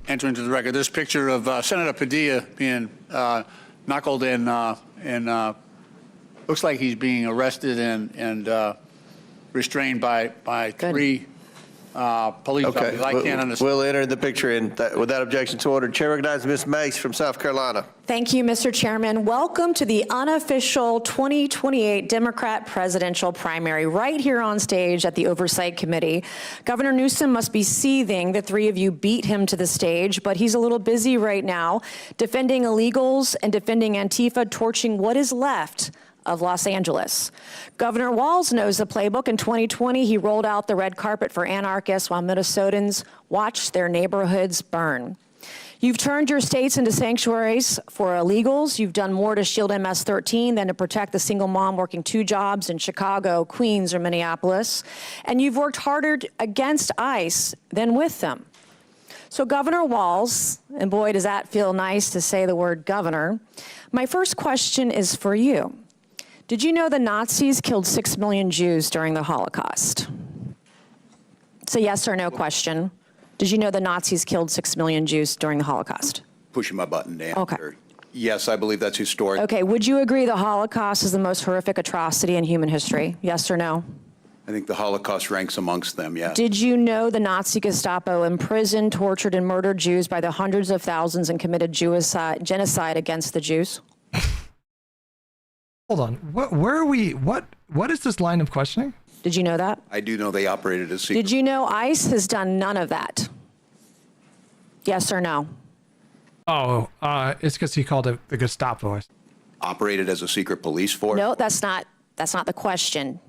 enter into the record this picture of Senator Padilla being knuckled and looks like he's being arrested and restrained by 3 police officers. I can't understand. We'll enter the picture in with that objection to order. Chair recognizes Ms. Mace from South Carolina. Thank you, Mr. Chairman. Welcome to the unofficial 2028 Democrat presidential primary right here on stage at the Oversight Committee. Governor Newsom must be seething. The 3 of you beat him to the stage, but he's a little busy right now defending illegals and defending Antifa, torching what is left of Los Angeles. Governor Walz knows the playbook. In 2020, he rolled out the red carpet for anarchists while Minnesotans watched their neighborhoods burn. You've turned your states into sanctuaries for illegals. You've done more to shield MS-13 than to protect the single mom working 2 jobs in Chicago, Queens, or Minneapolis. And you've worked harder against ICE than with them. So Governor Walz, and boy, does that feel nice to say the word governor, my first question is for you. Did you know the Nazis killed 6 million Jews during the Holocaust? It's a yes or no question. Did you know the Nazis killed 6 million Jews during the Holocaust? Pushing my button to answer. Okay. Yes, I believe that's historic. Okay, would you agree the Holocaust is the most horrific atrocity in human history? Yes or no? I think the Holocaust ranks amongst them, yes. Did you know the Nazi Gestapo imprisoned, tortured, and murdered Jews by the hundreds of thousands and committed genocide against the Jews? Hold on. Where are we? What is this line of questioning? Did you know that? I do know they operated as secret. Did you know ICE has done none of that? Yes or no? Oh, it's because he called it the Gestapo. Operated as a secret police force? No, that's not the question.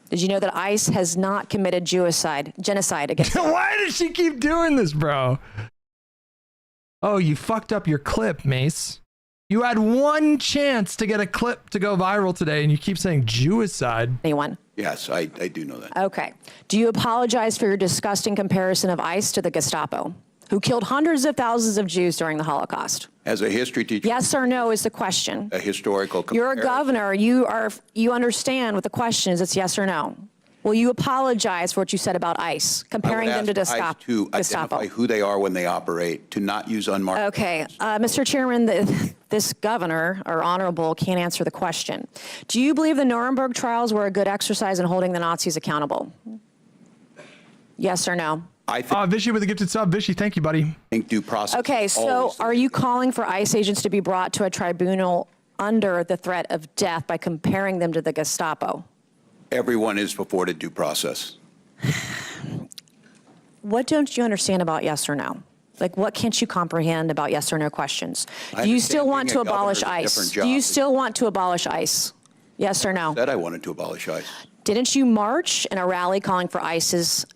Did you know that ICE has not committed genocide against? Why does she keep doing this, bro? Oh, you fucked up your clip, Mace. You had one chance to get a clip to go viral today, and you keep saying Jewicide. Anyone? Yes, I do know that. Okay. Do you apologize for your disgusting comparison of ICE to the Gestapo, who killed hundreds of thousands of Jews during the Holocaust? As a history teacher. Yes or no is the question. A historical You're a comparison. governor. You understand what the question is. It's yes or no. Will you apologize for what you said about ICE, comparing them to ICE to identify who they are when they operate, to not use unmarked. Okay, Mr. Chairman, this governor or honorable can't answer the question. Do you believe the Nuremberg trials were a good exercise in holding the Nazis accountable? Yes or no? I think Vishy with a gifted sub. Vishy, thank you, buddy. think due process. Okay, so are you calling for ICE agents to be brought to a tribunal under the threat of death by comparing them to the Gestapo? Everyone is afforded due process. What don't you understand about yes or no? Like, what can't you comprehend about yes or no questions? I Do you understand still want being to a governor abolish is a ICE? different Do you job. still want to abolish ICE? Yes or no? Said I wanted to abolish ICE. Didn't you march in a rally calling for ICE's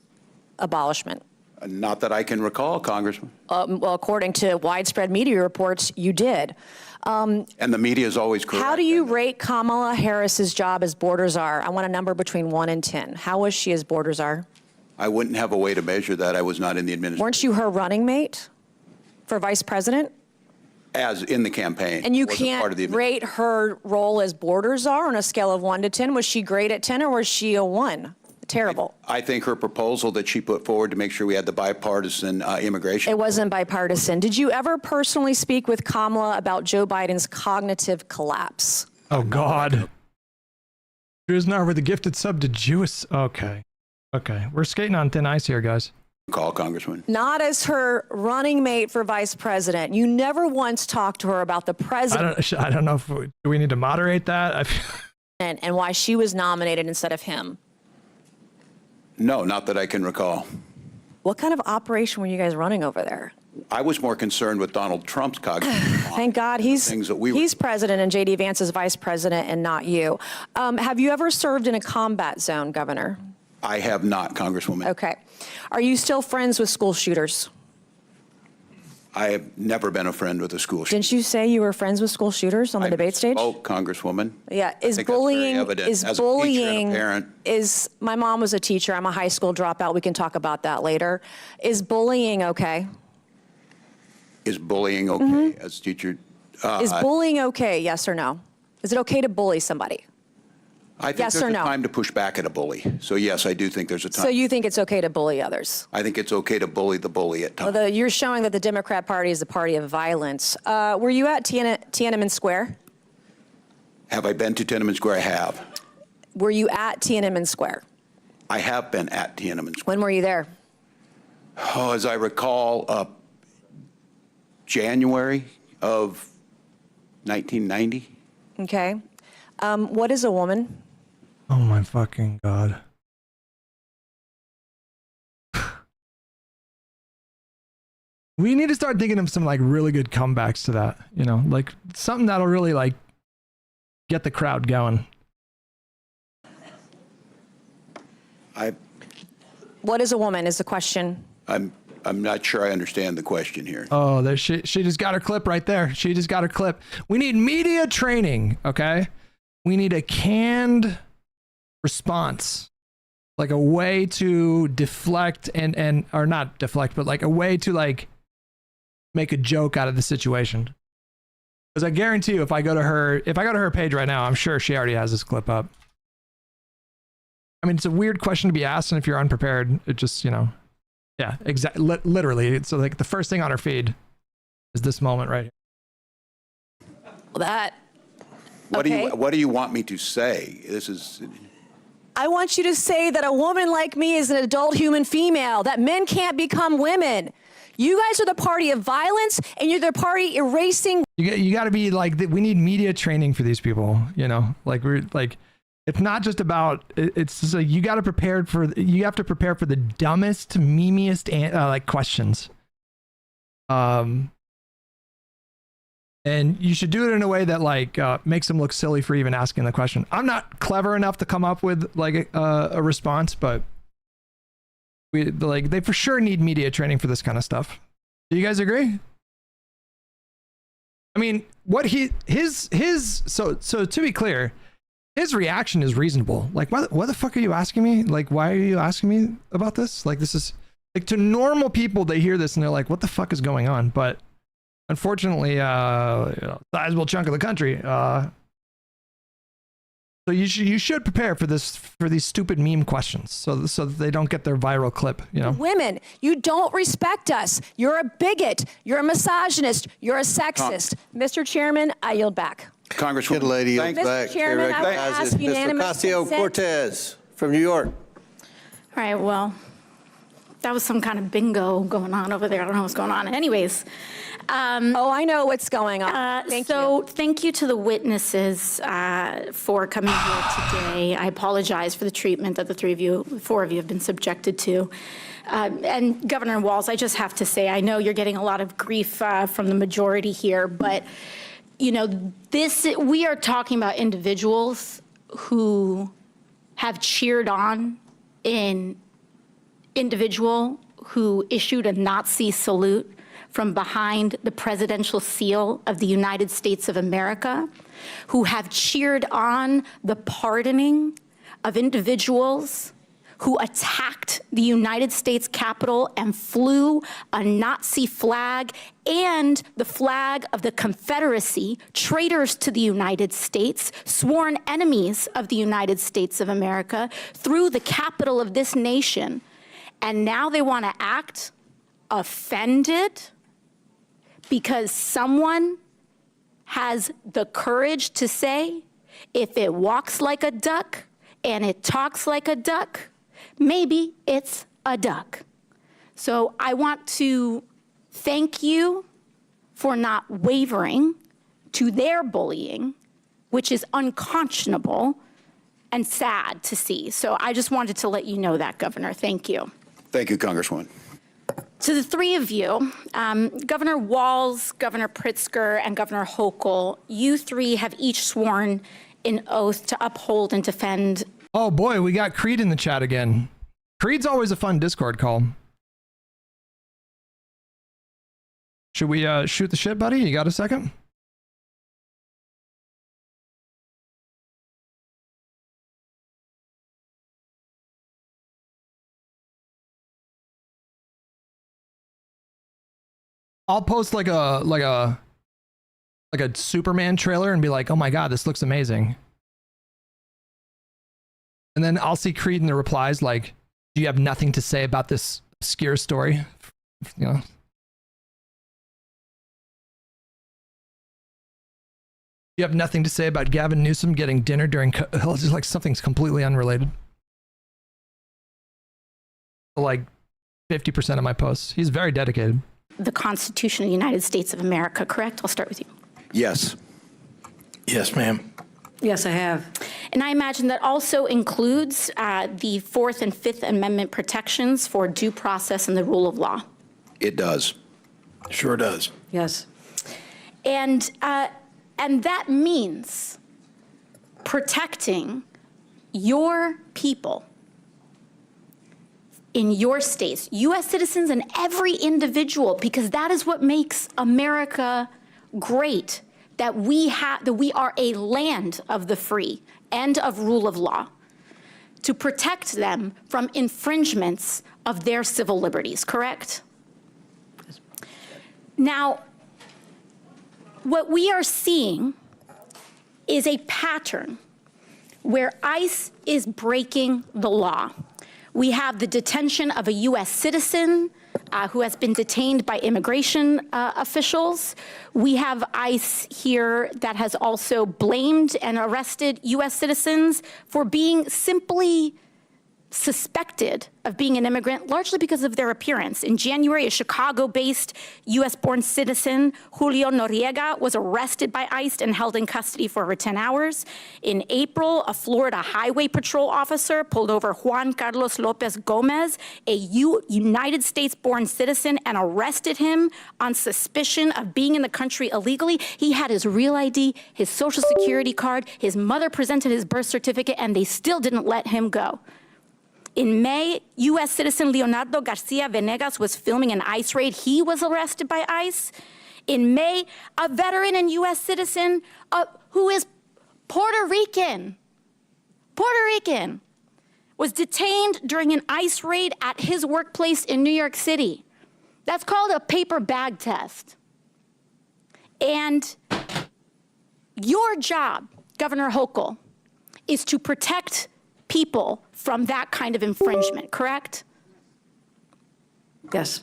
abolishment? Not that I can recall, Congressman. Well, according to widespread media reports, you did. And the media is always correct. How do you rate Kamala Harris's job as border czar? I want a number between 1 and 10. How was she as border czar? I wouldn't have a way to measure that. I was not in the administration. Weren't you her running mate for vice president? As in the campaign. And you wasn't part of the can't rate her role as border czar on a scale of 1 to 10. Was she great at 10 or was she a 1? Terrible. I think her proposal that she put forward to make sure we had the bipartisan immigration. It wasn't bipartisan. Did you ever personally speak with Kamala about Joe Biden's cognitive collapse? Oh, God. Here's not with the gifted sub to Jewish. Okay. Okay. We're skating on thin ice here, guys. Call, Congressman. Not as her running mate for vice president. You never once talked to her about the president I don't know if do we need to moderate that. and why she was nominated instead of him. No, not that I can recall. What kind of operation were you guys running over there? I was more concerned with Donald Trump's cognitive. Thank God he's things that we were. he's president and J.D. Vance is vice president and not you. Have you ever served in a combat zone, Governor? I have not, Congresswoman. Okay. Are you still friends with school shooters? I have never been a friend with a school shooter. Didn't you say you were friends with school shooters on the debate stage? Oh, Congresswoman. Yeah, I is think that's very bullying evident. is As a teacher and a bullying parent. is my mom was a teacher. I'm a high school dropout. We can talk about that later. Is bullying okay? Is bullying okay as a teacher? Is bullying okay? Yes or no? Is it okay to bully somebody? I think yes there's or a no? time to push back at a bully. So yes, I do think there's a time. So you think it's okay to bully others? I think it's okay to bully the bully at times. Well, you're showing that the Democrat Party is the party of violence. Were you at Tiananmen Square? Have I been to Tiananmen Square? I have. Were you at Tiananmen Square? I have been at Tiananmen Square. When were you there? Oh, as I recall, January of 1990. Okay. What is a woman? Oh my fucking God. We need to start thinking of some like really good comebacks to that, you know, like something that'll really like get the crowd going. What is a woman is the question. I'm not sure I understand the question here. Oh, there she just got her clip right there. She just got her clip. We need media training, okay? We need a canned response, like a way to deflect and or not deflect, but like a way to like make a joke out of the situation. Because I guarantee you, if I go to her page right now, I'm sure she already has this clip up. I mean, it's a weird question to be asked, and if you're unprepared, it just, you know, yeah, exactly. Literally, so like the first thing on her feed is this moment right here. Well, that. What do you want me to say? This is. I want you to say that a woman like me is an adult human female, that men can't become women. You guys are the party of violence, and you're the party erasing. You got to be like, we need media training for these people, you know, like we're like, it's not just about, it's just like, you have to prepare for the dumbest, memeiest, like questions. And you should do it in a way that like makes them look silly for even asking the question. I'm not clever enough to come up with like a response, but they for sure need media training for this kind of stuff. Do you guys agree? I mean, so to be clear, his reaction is reasonable. Like, what the fuck are you asking me? Like, why are you asking me about this? Like, this is like, to normal people, they hear this and they're like, what the fuck is going on? But unfortunately, sizable chunk of the country. So you should prepare for these stupid meme questions, so that they don't get their viral clip. You know, women, you don't respect us. You're a bigot. You're a misogynist. You're a sexist. Mr. Chairman, I yield back. Congresswoman, lady, Mr. Chairman, I would ask unanimous consent. Ocasio-Cortez from New York. All right, well, that was some kind of bingo going on over there. I don't know what's going on. Anyways. Oh, I know what's going on. Thank you to the witnesses for coming here today. I apologize for the treatment that the four of you have been subjected to. And Governor Walz, I just have to say, I know you're getting a lot of grief from the majority here, but you know, we are talking about individuals who have cheered on an individual who issued a Nazi salute from behind the presidential seal of the United States of America, who have cheered on the pardoning of individuals who attacked the United States Capitol and flew a Nazi flag and the flag of the Confederacy, traitors to the United States, sworn enemies of the United States of America, through the capital of this nation. And now they want to act offended because someone has the courage to say, if it walks like a duck and it talks like a duck, maybe it's a duck. So I want to thank you for not wavering to their bullying, which is unconscionable and sad to see. So I just wanted to let you know that, Governor. Thank you. Thank you, Congresswoman. To the three of you, Governor Walz, Governor Pritzker, and Governor Hochul, you three have each sworn an oath to uphold and defend. Oh boy, we got Creed in the chat again. Creed's always a fun Discord call. Should we shoot the shit, buddy? You got a second? I'll post like a Superman trailer and be like, oh my God, this looks amazing. And then I'll see Creed in the replies like, do you have nothing to say about this obscure story? You know? You have nothing to say about Gavin Newsom getting dinner during, just like something's completely unrelated. Like 50% of my posts. He's very dedicated. The Constitution of the United States of America, correct? I'll start with you. Yes. Yes, ma'am. Yes, I have. And I imagine that also includes the Fourth and Fifth Amendment protections for due process and the rule of law. It does. Sure does. Yes. And that means protecting your people in your states, U.S. citizens and every individual, because that is what makes America great, that we are a land of the free and of rule of law, to protect them from infringements of their civil liberties, correct? Now, what we are seeing is a pattern where ICE is breaking the law. We have the detention of a U.S. citizen who has been detained by immigration officials. We have ICE here that has also blamed and arrested U.S. citizens for being simply suspected of being an immigrant, largely because of their appearance. In January, a Chicago-based U.S.-born citizen, Julio Noriega, was arrested by ICE and held in custody for over 10 hours. In April, a Florida Highway Patrol officer pulled over Juan Carlos Lopez Gomez, a United States-born citizen, and arrested him on suspicion of being in the country illegally. He had his real ID, his social security card, his mother presented his birth certificate, and they still didn't let him go. In May, U.S. citizen Leonardo Garcia Venegas was filming an ICE raid. He was arrested by ICE. In May, a veteran and U.S. citizen who is Puerto Rican, was detained during an ICE raid at his workplace in New York City. That's called a paper bag test. And your job, Governor Hochul, is to protect people from that kind of infringement, correct? Yes.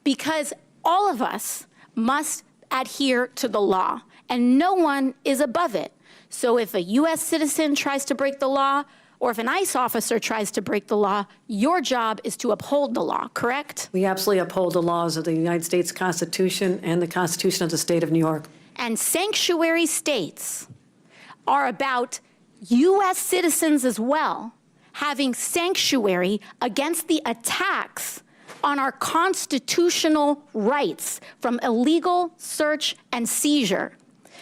Because all of us must adhere to the law, and no one is above it. So if a U.S. citizen tries to break the law, or if an ICE officer tries to break the law, your job is to uphold the law, correct? We absolutely uphold the laws of the United States Constitution and the Constitution of the state of New York. And sanctuary states are about U.S. citizens as well, having sanctuary against the attacks on our constitutional rights from illegal search and seizure.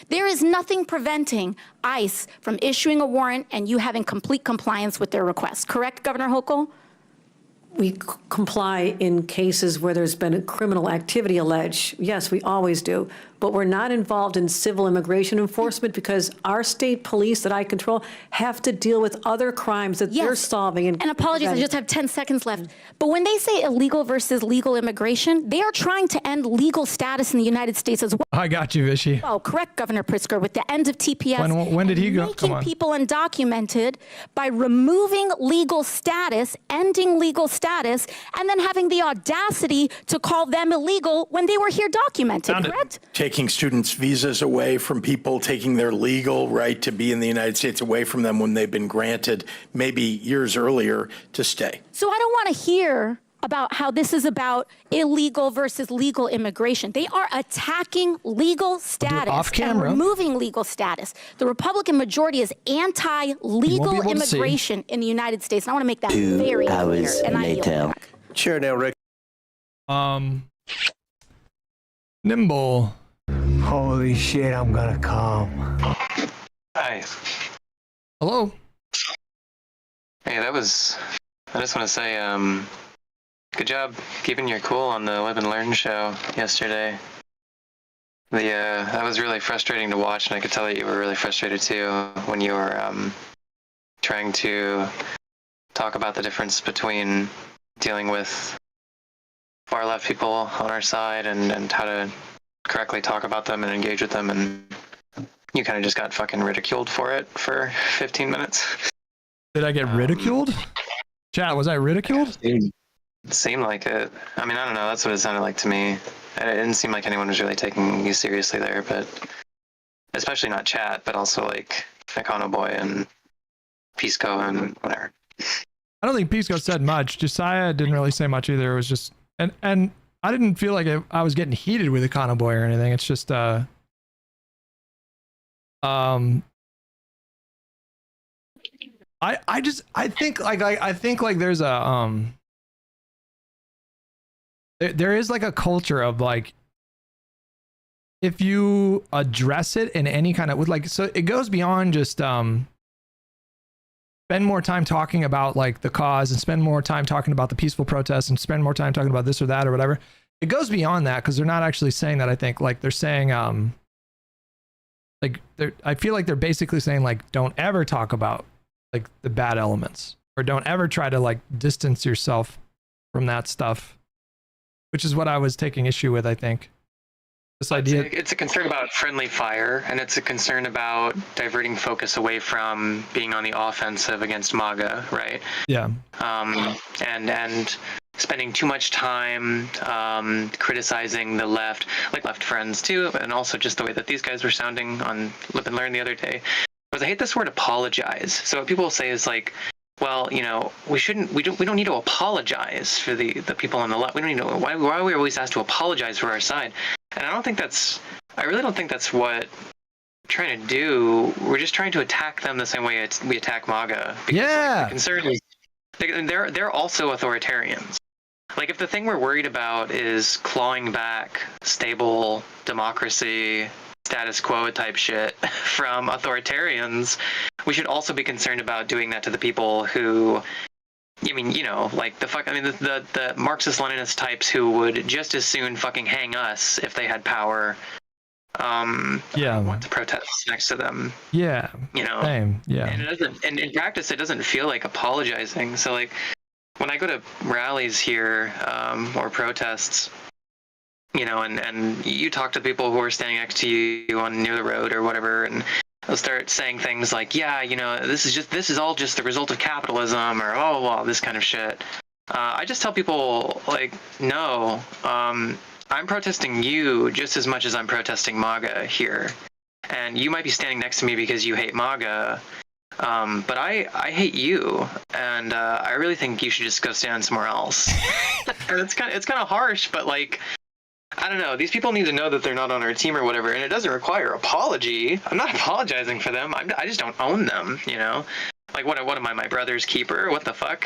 There is nothing preventing ICE from issuing a warrant and you having complete compliance with their request. Correct, Governor Hochul? We comply in cases where there's been criminal activity alleged. Yes, we always do. But we're not involved in civil immigration enforcement because our state police that I control have to deal with other crimes that they're solving. And apologies, I just have 10 seconds left. But when they say illegal versus legal immigration, they are trying to end legal status in the United States as well. I got you, Vishy. Oh, correct, Governor Pritzker, with the end of TPS. When did he go? Making people undocumented by removing legal status, ending legal status, and then having the audacity to call them illegal when they were here documented, correct? Taking students' visas away from people, taking their legal right to be in the United States away from them when they've been granted maybe years earlier to stay. So I don't want to hear about how this is about illegal versus legal immigration. They are attacking legal status and removing legal status. The Republican majority is anti-legal immigration in the United States. And I want to make that very clear. And I yield back. Sure, now, Rick. Nimble. Holy shit, I'm gonna come. Hi. Hello. Hey, I just want to say, good job keeping your cool on the Live and Learn show yesterday. That was really frustrating to watch, and I could tell that you were really frustrated too when you were trying to talk about the difference between dealing with far left people on our side and how to correctly talk about them and engage with them, and you kind of just got fucking ridiculed for it for 15 minutes. Did I get ridiculed? Chat, was I ridiculed? It seemed like it. I mean, I don't know. That's what it sounded like to me. It didn't seem like anyone was really taking you seriously there, but especially not chat, but also like Econoboy and Pisco and whatever. I don't think Pisco said much. Josiah didn't really say much either. It was just, and I didn't feel like I was getting heated with Econoboy or anything. It's just, I think like there's a, there is like a culture of like, if you address it in any kind of, with like, so it goes beyond just, spend more time talking about like the cause and spend more time talking about the peaceful protests and spend more time talking about this or that or whatever. It goes beyond that because they're not actually saying that. I think like they're saying, like I feel like they're basically saying like, don't ever talk about like the bad elements or don't ever try to like distance yourself from that stuff, which is what I was taking issue with, I think. This idea. It's a concern about friendly fire, and it's a concern about diverting focus away from being on the offensive against MAGA, right? Yeah. And spending too much time criticizing the left, like left friends too, and also just the way that these guys were sounding on Live and Learn the other day. Because I hate this word apologize. So what people say is like, well, you know, we don't need to apologize for the people on the left. We don't need to. Why are we always asked to apologize for our side? And I really don't think that's what we're trying to do. We're just trying to attack them the same way we attack MAGA. Because, yeah. Like, the concern is they're also authoritarians. Like if the thing we're worried about is clawing back stable democracy, status quo type shit from authoritarians, we should also be concerned about doing that to the people who, I mean, you know, like the Marxist-Leninist types who would just as soon fucking hang us if they had power. Want to protest next to them. Yeah. You know. Same. Yeah. And it doesn't. And in practice, it doesn't feel like apologizing. So like, when I go to rallies here or protests, you know, and you talk to people who are standing next to you on near the road or whatever, and they'll start saying things like, yeah, you know, this is all just the result of capitalism, or oh well, this kind of shit. I just tell people like, no, I'm protesting you just as much as I'm protesting MAGA here, and you might be standing next to me because you hate MAGA, but I hate you, and I really think you should just go stand somewhere else. And it's kind of harsh, but like, I don't know. These people need to know that they're not on our team or whatever, and it doesn't require apology. I'm not apologizing for them. I just don't own them, you know? Like, what am I, my brother's keeper? What the fuck?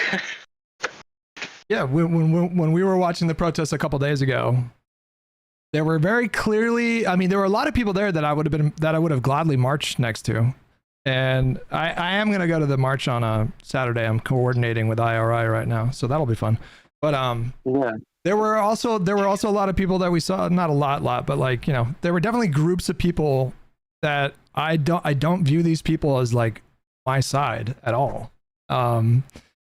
Yeah, when we were watching the protests a couple days ago, there were very clearly, I mean, there were a lot of people there that I would have gladly marched next to. And I am going to go to the march on a Saturday. I'm coordinating with IRI right now, so that'll be fun. But yeah. There were also a lot of people that we saw, not a lot, but like, you know, there were definitely groups of people that I don't view these people as like my side at all. And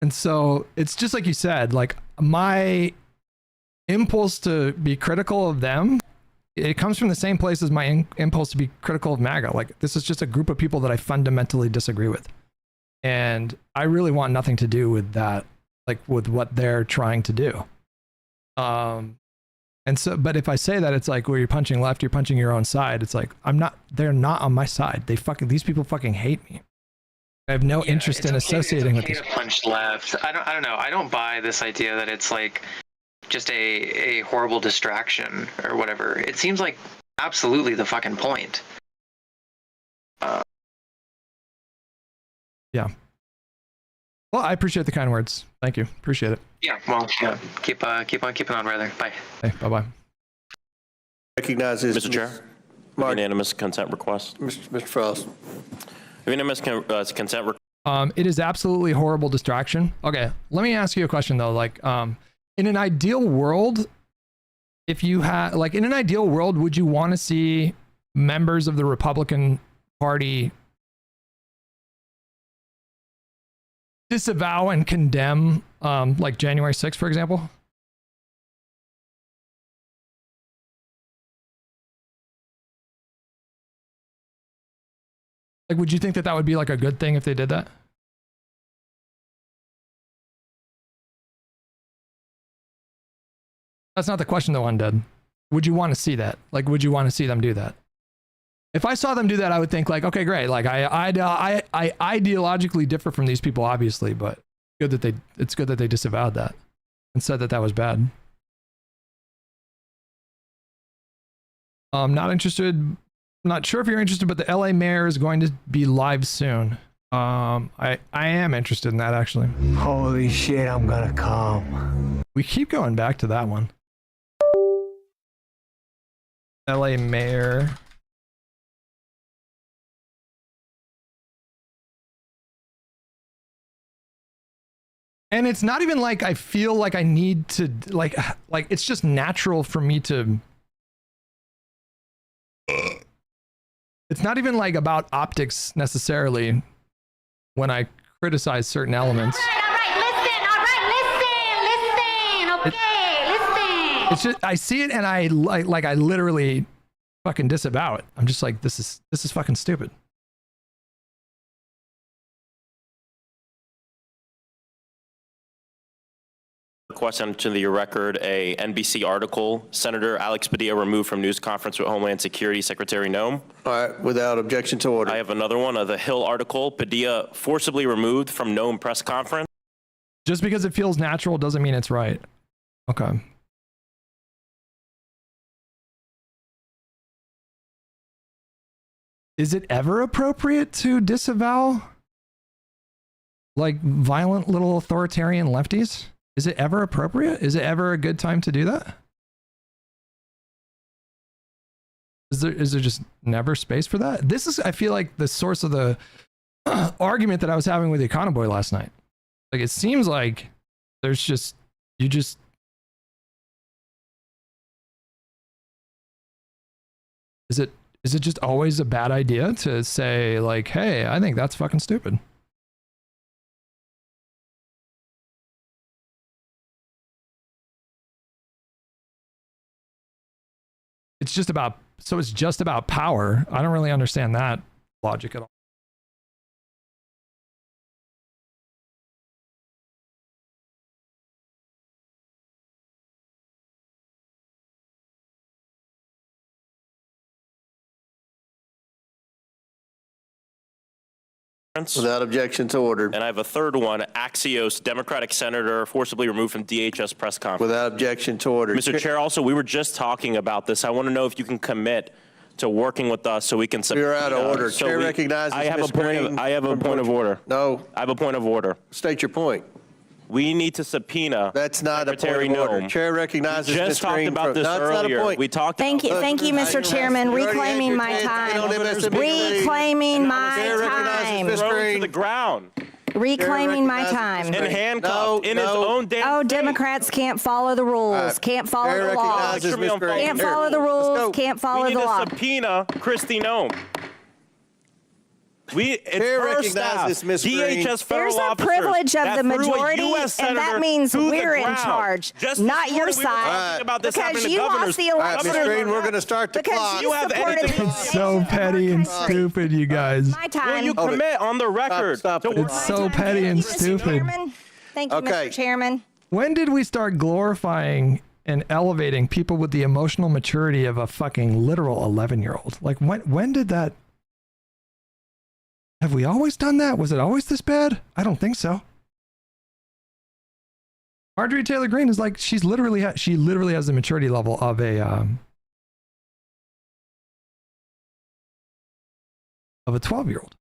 so it's just like you said, like my impulse to be critical of them, it comes from the same place as my impulse to be critical of MAGA. Like this is just a group of people that I fundamentally disagree with. And I really want nothing to do with that, like with what they're trying to do. And so, but if I say that, it's like, well, you're punching left, you're punching your own side. It's like, they're not on my side. These people fucking hate me. I have no interest in associating with this. It's okay to punch left. I don't know. I don't buy this idea that it's like just a horrible distraction or whatever. It seems like absolutely the fucking point. Yeah. Well, I appreciate the kind words. Thank you. Appreciate it. Yeah. Well, yeah. Keep on keeping on, brother. Bye. Hey, bye-bye. Recognizes Mr. Chair. Unanimous consent request. Mr. Frost. Unanimous consent request. It is absolutely horrible distraction. Okay, let me ask you a question though. Like, in an ideal world, if you had, like, in an ideal world, would you want to see members of the Republican Party disavow and condemn, like January 6th, for example? Like, would you think that that would be like a good thing if they did that? That's not the question though, Undead. Would you want to see that? Like, would you want to see them do that? If I saw them do that, I would think like, okay, great. Like I ideologically differ from these people, obviously, but it's good that they disavowed that and said that that was bad. I'm not interested. I'm not sure if you're interested, but the LA mayor is going to be live soon. I am interested in that actually. Holy shit, I'm gonna come. We keep going back to that one. LA mayor. And it's not even like I feel like I need to like it's just natural for me to. It's not even like about optics necessarily when I criticize certain elements. All right, listen. Okay, listen. It's just I see it and I like I literally fucking disavow it. I'm just like this is fucking stupid. Question to the record, a NBC article, Senator Alex Padilla removed from news conference with Homeland Security Secretary Noem. All right, without objection to order. I have another one, the Hill article, Padilla forcibly removed from Noem press conference. Just because it feels natural doesn't mean it's right. Okay. Is it ever appropriate to disavow like violent little authoritarian lefties? Is it ever appropriate? Is it ever a good time to do that? Is there just never space for that? This is, I feel like, the source of the argument that I was having with the Econoboy last night. Like, it seems like there's just, is it just always a bad idea to say like, hey, I think that's fucking stupid? It's just about, so it's just about power. I don't really understand that logic at all. Without objection to order. And I have a third one, Axios, Democratic Senator forcibly removed from DHS press conference. Without objection to order. Mr. Chair, also, we were just talking about this. I want to know if you can commit to working with us so we can... You're out of order. Chair recognizes I have Ms. a point Green of, I have a point of order. No. I have a point of order. State your point. We need to subpoena That's not Secretary a point of order. Noem. Chair recognizes We just Ms. talked Green about this no, earlier. Not a point. We talked Thank about you, Mr. Chairman. Reclaiming my time. Reclaiming my time. Thrown to the ground. Reclaiming my time. And handcuffed in his own damn Oh, Democrats can't follow the rules. Can't follow the law. Can't follow the rules. Can't follow the law. We need to subpoena Kristi Noem. It's her staff, DHS federal There's a privilege of the majority, and that means we're in charge, not your side, because you lost the election. Ms. Green, we're going to start the clock. You have anything? It's so petty and stupid, you guys. My time. Will you commit on the record? Stop it. It's so petty and stupid. Thank you, Mr. Chairman. When did we start glorifying and elevating people with the emotional maturity of a fucking literal 11-year-old? Like, when did that... Have we always done that? Was it always this bad? I don't think so. Marjorie Taylor Greene is like, she literally has the maturity level of a 12-year-old.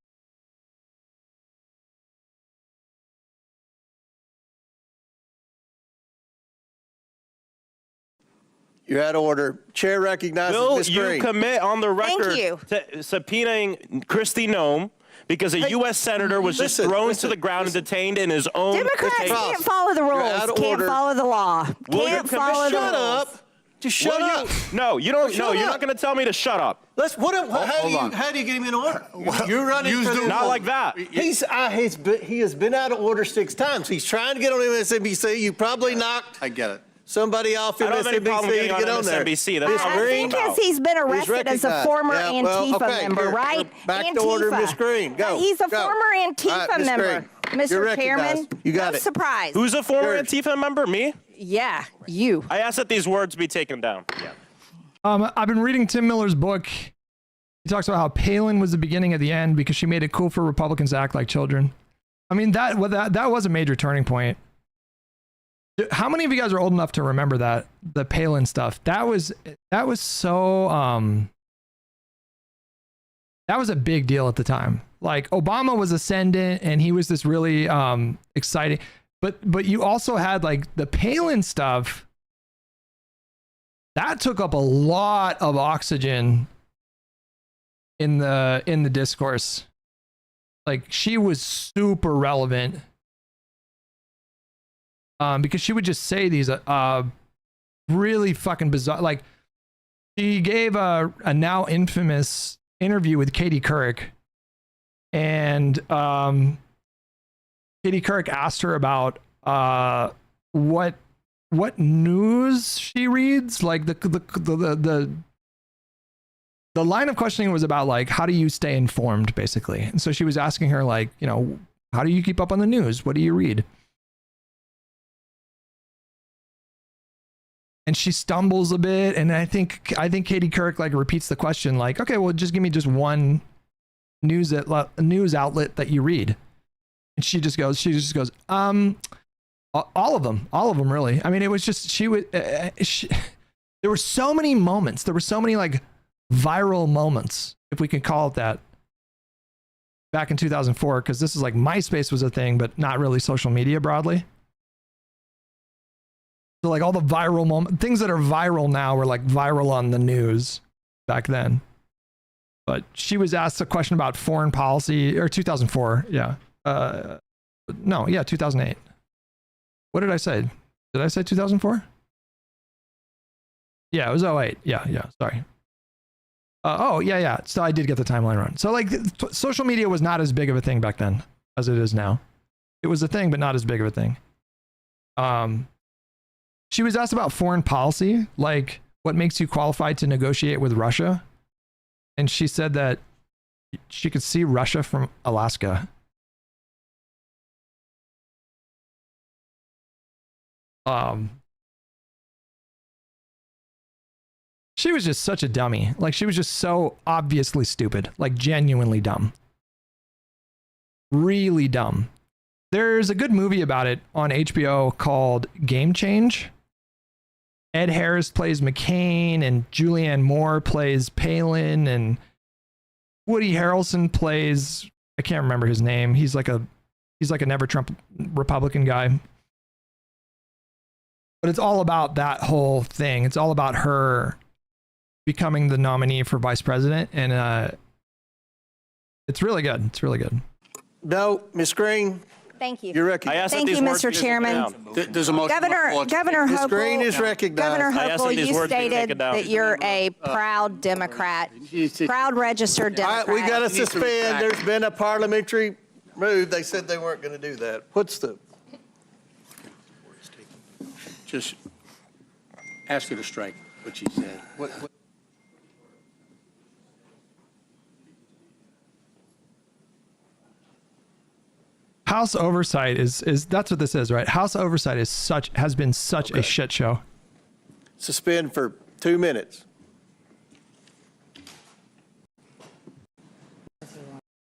You're out of order. Chair recognizes Ms. Green. Will you commit on the record to subpoenaing Kristi Noem because a U.S. senator was just thrown to the ground and detained in his own... Democrats can't follow the rules. Can't follow the law. Can't follow the rules. Shut up. Just shut up. No, you don't. No, you're not going to tell me to shut up. How do you get him in order? You're running for the not like that. He has been out of order 6 times. He's trying to get on MSNBC. You probably knocked. I get it. Somebody off MSNBC to get on there. I think as he's been arrested as a former Antifa member, right? Back to order, Ms. Green. Go. He's a former Antifa member, Mr. Chairman. You got no it. surprise. Who's a former Antifa member? Me? Yeah, you. I asked that these words be taken down. Yeah. I've been reading Tim Miller's book. He talks about how Palin was the beginning of the end because she made it cool for Republicans to act like children. I mean, that was a major turning point. How many of you guys are old enough to remember that, the Palin stuff? That was so that was a big deal at the time. Like, Obama was ascendant and he was this really exciting, but you also had like the Palin stuff that took up a lot of oxygen in the discourse. Like, she was super relevant. because she would just say these really fucking bizarre. Like, she gave a now infamous interview with Katie Couric, and Katie Couric asked her about what news she reads. Like the line of questioning was about like, how do you stay informed, basically. And so she was asking her, like, you know, how do you keep up on the news? What do you read? And she stumbles a bit, and I think Katie Couric like repeats the question, like, okay, well, just give me just one news outlet that you read. And she just goes, all of them, really. I mean, it was just, there were so many moments, there were so many like viral moments, if we can call it that, back in 2004, because this is like MySpace was a thing, but not really social media broadly. So like all the viral things that are viral now were like viral on the news back then. But she was asked a question about foreign policy, or 2004, yeah. 2008. What did I say? Did I say 2004? Yeah, it was 08. Yeah, sorry. So I did get the timeline wrong. So like social media was not as big of a thing back then as it is now. It was a thing, but not as big of a thing. She was asked about foreign policy, like what makes you qualified to negotiate with Russia? And she said that she could see Russia from Alaska. She was just such a dummy. Like, she was just so obviously stupid, like genuinely dumb. Really dumb. There's a good movie about it on HBO called Game Change. Ed Harris plays McCain, and Julianne Moore plays Palin, and Woody Harrelson plays, I can't remember his name. He's like a never Trump Republican guy. But it's all about that whole thing. It's all about her becoming the nominee for vice president, and it's really good. It's really good. No, Ms. Green. Thank you. You're recognized. Thank you, Mr. Chairman. There's a motion. Governor Ms. Hochul, Green is recognized. Governor I asked Hochul, that these you words be stated taken down. that you're a proud Democrat, proud registered All Democrat. right, we got to suspend. There's been a parliamentary move. They said they weren't going to do that. What's the? Just ask her to strike what she said. What? House oversight is that's what this is, right? House oversight has been such a shit show. Suspend for 2 minutes.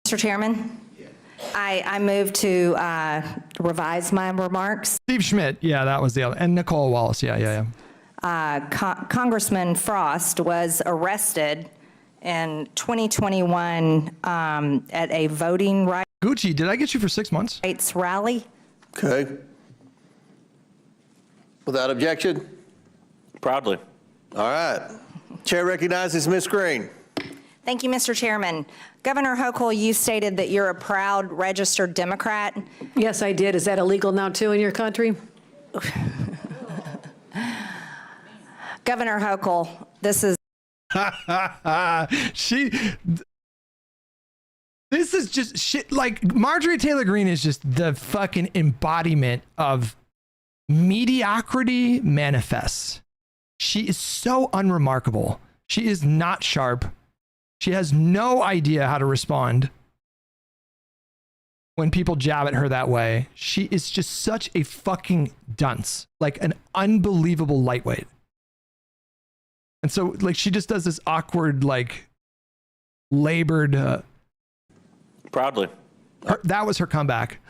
Mr. Chairman, I move to revise my remarks. Steve Schmidt, yeah, that was the other, and Nicole Wallace, yeah. Congressman Frost was arrested in 2021 at a voting rights Gucci, did I get you for 6 months? rally. Okay. Without objection? Proudly. All right. Chair recognizes Ms. Green. Thank you, Mr. Chairman. Governor Hochul, you stated that you're a proud registered Democrat. Yes, I did. Is that illegal now, too, in your country? Governor Hochul, this is... This is just shit. Like, Marjorie Taylor Greene is just the fucking embodiment of mediocrity manifests. She is so unremarkable. She is not sharp. She has no idea how to respond when people jab at her that way. She is just such a fucking dunce, like an unbelievable lightweight. And so, like, she just does this awkward, like, labored... Proudly. That was her comeback.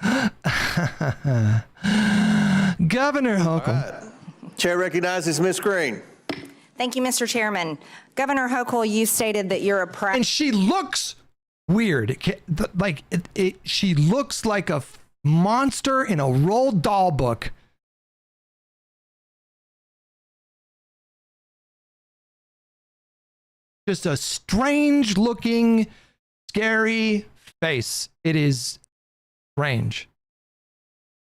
Governor Hochul. Right. Chair recognizes Ms. Green. Thank you, Mr. Chairman. Governor Hochul, you stated that you're a proud... And she looks weird. Like, she looks like a monster in a Roald Dahl book. Just a strange looking, scary face. It is strange.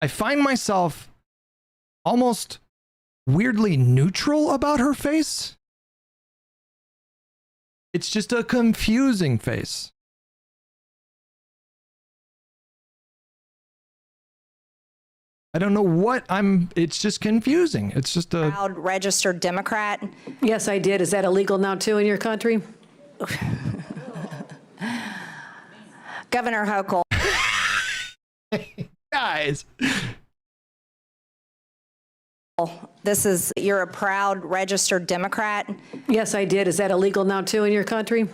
I find myself almost weirdly neutral about her face. It's just a confusing face. I don't know what it's just confusing. It's just a proud registered Democrat. Yes, I did. Is that illegal now too in your country? Governor Hochul. Guys. You're a proud registered Democrat. Yes, I did. Is that illegal now too in your country?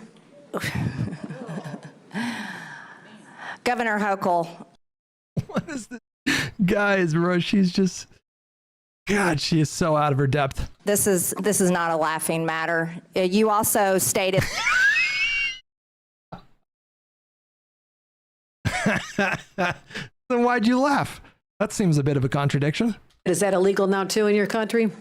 Governor Hochul. What is this? Guys, bro, she's just, God, she is so out of her depth. This is not a laughing matter. You also stated. Then why'd you laugh? That seems a bit of a contradiction. Is that illegal now too in your country?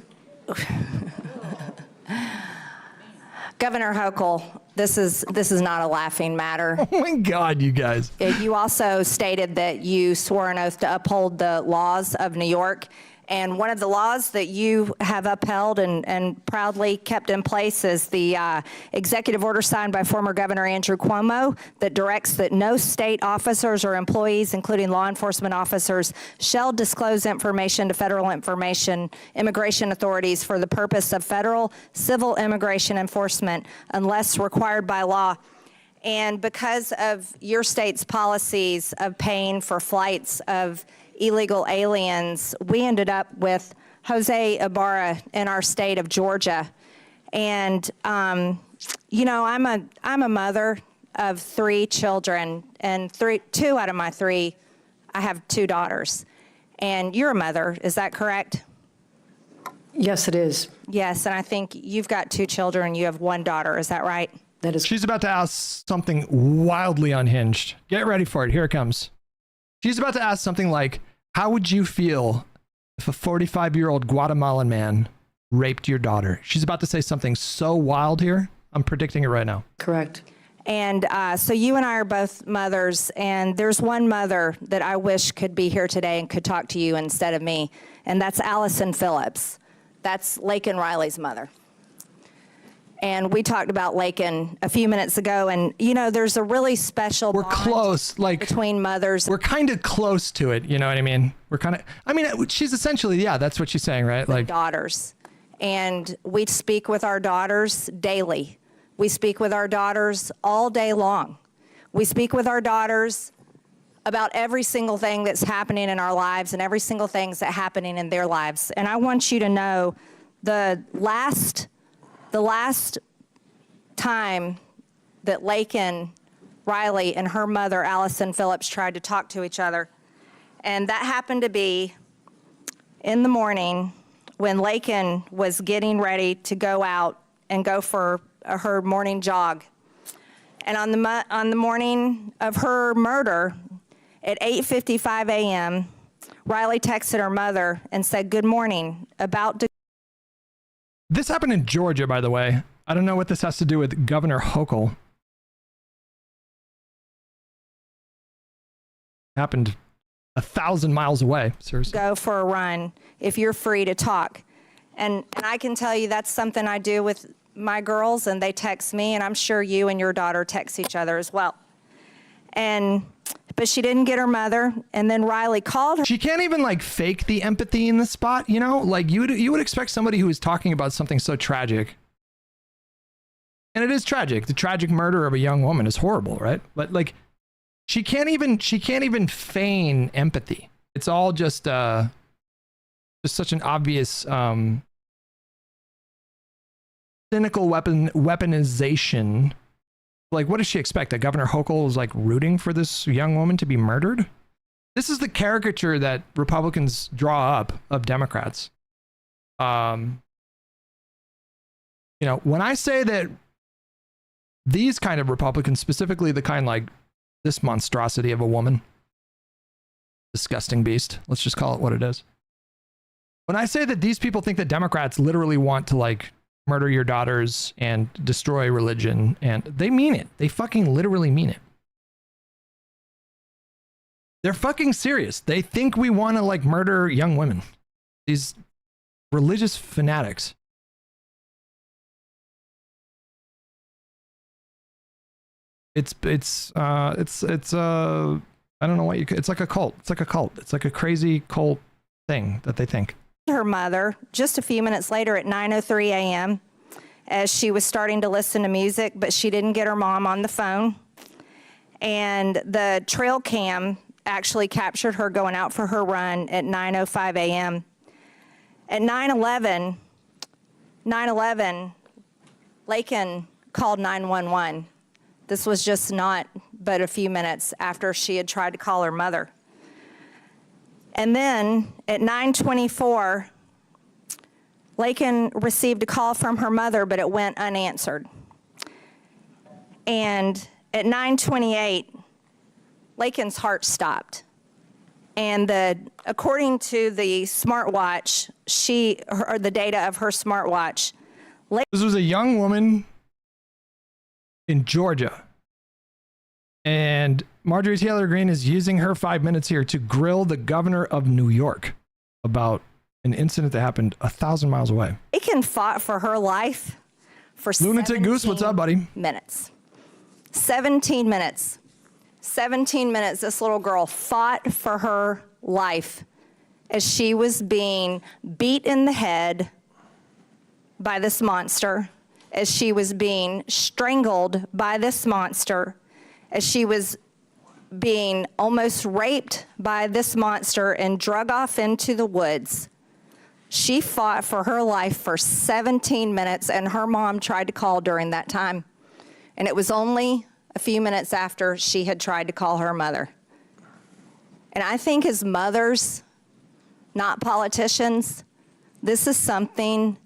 Governor Hochul, this is not a laughing matter. Oh my God, you guys. You also stated that you swore an oath to uphold the laws of New York. And one of the laws that you have upheld and proudly kept in place is the executive order signed by former Governor Andrew Cuomo that directs that no state officers or employees, including law enforcement officers, shall disclose information to federal immigration authorities for the purpose of federal civil immigration enforcement unless required by law. And because of your state's policies of paying for flights of illegal aliens, we ended up with Jose Ibarra in our state of Georgia. And, you know, I'm a mother of 3 children, and 2 out of my 3, I have 2 daughters. And you're a mother, is that correct? Yes, it is. Yes, and I think you've got 2 children and you have 1 daughter, is that right? That is. She's about to ask something wildly unhinged. Get ready for it. Here it comes. She's about to ask something like, how would you feel if a 45-year-old Guatemalan man raped your daughter? She's about to say something so wild here. I'm predicting it right now. Correct. And so you and I are both mothers, and there's one mother that I wish could be here today and could talk to you instead of me, and that's Allison Phillips. That's Laken Riley's mother. And we talked about Laken a few minutes ago, and you know, there's a really special We're bond close, like between mothers. We're kind of close to it, you know what I mean? We're kind of, I mean, she's essentially, yeah, that's what she's saying, right? Like daughters. And we speak with our daughters daily. We speak with our daughters all day long. We speak with our daughters about every single thing that's happening in our lives and every single thing that's happening in their lives. And I want you to know the last time that Laken Riley and her mother, Allison Phillips, tried to talk to each other, and that happened to be in the morning when Laken was getting ready to go out and go for her morning jog. And on the morning of her murder, at 8:55 a.m., Riley texted her mother and said, "Good morning, about to..." This happened in Georgia, by the way. I don't know what this has to do with Governor Hochul. Happened 1,000 miles away, seriously. Go for a run if you're free to talk. And I can tell you that's something I do with my girls, and they text me, and I'm sure you and your daughter text each other as well. But she didn't get her mother, and then Riley called her. She can't even like fake the empathy in the spot, you know? Like you would expect somebody who is talking about something so tragic. And it is tragic. The tragic murder of a young woman is horrible, right? But like she can't even feign empathy. It's all just such an obvious cynical weaponization. Like, what does she expect? That Governor Hochul is like rooting for this young woman to be murdered? This is the caricature that Republicans draw up of Democrats. You know, when I say that these kind of Republicans, specifically the kind like this monstrosity of a woman, disgusting beast, let's just call it what it is. When I say that these people think that Democrats literally want to like murder your daughters and destroy religion, and they mean it. They fucking literally mean it. They're fucking serious. They think we want to like murder young women. these religious fanatics. It's I don't know what you could, it's like a cult. It's like a cult. It's like a crazy cult thing that they think. Her mother just a few minutes later at 9:03 a.m. as she was starting to listen to music, but she didn't get her mom on the phone. And the trail cam actually captured her going out for her run at 9:05 a.m. At 9:11, Lakin called 911. This was just not but a few minutes after she had tried to call her mother. And then at 9:24, Lakin received a call from her mother, but it went unanswered. And at 9:28, Lakin's heart stopped. And according to the smartwatch, the data of her smartwatch, this was a young woman in Georgia. And Marjorie Taylor Greene is using her 5 minutes here to grill the governor of New York about an incident that happened 1,000 miles away. Lakin fought for her life for Lunatic Goose, what's up, buddy? Minutes. 17 minutes. 17 minutes, this little girl fought for her life as she was being beat in the head by this monster, as she was being strangled by this monster, as she was being almost raped by this monster and drug off into the woods. She fought for her life for 17 minutes, and her mom tried to call during that time. And it was only a few minutes after she had tried to call her mother. And I think as mothers, not politicians, this is something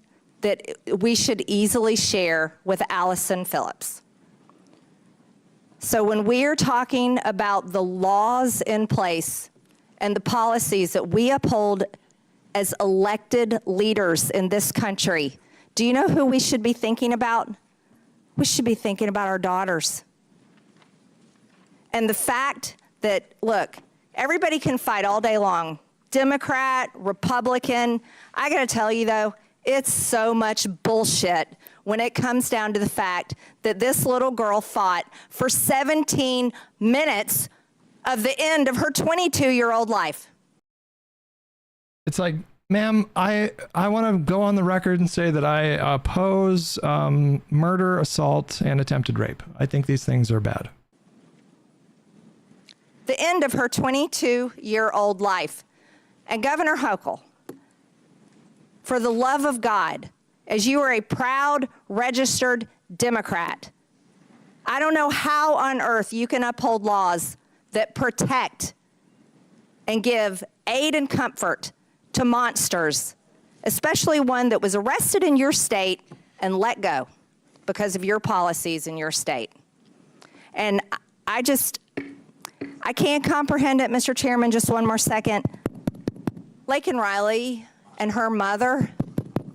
that we should easily share with Allison Phillips. So when we are talking about the laws in place and the policies that we uphold as elected leaders in this country, do you know who we should be thinking about? We should be thinking about our daughters. And the fact that, look, everybody can fight all day long, Democrat, Republican. I gotta tell you though, it's so much bullshit when it comes down to the fact that this little girl fought for 17 minutes of the end of her 22-year-old life. It's like, ma'am, I want to go on the record and say that I oppose murder, assault, and attempted rape. I think these things are bad. The end of her 22-year-old life. And Governor Hochul, for the love of God, as you are a proud, registered Democrat, I don't know how on earth you can uphold laws that protect and give aid and comfort to monsters, especially one that was arrested in your state and let go because of your policies in your state. And I can't comprehend it, Mr. Chairman, just one more second. Lakin Riley and her mother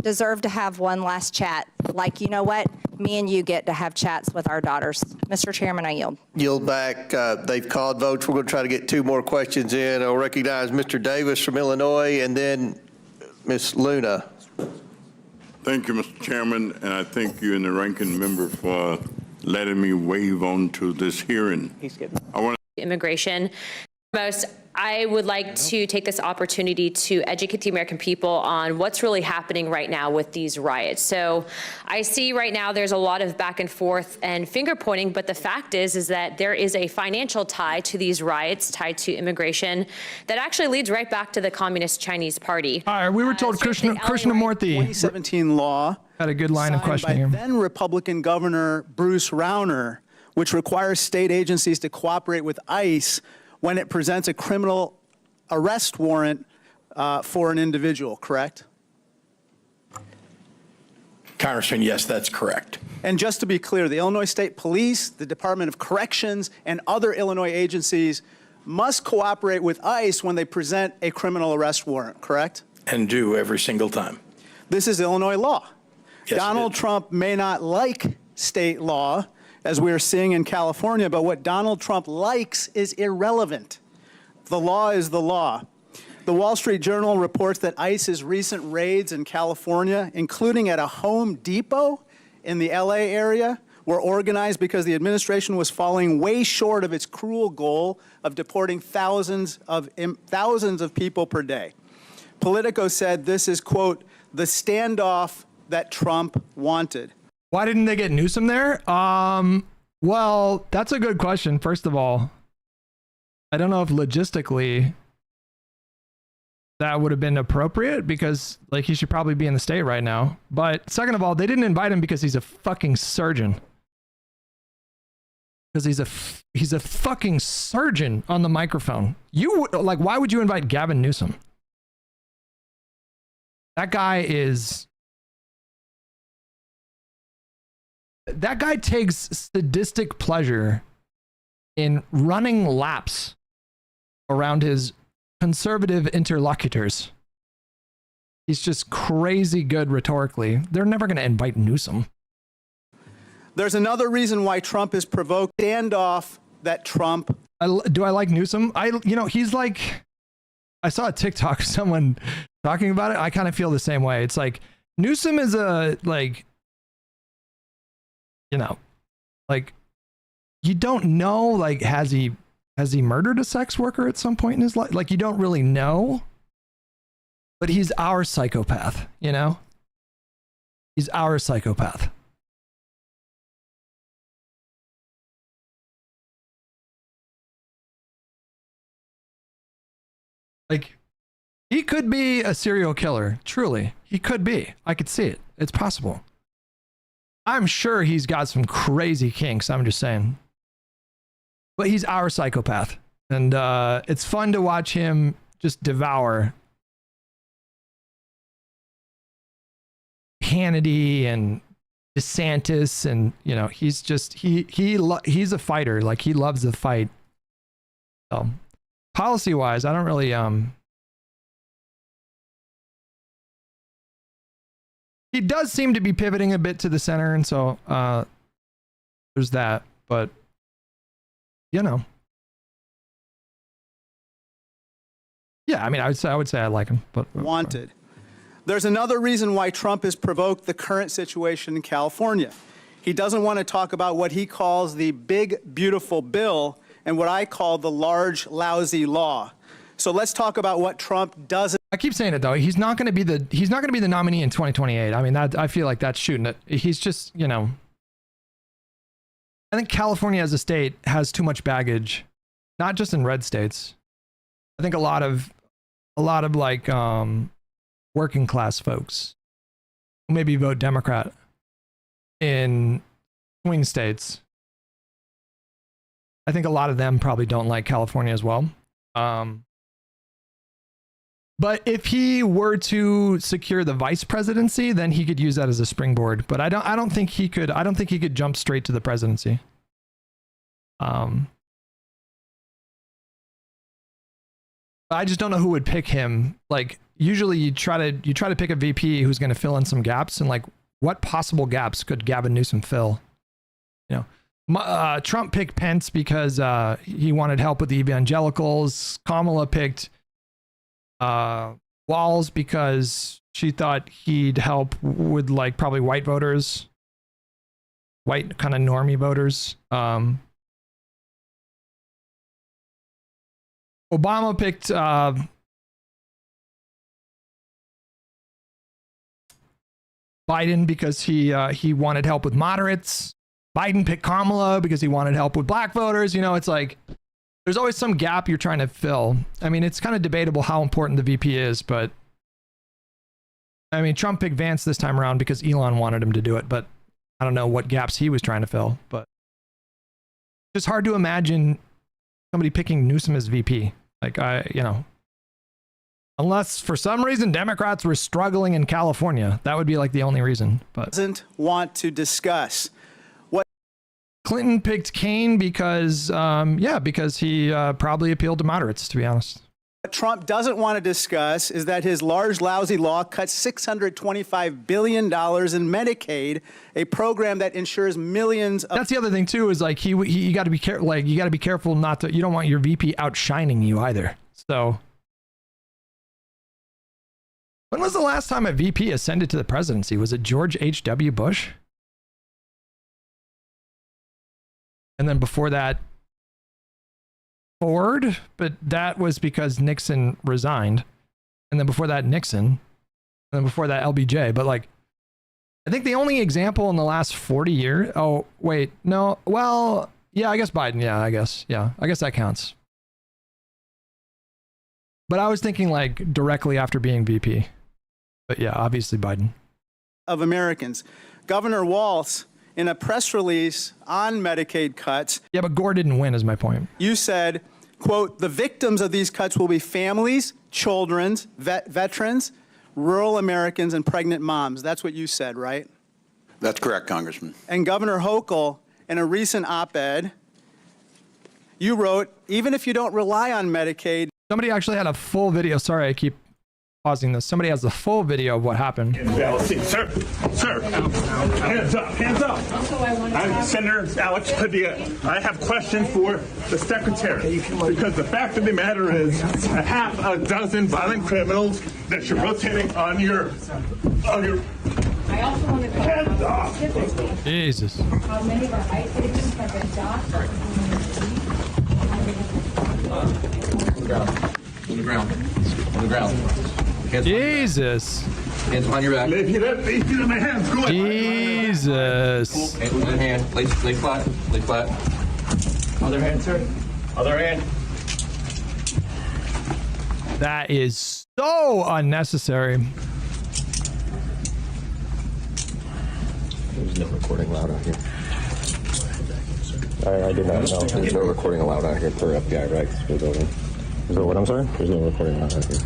deserve to have one last chat. Like, you know what? Me and you get to have chats with our daughters. Mr. Chairman, I yield. Yield back. They've called votes. We're going to try to get two more questions in. I'll recognize Mr. Davis from Illinois and then Ms. Luna. Thank you, Mr. Chairman, and I thank you and the ranking member for letting me wave on to this hearing. I want immigration. Most, I would like to take this opportunity to educate the American people on what's really happening right now with these riots. So I see right now there's a lot of back and forth and finger pointing, but the fact is that there is a financial tie to these riots, tied to immigration, that actually leads right back to the Communist Chinese Party. All right, we were told Krishnamurti 2017 law had a good line of questioning here. Then Republican Governor Bruce Rauner, which requires state agencies to cooperate with ICE when it presents a criminal arrest warrant for an individual, correct? Congressman, yes, that's correct. And just to be clear, the Illinois State Police, the Department of Corrections, and other Illinois agencies must cooperate with ICE when they present a criminal arrest warrant, correct? And do every single time. This is Illinois law. Yes, Donald Trump may not like state law, as we are seeing in California, but what Donald Trump likes is irrelevant. The law is the law. The Wall Street Journal reports that ICE's recent raids in California, including at a Home Depot in the LA area, were organized because the administration was falling way short of its cruel goal of deporting thousands of people per day. Politico said this is, quote, the standoff that Trump wanted. Why didn't they get Newsom there? Well, that's a good question. First of all, I don't know if logistically that would have been appropriate because like he should probably be in the state right now. But second of all, they didn't invite him because he's a fucking surgeon. Because he's a fucking surgeon on the microphone. Why would you invite Gavin Newsom? That guy takes sadistic pleasure in running laps around his conservative interlocutors. He's just crazy good rhetorically. They're never going to invite Newsom. There's another reason why Trump is provoked. Standoff that Trump. Do I like Newsom? He's like, I saw a TikTok, someone talking about it. I kind of feel the same way. It's like Newsom is you don't know, like, has he murdered a sex worker at some point in his life? Like, you don't really know, but he's our psychopath, He's our psychopath. Like, he could be a serial killer. Truly, he could be. I could see it. It's possible. I'm sure he's got some crazy kinks. I'm just saying. But he's our psychopath. And it's fun to watch him just devour Hannity and DeSantis. And, he's just, he's a fighter. Like, he loves the fight. So, policy-wise, I don't really, he does seem to be pivoting a bit to the center, and so there's that. But yeah, I mean, I would say I like him, but wanted. There's another reason why Trump has provoked the current situation in California. He doesn't want to talk about what he calls the big, beautiful bill and what I call the large, lousy law. So let's talk about what Trump doesn't. I keep saying it though. He's not going to be the nominee in 2028. I mean, I feel like that's shooting it. He's just, I think California as a state has too much baggage, not just in red states. I think a lot of like working class folks who maybe vote Democrat in swing states. I think a lot of them probably don't like California as well. But if he were to secure the vice presidency, then he could use that as a springboard. But I don't think he could. I don't think he could jump straight to the presidency. I just don't know who would pick him. Like, usually you try to pick a VP who's going to fill in some gaps, and like, what possible gaps could Gavin Newsom fill? Trump picked Pence because he wanted help with the evangelicals. Kamala picked Walz because she thought he'd help with like probably white voters, white kind of normie voters. Obama picked Biden because he wanted help with moderates. Biden picked Kamala because he wanted help with black voters. It's like there's always some gap you're trying to fill. I mean, it's kind of debatable how important the VP is, but I mean, Trump picked Vance this time around because Elon wanted him to do it, but I don't know what gaps he was trying to fill. But it's hard to imagine somebody picking Newsom as VP. Like, unless for some reason Democrats were struggling in California, that would be like the only reason. But doesn't want to discuss. Clinton picked Kane because, because he probably appealed to moderates, to be honest. What Trump doesn't want to discuss is that his large, lousy law cuts $625 billion in Medicaid, a program that ensures millions of... That's the other thing, too, is like you got to be careful. Like, you got to be careful not to... You don't want your VP outshining you either. So When was the last time a VP ascended to the presidency? Was it George H.W. Bush? And then before that, Ford, but that was because Nixon resigned. And then before that, Nixon. And then before that, LBJ. But like, I think the only example in the last 40 years, oh, wait, no, well, yeah, I guess Biden. Yeah, I guess that counts. But I was thinking like directly after being VP. But yeah, obviously Biden. Of Americans. Governor Walz, in a press release on Medicaid cuts. Yeah, but Gore didn't win, is my point. You said, quote, the victims of these cuts will be families, children, veterans, rural Americans, and pregnant moms. That's what you said, right? That's correct, Congressman. And Governor Hochul, in a recent op-ed, you wrote, even if you don't rely on Medicaid. Somebody actually had a full video. Sorry, I keep pausing this. Somebody has the full video of what happened. Sir, hands up, hands up. I'm Senator Alex Padilla. I have questions for the secretary because the fact of the matter is a half a dozen violent criminals that you're rotating on your. I also want to hands up. Jesus. How many of our ICE agents have been docked? On the ground. On the ground. Hands Jesus. Hands behind your back. Leave my hands. Go ahead. Jesus. One hand. Lay flat. Lay flat. Other hand, sir. Other hand. That is so unnecessary. There's no recording allowed out here. I did not know. There's no recording allowed out here for FBI regs for the building. Is that what I'm sorry? There's no recording allowed out here.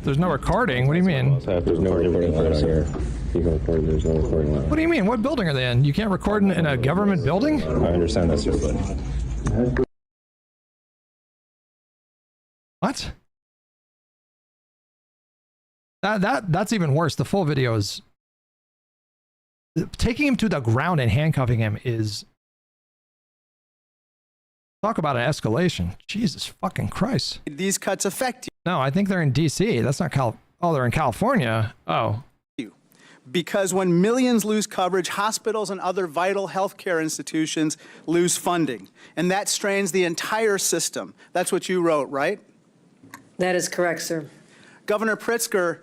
There's no recording? What do you mean? There's no recording allowed out here. There's no recording allowed. What do you mean? What building are they in? You can't record in a government building? I understand that, sir, but... What? That's even worse. The full video is... Taking him to the ground and handcuffing him is... Talk about an escalation. Jesus fucking Christ. These cuts affect you. No, I think they're in D.C. That's not Oh, they're in California. Oh. Because when millions lose coverage, hospitals and other vital healthcare institutions lose funding. And that strains the entire system. That's what you wrote, right? That is correct, sir. Governor Pritzker,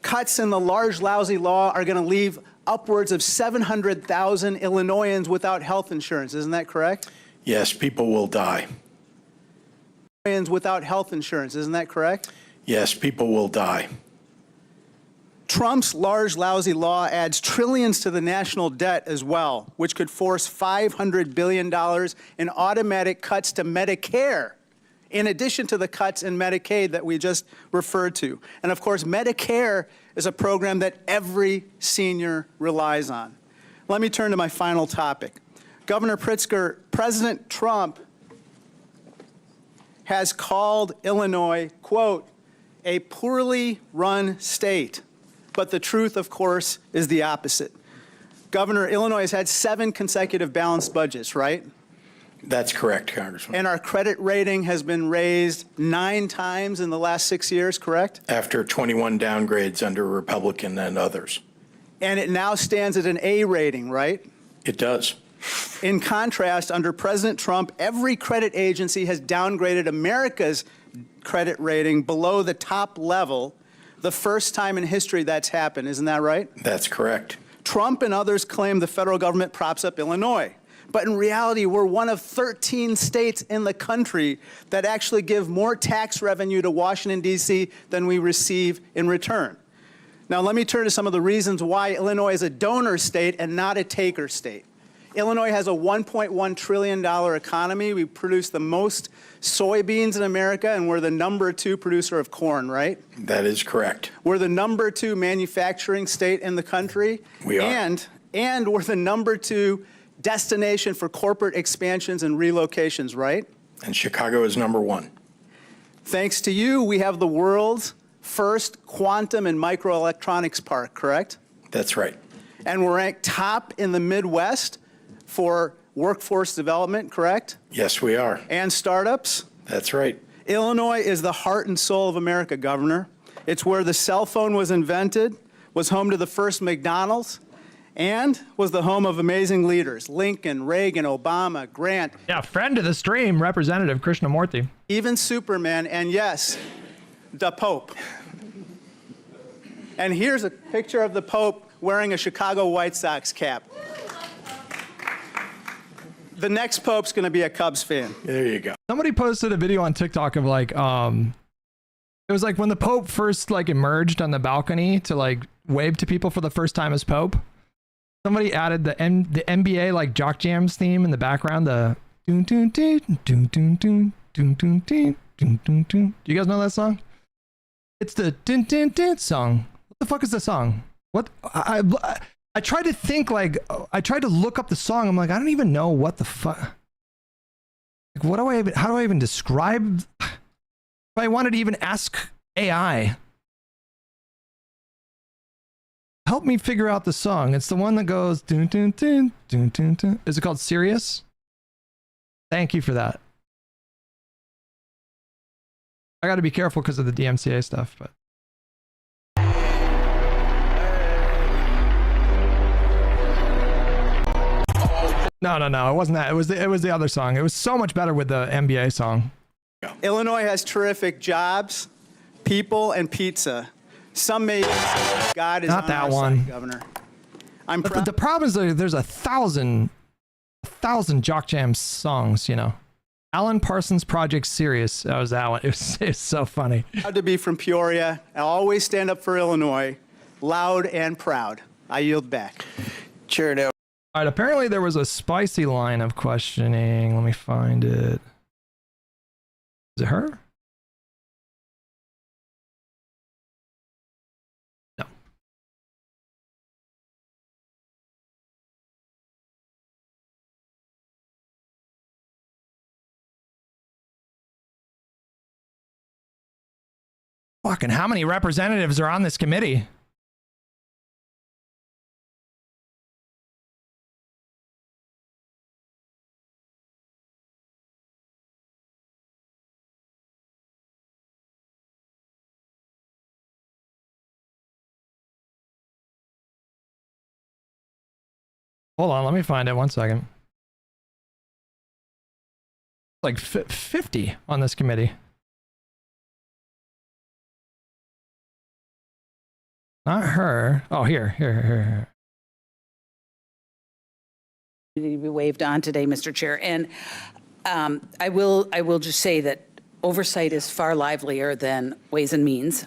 cuts in the large, lousy law are going to leave upwards of 700,000 Illinoisans without health insurance. Isn't that correct? Yes, people will die. Without health insurance. Isn't that correct? Yes, people will die. Trump's large, lousy law adds trillions to the national debt as well, which could force $500 billion in automatic cuts to Medicare, in addition to the cuts in Medicaid that we just referred to. And of course, Medicare is a program that every senior relies on. Let me turn to my final topic. Governor Pritzker, President Trump has called Illinois, quote, a poorly run state. But the truth, of course, is the opposite. Governor, Illinois has had 7 consecutive balanced budgets, right? That's correct, Congressman. And our credit rating has been raised 9 times in the last 6 years, correct? After 21 downgrades under Republican and others. And it now stands at an A rating, right? It does. In contrast, under President Trump, every credit agency has downgraded America's credit rating below the top level, the first time in history that's happened. Isn't that right? That's correct. Trump and others claim the federal government props up Illinois. But in reality, we're one of 13 states in the country that actually give more tax revenue to Washington, D.C. than we receive in return. Now, let me turn to some of the reasons why Illinois is a donor state and not a taker state. Illinois has a $1.1 trillion economy. We produce the most soybeans in America, and we're the #2 producer of corn, right? That is correct. We're the #2 manufacturing state in the country. We are. And we're the #2 destination for corporate expansions and relocations, right? And Chicago is #1. Thanks to you, we have the world's first quantum and microelectronics park, correct? That's right. And we're ranked top in the Midwest for workforce development, correct? Yes, we are. And startups? That's right. Illinois is the heart and soul of America, Governor. It's where the cell phone was invented, was home to the first McDonald's, and was the home of amazing leaders, Lincoln, Reagan, Obama, Grant. Yeah, friend of the stream, Representative Krishnamurti. Even Superman, and yes, the Pope. And here's a picture of the Pope wearing a Chicago White Sox cap. The next Pope's going to be a Cubs fan. There you go. Somebody posted a video on TikTok of like, it was like when the Pope first like emerged on the balcony to like wave to people for the first time as Pope. Somebody added the NBA like Jock Jams theme in the background. The doon doon doon doon doon doon doon doon doon doon doon. Do you guys know that song? It's the din din din song. What the fuck is the song? What I tried to think like I tried to look up the song. I'm like, I don't even know what the fuck. Like, what do I even? How do I even describe? If I wanted to even ask AI, help me figure out the song. It's the one that goes dun dun dun dun dun dun. Is it called Serious? Thank you for that. I got to be careful because of the DMCA stuff, but. No, it wasn't that. It was the other song. It was so much better with the NBA song. Illinois has terrific jobs, people, and pizza. Some may say God is not on that our one, side, Governor. But the problem is there's a thousand Jock Jam songs, you know. Alan Parsons Project Serious. That was that one. It's so funny. Proud to be from Peoria. I'll always stand up for Illinois, loud and proud. I yield back. Chair now. All right, apparently there was a spicy line of questioning. Let me find it. Is it her? No. Fucking how many representatives are on this committee? Hold on, let me find it. 1 second. Like 50 on this committee. Not her. Oh, here. To be waved on today, Mr. Chair, and I will just say that oversight is far livelier than Ways and Means.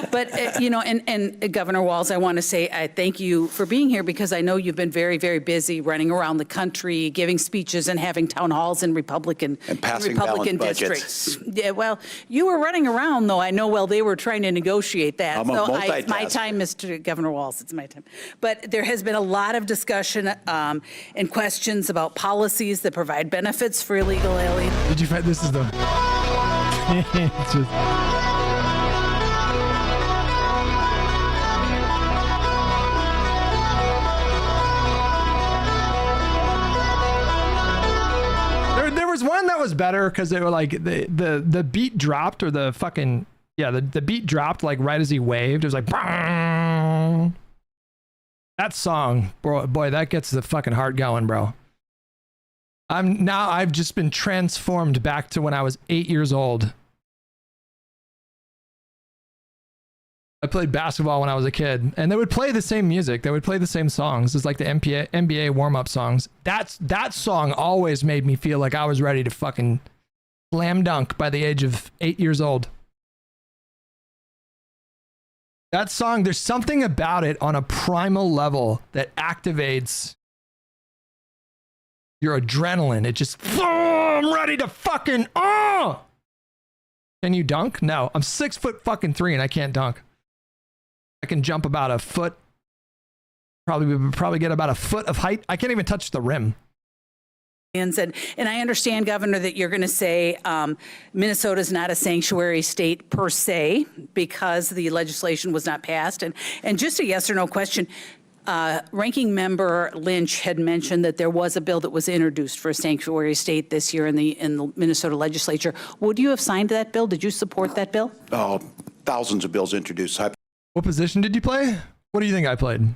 But, you know, and Governor Walz, I want to say I thank you for being here because I know you've been very, very busy running around the country, giving speeches and having town halls in Republican districts. Yeah, well, you were running around, though. I know while they were trying to negotiate that. It's my time, Mr. Governor Walz. It's my time. But there has been a lot of discussion and questions about policies that provide benefits for illegal aliens. Did you find this is the... It's just... There was one that was better because they were like the beat dropped or the fucking the beat dropped like right as he waved. It was like that song, boy, that gets the fucking heart going, bro. I've just been transformed back to when I was 8 years old. I played basketball when I was a kid, and they would play the same music. They would play the same songs. It's like the NBA warm-up songs. That song always made me feel like I was ready to fucking slam dunk by the age of 8 years old. That song, there's something about it on a primal level that activates your adrenaline. It just, I'm ready to fucking, Can you dunk? No, I'm 6'3" and I can't dunk. I can jump about a foot, probably get about a foot of height. I can't even touch the rim. And I understand, Governor, that you're going to say Minnesota is not a sanctuary state per se because the legislation was not passed. And just a yes or no question. Ranking Member Lynch had mentioned that there was a bill that was introduced for a sanctuary state this year in the Minnesota legislature. Would you have signed that bill? Did you support that bill? Oh, thousands of bills introduced. What position did you play? What do you think I played? Of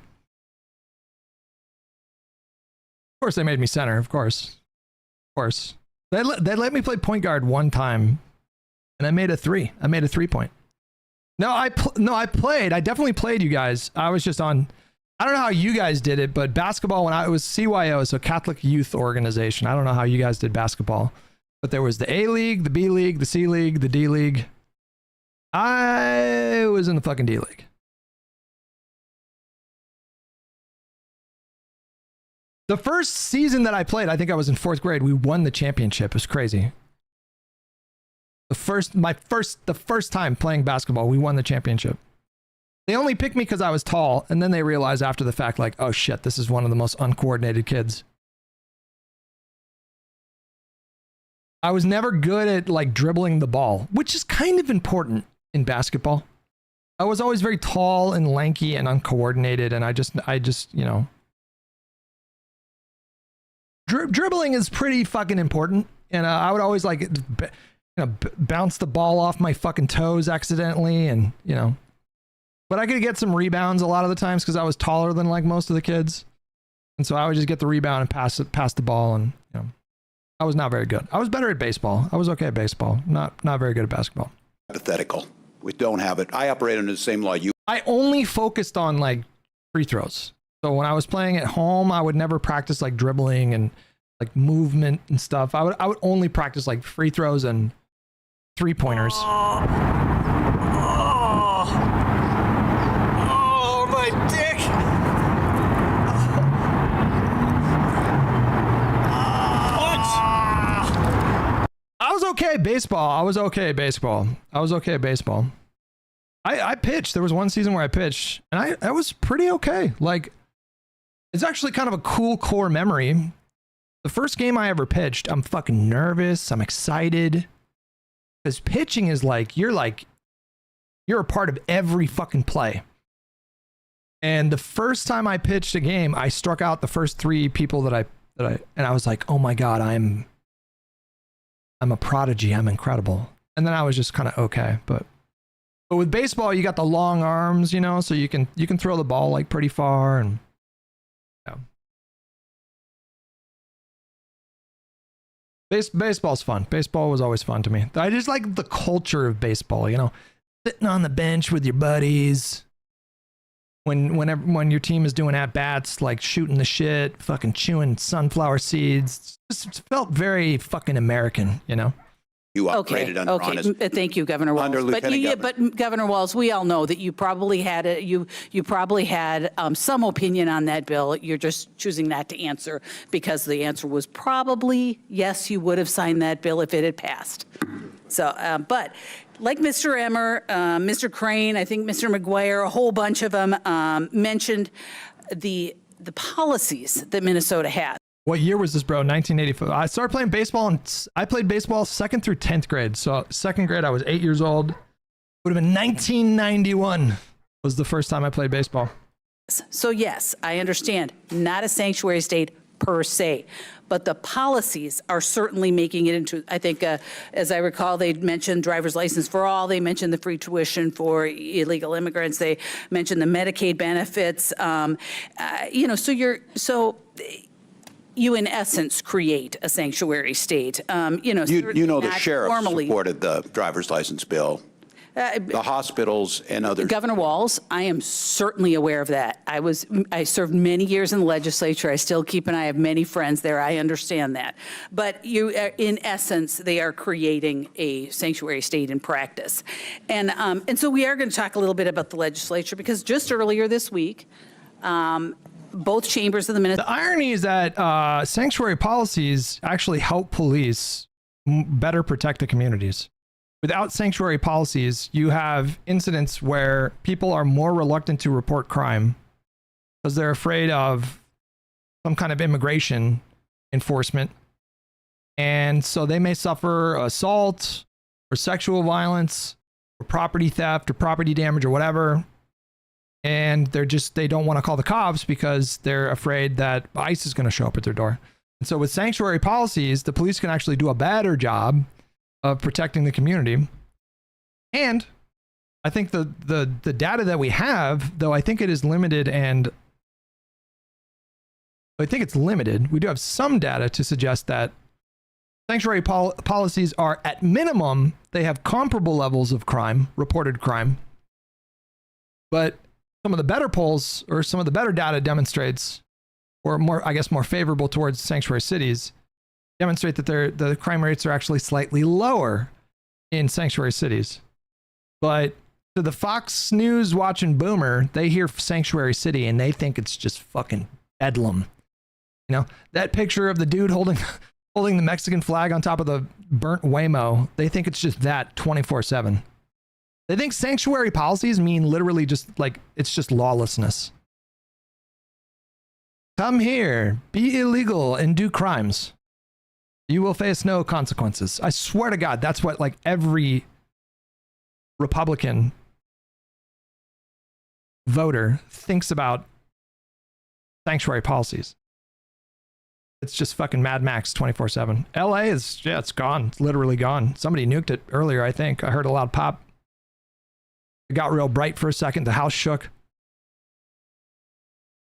course, they made me center. Of course. They let me play point guard one time, and I made a 3. I made a 3-point. No, I played. I definitely played, you guys. I was just on. I don't know how you guys did it, but basketball, it was CYO, so Catholic Youth Organization. I don't know how you guys did basketball, but there was the A League, the B League, the C League, the D League. I was in the fucking D League. The first season that I played, I think I was in 4th grade. We won the championship. It was crazy. The first time playing basketball, we won the championship. They only picked me because I was tall, and then they realized after the fact, like, oh shit, this is one of the most uncoordinated kids. I was never good at like dribbling the ball, which is kind of important in basketball. I was always very tall and lanky and uncoordinated, and I just, you know, dribbling is pretty fucking important. And I would always like, bounce the ball off my fucking toes accidentally, and you know. But I could get some rebounds a lot of the times because I was taller than like most of the kids. And so I would just get the rebound and pass the ball, and you know, I was not very good. I was better at baseball. I was okay at baseball. Not very good at basketball. Hypothetical. We don't have it. I operate under the same law you. I only focused on like free throws. So when I was playing at home, I would never practice like dribbling and like movement and stuff. I would only practice like free throws and 3-pointers. My dick! I was okay at baseball. I pitched. There was one season where I pitched, and I was pretty okay. Like, it's actually kind of a cool core memory. The first game I ever pitched, I'm fucking nervous. I'm excited. Because pitching is like, you're a part of every fucking play. And the first time I pitched a game, I struck out the first 3 people and I was like, oh my God, I'm a prodigy. I'm incredible. And then I was just kind of okay. But with baseball, you got the long arms, you know, so you can throw the ball like pretty far, and yeah. Baseball's fun. Baseball was always fun to me. I just like the culture of baseball, you know, sitting on the bench with your buddies. When your team is doing at-bats, like shooting the shit, fucking chewing sunflower seeds. Just felt very fucking American, you know? You operated under honest. Thank you, Governor Walz. But Governor Walz, we all know that you probably had some opinion on that bill. You're just choosing not to answer because the answer was probably yes, you would have signed that bill if it had passed. So, but like Mr. Emmer, Mr. Crane, I think Mr. McGuire, a whole bunch of them mentioned the policies that Minnesota has. What year was this, bro? 1984. I started playing baseball, and I played baseball 2nd through 10th grade. So 2nd grade, I was 8 years old. Would have been 1991 was the first time I played baseball. So yes, I understand, not a sanctuary state per se, but the policies are certainly making it into, I think, as I recall, they mentioned driver's license for all, they mentioned the free tuition for illegal immigrants, they mentioned the Medicaid benefits, you know, so you in essence create a sanctuary state. You know, the sheriff supported the driver's license bill. The hospitals and others. Governor Walz, I am certainly aware of that. I served many years in the legislature. I still keep I have many friends there. I understand that. But in essence, they are creating a sanctuary state in practice. And so we are going to talk a little bit about the legislature because just earlier this week, both chambers of the Minnesota. The irony is that sanctuary policies actually help police better protect the communities. Without sanctuary policies, you have incidents where people are more reluctant to report crime because they're afraid of some kind of immigration enforcement. And so they may suffer assault or sexual violence or property theft or property damage or whatever. And they don't want to call the cops because they're afraid that ICE is going to show up at their door. And so with sanctuary policies, the police can actually do a better job of protecting the community. And I think the data that we have, though, I think it is limited, and I think it's limited. We do have some data to suggest that sanctuary policies are, at minimum, they have comparable levels of crime, reported crime. But some of the better polls, or some of the better data demonstrates, or more, I guess, more favorable towards sanctuary cities, demonstrate that the crime rates are actually slightly lower in sanctuary cities. But to the Fox News watching boomer, they hear sanctuary city and they think it's just fucking bedlam. You know, that picture of the dude holding the Mexican flag on top of the burnt Waymo, they think it's just that 24/7. They think sanctuary policies mean literally just like, it's just lawlessness. Come here, be illegal and do crimes. You will face no consequences. I swear to God, that's what like every Republican voter thinks about sanctuary policies. It's just fucking Mad Max 24/7. LA is, yeah, it's gone. It's literally gone. Somebody nuked it earlier, I think. I heard a loud pop. It got real bright for a second. The house shook.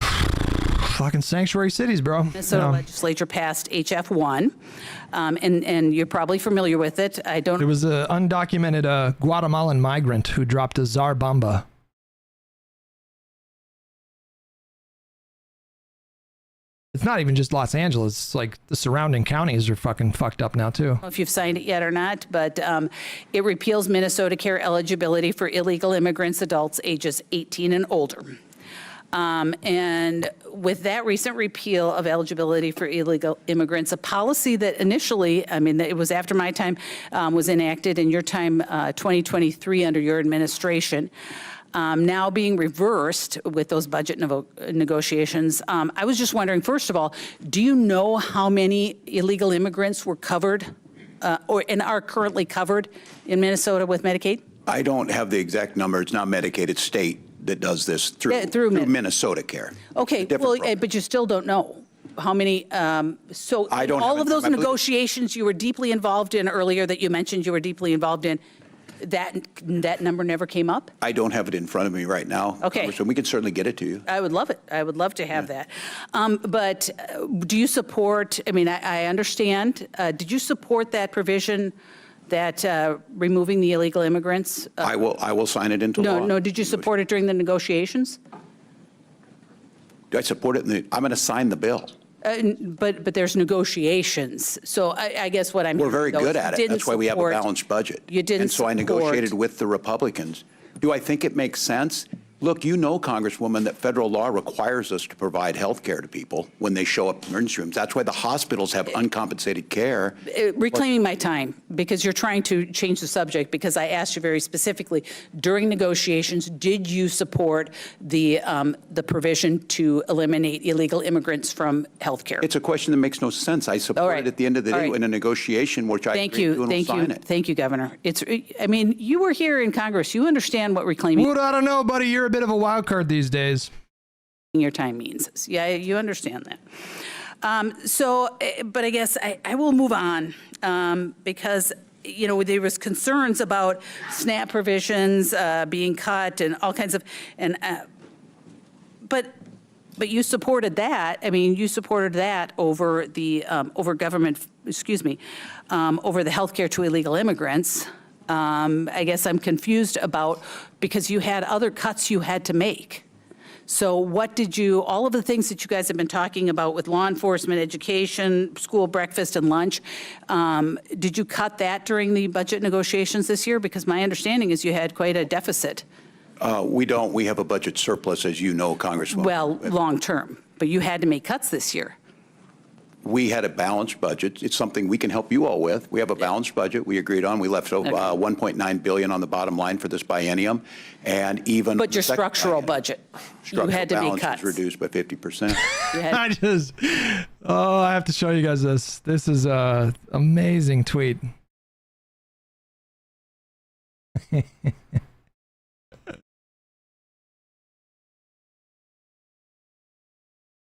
Fucking sanctuary cities, bro. Minnesota legislature passed HF1, and you're probably familiar with it. I don't. There was an undocumented Guatemalan migrant who dropped a Tsar Bomba. It's not even just Los Angeles. It's like the surrounding counties are fucking fucked up now too. I don't know if you've signed it yet or not, but it repeals Minnesota care eligibility for illegal immigrants, adults ages 18 and older. And with that recent repeal of eligibility for illegal immigrants, a policy that initially, I mean, it was after my time, was enacted in your time, 2023 under your administration, now being reversed with those budget negotiations. I was just wondering, first of all, do you know how many illegal immigrants were covered and are currently covered in Minnesota with Medicaid? I don't have the exact number. It's not Medicaid, it's state that does this through Minnesota Care. Okay, well, but you still don't know how many. So I don't all of those negotiations you were deeply involved in earlier that you mentioned you were deeply involved in, that number never came up? I don't have it in front of me right now. Okay. So we can certainly get it to you. I would love it. I would love to have that. But do you support, I mean, I understand, did you support that provision that removing the illegal immigrants? I will sign it into law. No, did you support it during the negotiations? Do I support it? I'm going to sign the bill. But there's negotiations. So I guess what I'm We're very good at it. That's why we have a balanced budget. You didn't And so I negotiated with the Republicans. Do I think it makes sense? Look, you know, Congresswoman, that federal law requires us to provide health care to people when they show up in emergency rooms. That's why the hospitals have uncompensated care. Reclaiming my time, because you're trying to change the subject, because I asked you very specifically, during negotiations, did you support the provision to eliminate illegal immigrants from health care? It's a question that makes no sense. I support it at the end of the day in a negotiation, which I agree to and will sign it. Thank you, Governor. I mean, you were here in Congress. You understand what reclaiming. Wood, I don't know, buddy. You're a bit of a wild card these days. Your time means. Yeah, you understand that. But I guess I will move on because, you know, there was concerns about SNAP provisions being cut and all kinds of, but you supported that. I mean, you supported that over the over government, over the health care to illegal immigrants. I guess I'm confused about, because you had other cuts you had to make. So what did you, all of the things that you guys have been talking about with law enforcement, education, school breakfast and lunch, did you cut that during the budget negotiations this year? Because my understanding is you had quite a deficit. We don't. We have a budget surplus, as you know, Congresswoman. Well, long term, but you had to make cuts this year. We had a balanced budget. It's something we can help you all with. We have a balanced budget we agreed on. We left $1.9 billion on the bottom line for this biennium. And even but your structural budget, you had to make cuts. Was reduced by 50%. I have to show you guys this. This is an amazing tweet.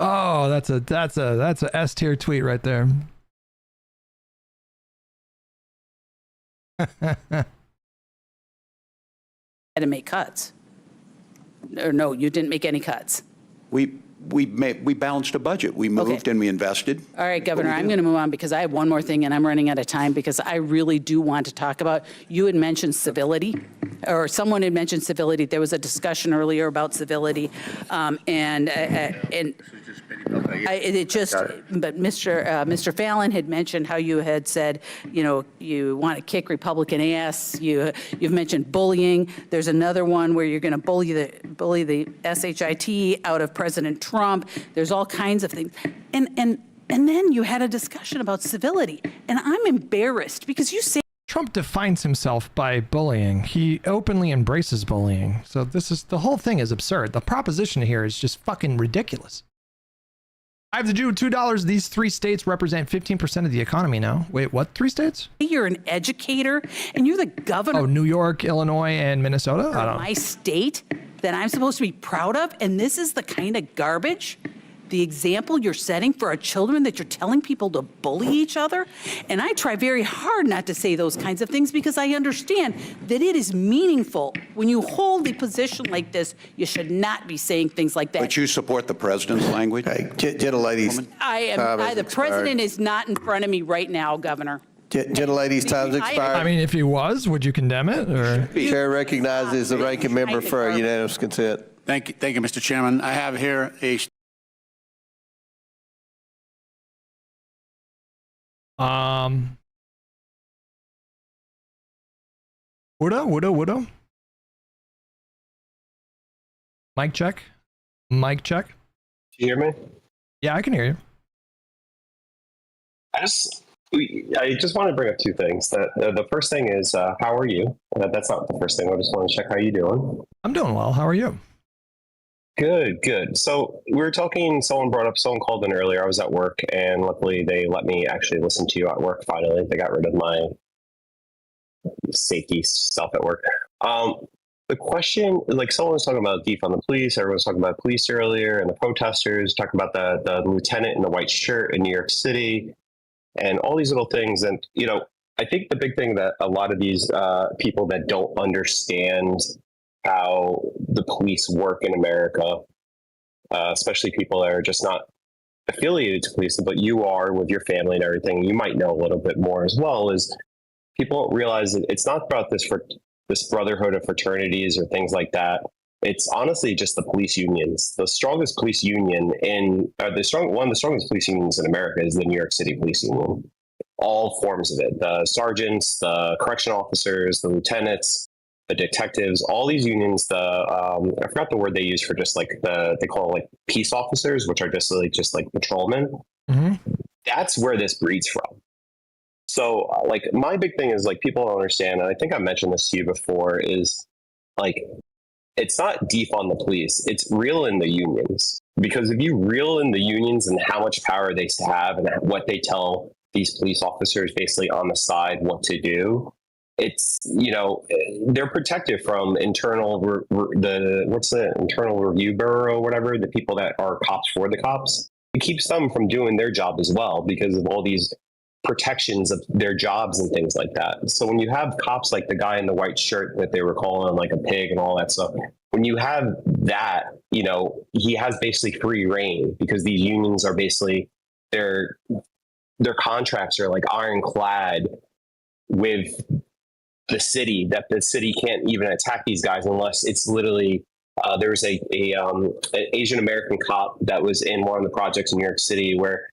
Oh, that's a S tier tweet right there. had to make cuts. Or no, you didn't make any cuts. We balanced a budget. We moved and we invested. All right, Governor, I'm going to move on because I have one more thing and I'm running out of time because I really do want to talk about, you had mentioned civility, or someone had mentioned civility. There was a discussion earlier about civility, but Mr. Fallon had mentioned how you had said, you want to kick Republican ass. You've mentioned bullying. There's another one where you're going to bully the SHIT out of President Trump. There's all kinds of things. And then you had a discussion about civility. And I'm embarrassed because you say Trump defines himself by bullying. He openly embraces bullying. So the whole thing is absurd. The proposition here is just fucking ridiculous. I have to do $2. These 3 states represent 15% of the economy now. Wait, what? 3 states? you're an educator and you're the governor. Oh, New York, Illinois, and Minnesota? I don't know. My state that I'm supposed to be proud of, and this is the kind of garbage, the example you're setting for our children, that you're telling people to bully each other. And I try very hard not to say those kinds of things because I understand that it is meaningful. When you hold a position like this, you should not be saying things like that. But you support the president's language? Hey, gentlelady's The president is not in front of me right now, Governor. Gentlelady's time's expired. I mean, if he was, would you condemn it? Or? Chair recognizes the ranking member for unanimous consent. Thank you, Mr. Chairman. I have here a Woulda? Mic check. Mic check. Can you hear me? Yeah, I can hear you. I just want to bring up 2 things. The first thing is, how are you? That's not the first thing. I just want to check how you're doing. I'm doing well. How are you? Good. So we were talking, someone called in earlier. I was at work, and luckily they let me actually listen to you at work finally. They got rid of my safety stuff at work. The question, like someone was talking about defund the police, everyone was talking about police earlier, and the protesters, talking about the lieutenant in the white shirt in New York City, and all these little things. And, I think the big thing that a lot of these people that don't understand how the police work in America, especially people that are just not affiliated to police, but you are with your family and everything, you might know a little bit more as well, is people don't realize that it's not about this brotherhood of fraternities or things like that. It's honestly just the police unions. The strongest police union one of the strongest police unions in America is the New York City Police Union. All forms of it, the sergeants, the correction officers, the lieutenants, the detectives, all these unions, I forgot the word they use for just like they call it like peace officers, which are just like patrolmen. Mm-hmm. That's where this breeds from. So like my big thing is like people don't understand, and I think I mentioned this to you before, is like it's not defund the police, it's reel in the unions. Because if you reel in the unions and how much power they have and what they tell these police officers basically on the side what to do, it's, they're protected from internal review bureau or whatever, the people that are cops for the cops. It keeps them from doing their job as well because of all these protections of their jobs and things like that. So when you have cops like the guy in the white shirt that they were calling like a pig and all that stuff, when you have that, he has basically free reign because these unions are basically their contracts are like ironclad with the city, that the city can't even attack these guys unless it's literally there's an Asian American cop that was in one of the projects in New York City where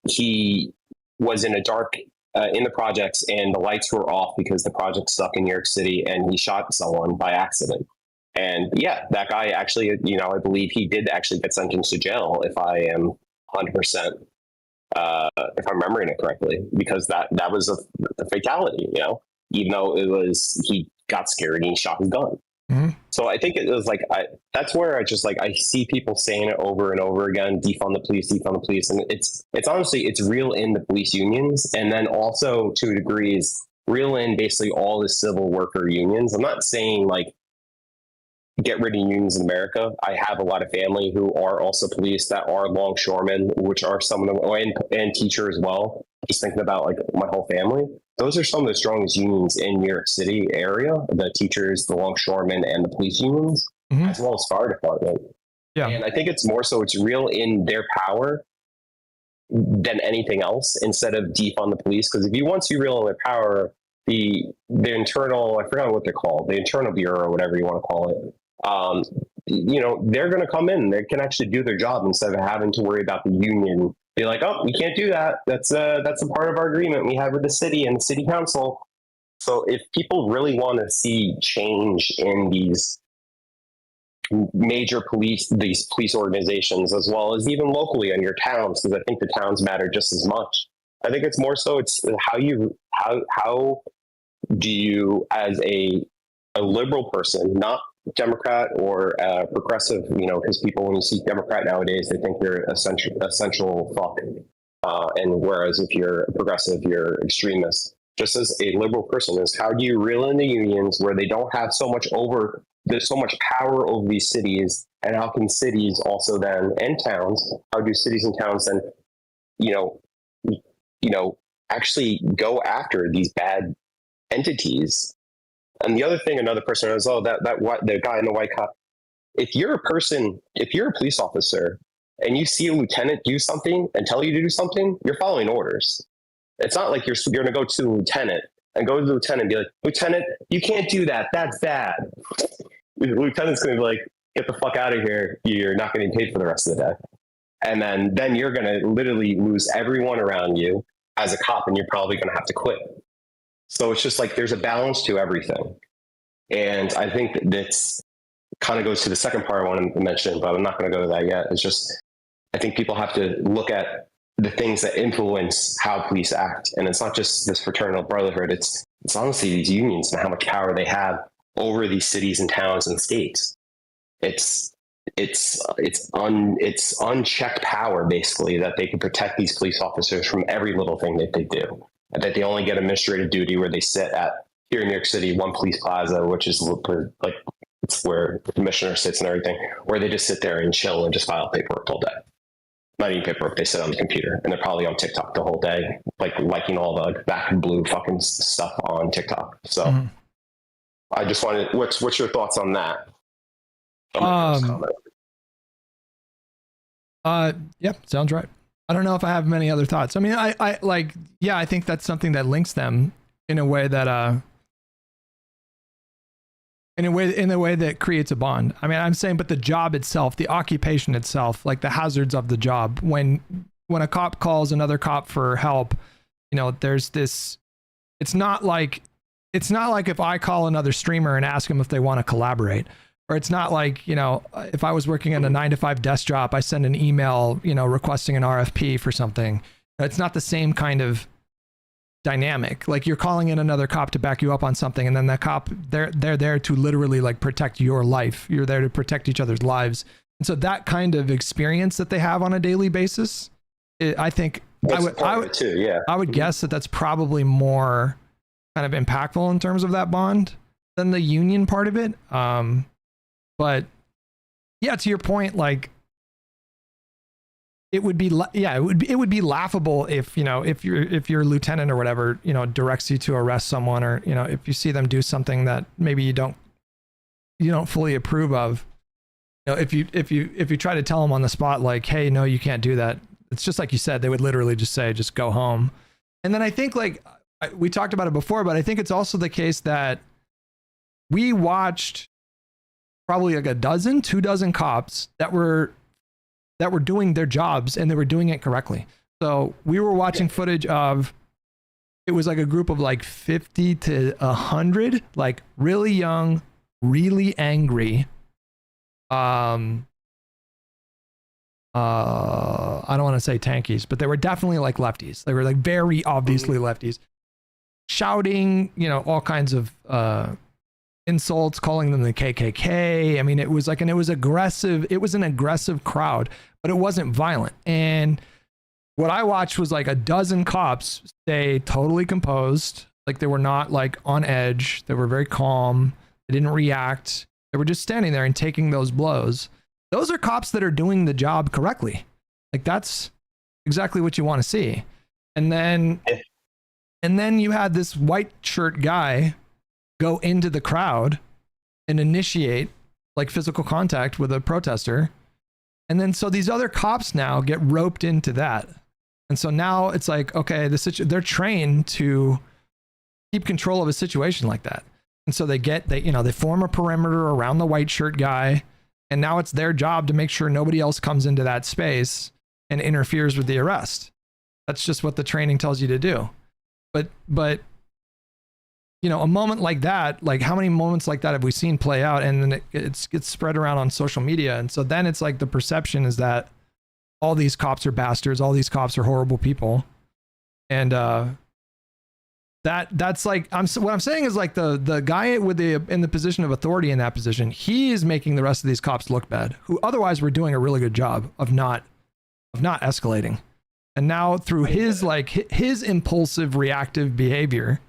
he was in a dark in the projects and the lights were off because the project stuck in New York City and he shot someone by accident. And yeah, that guy actually, I believe he did actually get sentenced to jail if I am 100%, if I'm remembering it correctly, because that was a fatality, even though he got scared and he shot his gun. Mm-hmm. So I think it was like, that's where I see people saying it over and over again, defund the police. And it's honestly, it's real in the police unions. And then also to a degree is real in basically all the civil worker unions. I'm not saying like get rid of unions in America. I have a lot of family who are also police that are longshoremen, which are some of them, and teacher as well. Just thinking about like my whole family. those are some of the strongest unions in New York City area, the teachers, the longshoremen, and the police unions, as well as fire department. Yeah. And I think it's more so it's real in their power than anything else, instead of deep on the police. Because if you once you real in their power, the internal, I forgot what they're called, the internal bureau or whatever you want to call it, you know, they're going to come in, they can actually do their job instead of having to worry about the union. Be like, oh, we can't do that. That's a part of our agreement we have with the city and the city council. So if people really want to see change in these major these police organizations, as well as even locally in your towns, because I think the towns matter just as much. I think it's more so it's how do you, as a liberal person, not Democrat or progressive, you know, because people, when you see Democrat nowadays, they think you're essential fuck. And whereas if you're progressive, you're extremist. Just as a liberal person, is how do you reel in the unions where they don't have there's so much power over these cities, and how can cities also then, and towns, how do cities and towns then, you know, actually go after these bad entities? And the other thing, another person is, the guy in the white cop. If you're a police officer and you see a lieutenant do something and tell you to do something, you're following orders. It's not like you're going to go to the lieutenant and go to the lieutenant and be like, Lieutenant, you can't do that. That's bad. The lieutenant's going to be like, get the fuck out of here. You're not getting paid for the rest of the day. And then you're going to literally lose everyone around you as a cop, and you're probably going to have to quit. So it's just like there's a balance to everything. And I think that's kind of goes to the second part I want to mention, but I'm not going to go to that yet. It's just, I think people have to look at the things that influence how police act. And it's not just this fraternal brotherhood. It's honestly these unions and how much power they have over these cities and towns and states. It's unchecked power, basically, that they can protect these police officers from every little thing that they do. And that they only get administrative duty where they sit at, here in New York City, One Police Plaza, which is like, it's where the commissioner sits and everything, where they just sit there and chill and just file paperwork all day. Not even paperwork, they sit on the computer, and they're probably on TikTok the whole day, like liking all the back and blue fucking stuff on TikTok. So I just wanted, what's your thoughts on that? Yeah, sounds right. I don't know if I have many other thoughts. I mean, I like, yeah, I think that's something that links them in a way that, in a way that creates a bond. I mean, I'm saying, but the job itself, the occupation itself, like the hazards of the job, when a cop calls another cop for help, you know, there's this, it's not like if I call another streamer and ask them if they want to collaborate. Or it's not like, you know, if I was working in a 9-to-5 desk job, I send an email, you know, requesting an RFP for something. It's not the same kind of dynamic. Like, you're calling in another cop to back you up on something, and then that cop, they're there to literally like protect your life. You're there to protect each other's lives. And so that kind of experience that they have on a daily basis, I think I would guess that that's probably more kind of impactful in terms of that bond than the union part of it. But yeah, to your point, like it would be laughable if, you know, if your lieutenant or whatever, you know, directs you to arrest someone, or, you know, if you see them do something that maybe you don't fully approve of. You know, if you try to tell them on the spot, like, hey, no, you can't do that. It's just like you said, they would literally just say, just go home. And then I think, like, we talked about it before, but I think it's also the case that we watched probably like 2 dozen cops that were doing their jobs, and they were doing it correctly. So we were watching footage of, it was like a group of like 50 to 100, like really young, really angry. I don't want to say tankies, but they were definitely like lefties. They were like very obviously lefties, shouting, you know, all kinds of insults, calling them the KKK. I mean, it was like, and it was aggressive. It was an aggressive crowd, but it wasn't violent. And what I watched was like 12 cops stay totally composed. Like, they were not like on edge. They were very calm. They didn't react. They were just standing there and taking those blows. Those are cops that are doing the job correctly. Like, that's exactly what you want to see. And then And then you had this white shirt guy go into the crowd and initiate like physical contact with a protester. And then so these other cops now get roped into that. And so now it's like, okay, they're trained to keep control of a situation like that. And so they form a perimeter around the white shirt guy. And now it's their job to make sure nobody else comes into that space and interferes with the arrest. That's just what the training tells you to do. But you know, a moment like that, like how many moments like that have we seen play out? And then it gets spread around on social media. And so then it's like the perception is that all these cops are bastards. All these cops are horrible people. And that's like, what I'm saying is like the guy in the position of authority in that position, he is making the rest of these cops look bad, who otherwise were doing a really good job of not escalating. And now through his impulsive reactive behavior,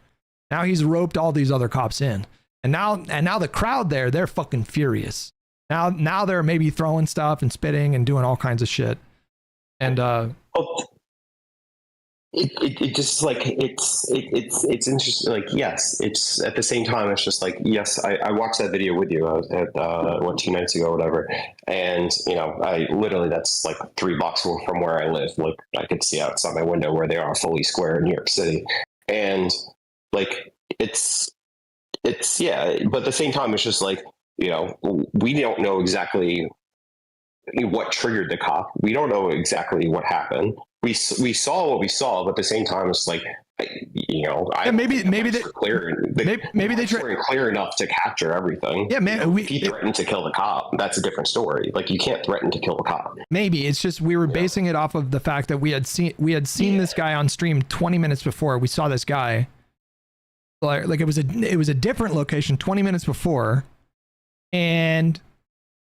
now he's roped all these other cops in. And now the crowd there, they're fucking furious. Now they're maybe throwing stuff and spitting and doing all kinds of shit. And it just like it's interesting. Like, yes, it's at the same time, it's just like, yes, I watched that video with you at 2 nights ago or whatever. And, you know, I literally, that's like 3 blocks from where I live. Like I could see outside my window where they are fully square in New York City. And like, it's yeah, but at the same time, it's just like, you know, we don't know exactly what triggered the cop. We don't know exactly what happened. We saw what we saw, but at the same time, it's like, you know, maybe they weren't clear enough to capture everything. Yeah, man. You know, if he threatened to kill the cop, that's a different story. Like, you can't threaten to kill the cop. Maybe it's just we were basing it off of the fact that we had seen this guy on stream 20 minutes before. We saw this guy. Like it was a different location 20 minutes before, and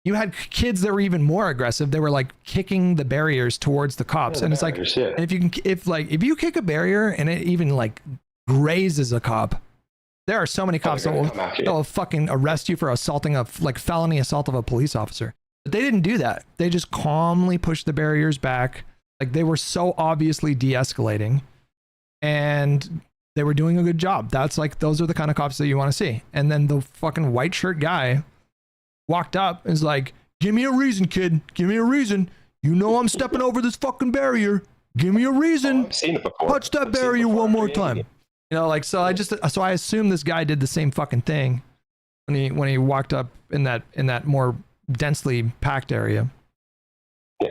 you had kids that were even more aggressive. They were like kicking the barriers towards the cops, and it's like, and if you kick a barrier and it even like grazes a cop, there are so many cops that will fucking arrest you for assaulting felony assault of a police officer. But they didn't do that. They just calmly pushed the barriers back. Like, they were so obviously de-escalating, and they were doing a good job. That's like, those are the kind of cops that you want to see. And then the fucking white shirt guy walked up and was like, give me a reason, kid. Give me a reason. You know I'm stepping over this fucking barrier. Give me a reason. I've seen it before. Touch that barrier one more time. You know, like, so I assume this guy did the same fucking thing when he walked up in that more densely packed area. Yeah.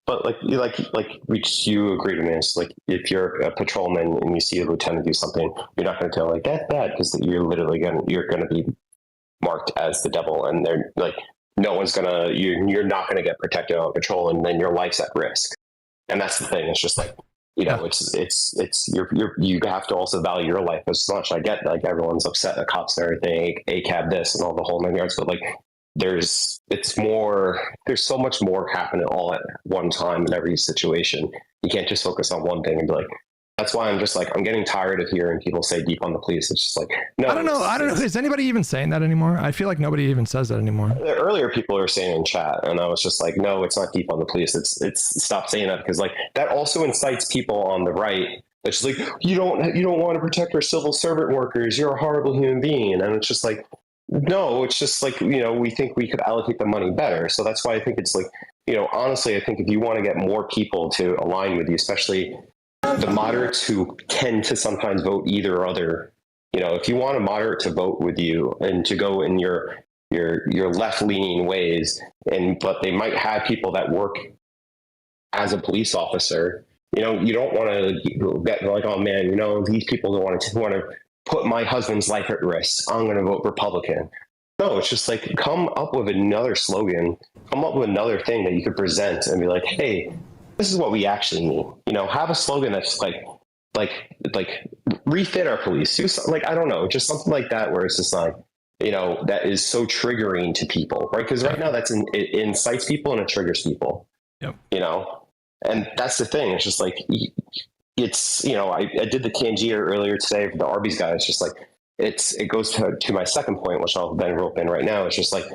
But you agree with me. It's like, if you're a patrolman and you see a lieutenant do something, you're not going to tell like, that's bad, because you're going to be marked as the devil, and they're like, no one's gonna, you're not going to get protected on patrol, and then your life's at risk. And that's the thing. It's just like, you know, you have to also value your life as much. I get like everyone's upset at cops and everything, ACAB this and all the whole 9 yards, but like, there's so much more happening all at one time in every situation. You can't just focus on one thing and be like, that's why I'm just like, I'm getting tired of hearing people say deep on the police. It's just like, no. I don't know. Is anybody even saying that anymore? I feel like nobody even says that anymore. Earlier, people were saying in chat, and I was just like, no, it's not deep on the police. It's stop saying that, because like, that also incites people on the right. It's like, you don't want to protect our civil servant workers. You're a horrible human being. And it's just like, no, it's just like, you know, we think we could allocate the money better. So that's why I think it's like, you know, honestly, I think if you want to get more people to align with you, especially the moderates who tend to sometimes vote either or other, you know, if you want a moderate to vote with you and to go in your left-leaning ways, but they might have people that work as a police officer, you know, you don't want to get like, oh man, you know, these people don't want to put my husband's life at risk, I'm going to vote Republican. No, it's just like, come up with another slogan, come up with another thing that you could present and be like, hey, this is what we actually need. You know, have a slogan that's like refit our police. Do something like, I don't know, just something like that, where it's just like, you know, that is so triggering to people, right? Because right now it incites people and it triggers people. Yep. You know, and that's the thing. It's just like, it's, you know, I did the Tangier earlier today for the Arby's guy. It's just like, it goes to my second point, which I'll then rope in right now. It's just like,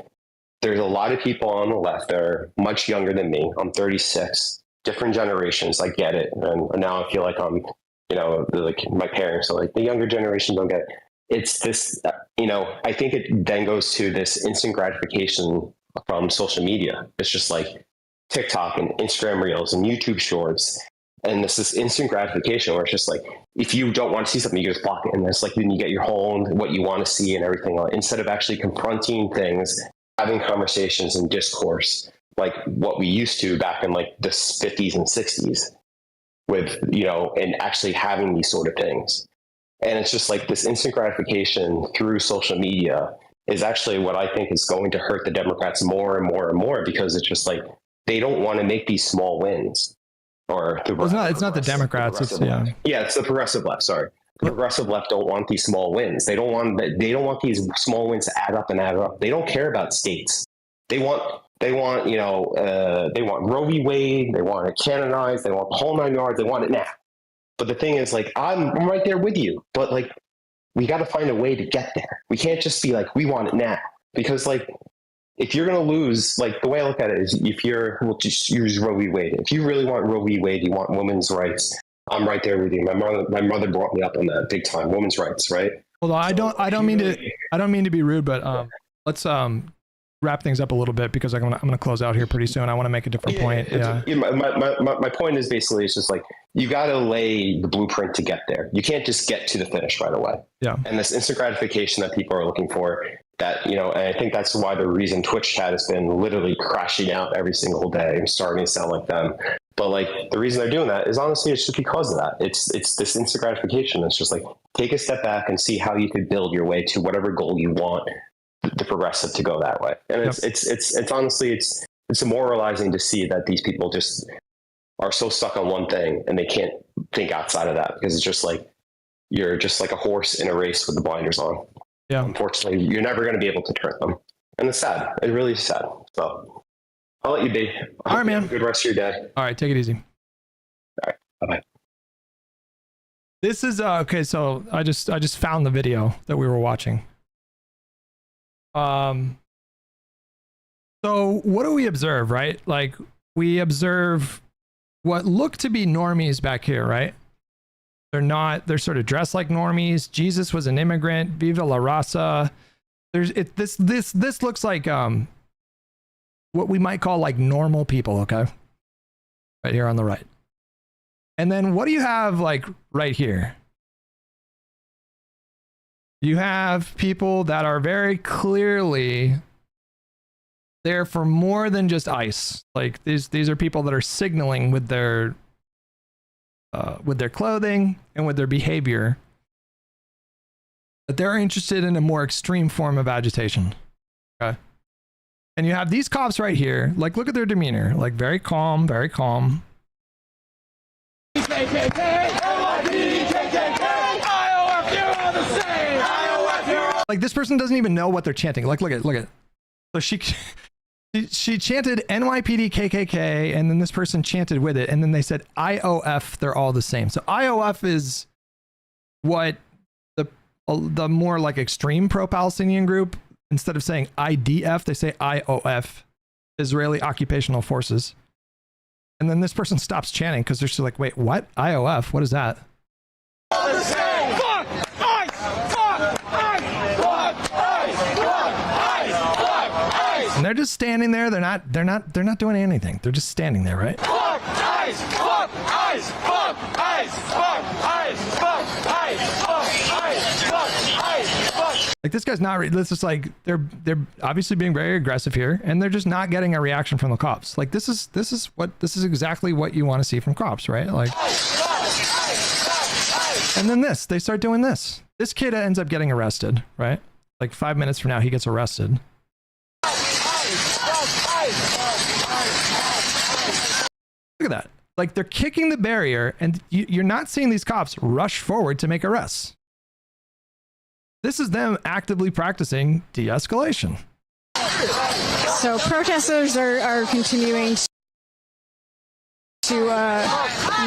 there's a lot of people on the left that are much younger than me. I'm 36. Different generations, I get it, and now I feel like I'm you know, like my parents, or like the younger generation don't get it. It's this, you know, I think it then goes to this instant gratification from social media. It's just like TikTok and Instagram Reels and YouTube Shorts. And this instant gratification where it's just like, if you don't want to see something, you just block it. And it's like, then you get your whole, what you want to see and everything, instead of actually confronting things, having conversations and discourse like what we used to back in like the 50s and 60s with, you know, and actually having these sort of things. And it's just like this instant gratification through social media is actually what I think is going to hurt the Democrats more and more and more, because it's just like, they don't want to make these small wins. Or the it's not the Democrats. It's it's the progressive left. Sorry, the progressive left don't want these small wins. They don't want these small wins to add up and add up. They don't care about states. They want you know, they want Roe v. Wade. They want it canonized. They want the whole 9 yards. They want it now. But the thing is, like, I'm right there with you. But like, we got to find a way to get there. We can't just be like, we want it now, because like, if you're going to lose, like the way I look at it is, if we'll just use Roe v. Wade. If you really want Roe v. Wade, you want women's rights, I'm right there with you. My mother brought me up on that big time, women's rights, right? Well, I don't mean to be rude, but let's wrap things up a little bit, because I'm gonna close out here pretty soon. I want to make a different point. My point is basically, it's just like, you got to lay the blueprint to get there. You can't just get to the finish right away. Yeah. And this instant gratification that people are looking for, that, you know, and I think that's why the reason Twitch chat has been literally crashing out every single day. I'm starting to sound like them. But like, the reason they're doing that is honestly, it's just because of that. It's this instant gratification. It's just like, take a step back and see how you could build your way to whatever goal you want the progressive to go that way. And it's honestly, it's demoralizing to see that these people just are so stuck on one thing and they can't think outside of that, because it's just like, you're just like a horse in a race with the blinders on. Yeah. Unfortunately, you're never going to be able to turn them. And it's sad. It's really sad. So I'll let you be. All right, man. Have a good rest of your day. All right. Take it easy. All right. Bye-bye. This is, okay. So I just found the video that we were watching. So what do we observe, right? Like, we observe what look to be normies back here, right? They're not, they're sort of dressed like normies. Jesus was an immigrant. Viva la raza. This looks like what we might call like normal people, okay? Right here on the right. And then what do you have like right here? You have people that are very clearly there for more than just ICE. Like, these are people that are signaling with their clothing and with their behavior that they're interested in a more extreme form of agitation. Okay. And you have these cops right here, like, look at their demeanor, like very calm, very calm. Like, this person doesn't even know what they're chanting. Like, look at. So she chanted NYPD KKK, and then this person chanted with it, and then they said IOF. They're all the same. So IOF is what the more like extreme pro-Palestinian group, instead of saying IDF, they say IOF, Israeli Occupational Forces. And then this person stops chanting because they're just like, wait, what? IOF? What is that? And they're just standing there. They're not doing anything. They're just standing there, right? Fuck ICE! Fuck ICE! Fuck ICE! Fuck ICE! Fuck ICE! Fuck ICE! Fuck ICE! Fuck. Like, this guy's not. This is like, they're obviously being very aggressive here, and they're just not getting a reaction from the cops. Like, this is exactly what you want to see from cops, right? Like, and then they start doing this. This kid ends up getting arrested, right? Like 5 minutes from now, he gets arrested. Look at that. Like, they're kicking the barrier, and you're not seeing these cops rush forward to make arrests. This is them actively practicing de-escalation. So protesters are continuing to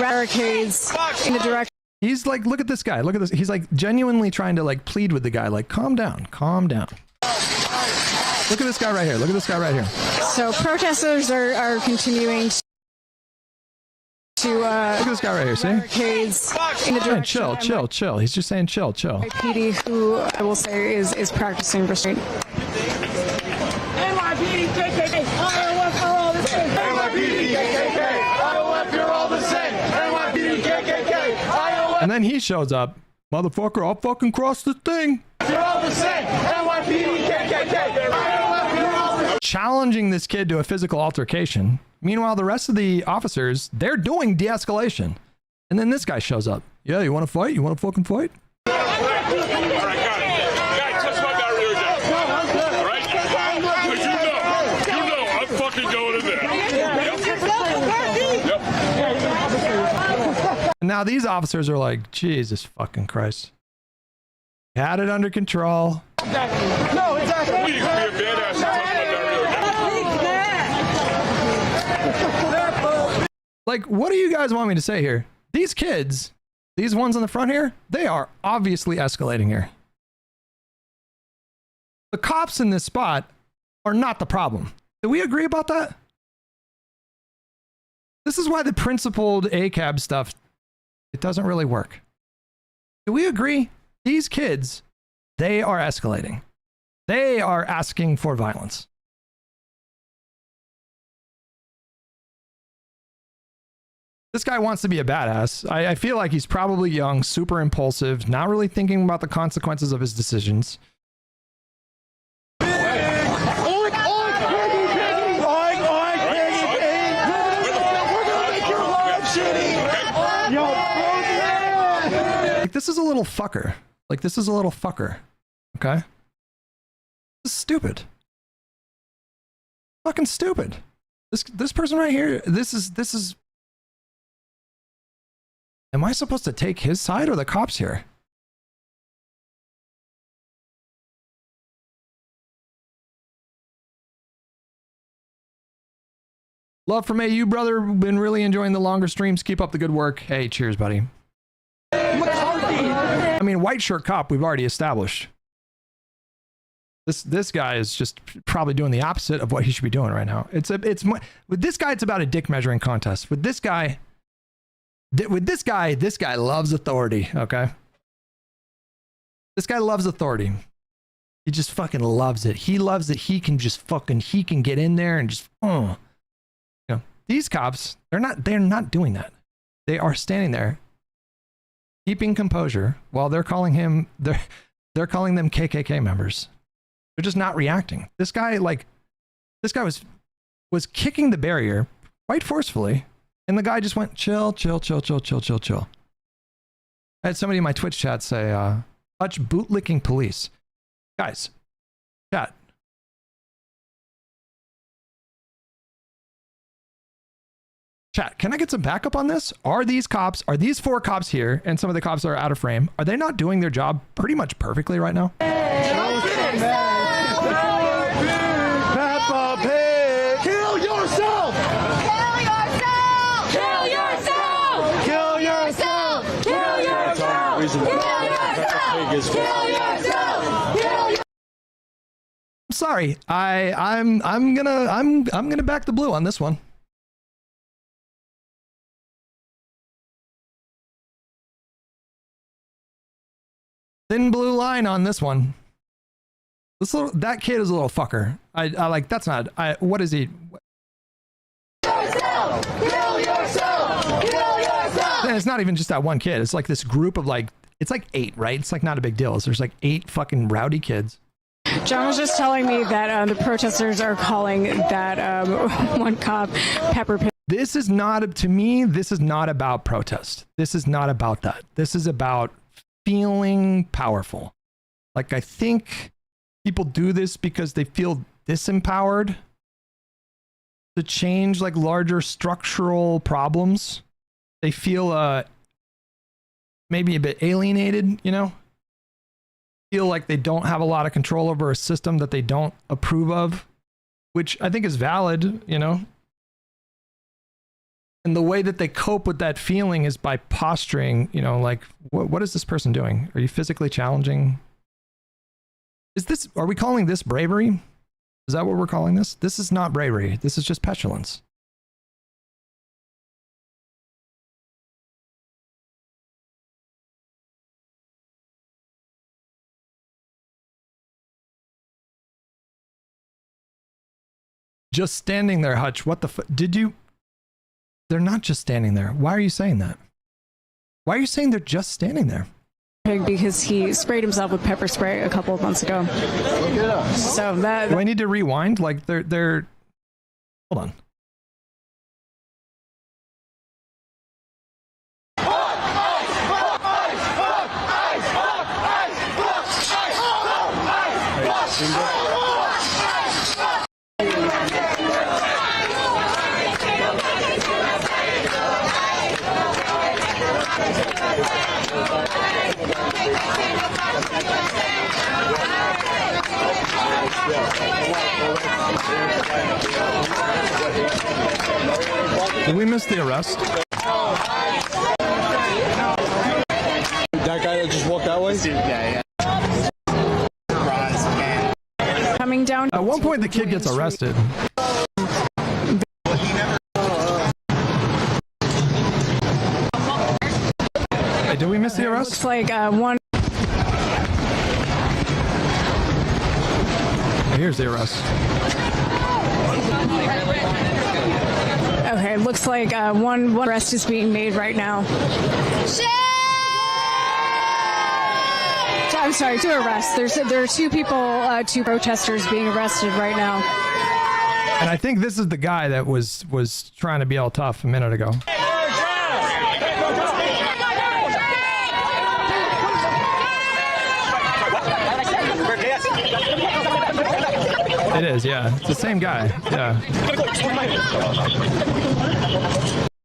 barricades in the direction. He's like, look at this guy. Look at this. He's like genuinely trying to like plead with the guy. Like, calm down, calm down. Look at this guy right here. Look at this guy right here. So protesters are continuing to Look at this guy right here, see? barricades in the Hey, direction chill. He's just saying chill. PD, who I will say is practicing restraint. NYPD, KKK, IOF are all the same. NYPD, KKK, IOF, you're all the same. NYPD, KKK, IOF. And then he shows up. Motherfucker, I'll fucking cross the thing. You're all the same. NYPD, KKK, IOF, you're all the same. Challenging this kid to a physical altercation. Meanwhile, the rest of the officers, they're doing de-escalation. And then this guy shows up. Yeah, you want to fight? You want to fucking fight? All right, got it. Guy, touch my guy real good. All right? Because you know, I'm fucking going in there. Yep. Now these officers are like, Jesus fucking Christ. Had it under control. No, exactly. You can be a badass and touch my guy real good. Like, what do you guys want me to say here? These kids, these ones on the front here, they are obviously escalating here. The cops in this spot are not the problem. Do we agree about that? This is why the principled ACAB stuff, it doesn't really work. Do we agree? These kids, they are escalating. They are asking for violence. This guy wants to be a badass. I feel like he's probably young, super impulsive, not really thinking about the consequences of his decisions. Like, this is a little fucker. Like, this is a little fucker. Okay? This is stupid. Fucking stupid. This person right here, this is am I supposed to take his side or the cops here? Love from AU, brother. Been really enjoying the longer streams. Keep up the good work. Hey, cheers, buddy. I mean, white shirt cop, we've already established. This guy is just probably doing the opposite of what he should be doing right now. With this guy, it's about a dick measuring contest. With this guy, this guy loves authority, okay? This guy loves authority. He just fucking loves it. He loves that he can get in there and just, you know, these cops, they're not doing that. They are standing there, keeping composure while they're calling them KKK members. They're just not reacting. This guy was kicking the barrier quite forcefully. And the guy just went, chill. I had somebody in my Twitch chat say, touch bootlicking police. Guys, chat. Chat, can I get some backup on this? Are these four cops here, and some of the cops are out of frame, are they not doing their job pretty much perfectly right now? Peppa Pig! Kill yourself! Kill yourself! Kill yourself! Kill yourself! Kill yourself! Kill yourself! I'm sorry. I'm gonna back the blue on this one. Thin blue line on this one. That kid is a little fucker. I like, that's not, what is he? Kill yourself! Kill yourself! Kill yourself! And it's not even just that one kid. It's like this group of it's like 8, right? It's like not a big deal. There's like 8 fucking rowdy kids. John was just telling me that the protesters are calling that one cop Pepper Pig. This is not, to me, this is not about protest. This is not about that. This is about feeling powerful. Like, I think people do this because they feel disempowered to change like larger structural problems. They feel maybe a bit alienated, you know? Feel like they don't have a lot of control over a system that they don't approve of, which I think is valid, you know? And the way that they cope with that feeling is by posturing, you know, like, what is this person doing? Are you physically challenging? Are we calling this bravery? Is that what we're calling this? This is not bravery. This is just petulance. Just standing there, Hutch. What the did you? They're not just standing there. Why are you saying that? Why are you saying they're just standing there? Because he sprayed himself with pepper spray a couple of months ago. So that. Do I need to rewind? Like they're. Hold on. Did we miss the arrest? That guy that just walked that way? Coming down. At one point, the kid gets arrested. Hey, did we miss the arrest? Looks like one. Here's the arrest. Okay, looks like one arrest is being made right now. I'm sorry, 2 arrests. There are 2 people, 2 protesters being arrested right now. And I think this is the guy that was trying to be all tough a minute ago. It is, yeah. It's the same guy. Yeah.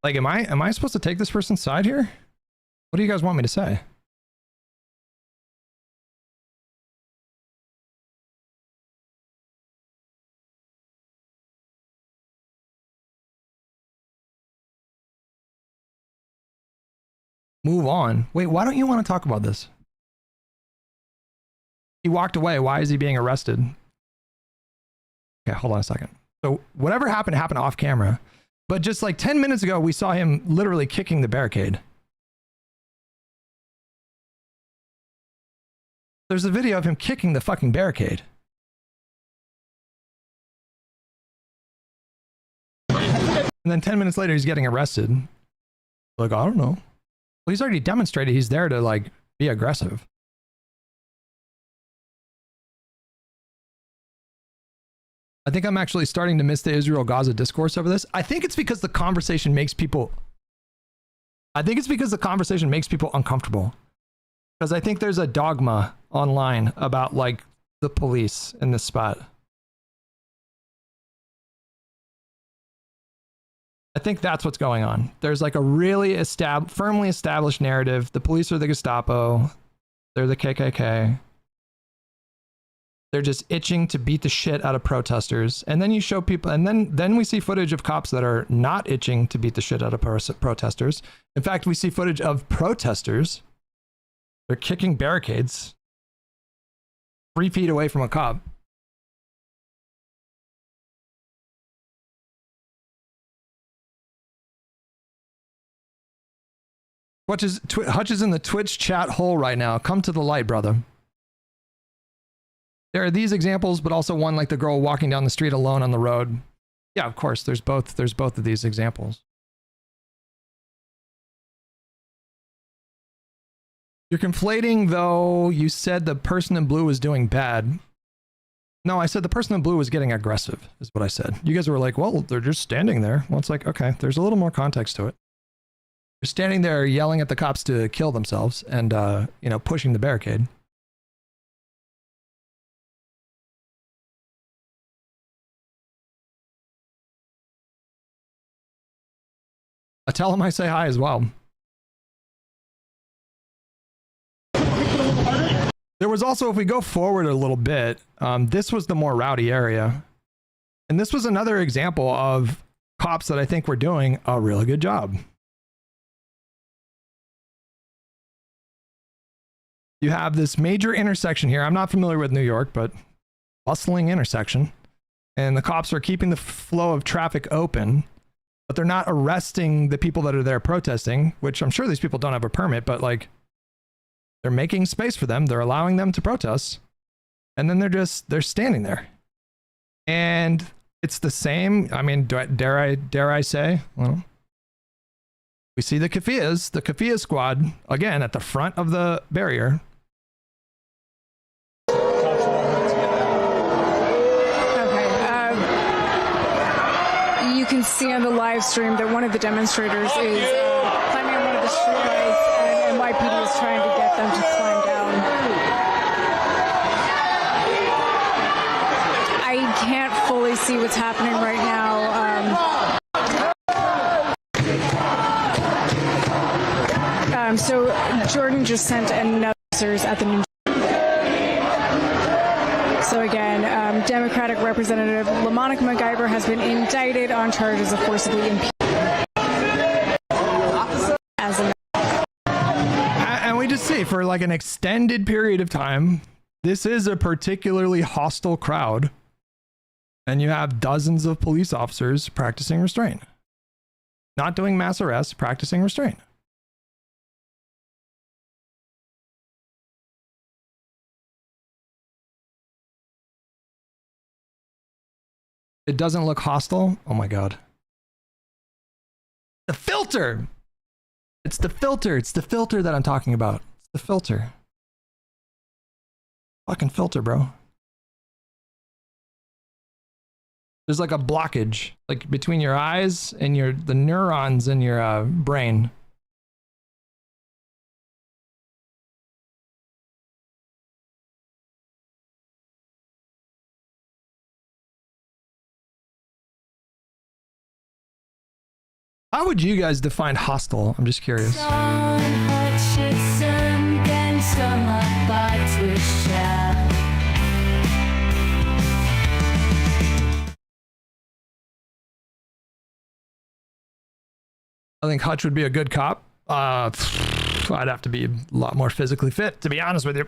Like, am I supposed to take this person's side here? What do you guys want me to say? Move on. Wait, why don't you want to talk about this? He walked away. Why is he being arrested? Okay, hold on a second. So whatever happened off camera. But just like 10 minutes ago, we saw him literally kicking the barricade. There's a video of him kicking the fucking barricade. And then 10 minutes later, he's getting arrested. Like, I don't know. Well, he's already demonstrated he's there to like be aggressive. I think I'm actually starting to miss the Israel-Gaza discourse over this. I think it's because the conversation makes people uncomfortable. Because I think there's a dogma online about like the police in this spot. I think that's what's going on. There's like a really firmly established narrative. The police are the Gestapo. They're the KKK. They're just itching to beat the shit out of protesters. And then you show people, and then we see footage of cops that are not itching to beat the shit out of protesters. In fact, we see footage of protesters. They're kicking barricades 3 feet away from a cop. Hutch is in the Twitch chat hole right now. Come to the light, brother. There are these examples, but also one like the girl walking down the street alone on the road. Yeah, of course, there's both of these examples. You're conflating, though. You said the person in blue was doing bad. No, I said the person in blue was getting aggressive, is what I said. You guys were like, well, they're just standing there. Well, it's like, okay, there's a little more context to it. They're standing there yelling at the cops to kill themselves and, pushing the barricade. I tell him I say hi as well. There was also, if we go forward a little bit, this was the more rowdy area. And this was another example of cops that I think were doing a really good job. You have this major intersection here. I'm not familiar with New York, but bustling intersection. And the cops are keeping the flow of traffic open, but they're not arresting the people that are there protesting, which I'm sure these people don't have a permit, but like, they're making space for them. They're allowing them to protest. And then they're standing there. And It's the same. I mean, dare I say? Well, we see the Kafia squad again at the front of the barrier. You can see on the live stream that one of the demonstrators is climbing on one of the streetlights, and NYPD is trying to get them to climb down. I can't fully see what's happening right now. So Jordan just sent another officers at the new. So again, Democratic Representative LaMonica MacGyver has been indicted on charges of forcibly impeaching. And we just see for like an extended period of time, this is a particularly hostile crowd. And you have dozens of police officers practicing restraint. Not doing mass arrests, practicing restraint. It doesn't look hostile. Oh my God. The filter. It's the filter. It's the filter that I'm talking about. It's the filter. Fucking filter, bro. There's like a blockage, like between your eyes and the neurons in your brain. How would you guys define hostile? I'm just curious. I think Hutch would be a good cop. I'd have to be a lot more physically fit, to be honest with you.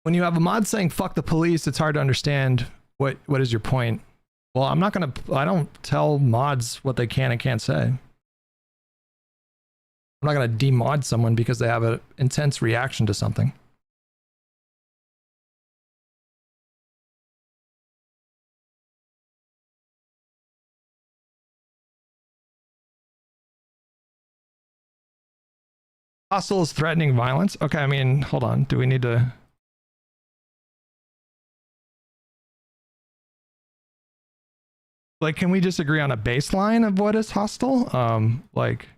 When you have a mod saying fuck the police, it's hard to understand what is your point. Well, I don't tell mods what they can and can't say. I'm not going to demod someone because they have an intense reaction to something. Hostile is threatening violence. Okay, I mean, hold on. Do we need to... Like, can we just agree on a baseline of what is hostile? Like,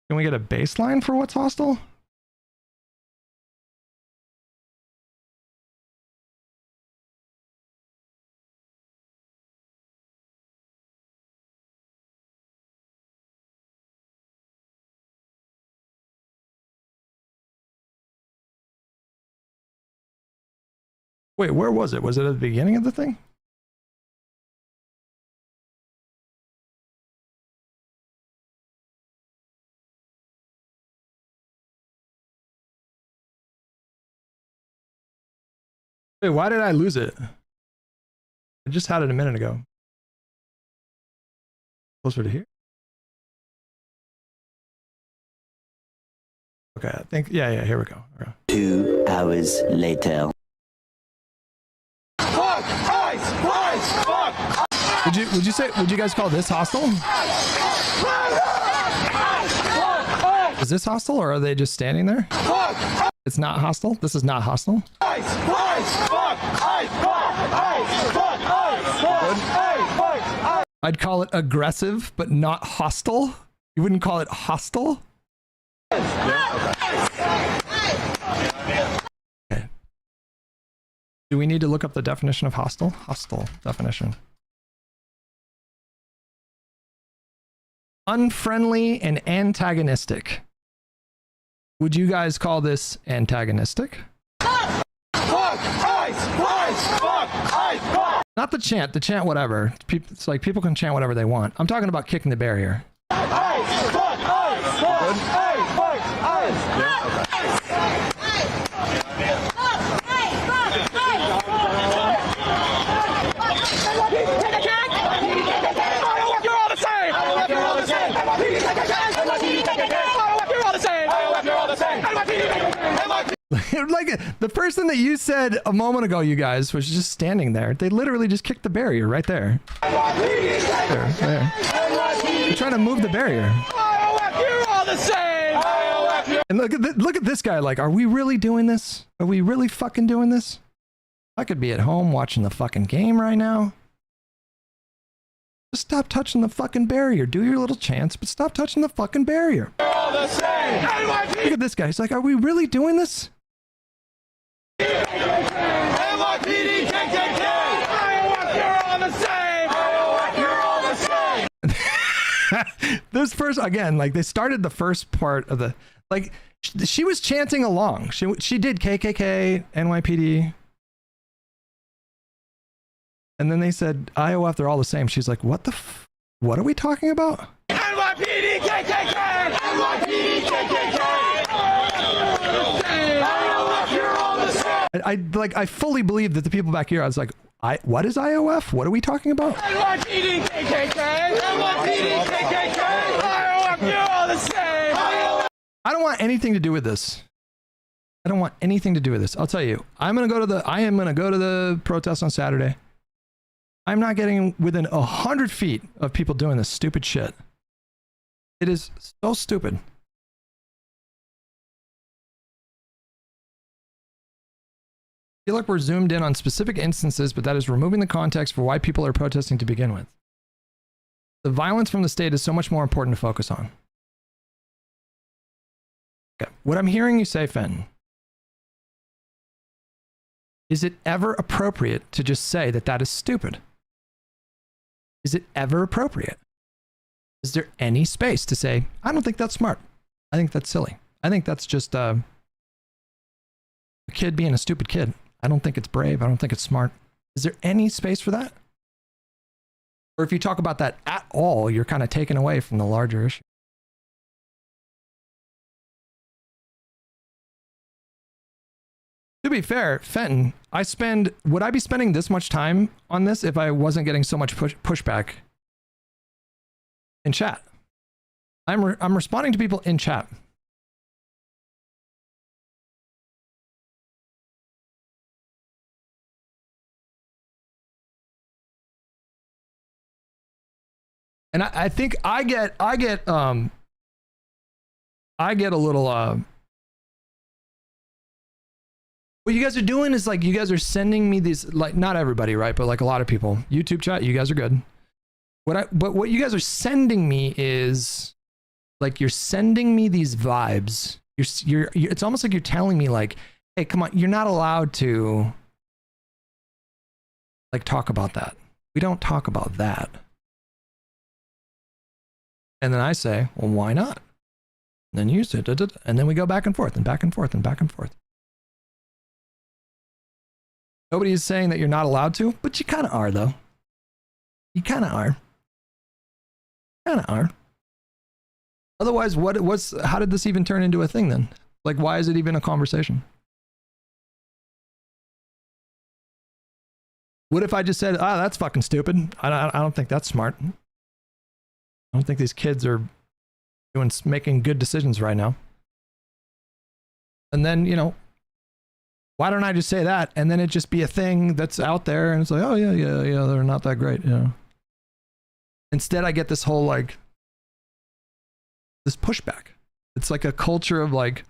can we get a baseline for what's hostile? Wait, where was it? Was it at the beginning of the thing? Wait, why did I lose it? I just had it a minute ago. Closer to here. Okay, I think, yeah, here we go. 2 hours later. Would you guys call this hostile? Is this hostile or are they just standing there? It's not hostile? This is not hostile? I'd call it aggressive, but not hostile. You wouldn't call it hostile? Okay. Do we need to look up the definition of hostile? Hostile definition. Unfriendly and antagonistic. Would you guys call this antagonistic? Not the chant, whatever. It's like people can chant whatever they want. I'm talking about kicking the barrier. Like the person that you said a moment ago, you guys, was just standing there. They literally just kicked the barrier right there. There. They're trying to move the barrier. And look at this guy. Like, are we really doing this? Are we really fucking doing this? I could be at home watching the fucking game right now. Just stop touching the fucking barrier. Do your little chants, but stop touching the fucking barrier. Look at this guy. He's like, are we really doing this? This first, again, like they started the first part of the, like she was chanting along. She did KKK, NYPD. And then they said, IOF, they're all the same. She's like, what what are we talking about? NYPD, KKK! NYPD, KKK! You're all the same! I fully believe that the people back here, I was like, what is IOF? What are we talking about? NYPD, KKK! NYPD, KKK! IOF, you're all the same! I don't want anything to do with this. I don't want anything to do with this. I'll tell you, I am going to go to the protest on Saturday. I'm not getting within 100 feet of people doing this stupid shit. It is so stupid. I feel like we're zoomed in on specific instances, but that is removing the context for why people are protesting to begin with. The violence from the state is so much more important to focus on. Okay. What I'm hearing you say, Fenton, is it ever appropriate to just say that that is stupid? Is it ever appropriate? Is there any space to say, I don't think that's smart. I think that's silly. I think that's just a kid being a stupid kid. I don't think it's brave. I don't think it's smart. Is there any space for that? Or if you talk about that at all, you're kind of taken away from the larger issue. To be fair, Fenton, would I be spending this much time on this if I wasn't getting so much pushback in chat? I'm responding to people in chat. And I think I get a little what you guys are doing is like, you guys are sending me these, like, not everybody, right? But like a lot of people, YouTube chat, you guys are good. But what you guys are sending me is like, you're sending me these vibes. It's almost like you're telling me like, hey, come on, you're not allowed to like talk about that. We don't talk about that. And then I say, well, why not? And then you say, and then we go back and forth and back and forth and back and forth. Nobody is saying that you're not allowed to, but you kind of are, though. You kind of are. Kind of are. Otherwise, how did this even turn into a thing then? Like, why is it even a conversation? What if I just said, that's fucking stupid. I don't think that's smart. I don't think these kids are making good decisions right now. And then, you know, why don't I just say that? And then it just be a thing that's out there and it's like, oh yeah, they're not that great, you know. Instead, I get this whole like, this pushback. It's like a culture of like,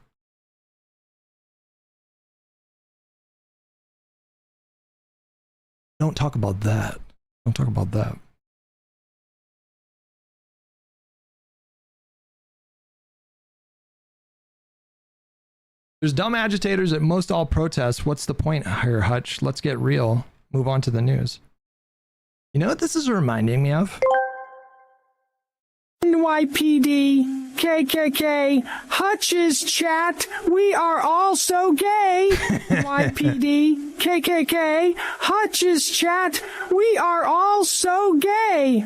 don't talk about that. Don't talk about that. There's dumb agitators at most all protests. What's the point here, Hutch? Let's get real. Move on to the news. You know what this is reminding me of? NYPD, KKK, Hutch's chat, we are all so gay. NYPD, KKK, Hutch's chat, we are all so gay.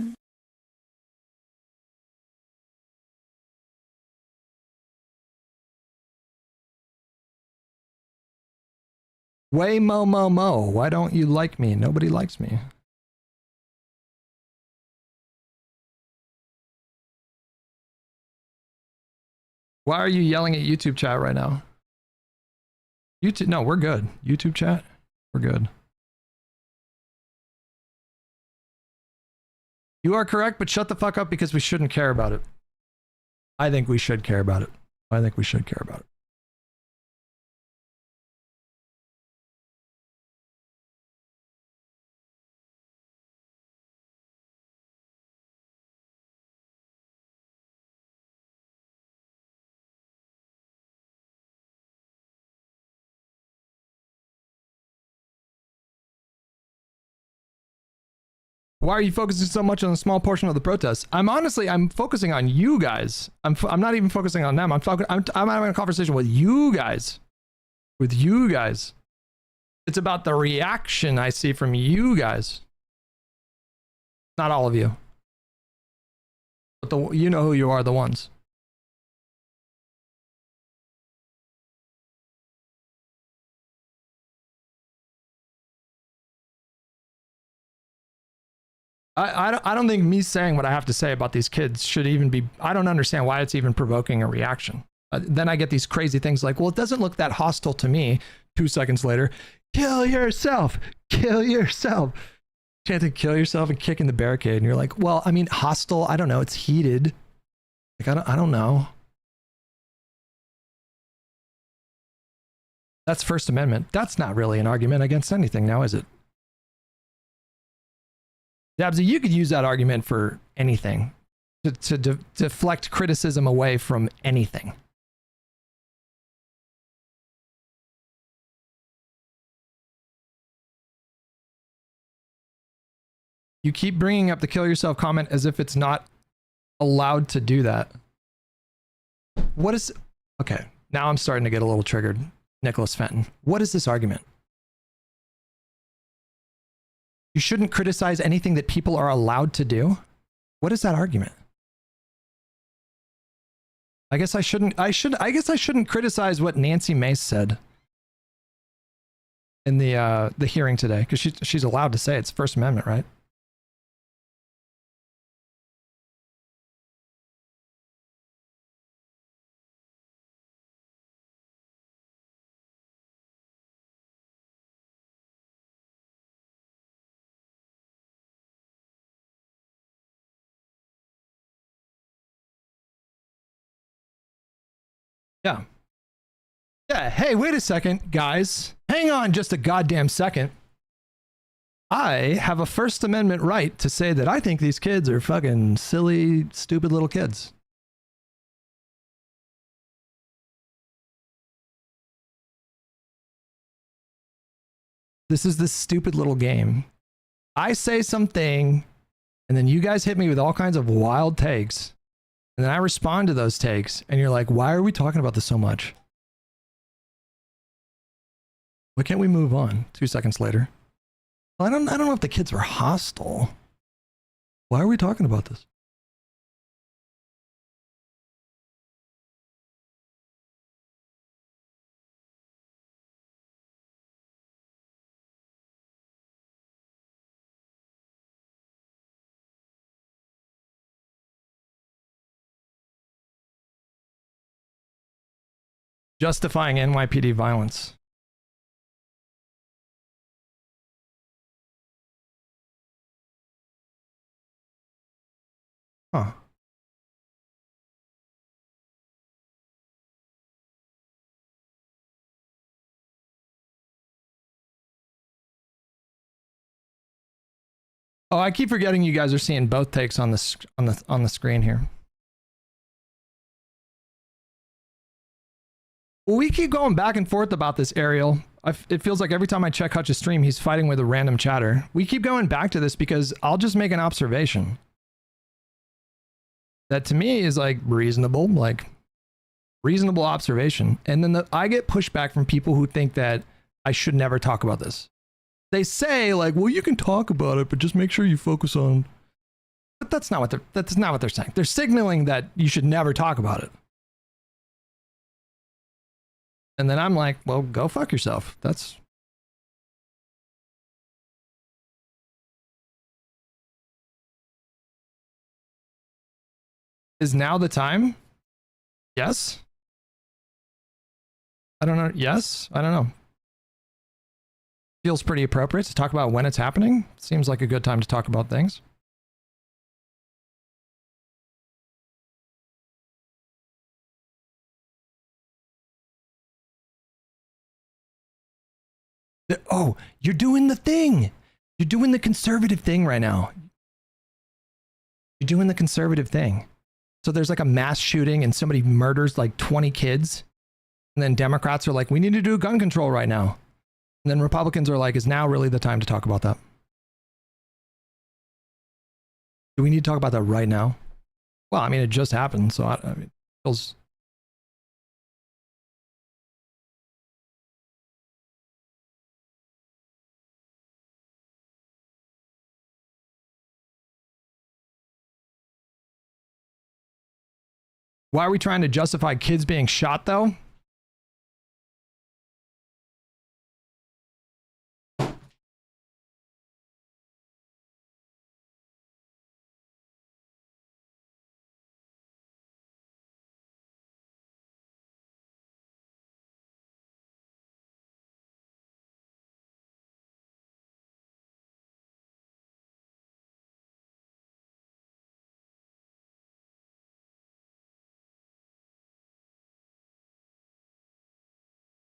Way mo mo mo. Why don't you like me? Nobody likes me. Why are you yelling at YouTube chat right now? YouTube, no, we're good. YouTube chat, we're good. You are correct, but shut the fuck up because we shouldn't care about it. I think we should care about it. I think we should care about it. Why are you focusing so much on a small portion of the protests? I'm focusing on you guys. I'm not even focusing on them. I'm having a conversation with you guys. With you guys. It's about the reaction I see from you guys. Not all of you. But you know who you are, the ones. I don't think me saying what I have to say about these kids should even be, I don't understand why it's even provoking a reaction. Then I get these crazy things like, well, it doesn't look that hostile to me. 2 seconds later, kill yourself, kill yourself. Chanting kill yourself and kicking the barricade. And you're like, well, I mean, hostile, I don't know, it's heated. Like, I don't know. That's First Amendment. That's not really an argument against anything now, is it? Dabsy, you could use that argument for anything, to deflect criticism away from anything. You keep bringing up the kill yourself comment as if it's not allowed to do that. What is... Okay, now I'm starting to get a little triggered. Nicholas Fenton. What is this argument? You shouldn't criticize anything that people are allowed to do? What is that argument? I guess I shouldn't criticize what Nancy Mace said in the hearing today, because she's allowed to say it's First Amendment, right? Yeah. Yeah, hey, wait a second, guys. Hang on just a goddamn second. I have a First Amendment right to say that I think these kids are fucking silly, stupid little kids. This is this stupid little game. I say something, and then you guys hit me with all kinds of wild takes. And then I respond to those takes, and you're like, why are we talking about this so much? Why can't we move on 2 seconds later? Well, I don't know if the kids were hostile. Why are we talking about this? Justifying NYPD violence. Huh. Oh, I keep forgetting you guys are seeing both takes on the screen here. Well, we keep going back and forth about this, Ariel. It feels like every time I check Hutch's stream, he's fighting with a random chatter. We keep going back to this because I'll just make an observation that to me is like reasonable observation. And then I get pushback from people who think that I should never talk about this. They say like, well, you can talk about it, but just make sure you focus on. But that's not what they're saying. They're signaling that you should never talk about it. And then I'm like, well, go fuck yourself. Is now the time? Yes. I don't know. Yes, I don't know. Feels pretty appropriate to talk about when it's happening. Seems like a good time to talk about things. Oh, you're doing the thing. You're doing the conservative thing right now. You're doing the conservative thing. So there's like a mass shooting and somebody murders like 20 kids. And then Democrats are like, we need to do gun control right now. And then Republicans are like, is now really the time to talk about that? Do we need to talk about that right now? Well, I mean, it just happened. So I mean, it feels... Why are we trying to justify kids being shot, though?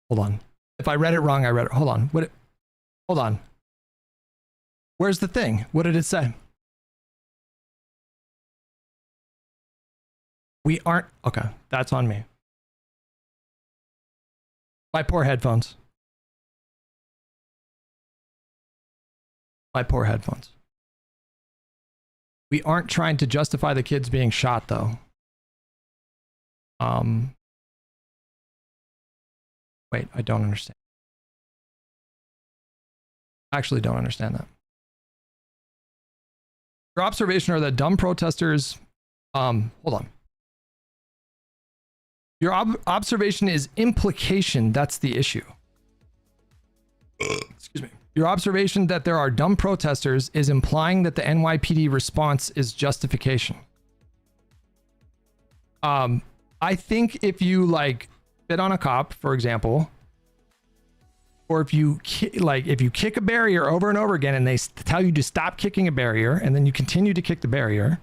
Hold on. If I read it wrong, I read it. Hold on. Hold on. Where's the thing? What did it say? We aren't... Okay, that's on me. My poor headphones. My poor headphones. We aren't trying to justify the kids being shot, though. Wait, I don't understand. I actually don't understand that. Your observation are that dumb protesters... hold on. Your observation is implication. That's the issue. Excuse me. Your observation that there are dumb protesters is implying that the NYPD response is justification. I think if you like spit on a cop, for example, or if you kick a barrier over and over again and they tell you to stop kicking a barrier and then you continue to kick the barrier,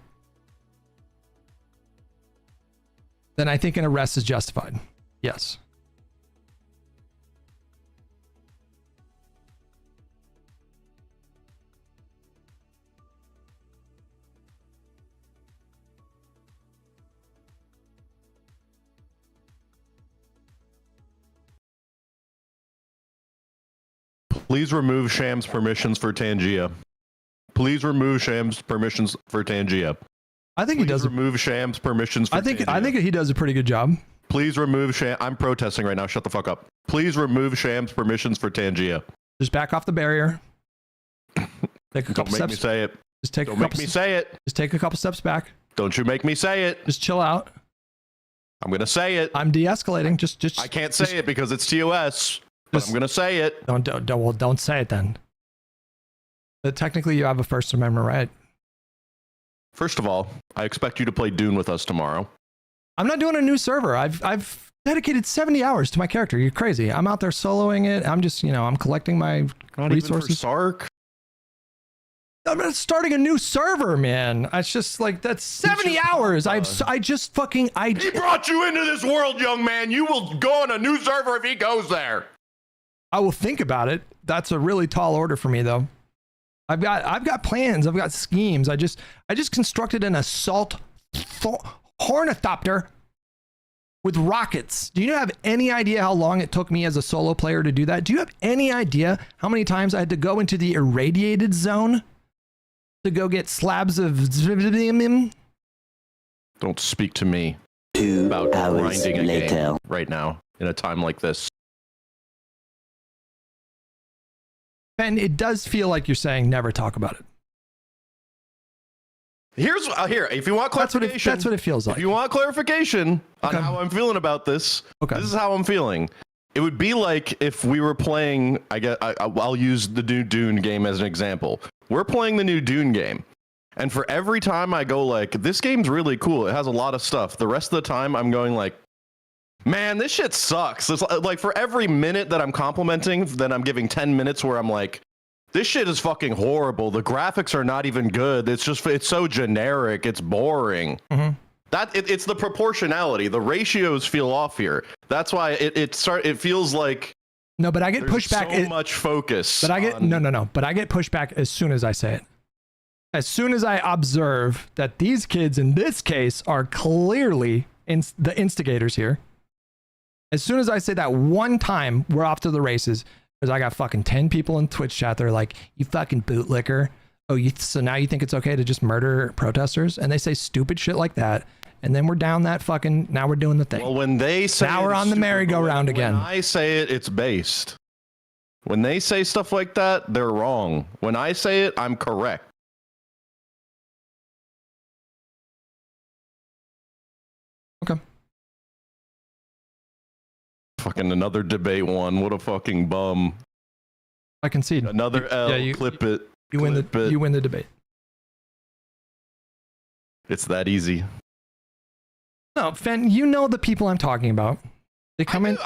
then I think an arrest is justified. Yes. Please remove Sham's permissions for Tangia. Please remove Sham's permissions for Tangia. I think he does remove Sham's permissions for Tangia. I think he does a pretty good job. Please remove Sham. I'm protesting right now. Shut the fuck up. Please remove Sham's permissions for Tangia. Just back off the barrier. Take a couple Don't make steps. me say it. Just take Don't make me say it. Just take a couple steps back. Don't you make me say it. Just chill out. I'm gonna say it. I'm de-escalating. Just. I can't say it because it's TOS. But I'm gonna say it. Don't say it then. But technically, you have a First Amendment right. First of all, I expect you to play Dune with us tomorrow. I'm not doing a new server. I've dedicated 70 hours to my character. You're crazy. I'm out there soloing it. I'm just, I'm collecting my resources. Even for Sark? I'm not starting a new server, man. It's just like that's 70 hours. I just fucking He brought you into this world, young man. You will go on a new server if he goes there. I will think about it. That's a really tall order for me, though. I've got plans. I've got schemes. I just constructed an assault ornithopter with rockets. Do you have any idea how long it took me as a solo player to do that? Do you have any idea how many times I had to go into the irradiated zone to go get slabs of zvivium? Don't speak to me 2 about hours grinding a later. game right now in a time like this. And it does feel like you're saying never talk about it. Here's here. If you want clarification, that's what it feels like. If you want clarification on how I'm feeling about this, this is how I'm feeling. It would be like if we were playing. I'll use the new Dune game as an example. We're playing the new Dune game, and for every time I go like, this game's really cool. It has a lot of stuff. The rest of the time I'm going like, Man, this shit sucks. It's like for every minute that I'm complimenting, then I'm giving 10 minutes where I'm like, this shit is fucking horrible. The graphics are not even good. It's so generic. It's boring. It's the proportionality. The ratios feel off here. That's why it feels like no, but I get pushback. So much focus. But I get no. But I get pushback as soon as I say it. As soon as I observe that these kids in this case are clearly the instigators here. As soon as I say that one time, we're off to the races. Because I got fucking 10 people in Twitch chat. They're like, you fucking bootlicker. Oh, so now you think it's okay to just murder protesters? And they say stupid shit like that. And then we're down that fucking, now we're doing the thing. Well, when they say now we're on the merry-go-round again. When I say it, it's based. When they say stuff like that, they're wrong. When I say it, I'm correct. Okay. Fucking another debate one. What a fucking bum. I concede. Another L. Clip it. You win the debate. It's that easy. No, Fen, you know the people I'm talking about. They come in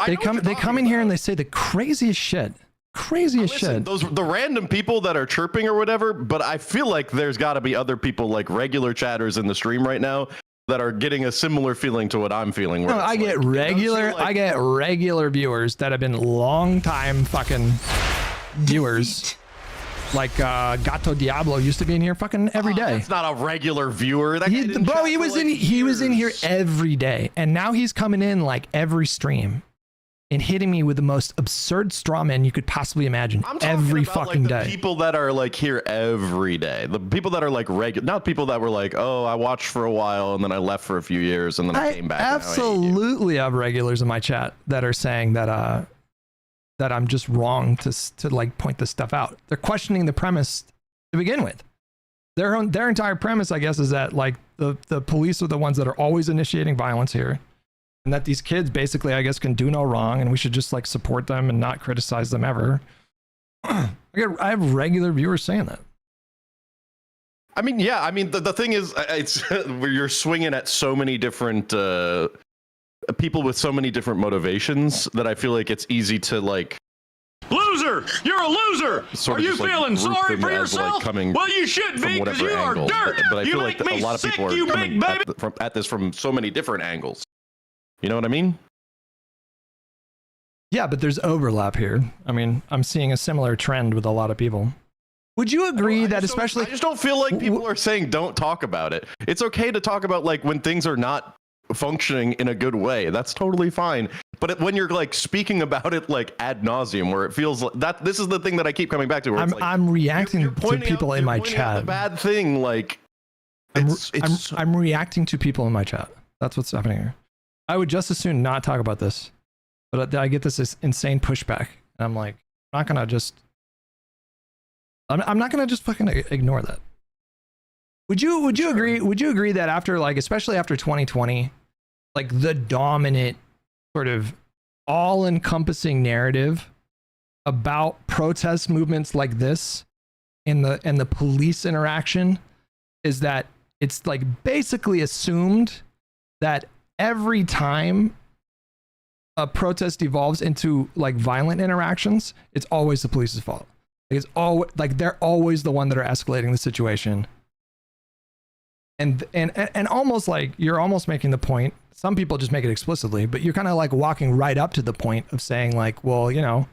here and they say the craziest shit. Craziest shit. The random people that are chirping or whatever, but I feel like there's got to be other people like regular chatters in the stream right now that are getting a similar feeling to what I'm feeling. No, I get regular viewers that have been long time fucking viewers. Like Gato Diablo used to be in here fucking every day. That's not a regular viewer. He was in here every day, and now he's coming in like every stream and hitting me with the most absurd straw man you could possibly imagine every fucking day. People that are like here every day, the people that are like regular, not people that were like, oh, I watched for a while and then I left for a few years and then I came back. Absolutely have regulars in my chat that are saying that that I'm just wrong to like point this stuff out. They're questioning the premise to begin with. Their entire premise, I guess, is that like the police are the ones that are always initiating violence here. And that these kids basically, I guess, can do no wrong, and we should just like support them and not criticize them ever. I have regular viewers saying that. I mean, yeah. I mean, the thing is, it's where you're swinging at so many different people with so many different motivations that I feel like it's easy to like. Loser! You're a loser! Are you feeling sorry for yourself? Well, you should be, because you are dirt! But I feel like a lot of people are coming at this from so many different angles. You know what I mean? Yeah, but there's overlap here. I mean, I'm seeing a similar trend with a lot of people. Would you agree that especially... I just don't feel like people are saying don't talk about it. It's okay to talk about like when things are not functioning in a good way. That's totally fine. But when you're like speaking about it like ad nauseum, where it feels like that, this is the thing that I keep coming back to. Where I'm reacting to people in my chat. The bad thing, like I'm reacting to people in my chat. That's what's happening here. I would just as soon not talk about this, but I get this insane pushback, and I'm like, I'm not gonna just fucking ignore that. Would you agree? Would you agree that after like, especially after 2020, like the dominant sort of all-encompassing narrative about protest movements like this and the police interaction is that it's like basically assumed that every time a protest evolves into like violent interactions, it's always the police's fault. It's always like they're always the one that are escalating the situation. And almost like you're almost making the point. Some people just make it explicitly, but you're kind of like walking right up to the point of saying like, well, you know,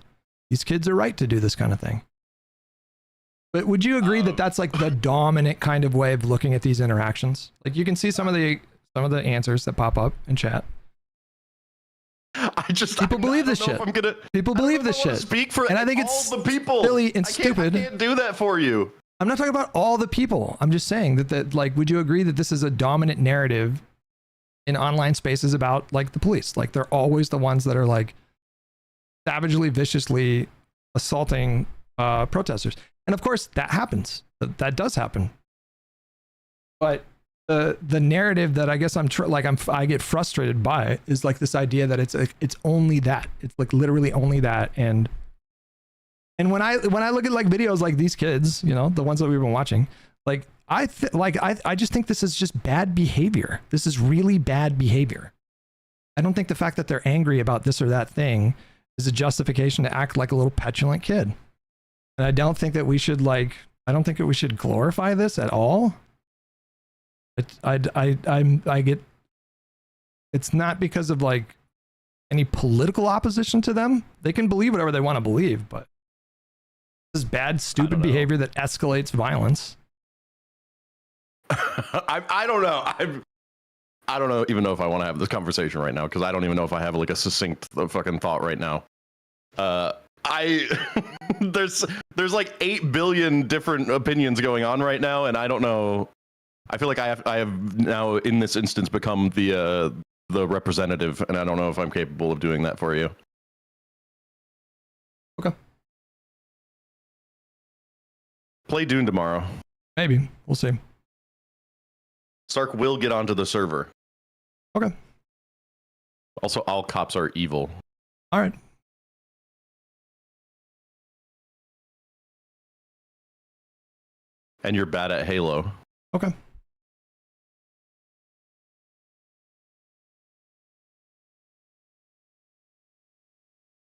these kids are right to do this kind of thing. But would you agree that that's like the dominant kind of way of looking at these interactions? Like you can see some of the answers that pop up in chat. People believe this shit. People believe this shit. Speak for and I think it's all the people. Silly and stupid. I can't do that for you. I'm not talking about all the people. I'm just saying that like, would you agree that this is a dominant narrative in online spaces about like the police? Like they're always the ones that are like savagely, viciously assaulting protesters. And of course that happens. That does happen. But the narrative that I guess I get frustrated by is like this idea that it's only that. It's like literally only that. And when I look at like videos like these kids, you know, the ones that we've been watching, like I just think this is just bad behavior. This is really bad behavior. I don't think the fact that they're angry about this or that thing is a justification to act like a little petulant kid. And I don't think that we should I don't think that we should glorify this at all. I get, it's not because of like any political opposition to them. They can believe whatever they want to believe, but this is bad, stupid behavior that escalates violence. I don't know. I don't even know if I want to have this conversation right now because I don't even know if I have like a succinct fucking thought right now. There's like 8 billion different opinions going on right now, and I don't know. I feel like I have now in this instance become the representative, and I don't know if I'm capable of doing that for you. Okay. Play Dune tomorrow. Maybe. We'll see. Stark will get onto the server. Okay. Also, all cops are evil. All right. And you're bad at Halo. Okay.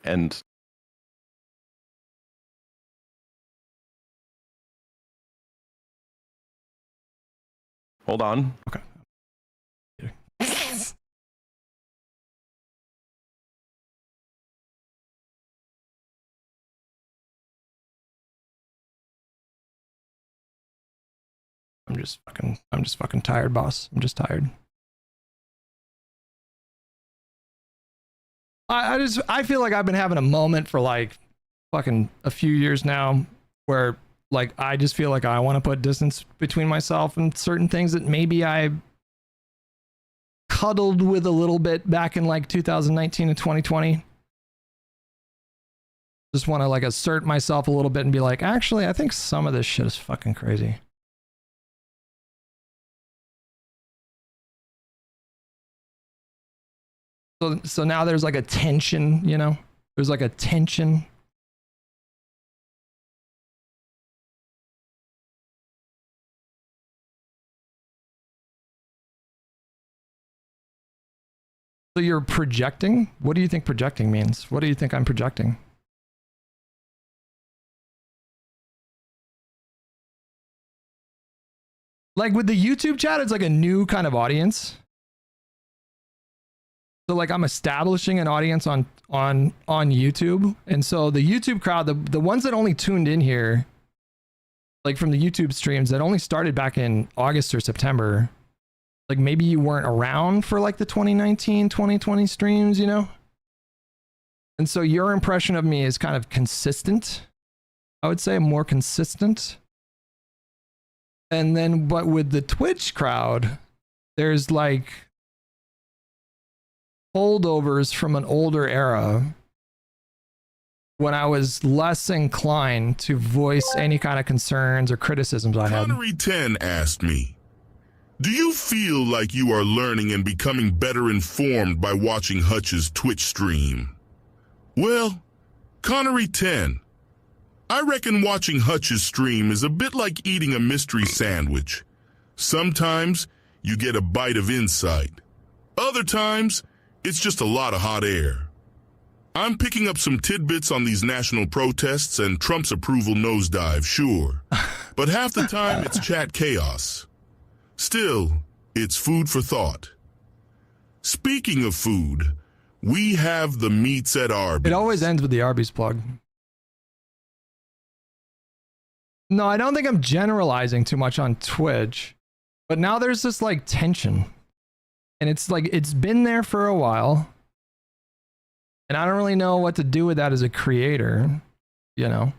And hold on. Okay. I'm just fucking tired, boss. I'm just tired. I feel like I've been having a moment for like fucking a few years now where like I just feel like I want to put distance between myself and certain things that maybe I cuddled with a little bit back in like 2019 and 2020. Just want to like assert myself a little bit and be like, actually, I think some of this shit is fucking crazy. So now there's like a tension, you know? There's like a tension. So you're projecting? What do you think projecting means? What do you think I'm projecting? Like with the YouTube chat, it's like a new kind of audience. So like I'm establishing an audience on YouTube. And so the YouTube crowd, the ones that only tuned in here, like from the YouTube streams that only started back in August or September, like maybe you weren't around for like the 2019, 2020 streams, you know? And so your impression of me is kind of consistent. I would say more consistent. And then, but with the Twitch crowd, there's like holdovers from an older era when I was less inclined to voice any kind of concerns or criticisms I had. Connery 10 asked me, do you feel like you are learning and becoming better informed by watching Hutch's Twitch stream? Well, Connery 10, I reckon watching Hutch's stream is a bit like eating a mystery sandwich. Sometimes you get a bite of insight. Other times, it's just a lot of hot air. I'm picking up some tidbits on these national protests and Trump's approval nosedive, sure. But half the time, it's chat chaos. Still, it's food for thought. Speaking of food, we have the meats at Arby's. It always ends with the Arby's plug. No, I don't think I'm generalizing too much on Twitch, but now there's this like tension. And it's like, it's been there for a while. And I don't really know what to do with that as a creator, you know?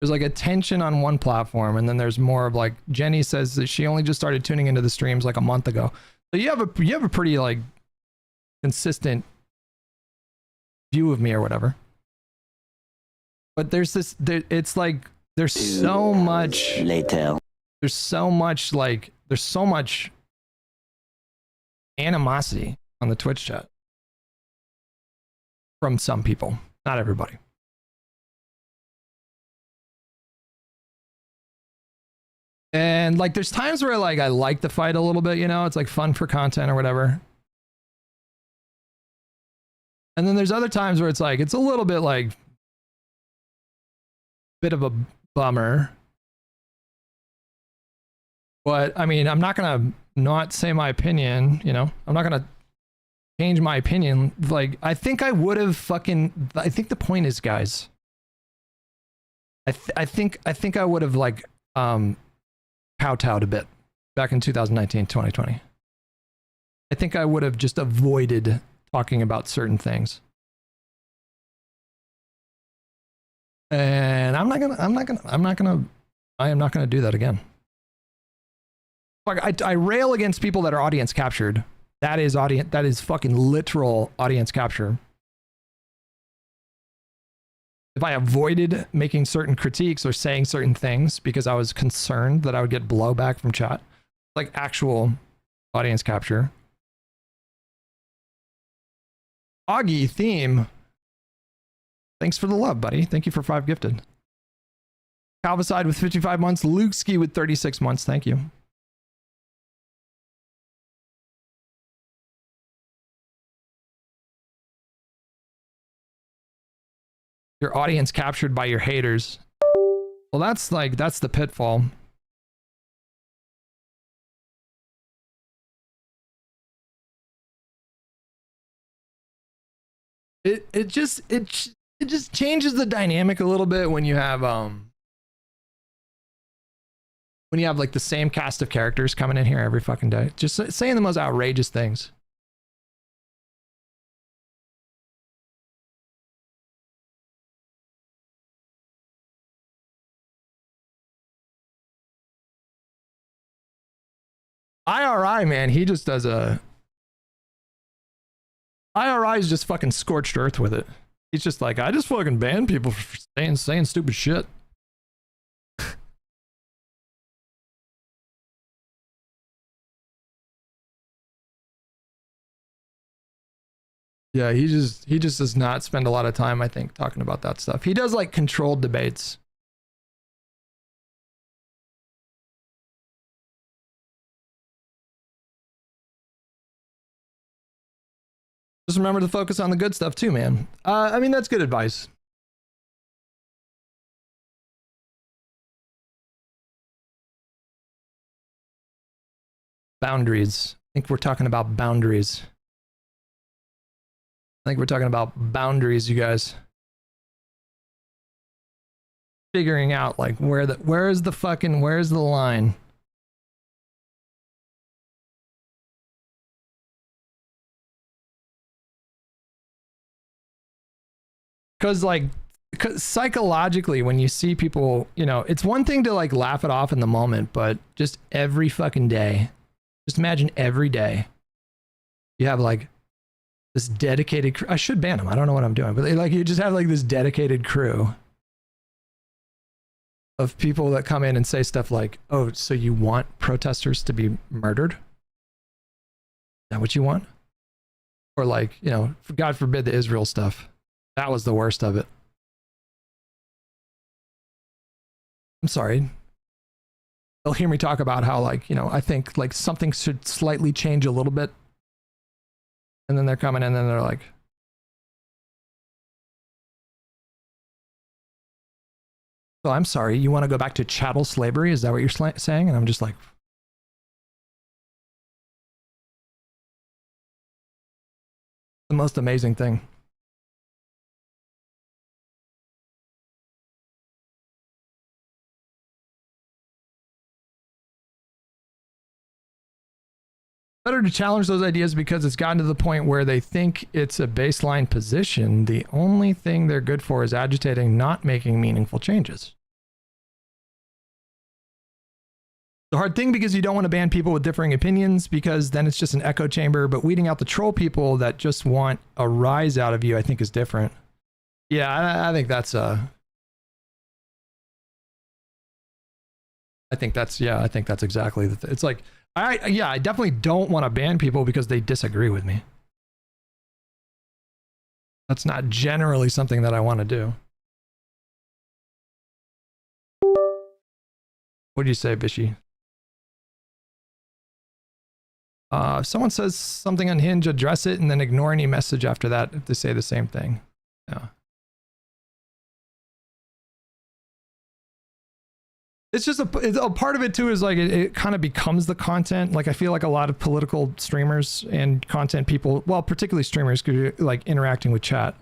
There's like a tension on one platform, and then there's more of like, Jenny says that she only just started tuning into the streams like a month ago. So you have a pretty like consistent view of me or whatever. But there's this, it's like, there's so much later. There's so much like, there's so much animosity on the Twitch chat from some people, not everybody. And like there's times where like I like the fight a little bit, you know, it's like fun for content or whatever. And then there's other times where it's like, it's a little bit like, bit of a bummer. But I mean, I'm not going to not say my opinion, you know? I'm not going to change my opinion. Like, I think I would have fucking, I think the point is, guys, I think I would have like, kowtowed a bit back in 2019, 2020. I think I would have just avoided talking about certain things. And I am not gonna do that again. Like, I rail against people that are audience captured. That is fucking literal audience capture. If I avoided making certain critiques or saying certain things because I was concerned that I would get blowback from chat, like actual audience capture. Augie theme. Thanks for the love, buddy. Thank you for 5 gifted. Calvicide with 55 months. Lukeski with 36 months. Thank you. Your audience captured by your haters. Well, that's the pitfall. It just changes the dynamic a little bit when you have like the same cast of characters coming in here every fucking day, just saying the most outrageous things. IRI, man, he just does a... IRI is just fucking scorched earth with it. He's just like, I just fucking ban people for saying stupid shit. Yeah, he just does not spend a lot of time, I think, talking about that stuff. He does like controlled debates. Just remember to focus on the good stuff too, man. I mean, that's good advice. Boundaries. I think we're talking about boundaries. I think we're talking about boundaries, you guys. Figuring out like where's the line? Because psychologically, when you see people, you know, it's one thing to like laugh it off in the moment, but just every fucking day, just imagine every day you have like this dedicated crew. I should ban them. I don't know what I'm doing, but like you just have like this dedicated crew of people that come in and say stuff like, oh, so you want protesters to be murdered? Is that what you want? Or like, you know, God forbid the Israel stuff. That was the worst of it. I'm sorry. They'll hear me talk about how like, you know, I think like something should slightly change a little bit. And then they're coming in and they're like, so I'm sorry, you want to go back to chattel slavery? Is that what you're saying? And I'm just like, the most amazing thing. Better to challenge those ideas because it's gotten to the point where they think it's a baseline position. The only thing they're good for is agitating, not making meaningful changes. The hard thing because you don't want to ban people with differing opinions because then it's just an echo chamber, but weeding out the troll people that just want a rise out of you, I think is different. Yeah, I think that's I think that's exactly the it's like, I definitely don't want to ban people because they disagree with me. That's not generally something that I want to do. What do you say, Bishy? If someone says something unhinged, address it and then ignore any message after that if they say the same thing. Yeah. It's just a part of it too is like it kind of becomes the content. Like I feel like a lot of political streamers and content people, well, particularly streamers, like interacting with chat.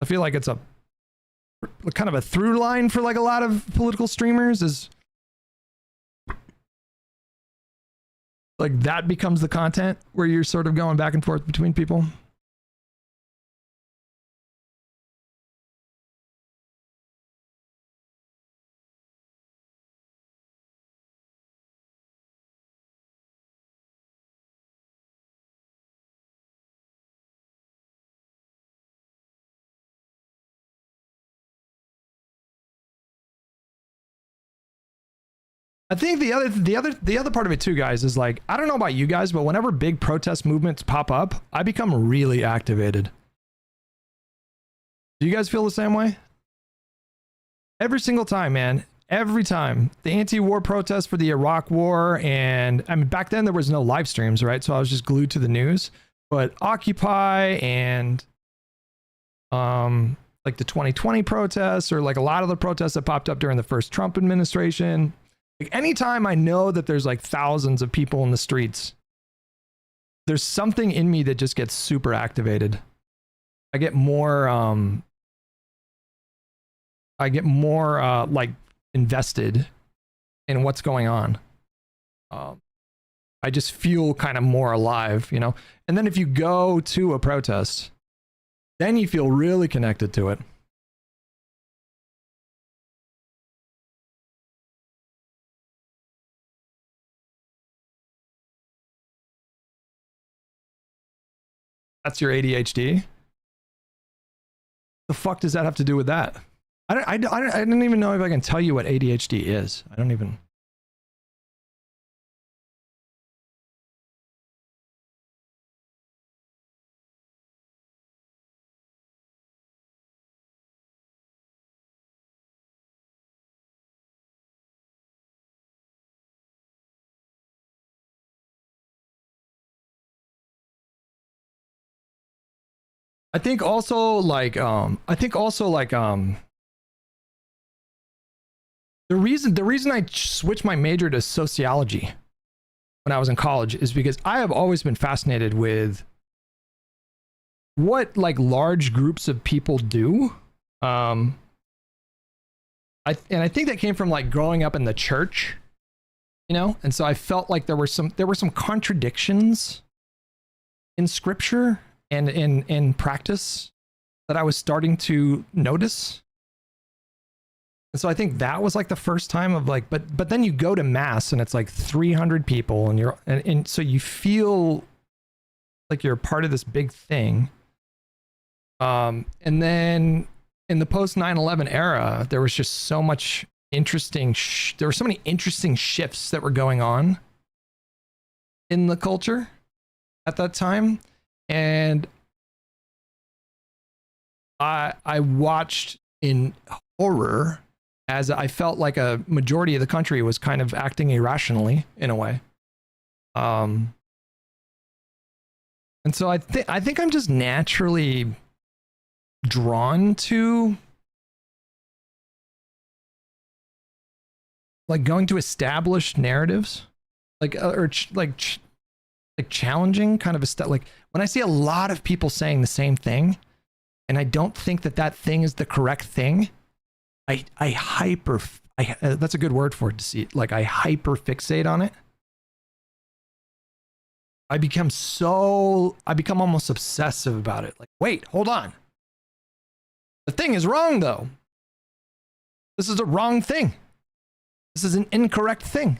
I feel like it's a kind of a through line for like a lot of political streamers is like that becomes the content where you're sort of going back and forth between people. I think the other part of it too, guys, is like, I don't know about you guys, but whenever big protest movements pop up, I become really activated. Do you guys feel the same way? Every single time, man. Every time. The anti-war protests for the Iraq war, and I mean, back then there was no live streams, right? So I was just glued to the news. But Occupy and like the 2020 protests, or like a lot of the protests that popped up during the first Trump administration. Like anytime I know that there's like thousands of people in the streets, there's something in me that just gets super activated. I get more like invested in what's going on. I just feel kind of more alive, you know? And then if you go to a protest, then you feel really connected to it. That's your ADHD? The fuck does that have to do with that? I don't even know if I can tell you what ADHD is. I don't even. I think also like the reason I switched my major to sociology when I was in college is because I have always been fascinated with what like large groups of people do. I think that came from like growing up in the church, you know, and so I felt like there were some contradictions in scripture and in practice that I was starting to notice. And so I think that was like the first time of like, but then you go to mass and it's like 300 people and so you feel like you're a part of this big thing. And then in the post 9/11 era, there was just so much interesting, there were so many interesting shifts that were going on in the culture at that time. And I watched in horror as I felt like a majority of the country was kind of acting irrationally in a way. And so I think I'm just naturally drawn to like going to established narratives, like challenging kind of like when I see a lot of people saying the same thing and I don't think that thing is the correct thing, I that's a good word for it, to see it. Like I hyper fixate on it. I become almost obsessive about it. Like, wait, hold on. The thing is wrong though. This is a wrong thing. This is an incorrect thing.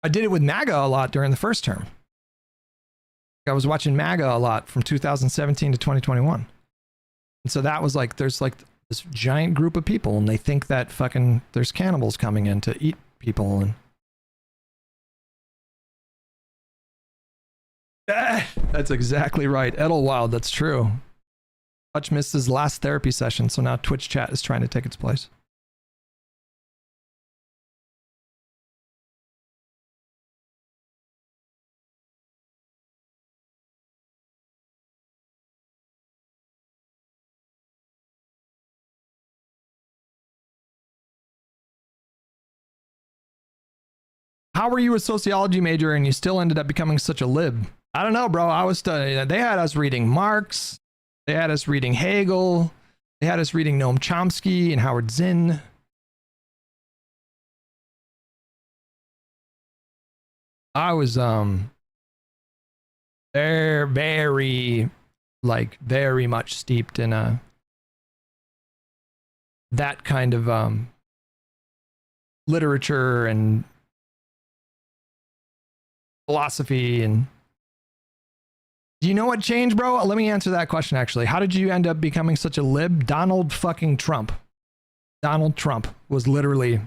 I did it with MAGA a lot during the first term. I was watching MAGA a lot from 2017 to 2021. And so that was like, there's like this giant group of people and they think that fucking there's cannibals coming in to eat people. And that's exactly right. Edelwild, that's true. Hutch missed his last therapy session, so now Twitch chat is trying to take its place. How were you a sociology major and you still ended up becoming such a lib? I don't know, bro. I was studying. They had us reading Marx. They had us reading Hegel. They had us reading Noam Chomsky and Howard Zinn. I was very much steeped in that kind of literature and philosophy. And do you know what changed, bro? Let me answer that question, actually. How did you end up becoming such a lib? Donald fucking Trump. Donald Trump was literally...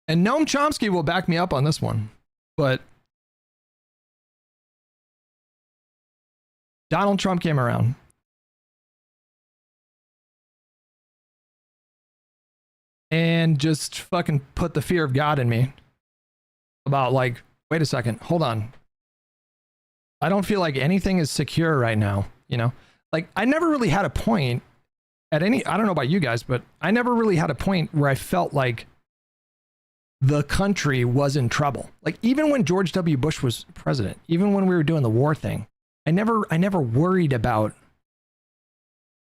And Noam Chomsky will back me up on this one, but Donald Trump came around. And just fucking put the fear of God in me about like, wait a second, hold on. I don't feel like anything is secure right now, you know? Like, I never really had a point at any, I don't know about you guys, but I never really had a point where I felt like the country was in trouble. Like, even when George W. Bush was president, even when we were doing the war thing, I never worried about,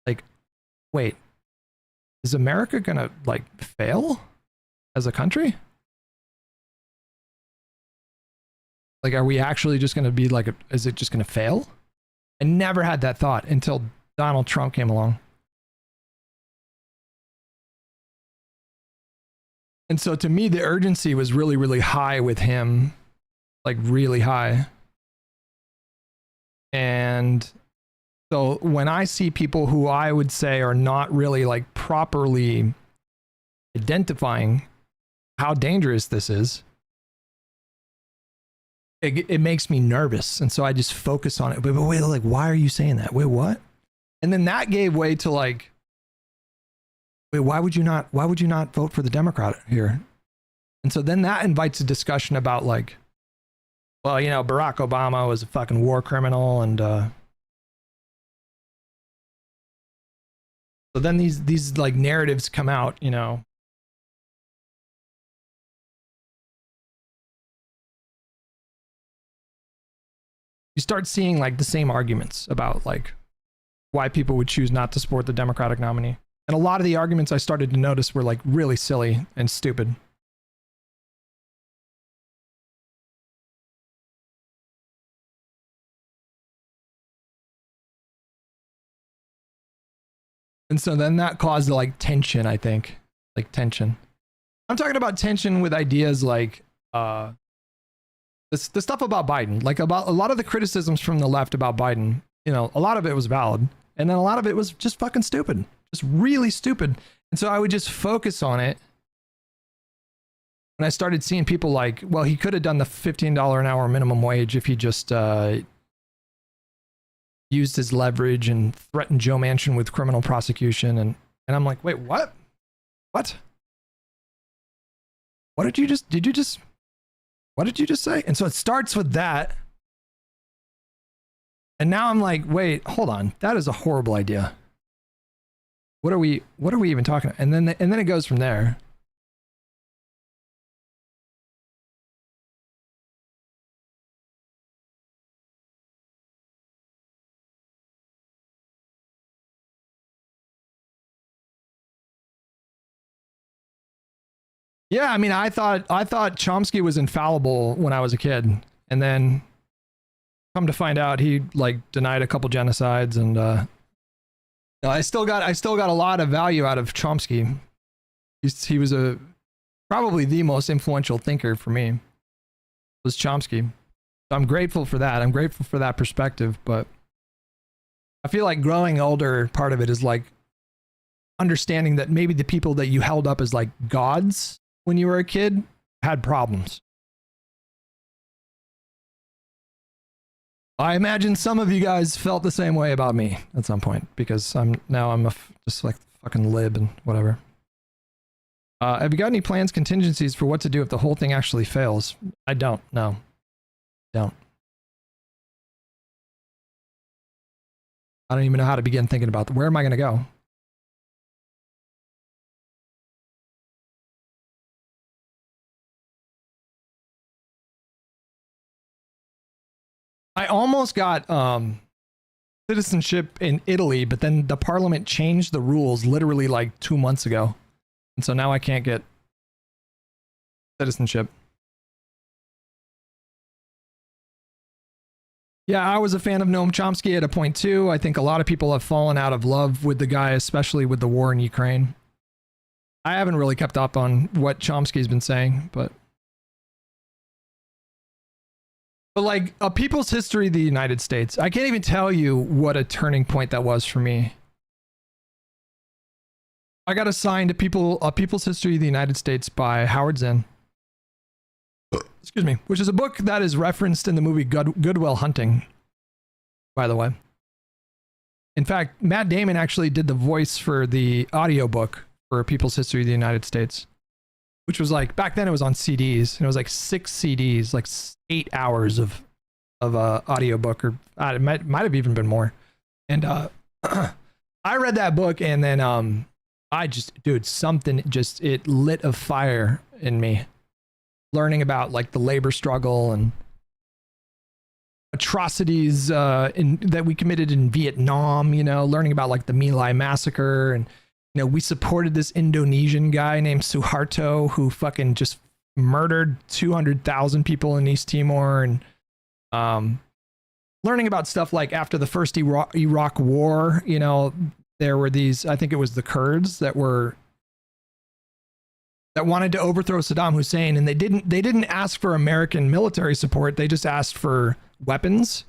like, wait, is America gonna like fail as a country? Like, are we actually just gonna be like, is it just gonna fail? I never had that thought until Donald Trump came along. And so to me, the urgency was really, really high with him, like really high. And so when I see people who I would say are not really like properly identifying how dangerous this is, it makes me nervous. And so I just focus on it. But wait, like, why are you saying that? Wait, what? And then that gave way to like, wait, why would you not vote for the Democrat here? And so then that invites a discussion about like, well, you know, Barack Obama was a fucking war criminal. And so then these like narratives come out, you know. You start seeing like the same arguments about like why people would choose not to support the Democratic nominee. And a lot of the arguments I started to notice were like really silly and stupid. And so then that caused like tension, I think. Like tension. I'm talking about tension with ideas like the stuff about Biden. Like about a lot of the criticisms from the left about Biden, you know, a lot of it was valid. And then a lot of it was just fucking stupid. Just really stupid. And so I would just focus on it. And I started seeing people like, well, he could have done the $15 an hour minimum wage if he just used his leverage and threatened Joe Manchin with criminal prosecution. And I'm like, wait, what? What? What did you just say? And so it starts with that. And now I'm like, wait, hold on. That is a horrible idea. What are we even talking about? And then it goes from there. Yeah, I mean, I thought Chomsky was infallible when I was a kid, and then come to find out he like denied a couple genocides, and I still got a lot of value out of Chomsky. He was probably the most influential thinker for me, was Chomsky. So I'm grateful for that. I'm grateful for that perspective, but I feel like growing older, part of it is like understanding that maybe the people that you held up as like gods when you were a kid had problems. I imagine some of you guys felt the same way about me at some point, because I'm just like fucking lib and whatever. Have you got any plans, contingencies for what to do if the whole thing actually fails? I don't. No. Don't. I don't even know how to begin thinking about where am I going to go? I almost got citizenship in Italy, but then the parliament changed the rules literally like 2 months ago. And so now I can't get citizenship. Yeah, I was a fan of Noam Chomsky at a point too. I think a lot of people have fallen out of love with the guy, especially with the war in Ukraine. I haven't really kept up on what Chomsky's been saying, but like A People's History of the United States, I can't even tell you what a turning point that was for me. I got assigned A People's History of the United States by Howard Zinn. Excuse me, which is a book that is referenced in the movie Good Will Hunting, by the way. In fact, Matt Damon actually did the voice for the audiobook for A People's History of the United States, which was like, back then it was on CDs, and it was like 6 CDs, like 8 hours of audiobook, or it might have even been more. And I read that book, and then I just, dude, something just, it lit a fire in me. Learning about like the labor struggle and atrocities that we committed in Vietnam, you know, learning about like the My Lai massacre, and you know, we supported this Indonesian guy named Suharto who fucking just murdered 200,000 people in East Timor, and learning about stuff like after the first Iraq war, you know, there were these, I think it was the Kurds that wanted to overthrow Saddam Hussein, and they didn't ask for American military support. They just asked for weapons,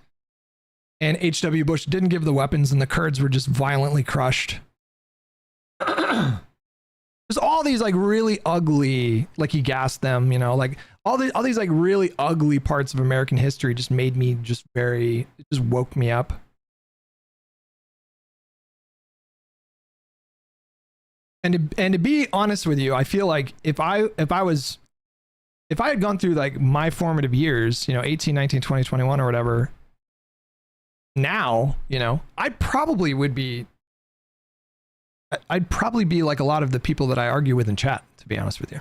and H.W. Bush didn't give the weapons, and the Kurds were just violently crushed. There's all these like really ugly, like he gassed them, you know, like all these like really ugly parts of American history just made me just it just woke me up. And to be honest with you, I feel like if I had gone through like my formative years, you know, 18, 19, 20, 21 or whatever, now, you know, I'd probably be like a lot of the people that I argue with in chat, to be honest with you.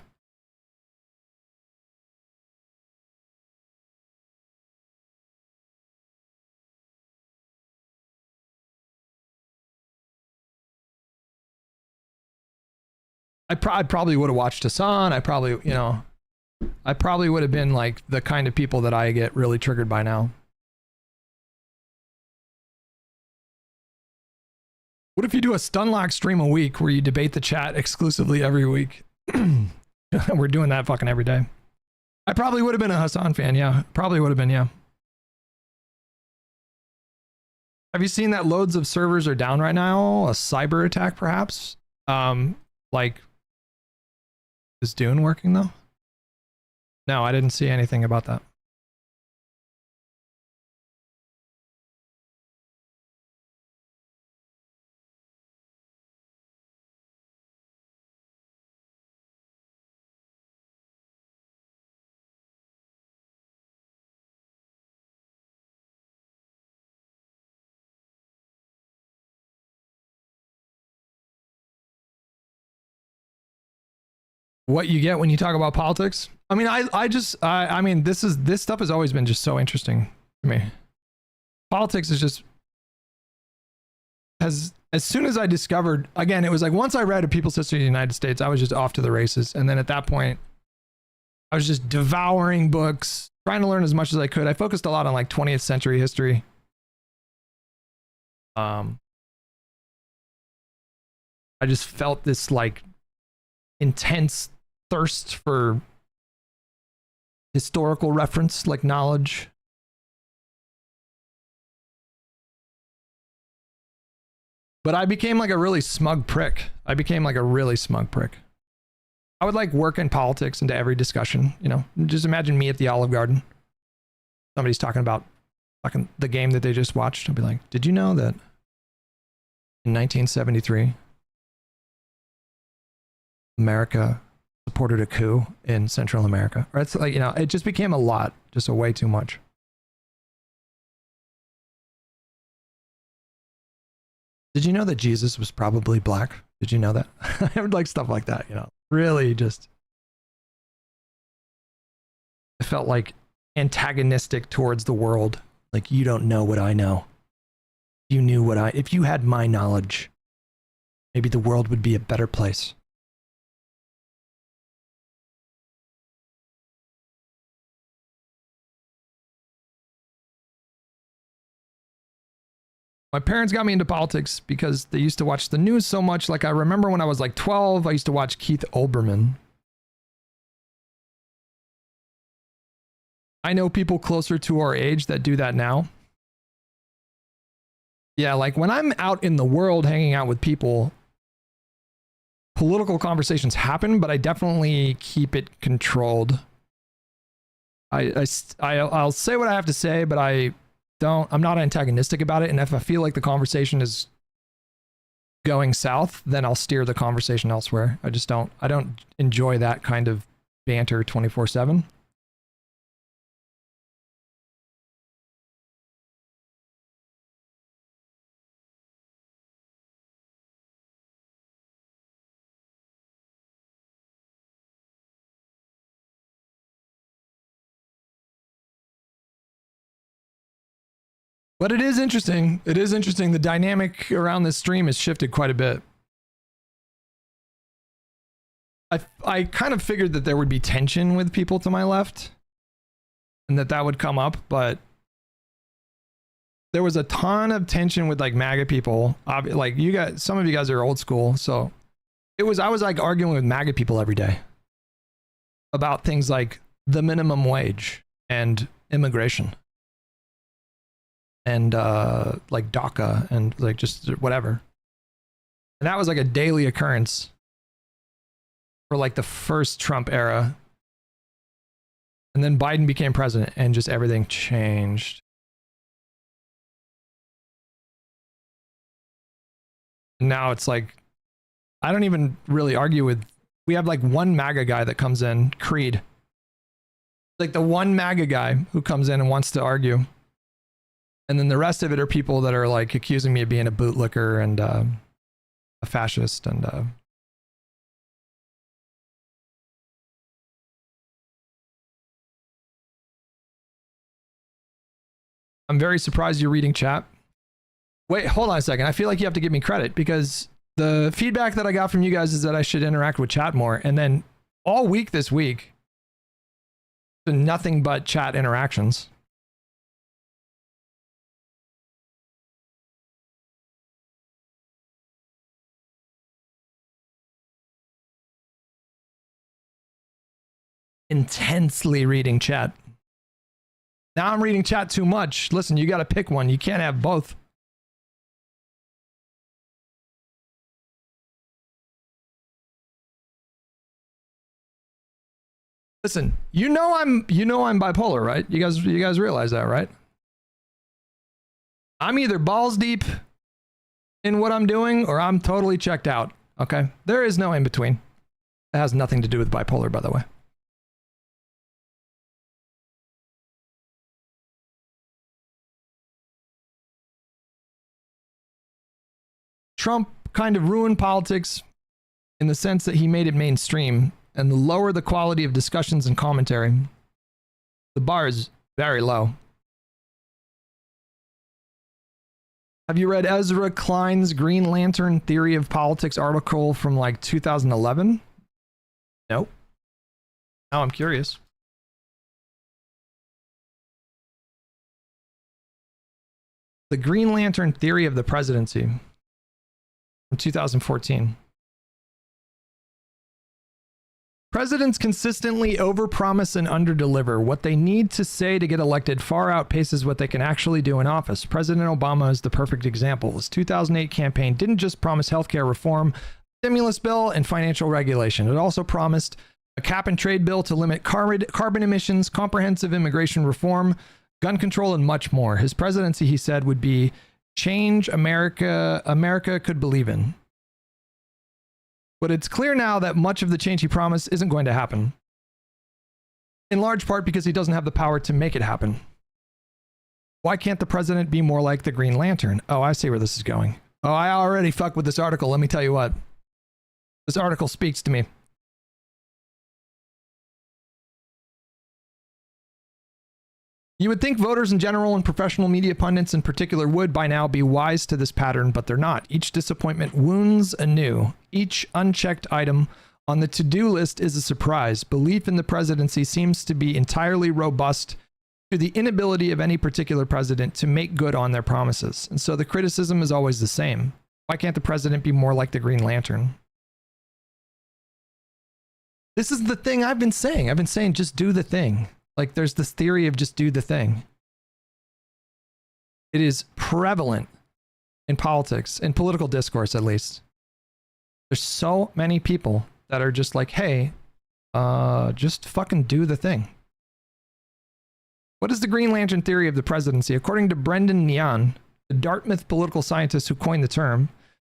I probably would have watched Hassan. I probably would have been like the kind of people that I get really triggered by now. What if you do a Stunlock stream a week where you debate the chat exclusively every week? We're doing that fucking every day. I probably would have been a Hassan fan. Yeah, probably would have been. Yeah. Have you seen that loads of servers are down right now? A cyber attack, perhaps? Like, is Dune working though? No, I didn't see anything about that. What you get when you talk about politics? I mean, I mean, this stuff has always been just so interesting to me. Politics is just, as soon as I discovered, again, it was like once I read A People's History of the United States, I was just off to the races. And then at that point, I was just devouring books, trying to learn as much as I could. I focused a lot on like 20th century history. I just felt this like intense thirst for historical reference, like knowledge. But I became like a really smug prick. I would like work in politics into every discussion, you know. Just imagine me at the Olive Garden. Somebody's talking about fucking the game that they just watched. I'd be like, did you know that in 1973, America supported a coup in Central America? Or it's like, you know, it just became a lot, just a way too much. Did you know that Jesus was probably black? Did you know that? I would like stuff like that, you know. Really just, I felt like antagonistic towards the world Like, you don't know what I know. If you had my knowledge, maybe the world would be a better place. My parents got me into politics because they used to watch the news so much. Like, I remember when I was like 12, I used to watch Keith Olbermann. I know people closer to our age that do that now. Yeah, like when I'm out in the world hanging out with people, political conversations happen, but I definitely keep it controlled. I'll say what I have to say, but I'm not antagonistic about it. And if I feel like the conversation is going south, then I'll steer the conversation elsewhere. I don't enjoy that kind of banter 24/7. But it is interesting. It is interesting. The dynamic around this stream has shifted quite a bit. I kind of figured that there would be tension with people to my left and that would come up, but there was a ton of tension with like MAGA people. Like some of you guys are old school, so I was like arguing with MAGA people every day about things like the minimum wage and immigration. And like DACA and like just whatever. And that was like a daily occurrence for like the first Trump era. And then Biden became president and just everything changed. Now it's like, I don't even really argue with, we have like one MAGA guy that comes in, Creed. Like the one MAGA guy who comes in and wants to argue. And then the rest of it are people that are like accusing me of being a bootlicker and a fascist and I'm very surprised you're reading chat. Wait, hold on a second. I feel like you have to give me credit because the feedback that I got from you guys is that I should interact with chat more. And then all week this week, nothing but chat interactions. Intensely reading chat. Now I'm reading chat too much. Listen, you got to pick one. You can't have both. Listen, you know I'm bipolar, right? You guys realize that, right? I'm either balls deep in what I'm doing or I'm totally checked out. Okay? There is no in between. It has nothing to do with bipolar, by the way. Trump kind of ruined politics in the sense that he made it mainstream and lower the quality of discussions and commentary. The bar is very low. Have you read Ezra Klein's Green Lantern Theory of Politics article from like 2011? Nope. Now I'm curious. The Green Lantern Theory of the Presidency from 2014. Presidents consistently overpromise and underdeliver. What they need to say to get elected far outpaces what they can actually do in office. President Obama is the perfect example. His 2008 campaign didn't just promise healthcare reform, stimulus bill, and financial regulation. It also promised a cap and trade bill to limit carbon emissions, comprehensive immigration reform, gun control, and much more. His presidency, he said, would be change America could believe in. But it's clear now that much of the change he promised isn't going to happen. In large part because he doesn't have the power to make it happen. Why can't the president be more like the Green Lantern? Oh, I see where this is going. Oh, I already fucked with this article. Let me tell you what. This article speaks to me. You would think voters in general and professional media pundits in particular would by now be wise to this pattern, but they're not. Each disappointment wounds anew. Each unchecked item on the to-do list is a surprise. Belief in the presidency seems to be entirely robust to the inability of any particular president to make good on their promises. And so the criticism is always the same. Why can't the president be more like the Green Lantern? This is the thing I've been saying. I've been saying just do the thing. Like there's this theory of just do the thing. It is prevalent in politics, in political discourse at least. There's so many people that are just like, hey, just fucking do the thing. What is the Green Lantern theory of the presidency? According to Brendan Neon, the Dartmouth political scientist who coined the term,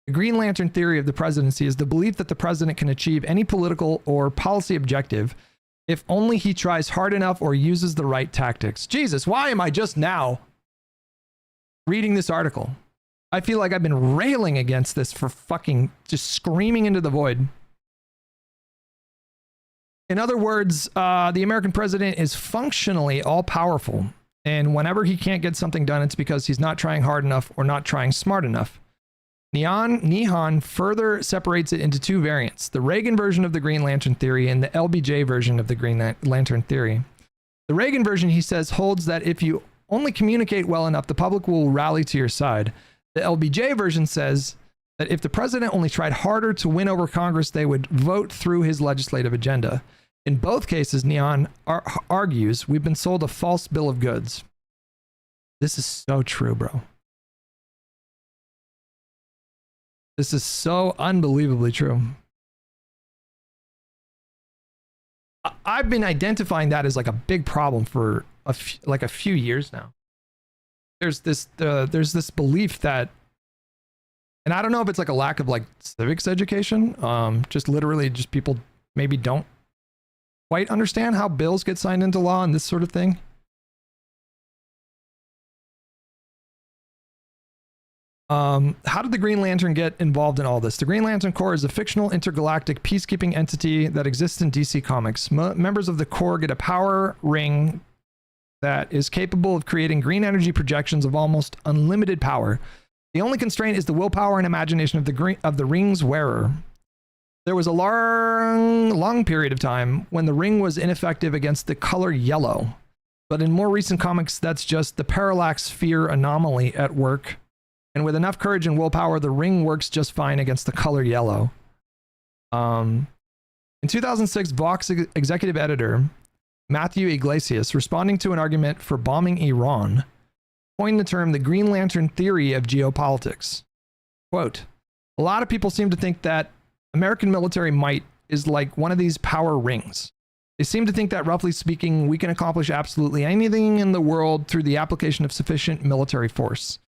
the Green Lantern theory of the presidency is the belief that the president can achieve any political or policy objective if only he tries hard enough or uses the right tactics. Jesus, why am I just now reading this article? I feel like I've been railing against this for fucking just screaming into the void. In other words, the American president is functionally all-powerful, and whenever he can't get something done, it's because he's not trying hard enough or not trying smart enough. Nehan further separates it into two variants, the Reagan version of the Green Lantern theory and the LBJ version of the Green Lantern theory. The Reagan version, he says, holds that if you only communicate well enough, the public will rally to your side. The LBJ version says that if the president only tried harder to win over Congress, they would vote through his legislative agenda. In both cases, Neon argues we've been sold a false bill of goods. This is so true, bro. This is so unbelievably true. I've been identifying that as like a big problem for a few years now. There's this belief that, and I don't know if it's like a lack of like civics education, just literally just people maybe don't quite understand how bills get signed into law and this sort of thing. How did the Green Lantern get involved in all this? The Green Lantern Corps is a fictional intergalactic peacekeeping entity that exists in DC Comics. Members of the Corps get a power ring that is capable of creating green energy projections of almost unlimited power. The only constraint is the willpower and imagination of the ring's wearer. There was a long period of time when the ring was ineffective against the color yellow. But in more recent comics, that's just the parallax sphere anomaly at work. And with enough courage and willpower, the ring works just fine against the color yellow. In 2006, Vox executive editor Matthew Iglesias, responding to an argument for bombing Iran, coined the term the Green Lantern theory of geopolitics. Quote, a lot of people seem to think that American military might is like one of these power rings. They seem to think that, roughly speaking, we can accomplish absolutely anything in the world through the application of sufficient military force.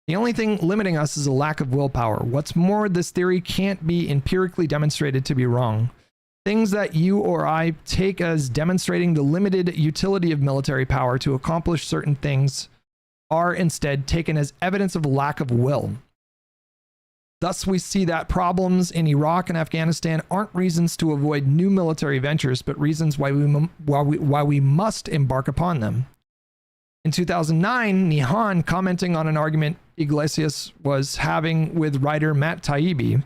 The only thing limiting us is a lack of willpower. What's more, this theory can't be empirically demonstrated to be wrong. Things that you or I take as demonstrating the limited utility of military power to accomplish certain things are instead taken as evidence of lack of will. Thus, we see that problems in Iraq and Afghanistan aren't reasons to avoid new military ventures, but reasons why we must embark upon them. In 2009, Nehan, commenting on an argument Iglesias was having with writer Matt Taibbi,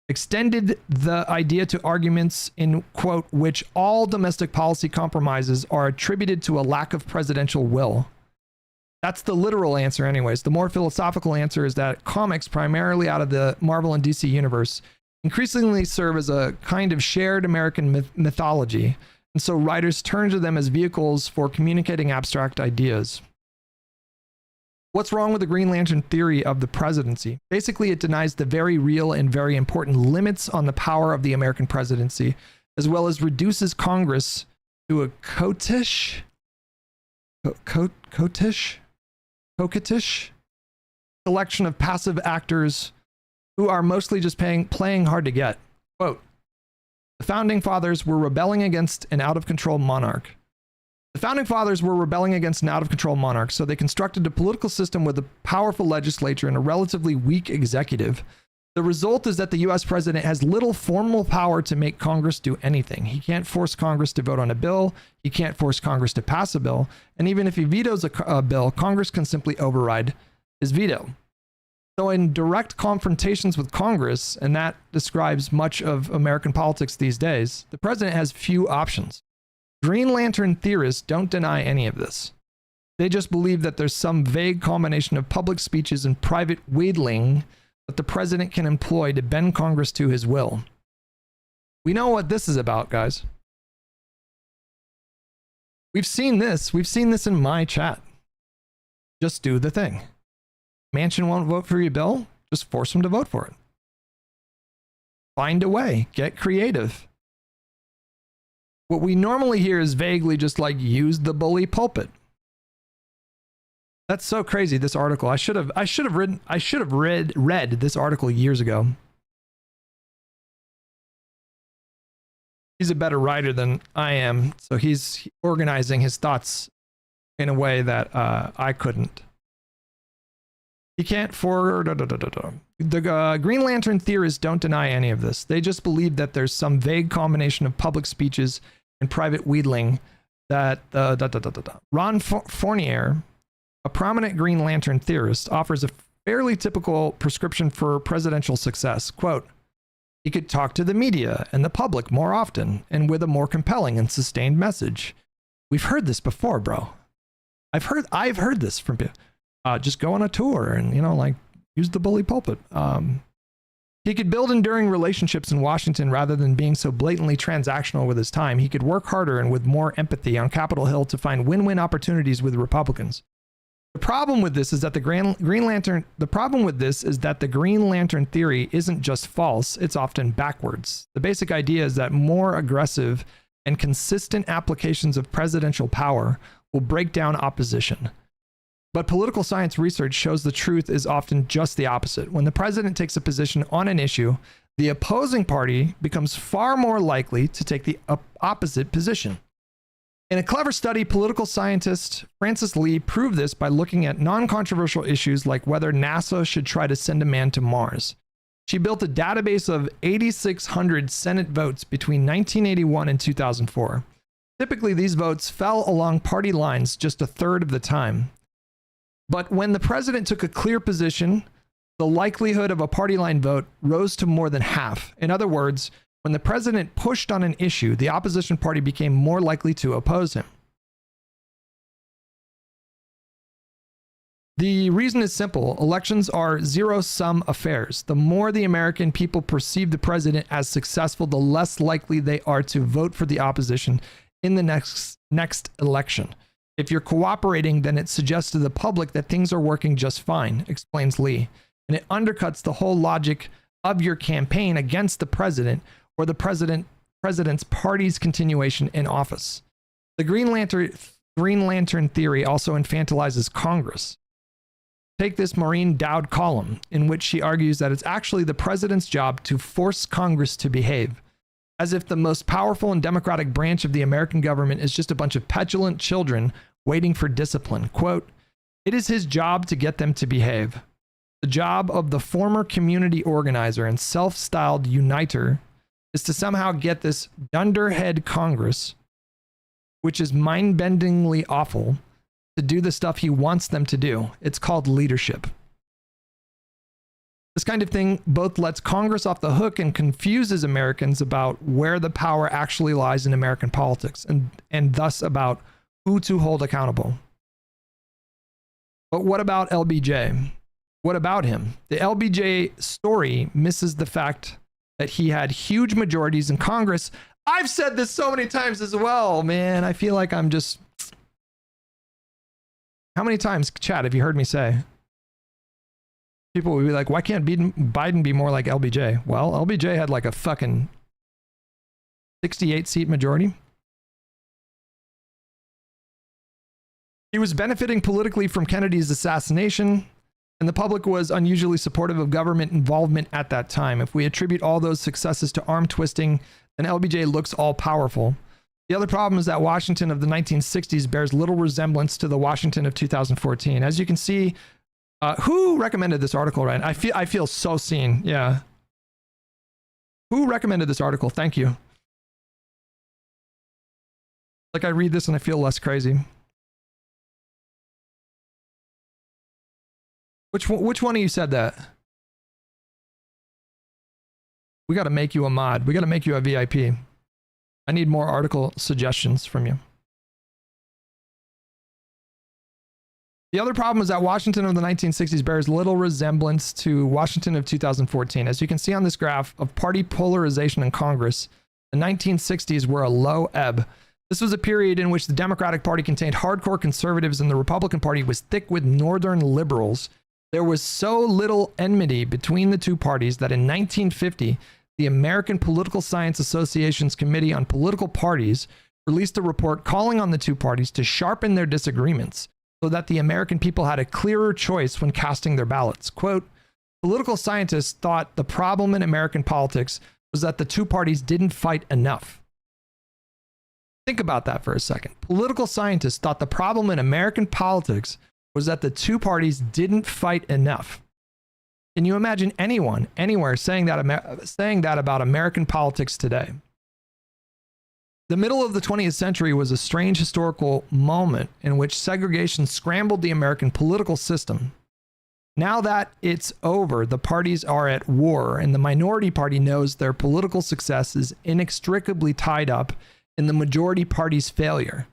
extended the idea to arguments in, quote, which all domestic policy compromises are attributed to a lack of presidential will. That's the literal answer anyways. The more philosophical answer is that comics, primarily out of the Marvel and DC universe, increasingly serve as a kind of shared American mythology, and so writers turn to them as vehicles for communicating abstract ideas. What's wrong with the Green Lantern theory of the presidency? Basically, it denies the very real and very important limits on the power of the American presidency, as well as reduces Congress to a coquettish collection of passive actors who are mostly just playing hard to get. Quote, the founding fathers were rebelling against an out-of-control monarch. The founding fathers were rebelling against an out-of-control monarch, so they constructed a political system with a powerful legislature and a relatively weak executive. The result is that the US president has little formal power to make Congress do anything. He can't force Congress to vote on a bill. He can't force Congress to pass a bill. And even if he vetoes a bill, Congress can simply override his veto. So in direct confrontations with Congress, and that describes much of American politics these days, the president has few options. Green Lantern theorists don't deny any of this. They just believe that there's some vague combination of public speeches and private wheedling that the president can employ to bend Congress to his will. We know what this is about, guys. We've seen this. We've seen this in my chat. Just do the thing. Manchin won't vote for your bill? Just force him to vote for it. Find a way. Get creative. What we normally hear is vaguely just like use the bully pulpit. That's so crazy, this article. I should have read this article years ago. He's a better writer than I am, so he's organizing his thoughts in a way that I couldn't. He can't the Green Lantern theorists don't deny any of this. They just believe that there's some vague combination of public speeches and private wheedling that Ron Fournier, a prominent Green Lantern theorist, offers a fairly typical prescription for presidential success. Quote, he could talk to the media and the public more often and with a more compelling and sustained message. We've heard this before, bro. I've heard this from people. Just go on a tour and, like, use the bully pulpit. He could build enduring relationships in Washington rather than being so blatantly transactional with his time. He could work harder and with more empathy on Capitol Hill to find win-win opportunities with Republicans. The problem with this is that the Green Lantern theory isn't just false, it's often backwards. The basic idea is that more aggressive and consistent applications of presidential power will break down opposition. But political science research shows the truth is often just the opposite. When the president takes a position on an issue, the opposing party becomes far more likely to take the opposite position. In a clever study, political scientist Frances Lee proved this by looking at non-controversial issues like whether NASA should try to send a man to Mars. She built a database of 8,600 Senate votes between 1981 and 2004. Typically, these votes fell along party lines just a third of the time. But when the president took a clear position, the likelihood of a party line vote rose to more than half. In other words, when the president pushed on an issue, the opposition party became more likely to oppose him. The reason is simple. Elections are zero-sum affairs. The more the American people perceive the president as successful, the less likely they are to vote for the opposition in the next election. If you're cooperating, then it suggests to the public that things are working just fine, explains Lee. And it undercuts the whole logic of your campaign against the president or the president's party's continuation in office. The Green Lantern theory also infantilizes Congress. Take this Maureen Dowd column, in which she argues that it's actually the president's job to force Congress to behave, as if the most powerful and democratic branch of the American government is just a bunch of petulant children waiting for discipline. Quote, it is his job to get them to behave. The job of the former community organizer and self-styled uniter is to somehow get this dunderhead Congress, which is mind-bendingly awful, to do the stuff he wants them to do. It's called leadership. This kind of thing both lets Congress off the hook and confuses Americans about where the power actually lies in American politics, and thus about who to hold accountable. But what about LBJ? What about him? The LBJ story misses the fact that he had huge majorities in Congress. I've said this so many times as well, man. I feel like I'm just... How many times, chat, have you heard me say? People would be like, why can't Biden be more like LBJ? Well, LBJ had like a fucking 68-seat majority. He was benefiting politically from Kennedy's assassination, and the public was unusually supportive of government involvement at that time. If we attribute all those successes to arm twisting, then LBJ looks all-powerful. The other problem is that Washington of the 1960s bears little resemblance to the Washington of 2014. As you can see Who recommended this article, Ryan? I feel so seen. Yeah. Who recommended this article? Thank you. Like I read this and I feel less crazy. Which one of you said that? We got to make you a mod. We got to make you a VIP. I need more article suggestions from you. The other problem is that Washington of the 1960s bears little resemblance to Washington of 2014. As you can see on this graph of party polarization in Congress, the 1960s were a low ebb. This was a period in which the Democratic Party contained hardcore conservatives and the Republican Party was thick with northern liberals. There was so little enmity between the two parties that in 1950, the American Political Science Association's Committee on Political Parties released a report calling on the two parties to sharpen their disagreements so that the American people had a clearer choice when casting their ballots. Quote, political scientists thought the problem in American politics was that the two parties didn't fight enough. Think about that for a second. Political scientists thought the problem in American politics was that the two parties didn't fight enough. Can you imagine anyone, anywhere, saying that about American politics today? The middle of the 20th century was a strange historical moment in which segregation scrambled the American political system. Now that it's over, the parties are at war, and the minority party knows their political success is inextricably tied up in the majority party's failure.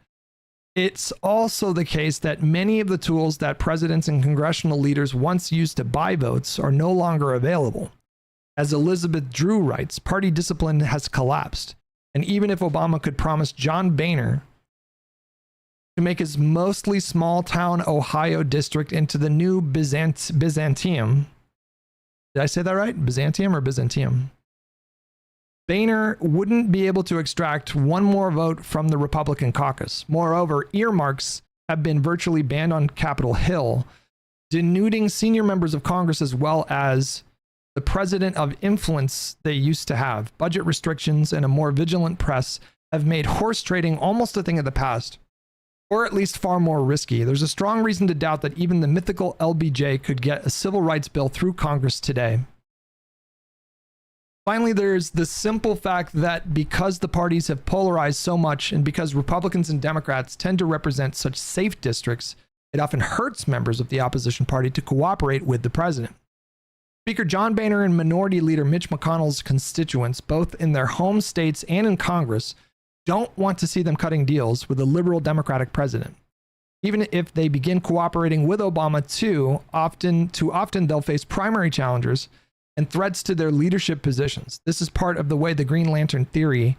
It's also the case that many of the tools that presidents and congressional leaders once used to buy votes are no longer available. As Elizabeth Drew writes, party discipline has collapsed. And even if Obama could promise John Boehner to make his mostly small-town Ohio district into the new Byzantium, did I say that right? Byzantium or Byzantium? Boehner wouldn't be able to extract one more vote from the Republican caucus. Moreover, earmarks have been virtually banned on Capitol Hill, denuding senior members of Congress as well as the president of influence they used to have. Budget restrictions and a more vigilant press have made horse trading almost a thing of the past, or at least far more risky. There's a strong reason to doubt that even the mythical LBJ could get a civil rights bill through Congress today. Finally, there's the simple fact that because the parties have polarized so much and because Republicans and Democrats tend to represent such safe districts, it often hurts members of the opposition party to cooperate with the president. Speaker John Boehner and Minority Leader Mitch McConnell's constituents, both in their home states and in Congress, don't want to see them cutting deals with a liberal Democratic president. Even if they begin cooperating with Obama too often they'll face primary challengers and threats to their leadership positions. This is part of the way the Green Lantern theory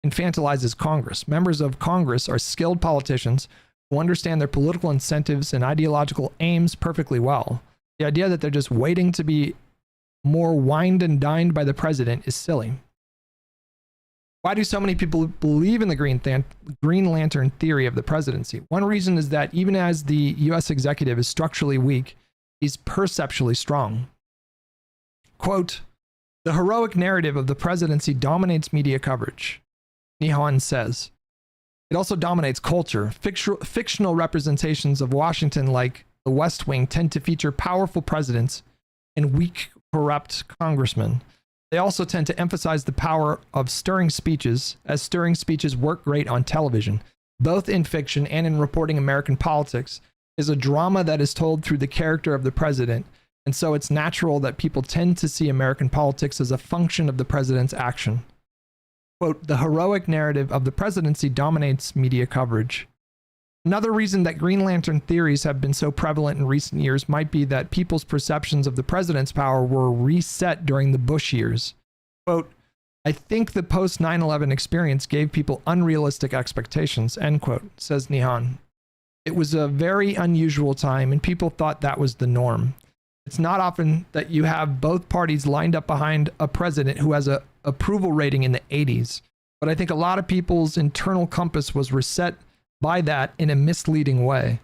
infantilizes Congress. Members of Congress are skilled politicians who understand their political incentives and ideological aims perfectly well. The idea that they're just waiting to be more wined and dined by the president is silly. Why do so many people believe in the Green Lantern theory of the presidency? One reason is that even as the US executive is structurally weak, he's perceptually strong. Quote, the heroic narrative of the presidency dominates media coverage, Nihan says. It also dominates culture. Fictional representations of Washington, like the West Wing, tend to feature powerful presidents and weak, corrupt congressmen. They also tend to emphasize the power of stirring speeches, as stirring speeches work great on television. Both in fiction and in reporting American politics is a drama that is told through the character of the president. And so it's natural that people tend to see American politics as a function of the president's action. Quote, the heroic narrative of the presidency dominates media coverage. Another reason that Green Lantern theories have been so prevalent in recent years might be that people's perceptions of the president's power were reset during the Bush years. Quote, I think the post 9/11 experience gave people unrealistic expectations, end quote, says Nihan. It was a very unusual time and people thought that was the norm. It's not often that you have both parties lined up behind a president who has a approval rating in the 80s. But I think a lot of people's internal compass was reset by that in a misleading way.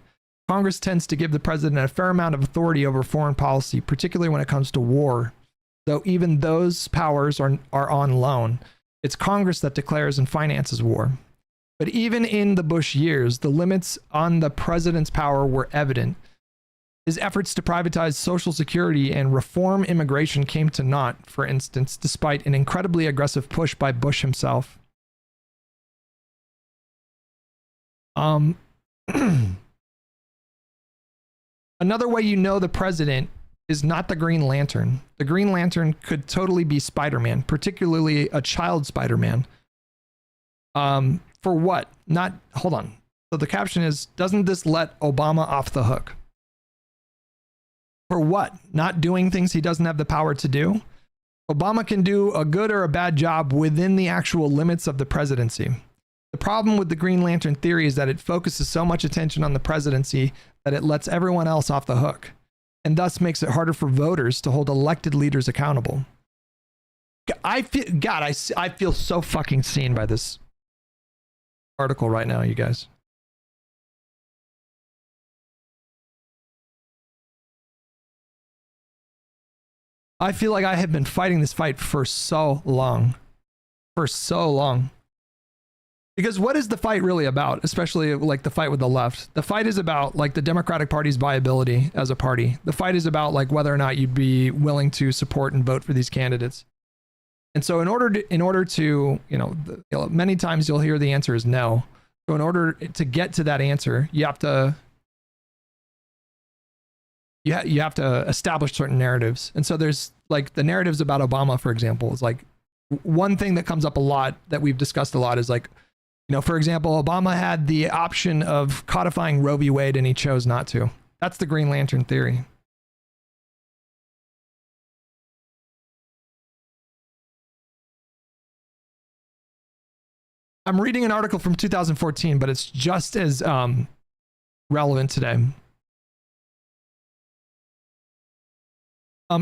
Congress tends to give the president a fair amount of authority over foreign policy, particularly when it comes to war. Though even those powers are on loan. It's Congress that declares and finances war. But even in the Bush years, the limits on the president's power were evident. His efforts to privatize Social Security and reform immigration came to naught, for instance, despite an incredibly aggressive push by Bush himself. Another way you know the president is not the Green Lantern. The Green Lantern could totally be Spider-Man, particularly a child Spider-Man. For what? Not, hold on. So the caption is, doesn't this let Obama off the hook? For what? Not doing things he doesn't have the power to do? Obama can do a good or a bad job within the actual limits of the presidency. The problem with the Green Lantern theory is that it focuses so much attention on the presidency that it lets everyone else off the hook, and thus makes it harder for voters to hold elected leaders accountable. I feel so fucking seen by this article right now, you guys. I feel like I have been fighting this fight for so long. For so long. Because what is the fight really about? Especially like the fight with the left. The fight is about like the Democratic Party's viability as a party. The fight is about like whether or not you'd be willing to support and vote for these candidates. And so in order to, you know, many times you'll hear the answer is no. So in order to get to that answer, you have to establish certain narratives. And so there's like the narratives about Obama, for example, is like one thing that comes up a lot that we've discussed a lot is like, you know, for example, Obama had the option of codifying Roe v. Wade and he chose not to. That's the Green Lantern theory. I'm reading an article from 2014, but it's just as relevant today.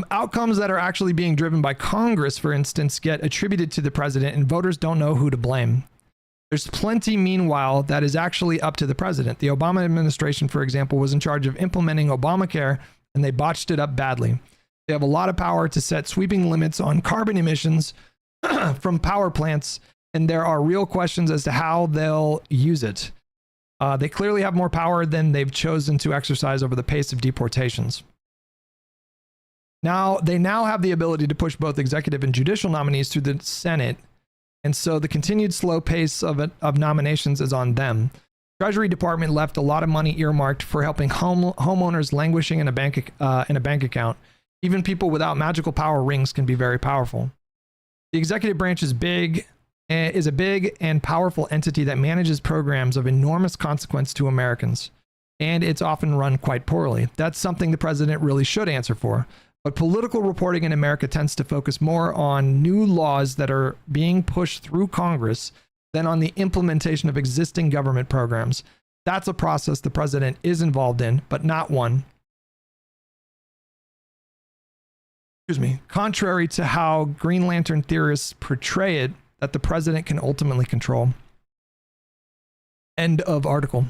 Outcomes that are actually being driven by Congress, for instance, get attributed to the president and voters don't know who to blame. There's plenty, meanwhile, that is actually up to the president. The Obama administration, for example, was in charge of implementing Obamacare and they botched it up badly. They have a lot of power to set sweeping limits on carbon emissions from power plants, and there are real questions as to how they'll use it. They clearly have more power than they've chosen to exercise over the pace of deportations. Now, they now have the ability to push both executive and judicial nominees through the Senate, and so the continued slow pace of nominations is on them. Treasury Department left a lot of money earmarked for helping homeowners languishing in a bank account. Even people without magical power rings can be very powerful. The executive branch is a big and powerful entity that manages programs of enormous consequence to Americans, and it's often run quite poorly. That's something the president really should answer for. But political reporting in America tends to focus more on new laws that are being pushed through Congress than on the implementation of existing government programs. That's a process the president is involved in, but not one. Contrary to how Green Lantern theorists portray it, that the president can ultimately control. End of article.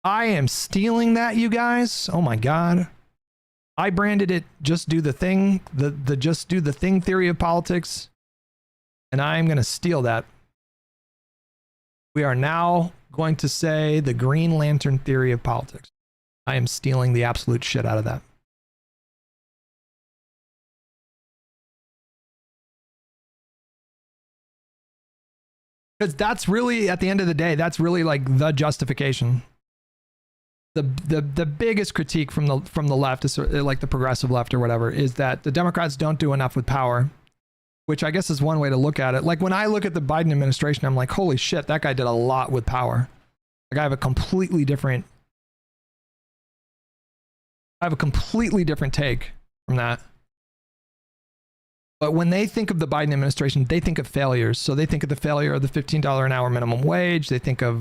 I am stealing that, you guys. Oh my God. I branded it just do the thing, the just do the thing theory of politics, and I'm going to steal that. We are now going to say the Green Lantern theory of politics. I am stealing the absolute shit out of that. Because that's really, at the end of the day, that's really like the justification. The biggest critique from the left, is like the progressive left or whatever, is that the Democrats don't do enough with power, which I guess is one way to look at it. Like when I look at the Biden administration, I'm like, holy shit, that guy did a lot with power. Like I have a completely different take from that. But when they think of the Biden administration, they think of failures. So they think of the failure of the $15 an hour minimum wage. They think of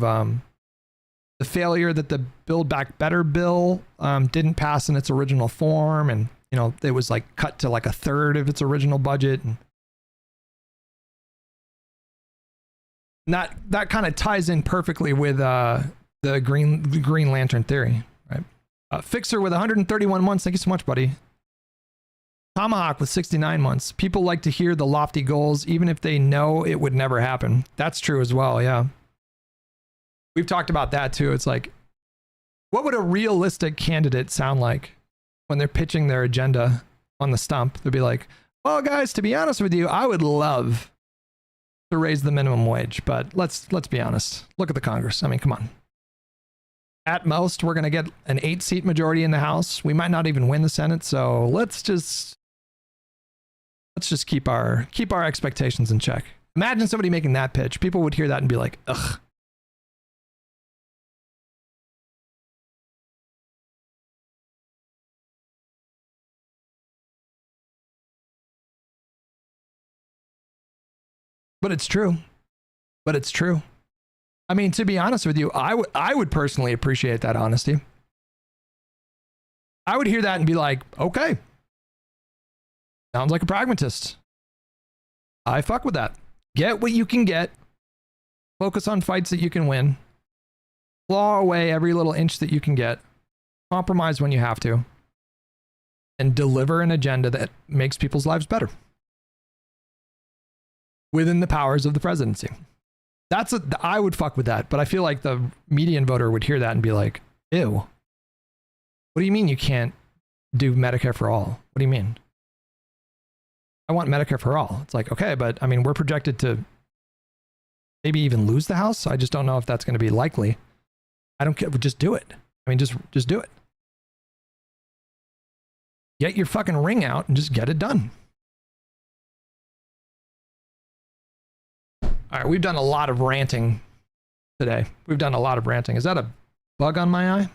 the failure that the Build Back Better bill didn't pass in its original form, and you know it was like cut to like a third of its original budget, and that kind of ties in perfectly with the Green Lantern theory, right? Fixer with 131 months. Thank you so much, buddy. Tomahawk with 69 months. People like to hear the lofty goals, even if they know it would never happen. That's true as well. Yeah. We've talked about that too. It's like What would a realistic candidate sound like when they're pitching their agenda on the stump? They'd be like, well, guys, to be honest with you, I would love to raise the minimum wage, but let's be honest. Look at the Congress. I mean, come on. At most, we're going to get an 8-seat majority in the House. We might not even win the Senate, so let's just keep our expectations in check. Imagine somebody making that pitch. People would hear that and be like, ugh. But it's true. But it's true. I mean, to be honest with you, I would personally appreciate that honesty. I would hear that and be like, okay. Sounds like a pragmatist. I fuck with that. Get what you can get. Focus on fights that you can win. Claw away every little inch that you can get. Compromise when you have to. And deliver an agenda that makes people's lives better. Within the powers of the presidency. I would fuck with that, but I feel like the median voter would hear that and be like, ew. What do you mean you can't do Medicare for all? What do you mean? I want Medicare for all. It's like, okay, but I mean, we're projected to maybe even lose the House. I just don't know if that's going to be likely. I don't care. Just do it. I mean, just do it. Get your fucking ring out and just get it done. All right, we've done a lot of ranting today. We've done a lot of ranting. Is that a bug on my eye?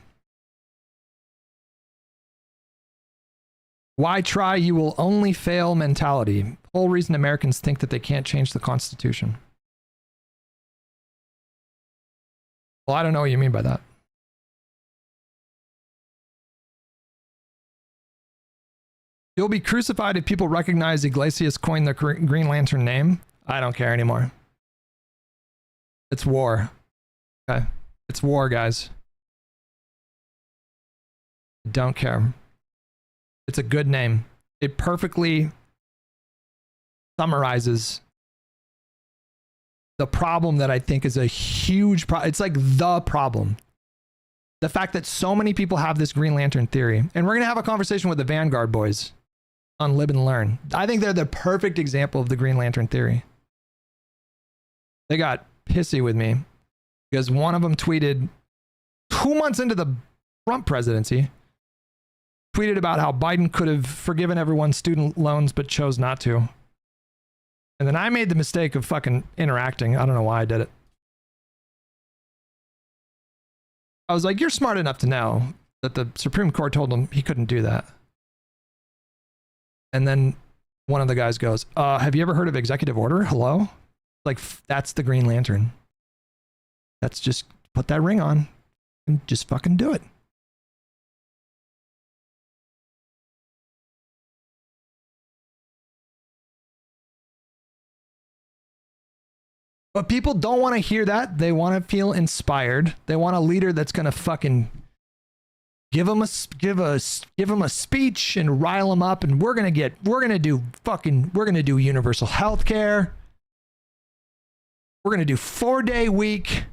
Why try? You will only fail mentality. Whole reason Americans think that they can't change the Constitution. Well, I don't know what you mean by that. You'll be crucified if people recognize Iglesias coined the Green Lantern name. I don't care anymore. It's war. Okay. It's war, guys. Don't care. It's a good name. It perfectly summarizes the problem that I think is a huge problem. It's like the problem. The fact that so many people have this Green Lantern theory. And we're going to have a conversation with the Vanguard boys on Live and Learn. I think they're the perfect example of the Green Lantern theory. They got pissy with me because one of them tweeted 2 months into the Trump presidency, tweeted about how Biden could have forgiven everyone's student loans but chose not to. And then I made the mistake of fucking interacting. I don't know why I did it. I was like, you're smart enough to know that the Supreme Court told him he couldn't do that. And then one of the guys goes, have you ever heard of executive order? Hello? Like, that's the Green Lantern. That's just put that ring on and just fucking do it. But people don't want to hear that. They want to feel inspired. They want a leader that's going to fucking give them a speech and rile them up. And we're going to do universal health care. We're going to do 4-day week,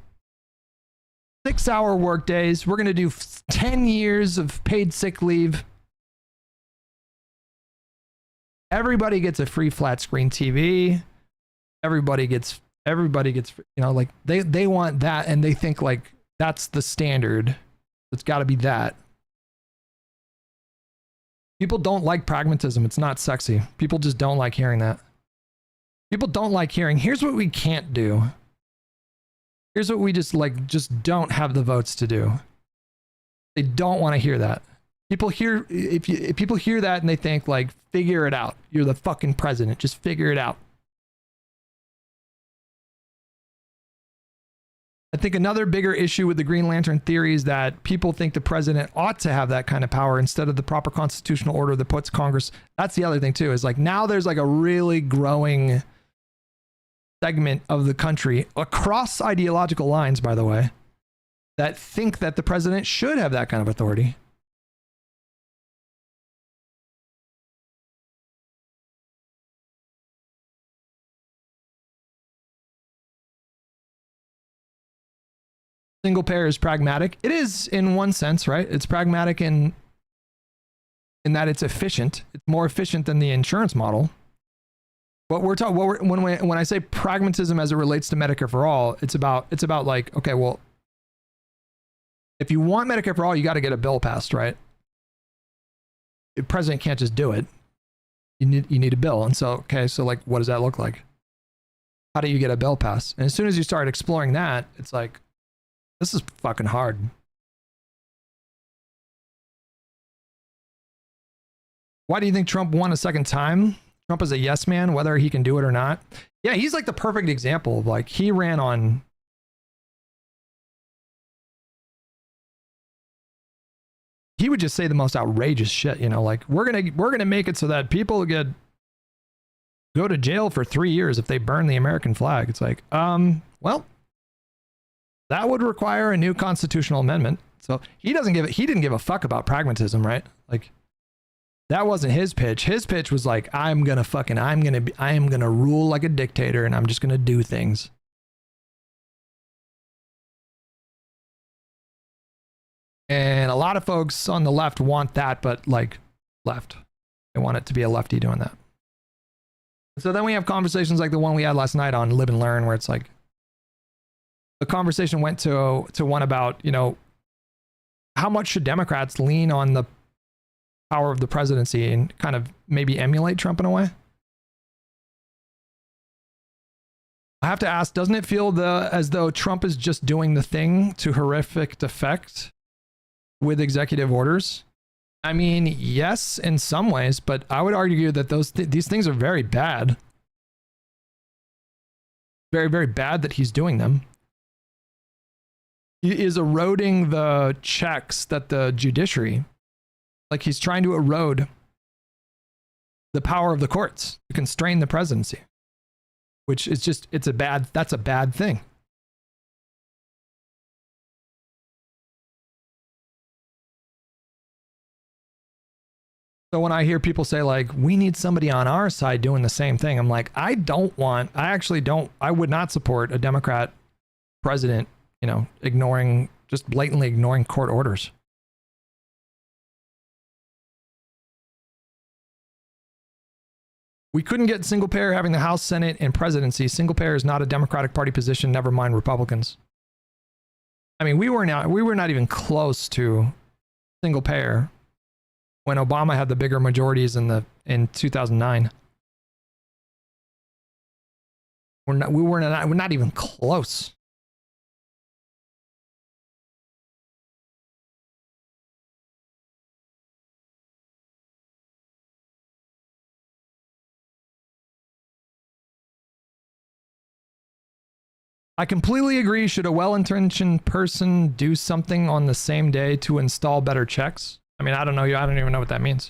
6-hour work days. We're going to do 10 years of paid sick leave. Everybody gets a free flat screen TV. Everybody gets, like they want that. And they think like that's the standard. It's got to be that. People don't like pragmatism. It's not sexy. People just don't like hearing that. People don't like hearing, here's what we can't do. Here's what we just don't have the votes to do. They don't want to hear that. People hear, if people hear that and they think like, figure it out. You're the fucking president. Just figure it out. I think another bigger issue with the Green Lantern theory is that people think the president ought to have that kind of power instead of the proper constitutional order that puts Congress. That's the other thing too, is like now there's like a really growing segment of the country across ideological lines, by the way, that think that the president should have that kind of authority. single payer is pragmatic. It is in one sense, right? It's pragmatic in that it's efficient. It's more efficient than the insurance model. But when I say pragmatism as it relates to Medicare for all, it's about like, okay, well, if you want Medicare for all, you got to get a bill passed, right? The president can't just do it. You need a bill. And so, okay, so like, what does that look like? How do you get a bill passed? And as soon as you start exploring that, it's like, this is fucking hard. Why do you think Trump won a second time? Trump is a yes man, whether he can do it or not. Yeah, he's like the perfect example of like, he ran on. He would just say the most outrageous shit, you know, like we're gonna make it so that people go to jail for 3 years if they burn the American flag. It's like, well, that would require a new constitutional amendment. So he didn't give a fuck about pragmatism, right? Like that wasn't his pitch. His pitch was like, I am gonna rule like a dictator and I'm just gonna do things. And a lot of folks on the left want that, but like left. They want it to be a lefty doing that. So then we have conversations like the one we had last night on Live and Learn, where it's like the conversation went to one about, you know, how much should Democrats lean on the power of the presidency and kind of maybe emulate Trump in a way? I have to ask, doesn't it feel as though Trump is just doing the thing to horrific effect with executive orders? I mean, yes, in some ways, but I would argue that these things are very bad. Very, very bad that he's doing them. He is eroding the checks that the judiciary, like he's trying to erode the power of the courts to constrain the presidency, which is just, that's a bad thing. So when I hear people say like, we need somebody on our side doing the same thing, I'm like, I would not support a Democrat president, you know, just blatantly ignoring court orders. We couldn't get single payer having the House, Senate, and presidency. Single payer is not a Democratic Party position, never mind Republicans. I mean, we were not even close to single payer when Obama had the bigger majorities in 2009. We're not even close. I completely agree. Should a well-intentioned person do something on the same day to install better checks? I mean, I don't know. I don't even know what that means.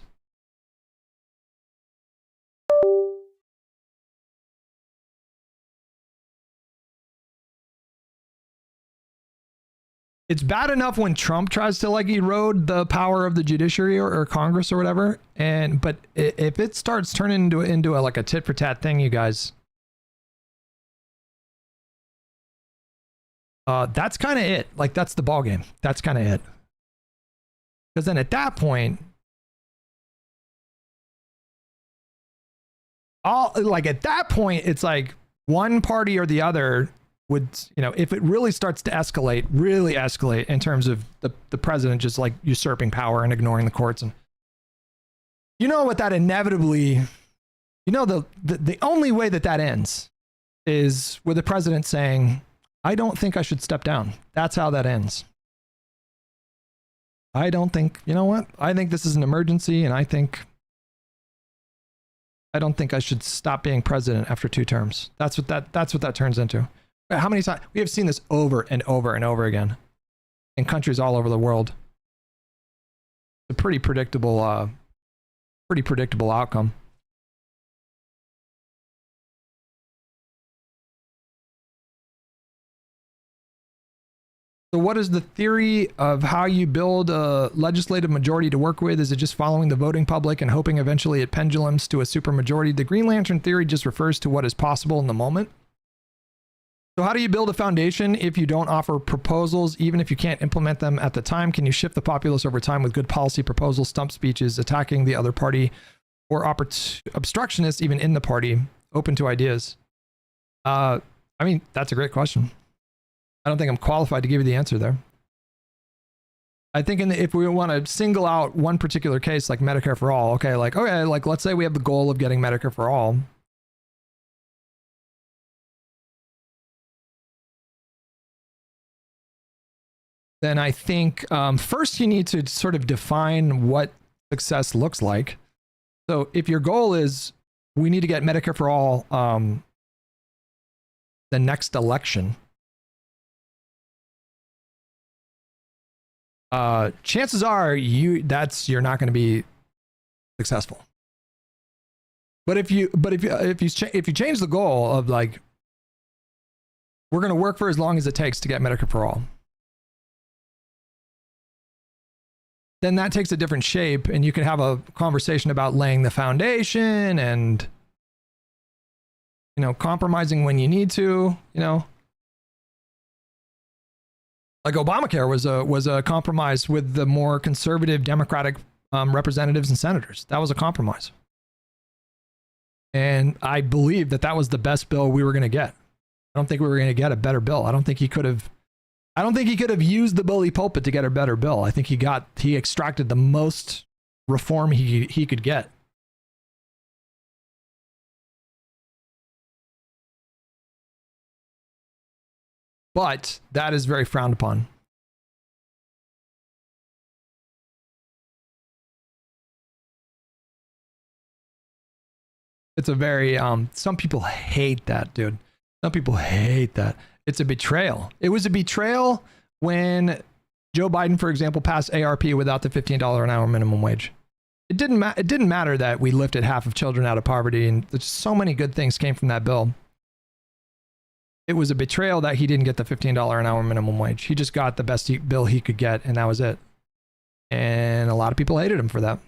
It's bad enough when Trump tries to like erode the power of the judiciary or Congress or whatever. But if it starts turning into like a tit for tat thing, you guys, that's kind of it. Like that's the ball game. That's kind of it. Because then at that point, it's like one party or the other would, you know, if it really starts to really escalate in terms of the president just like usurping power and ignoring the courts. And you know what that inevitably, you know, the only way that ends is with the president saying, I don't think I should step down. That's how that ends. I don't think, you know what? I think this is an emergency, and I don't think I should stop being president after 2 terms. That's what that turns into. How many times we have seen this over and over and over again in countries all over the world. It's a pretty predictable outcome. So what is the theory of how you build a legislative majority to work with? Is it just following the voting public and hoping eventually it pendulums to a supermajority? The Green Lantern theory just refers to what is possible in the moment. So how do you build a foundation if you don't offer proposals, even if you can't implement them at the time? Can you shift the populace over time with good policy proposals, stump speeches, attacking the other party, or obstructionists even in the party, open to ideas? I mean, that's a great question. I don't think I'm qualified to give you the answer there. I think if we want to single out one particular case like Medicare for all, okay, like let's say we have the goal of getting Medicare for all. Then I think first you need to sort of define what success looks like. So if your goal is we need to get Medicare for all the next election, chances are you're not going to be successful. But if you change the goal of like, we're going to work for as long as it takes to get Medicare for all, then that takes a different shape, and you can have a conversation about laying the foundation and, you know, compromising when you need to, you know. Like Obamacare was a compromise with the more conservative Democratic representatives and senators. That was a compromise. And I believe that was the best bill we were going to get. I don't think we were going to get a better bill. I don't think he could have used the bully pulpit to get a better bill. I think he extracted the most reform he could get. But that is very frowned upon. It's a very, some people hate that, dude. Some people hate that. It's a betrayal. It was a betrayal when Joe Biden, for example, passed ARP without the $15 an hour minimum wage. It didn't matter that we lifted half of children out of poverty, and so many good things came from that bill. It was a betrayal that he didn't get the $15 an hour minimum wage. He just got the best bill he could get, and that was it. And a lot of people hated him for that.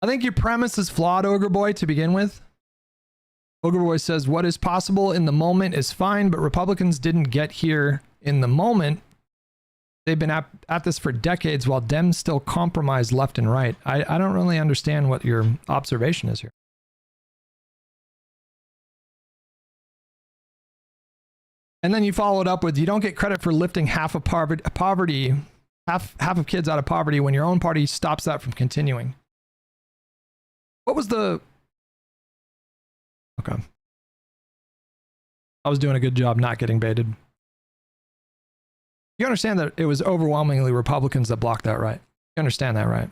I think your premise is flawed, Ogre Boy, to begin with. Ogre Boy says, what is possible in the moment is fine, but Republicans didn't get here in the moment. They've been at this for decades while Dems still compromise left and right. I don't really understand what your observation is here. And then you followed up with, you don't get credit for lifting half of poverty, half of kids out of poverty when your own party stops that from continuing. What was the... Okay. I was doing a good job not getting baited. You understand that it was overwhelmingly Republicans that blocked that, right? You understand that, right?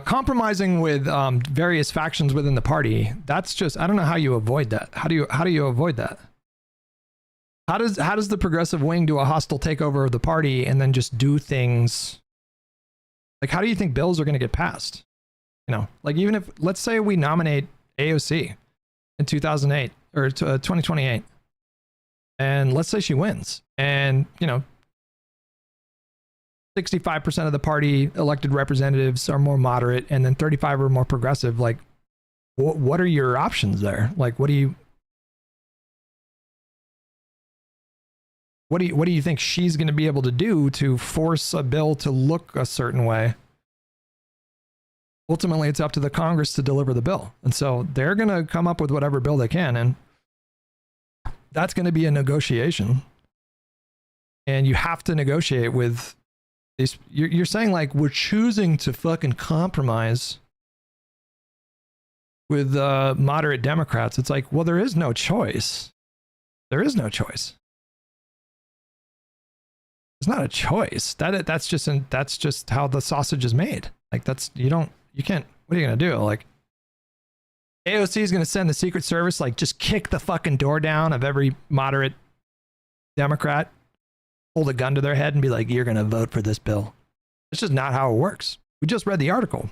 Compromising with various factions within the party, that's just, I don't know how you avoid that. How do you avoid that? How does the progressive wing do a hostile takeover of the party and then just do things? Like, how do you think bills are going to get passed? You know, like, even if, let's say we nominate AOC in 2008 or 2028, and let's say she wins, and, you know, 65% of the party elected representatives are more moderate, and then 35 are more progressive. Like, what are your options there? Like, what do you think she's going to be able to do to force a bill to look a certain way? Ultimately, it's up to the Congress to deliver the bill. And so they're going to come up with whatever bill they can. And that's going to be a negotiation. And you have to negotiate with these. You're saying, like, we're choosing to fucking compromise with moderate Democrats. It's like, well, there is no choice. There is no choice. It's not a choice. That's just how the sausage is made. Like, you can't, what are you going to do? Like, AOC is going to send the Secret Service, like, just kick the fucking door down of every moderate Democrat, hold a gun to their head and be like, you're going to vote for this bill. It's just not how it works. We just read the article.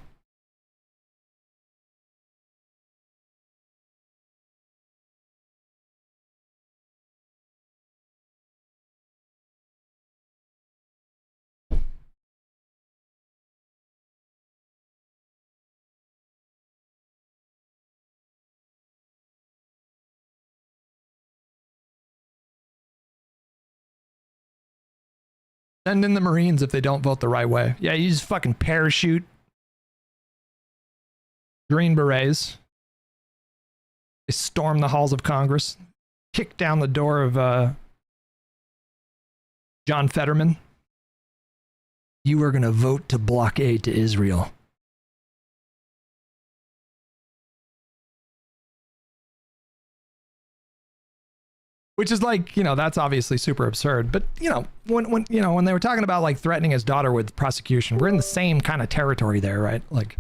Send in the Marines if they don't vote the right way. Yeah, you just fucking parachute. Green Berets. They storm the halls of Congress. Kick down the door of John Fetterman. You are going to vote to block aid to Israel. Which is like, you know, that's obviously super absurd. But, you know, when they were talking about like threatening his daughter with prosecution, we're in the same kind of territory there, right? Like,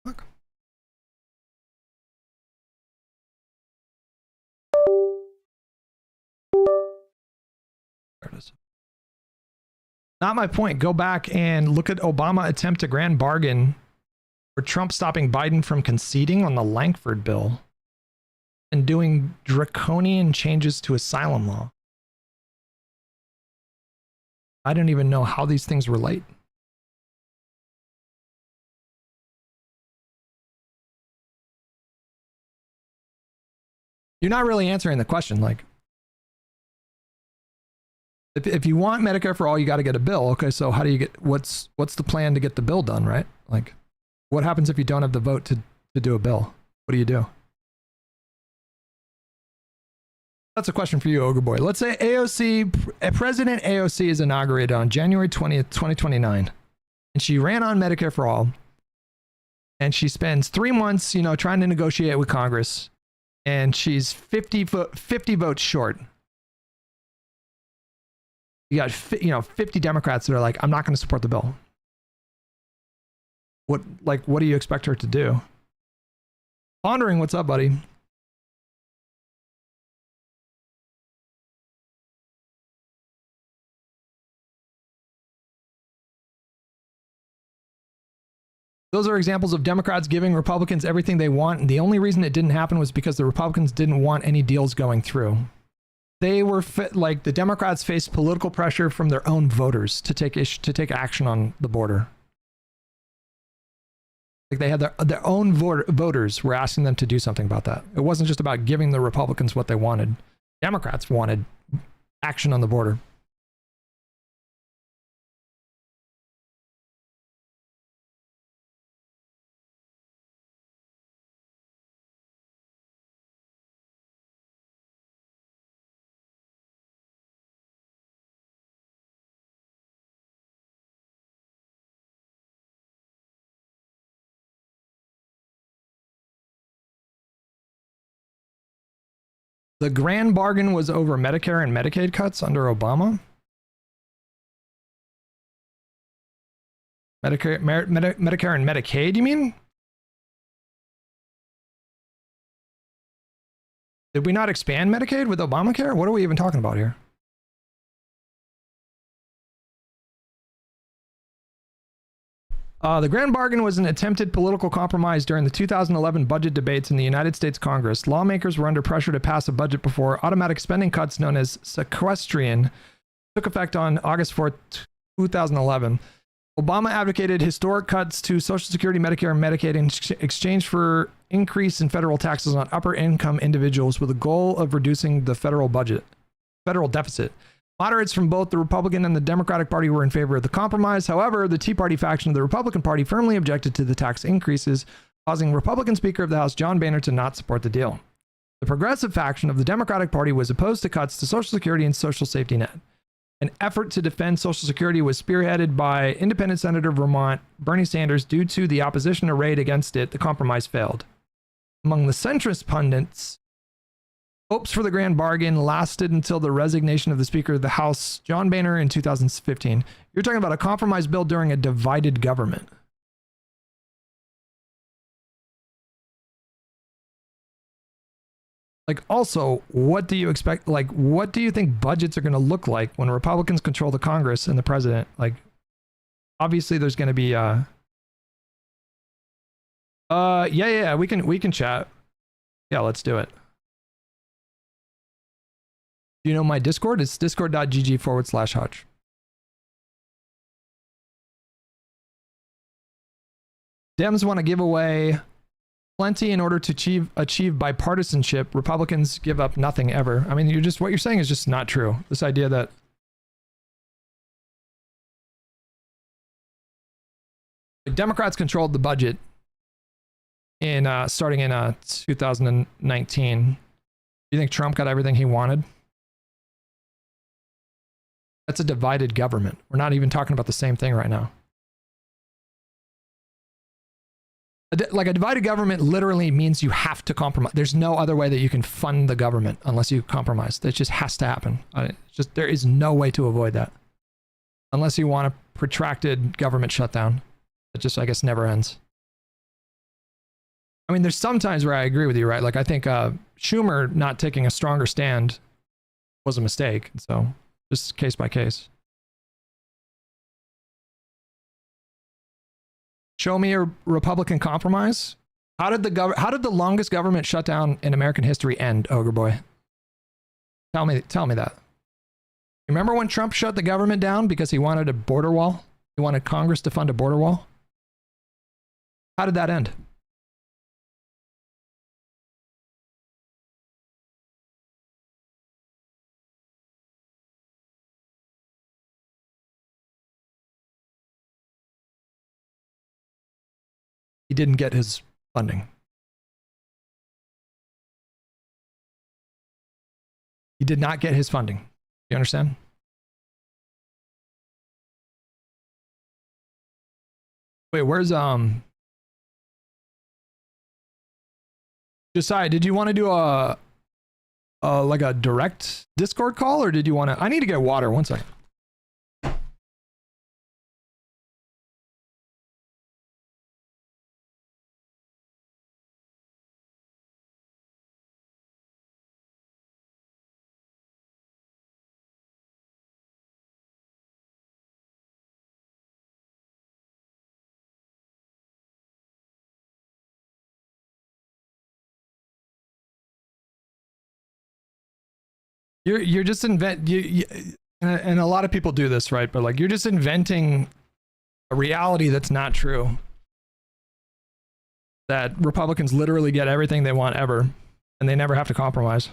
fuck. There it is. Not my point. Go back and look at Obama attempt to grand bargain for Trump stopping Biden from conceding on the Langford bill and doing draconian changes to asylum law. I don't even know how these things relate. You're not really answering the question. Like, if you want Medicare for all, you got to get a bill. Okay, so how do you get, what's the plan to get the bill done, right? Like, what happens if you don't have the vote to do a bill? What do you do? That's a question for you, Ogre Boy. Let's say President AOC is inaugurated on January 20th, 2029. And she ran on Medicare for all. And she spends 3 months, you know, trying to negotiate with Congress. And she's 50 votes short. You got, 50 Democrats that are like, I'm not going to support the bill. What do you expect her to do? Pondering, what's up, buddy? Those are examples of Democrats giving Republicans everything they want. And the only reason it didn't happen was because the Republicans didn't want any deals going through. They were the Democrats faced political pressure from their own voters to take action on the border. Like they had their own voters were asking them to do something about that. It wasn't just about giving the Republicans what they wanted. Democrats wanted action on the border. The grand bargain was over Medicare and Medicaid cuts under Obama. Medicare and Medicaid, you mean? Did we not expand Medicaid with Obamacare? What are we even talking about here? The grand bargain was an attempted political compromise during the 2011 budget debates in the United States Congress. Lawmakers were under pressure to pass a budget before automatic spending cuts known as sequestrian took effect on August 4th, 2011. Obama advocated historic cuts to Social Security, Medicare, and Medicaid in exchange for increase in federal taxes on upper income individuals with the goal of reducing the federal deficit. Moderates from both the Republican and the Democratic Party were in favor of the compromise. However, the Tea Party faction of the Republican Party firmly objected to the tax increases, causing Republican Speaker of the House John Boehner to not support the deal. The progressive faction of the Democratic Party was opposed to cuts to Social Security and Social Safety Net. An effort to defend Social Security was spearheaded by independent Senator of Vermont Bernie Sanders. Due to the opposition arrayed against it, the compromise failed. Among the centrist pundits, hopes for the grand bargain lasted until the resignation of the Speaker of the House, John Boehner, in 2015. You're talking about a compromise bill during a divided government. Like, also, what do you expect? Like, what do you think budgets are going to look like when Republicans control the Congress and the president? Like, obviously, there's going to be yeah, we can chat. Yeah, let's do it. Do you know my Discord? It's discord.gg/Hutch. Dems want to give away plenty in order to achieve bipartisanship. Republicans give up nothing ever. I mean, what you're saying is just not true. This idea that the Democrats controlled the budget in starting in 2019. Do you think Trump got everything he wanted? That's a divided government. We're not even talking about the same thing right now. Like, a divided government literally means you have to compromise. There's no other way that you can fund the government unless you compromise. That just has to happen. There is no way to avoid that. Unless you want a protracted government shutdown. That just, I guess, never ends. I mean, there's some times where I agree with you, right? Like, I think Schumer not taking a stronger stand was a mistake. So, just case by case. Show me a Republican compromise. How did the longest government shutdown in American history end, Ogre Boy? Tell me that. Remember when Trump shut the government down because he wanted a border wall? He wanted Congress to fund a border wall? How did that end? He didn't get his funding. He did not get his funding. You understand? Wait, where's Josiah, did you want to do like a direct Discord call, or did you want to? I need to get water. One second. You're just and a lot of people do this, right? But like, you're just inventing a reality that's not true. That Republicans literally get everything they want ever, and they never have to compromise.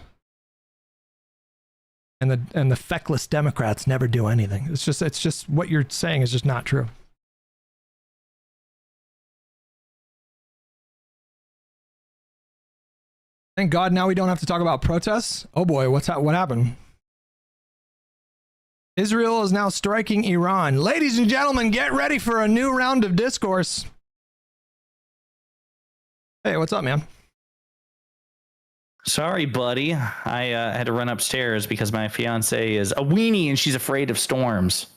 And the feckless Democrats never do anything. It's just what you're saying is just not true. Thank God now we don't have to talk about protests. Oh boy, what happened? Israel is now striking Iran. Ladies and gentlemen, get ready for a new round of discourse. Hey, what's up, man? Sorry, buddy. I had to run upstairs because my fiance is a weenie and she's afraid of storms.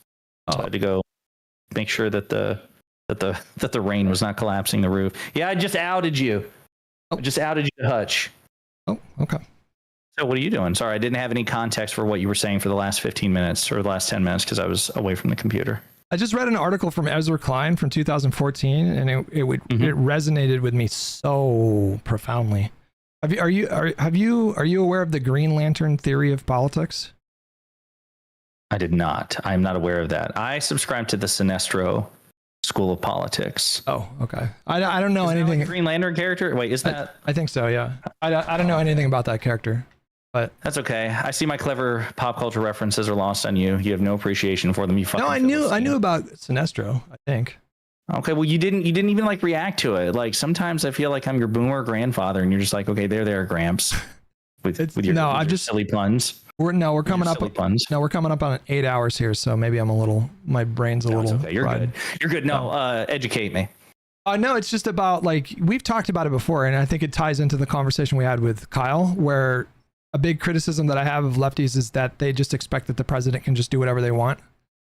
So I had to go make sure that the rain was not collapsing the roof. Yeah, I just outed you. I just outed you to Hutch. Oh, okay. So what are you doing? Sorry, I didn't have any context for what you were saying for the last 15 minutes or the last 10 minutes because I was away from the computer. I just read an article from Ezra Klein from 2014, and it resonated with me so profoundly. Are you aware of the Green Lantern theory of politics? I did not. I'm not aware of that. I subscribe to the Sinestro School of Politics. Oh, okay. I don't know anything. Like Green Lantern character? Wait, is that? I think so. Yeah. I don't know anything about that character, but that's okay. I see my clever pop culture references are lost on you. You have no appreciation for them. You fucking. No, I knew about Sinestro. I think. Okay, well, you didn't even like react to it. Like sometimes I feel like I'm your boomer grandfather, and you're just like, okay, there, Gramps, with your silly puns. We're coming up on 8 hours here, so maybe my brain's a little. Okay, you're good. No, educate me. No, it's just about, like, we've talked about it before, and I think it ties into the conversation we had with Kyle, where a big criticism that I have of lefties is that they just expect that the president can just do whatever they want.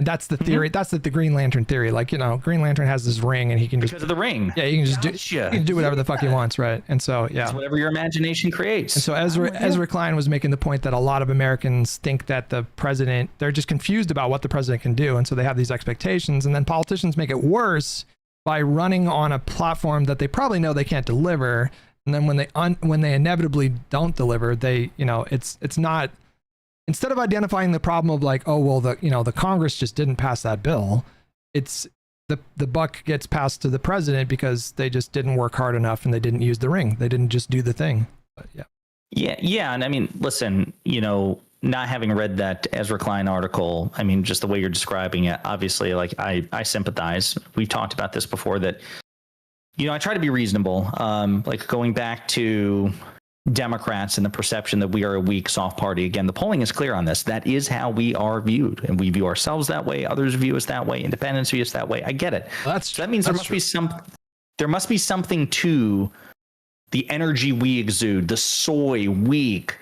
And that's the theory. That's the Green Lantern theory. Like, Green Lantern has this ring and he can just... Because of the ring. Yeah, he can just he can do whatever the fuck he wants, right? And so, yeah. It's whatever your imagination creates. And so Ezra Klein was making the point that a lot of Americans think that the president, they're just confused about what the president can do. And so they have these expectations. And then politicians make it worse by running on a platform that they probably know they can't deliver. And then when they inevitably don't deliver, they, it's not... Instead of identifying the problem of like, oh, well, the Congress just didn't pass that bill, it's the buck gets passed to the president because they just didn't work hard enough and they didn't use the ring. They didn't just do the thing. But yeah. Yeah. And I mean, listen, not having read that Ezra Klein article, I mean, just the way you're describing it, obviously, like I sympathize. We've talked about this before that, I try to be reasonable. Like going back to Democrats and the perception that we are a weak, soft party. Again, the polling is clear on this. That is how we are viewed, and we view ourselves that way. Others view us that way. Independents view us that way. I get it. So that means there must be something to the energy we exude, the soy, weak,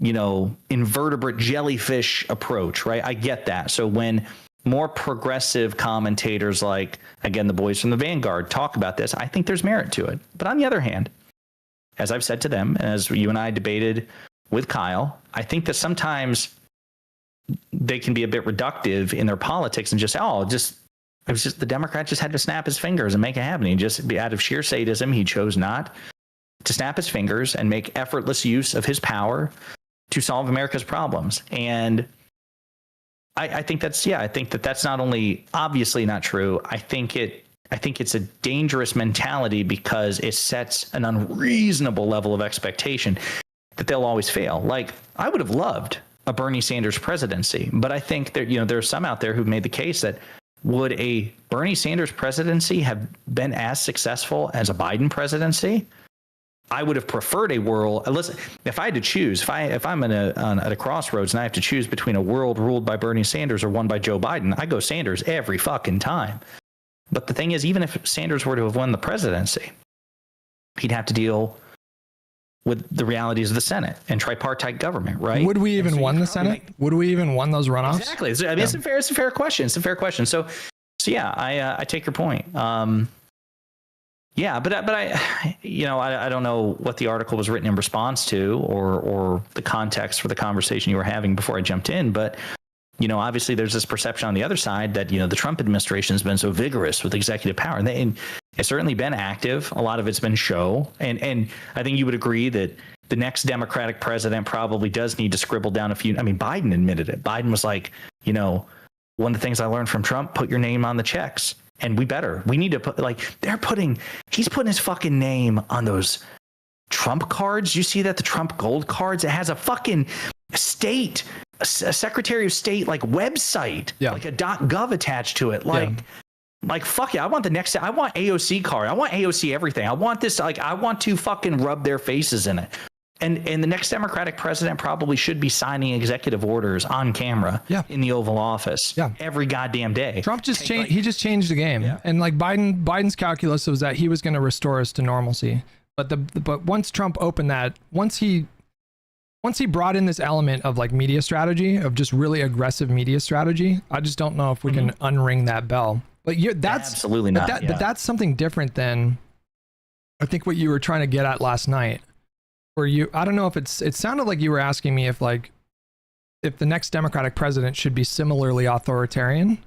invertebrate jellyfish approach, right? I get that. So when more progressive commentators like, again, the boys from the Vanguard talk about this, I think there's merit to it. But on the other hand, as I've said to them, and as you and I debated with Kyle, I think that sometimes they can be a bit reductive in their politics and just, it was just the Democrat just had to snap his fingers and make it happen. He just, out of sheer sadism, he chose not to snap his fingers and make effortless use of his power to solve America's problems. And I think that's not only obviously not true. I think it's a dangerous mentality because it sets an unreasonable level of expectation that they'll always fail. Like, I would have loved a Bernie Sanders presidency, but I think that, there are some out there who've made the case that would a Bernie Sanders presidency have been as successful as a Biden presidency? I would have preferred a world. Listen, if I had to choose, if I'm at a crossroads and I have to choose between a world ruled by Bernie Sanders or one by Joe Biden, I go Sanders every fucking time. But the thing is, even if Sanders were to have won the presidency, he'd have to deal with the realities of the Senate and tripartite government, right? Would we even won the Senate? Would we even won those runoffs? Exactly. I mean, it's a fair question. It's a fair question. So yeah, I take your point. Yeah, but I don't know what the article was written in response to or the context for the conversation you were having before I jumped in, but obviously there's this perception on the other side that, the Trump administration has been so vigorous with executive power. And it's certainly been active. A lot of it's been show. And I think you would agree that the next Democratic president probably does need to scribble down a few. I mean, Biden admitted it. Biden was like, one of the things I learned from Trump, put your name on the checks. And we need to put, he's putting his fucking name on those Trump cards. You see that, the Trump gold cards? It has a fucking state, a Secretary of State website, like a .gov attached to it. Fuck yeah, I want AOC card. I want AOC everything. I want this, I want to fucking rub their faces in it. And the next Democratic president probably should be signing executive orders on camera in the Oval Office every goddamn day. Trump just changed. He just changed the game. Yeah. And Biden's calculus was that he was going to restore us to normalcy. But once Trump opened that, once he brought in this element of media strategy, of just really aggressive media strategy, I just don't know if we can unring that bell. But that's absolutely not. But that's something different than I think what you were trying to get at last night. I don't know if it sounded like you were asking me if the next Democratic president should be similarly authoritarian.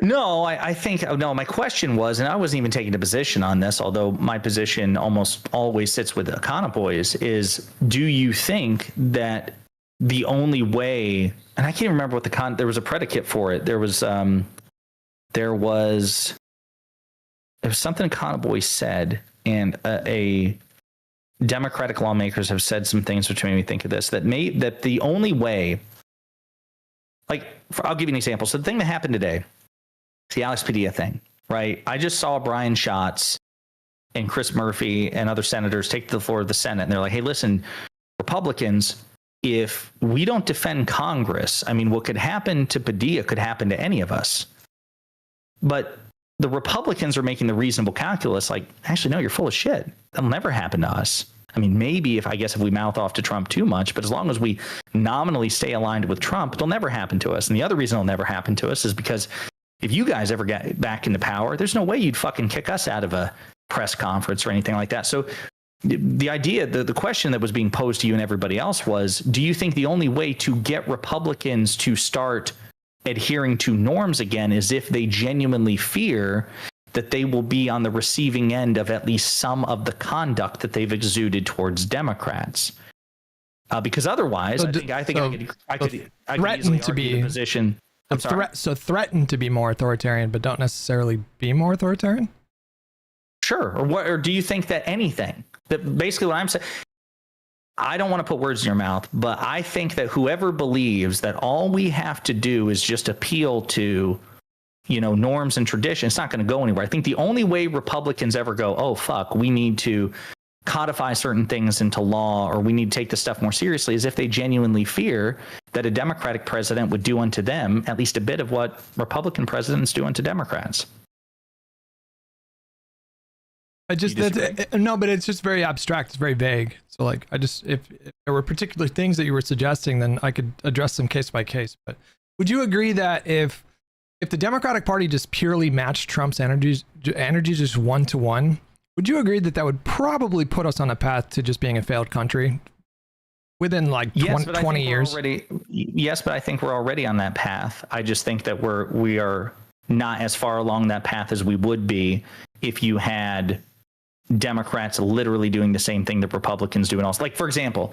No, I think, my question was, and I wasn't even taking a position on this, although my position almost always sits with the Econoboys, is do you think that the only way, and I can't remember what there was a predicate for it. There was something Econoboy said, and a Democratic lawmakers have said some things which made me think of this, that the only way, I'll give you an example. So the thing that happened today, the Alex Padilla thing, right? I just saw Brian Schatz and Chris Murphy and other senators take to the floor of the Senate, and they're like, hey, listen, Republicans, if we don't defend Congress, I mean, what could happen to Padilla could happen to any of us. But the Republicans are making the reasonable calculus, actually, no, you're full of shit. That'll never happen to us. I mean, maybe if we mouth off to Trump too much, but as long as we nominally stay aligned with Trump, it'll never happen to us. And the other reason it'll never happen to us is because if you guys ever get back into power, there's no way you'd fucking kick us out of a press conference or anything like that. So the idea, the question that was being posed to you and everybody else was, do you think the only way to get Republicans to start adhering to norms again is if they genuinely fear that they will be on the receiving end of at least some of the conduct that they've exuded towards Democrats? Because otherwise, I could easily argue the position. I'm sorry. So threaten to be more authoritarian, but don't necessarily be more authoritarian? Sure. Or do you think that anything? That basically what I'm saying, I don't want to put words in your mouth, but I think that whoever believes that all we have to do is just appeal to, norms and tradition, it's not going to go anywhere. I think the only way Republicans ever go, oh, fuck, we need to codify certain things into law, or we need to take this stuff more seriously, is if they genuinely fear that a Democratic president would do unto them at least a bit of what Republican presidents do unto Democrats. But it's just very abstract. It's very vague. So if there were particular things that you were suggesting, then I could address them case by case. But would you agree that if the Democratic Party just purely matched Trump's energy just 1-to-1, would you agree that would probably put us on a path to just being a failed country within 20 years? Yes, but I think we're already on that path. I just think that we are not as far along that path as we would be if you had Democrats literally doing the same thing that Republicans do. And also, for example,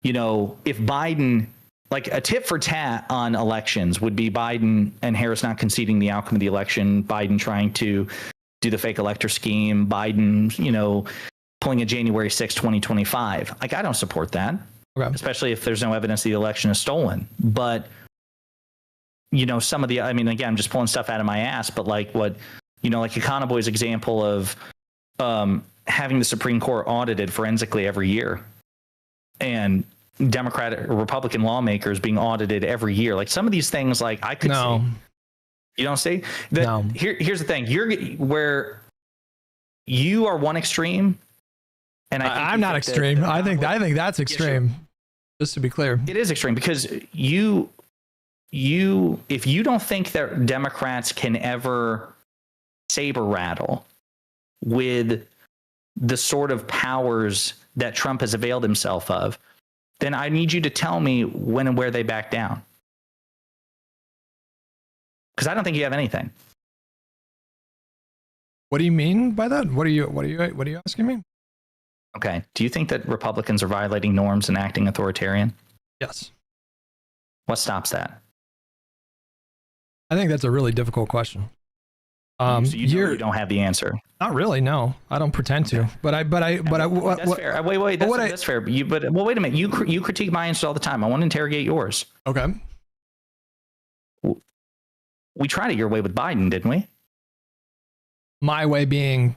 if Biden, a tit for tat on elections would be Biden and Harris not conceding the outcome of the election, Biden trying to do the fake elector scheme, Biden, pulling a January 6, 2025. I don't support that, especially if there's no evidence the election is stolen. But, some of the, again, I'm just pulling stuff out of my ass, but like Econoboy's example of having the Supreme Court audited forensically every year, and Democratic or Republican lawmakers being audited every year. Some of these things, I could see. You don't see? No. Here's the thing. Where you are one extreme, and I'm not extreme. I think that's extreme. Yes, just to be clear, it is extreme because if you don't think that Democrats can ever saber rattle with the sort of powers that Trump has availed himself of, then I need you to tell me when and where they back down. Because I don't think you have anything. What do you mean by that? What are you asking me? Okay. Do you think that Republicans are violating norms and acting authoritarian? Yes. What stops that? I think that's a really difficult question. So you don't have the answer. Not really. No, I don't pretend to. But that's fair. Wait. That's fair. Well, wait a minute. You critique my answers all the time. I want to interrogate yours. Okay. We tried it your way with Biden, didn't we? My way being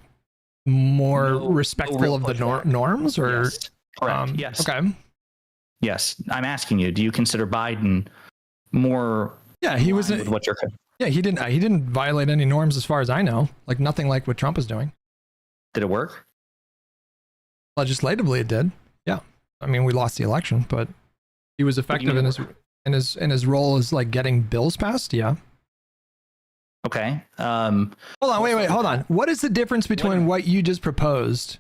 more respectful of the norms, or yes. Correct. Yes. Okay. Yes, I'm asking you. Do you consider Biden more? Yeah, he was. What you're. Yeah, he didn't violate any norms as far as I know. Nothing like what Trump is doing. Did it work? Legislatively, it did. Yeah. We lost the election, but he was effective in his role as getting bills passed. Yeah. Okay. Hold on. Wait. Hold on. What is the difference between what you just proposed?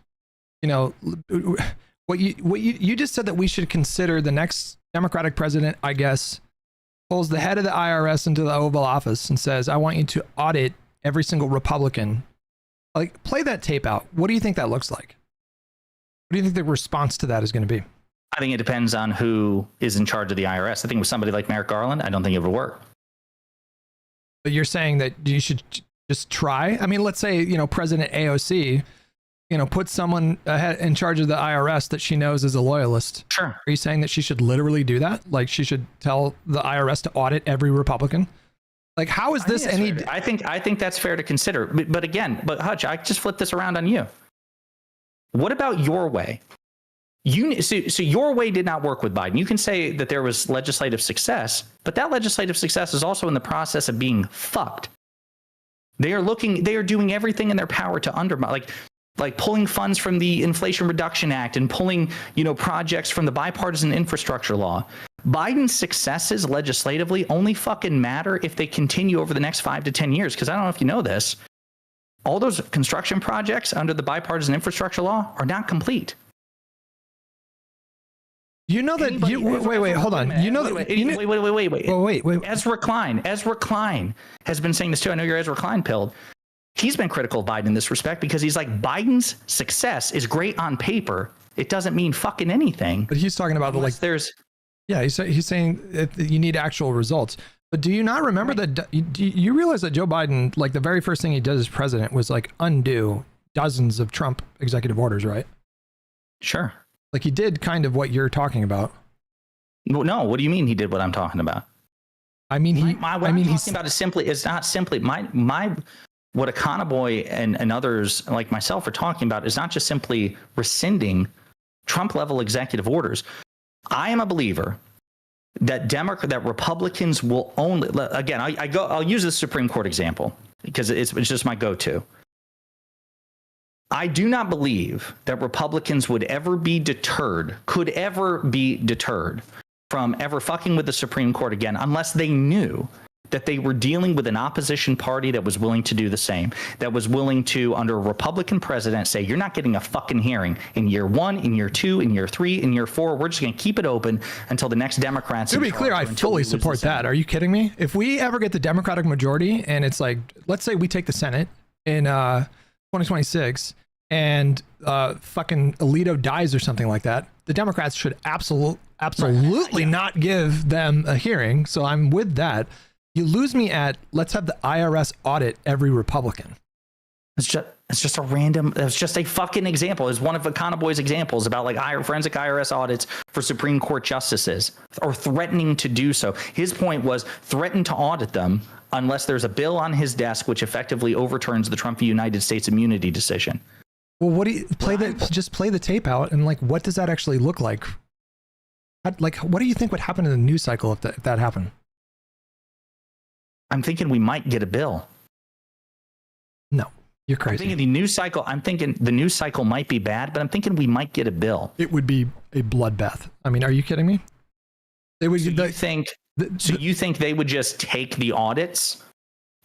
What you just said that we should consider the next Democratic president, I guess, pulls the head of the IRS into the Oval Office and says, I want you to audit every single Republican. Play that tape out. What do you think that looks like? What do you think the response to that is going to be? I think it depends on who is in charge of the IRS. I think with somebody like Merrick Garland, I don't think it would work. But you're saying that you should just try? Let's say, President AOC, put someone in charge of the IRS that she knows is a loyalist. Sure. Are you saying that she should literally do that? She should tell the IRS to audit every Republican? How is this any? I think that's fair to consider. But Hutch, I just flip this around on you. What about your way? So your way did not work with Biden. You can say that there was legislative success, but that legislative success is also in the process of being fucked. They are doing everything in their power to undermine. like pulling funds from the Inflation Reduction Act and pulling, projects from the bipartisan infrastructure law. Biden's successes legislatively only fucking matter if they continue over the next 5 to 10 years. Because I don't know if you know this, all those construction projects under the bipartisan infrastructure law are not complete. You know that wait, hold on. You know that wait. Ezra Klein has been saying this too. I know you're Ezra Klein pilled. He's been critical of Biden in this respect because he's like, Biden's success is great on paper. It doesn't mean fucking anything. But he's talking about he's saying you need actual results. But do you not remember that? Do you realize that Joe Biden, like the very first thing he did as president was like undo dozens of Trump executive orders, right? Sure. Like he did kind of what you're talking about. No, what do you mean he did what I'm talking about? I mean, he's talking about is not simply what Econoboy and others like myself are talking about is not just simply rescinding Trump level executive orders. I am a believer that Republicans will only, again, I'll use the Supreme Court example because it's just my go-to. I do not believe that Republicans could ever be deterred from ever fucking with the Supreme Court again unless they knew that they were dealing with an opposition party that was willing to do the same, that was willing to, under a Republican president, say, you're not getting a fucking hearing in year 1, in year 2, in year 3, in year 4. We're just going to keep it open until the next Democrats. To be clear, I fully support that. Are you kidding me? If we ever get the Democratic majority and it's like, let's say we take the Senate in 2026 and fucking Alito dies or something like that, the Democrats should absolutely not give them a hearing. So I'm with that. You lose me at let's have the IRS audit every Republican. It's just a fucking example. It's one of Econoboy's examples about like forensic IRS audits for Supreme Court justices or threatening to do so. His point was threaten to audit them unless there's a bill on his desk which effectively overturns the Trump v. United States immunity decision. Well, what do you just play the tape out and like what does that actually look like? Like what do you think would happen in the news cycle if that happened? I'm thinking we might get a bill. No, you're crazy. I'm thinking the news cycle might be bad, but I'm thinking we might get a bill. It would be a bloodbath. I mean, are you kidding me? You think they would just take the audits?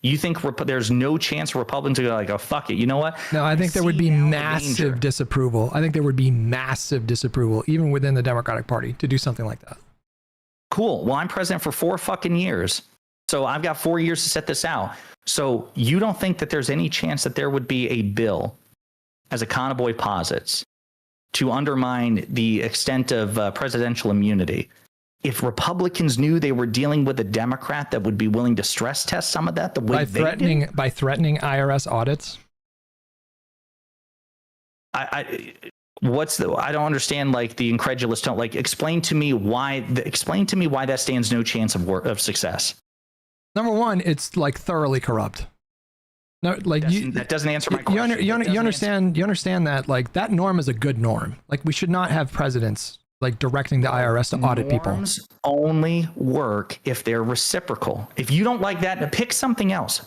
You think there's no chance Republicans are like, oh, fuck it. You know what? No, I think there would be massive disapproval. I think there would be massive disapproval, even within the Democratic Party, to do something like that. Cool. Well, I'm president for 4 fucking years. So I've got 4 years to set this out. So you don't think that there's any chance that there would be a bill, as Econoboy posits, to undermine the extent of presidential immunity? If Republicans knew they were dealing with a Democrat that would be willing to stress test some of that the way by threatening IRS audits? I don't understand like the incredulous tone. Like explain to me why that stands no chance of success. Number one, it's like thoroughly corrupt. No, like that doesn't answer my question. You understand that like that norm is a good norm. Like we should not have presidents like directing the IRS to audit people. Norms only work if they're reciprocal. If you don't like that, pick something else.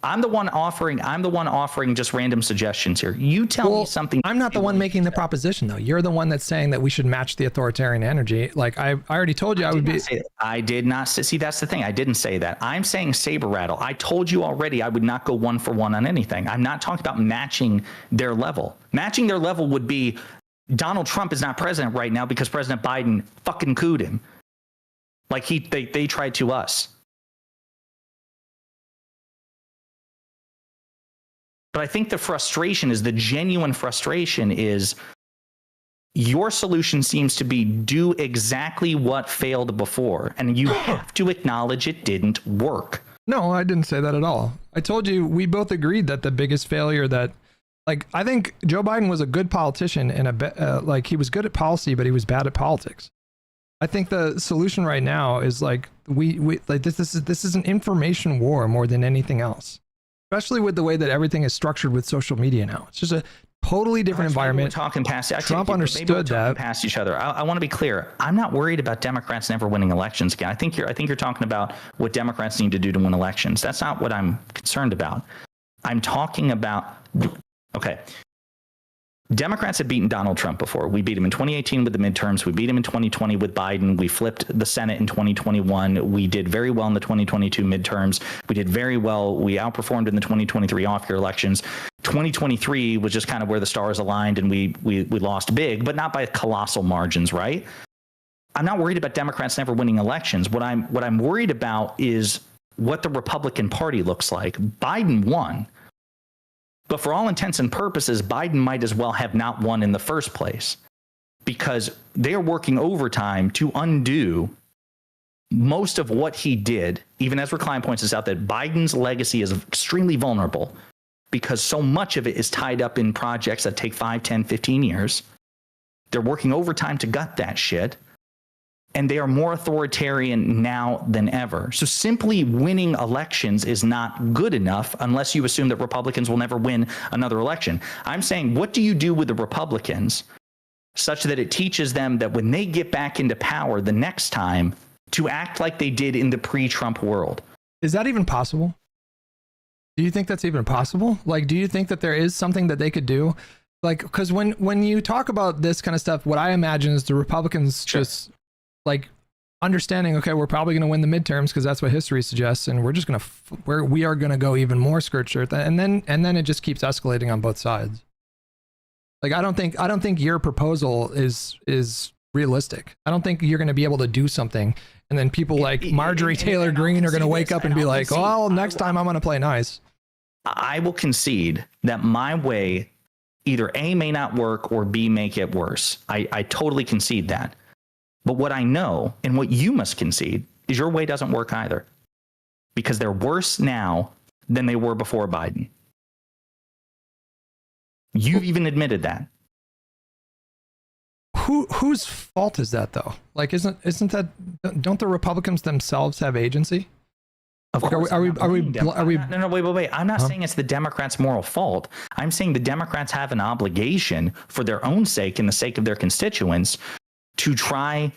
I'm the one offering just random suggestions here. You tell me something. I'm not the one making the proposition, though. You're the one that's saying that we should match the authoritarian energy. Like I already told you, I did not see. That's the thing. I didn't say that. I'm saying saber rattle. I told you already. I would not go 1 for 1 on anything. I'm not talking about matching their level. Matching their level would be Donald Trump is not president right now because President Biden fucking cooed him. Like they tried to us. But I think the genuine frustration is your solution seems to be do exactly what failed before. And you have to acknowledge it didn't work. No, I didn't say that at all. I told you we both agreed that the biggest failure I think Joe Biden was a good politician and he was good at policy, but he was bad at politics. I think the solution right now is like this is an information war more than anything else. Especially with the way that everything is structured with social media now. It's just a totally different environment. We're talking past Trump understood that. Past each other. I want to be clear. I'm not worried about Democrats never winning elections again. I think you're talking about what Democrats need to do to win elections. That's not what I'm concerned about. I'm talking about Okay. Democrats have beaten Donald Trump before. We beat him in 2018 with the midterms. We beat him in 2020 with Biden. We flipped the Senate in 2021. We did very well in the 2022 midterms. We did very well. We outperformed in the 2023 off-year elections. 2023 was just kind of where the stars aligned, and we lost big, but not by colossal margins, right? I'm not worried about Democrats never winning elections. What I'm worried about is what the Republican Party looks like. Biden won. But for all intents and purposes, Biden might as well have not won in the first place, because they are working overtime to undo most of what he did. Even Ezra Klein points this out, that Biden's legacy is extremely vulnerable because so much of it is tied up in projects that take 5, 10, 15 years. They're working overtime to gut that shit. And they are more authoritarian now than ever. So simply winning elections is not good enough unless you assume that Republicans will never win another election. I'm saying, what do you do with the Republicans such that it teaches them that when they get back into power the next time, to act like they did in the pre-Trump world? Is that even possible? Do you think that's even possible? Like, do you think that there is something that they could do? Like, because when you talk about this kind of stuff, what I imagine is the Republicans just like understanding, okay, we're probably going to win the midterms because that's what history suggests, and we're just going to we are going to go even more skirt shirt, and then it just keeps escalating on both sides. Like, I don't think your proposal is realistic. I don't think you're going to be able to do something, and then people like Marjorie Taylor Greene are going to wake up and be like, "Oh, next time I'm going to play nice." I will concede that my way either A, may not work, or B, make it worse. I totally concede that. But what I know, and what you must concede, is your way doesn't work either, because they're worse now than they were before Biden. You've even admitted that. Whose fault is that, though? Like, isn't that, don't the Republicans themselves have agency? Of course. Are we No, wait. I'm not saying it's the Democrats' moral fault. I'm saying the Democrats have an obligation for their own sake and the sake of their constituents to try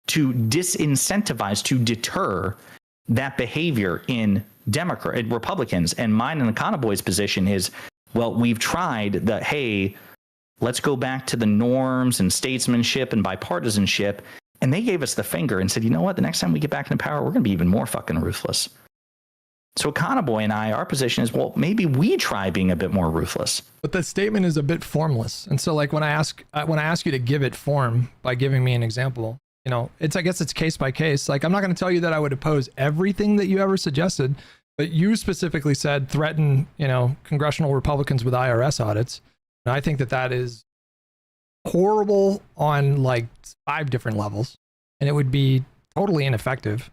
to disincentivize, to deter that behavior in Republicans. And mine and the Conaway's position is, well, we've tried the, hey, let's go back to the norms and statesmanship and bipartisanship. And they gave us the finger and said, you know what, the next time we get back into power, we're going to be even more fucking ruthless. So Conaboy and I, our position is, well, maybe we try being a bit more ruthless. But the statement is a bit formless. And so, like, when I ask you to give it form by giving me an example, you know, I guess it's case by case. Like, I'm not going to tell you that I would oppose everything that you ever suggested, but you specifically said threaten, you know, congressional Republicans with IRS audits. And I think that is horrible on like 5 different levels, and it would be totally ineffective.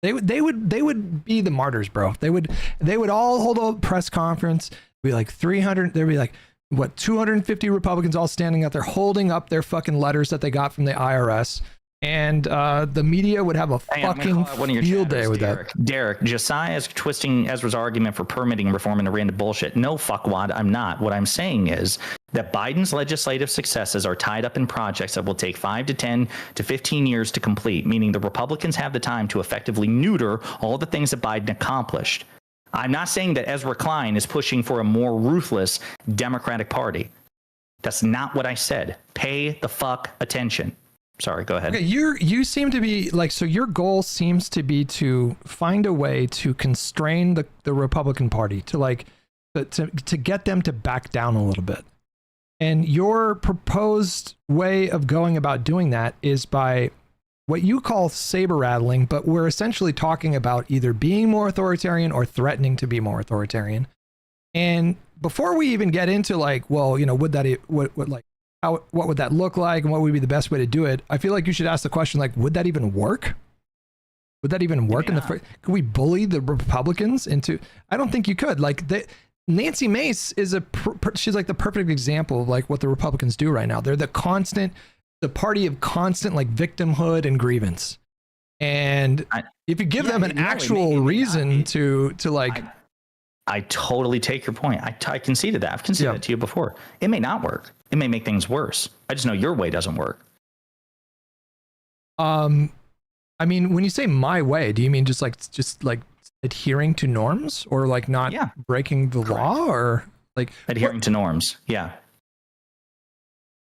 They would be the martyrs, bro. They would all hold a press conference, be like 300, there'd be like, what, 250 Republicans all standing out there holding up their fucking letters that they got from the IRS. And the media would have a fucking field day with that. Derek, Josiah is twisting Ezra's argument for permitting reform into random bullshit. No, fuckwad, I'm not. What I'm saying is that Biden's legislative successes are tied up in projects that will take 5 to 10 to 15 years to complete, meaning the Republicans have the time to effectively neuter all the things that Biden accomplished. I'm not saying that Ezra Klein is pushing for a more ruthless Democratic Party. That's not what I said. Pay the fuck attention. Sorry, go ahead. Okay, you seem to be like, so your goal seems to be to find a way to constrain the Republican Party, to like to get them to back down a little bit. And your proposed way of going about doing that is by what you call saber rattling, but we're essentially talking about either being more authoritarian or threatening to be more authoritarian. And before we even get into like, well, you know, what would that look like and what would be the best way to do it? I feel like you should ask the question, like, would that even work? Would that even work could we bully the Republicans into, I don't think you could. Like, Nancy Mace is she's like the perfect example of like what the Republicans do right now. They're the party of constant like victimhood and grievance. And if you give them an actual reason to like, I totally take your point. I conceded that. I've conceded it to you before. It may not work. It may make things worse. I just know your way doesn't work. I mean, when you say my way, do you mean just like adhering to norms or like not breaking the law, or Like adhering to norms. Yeah.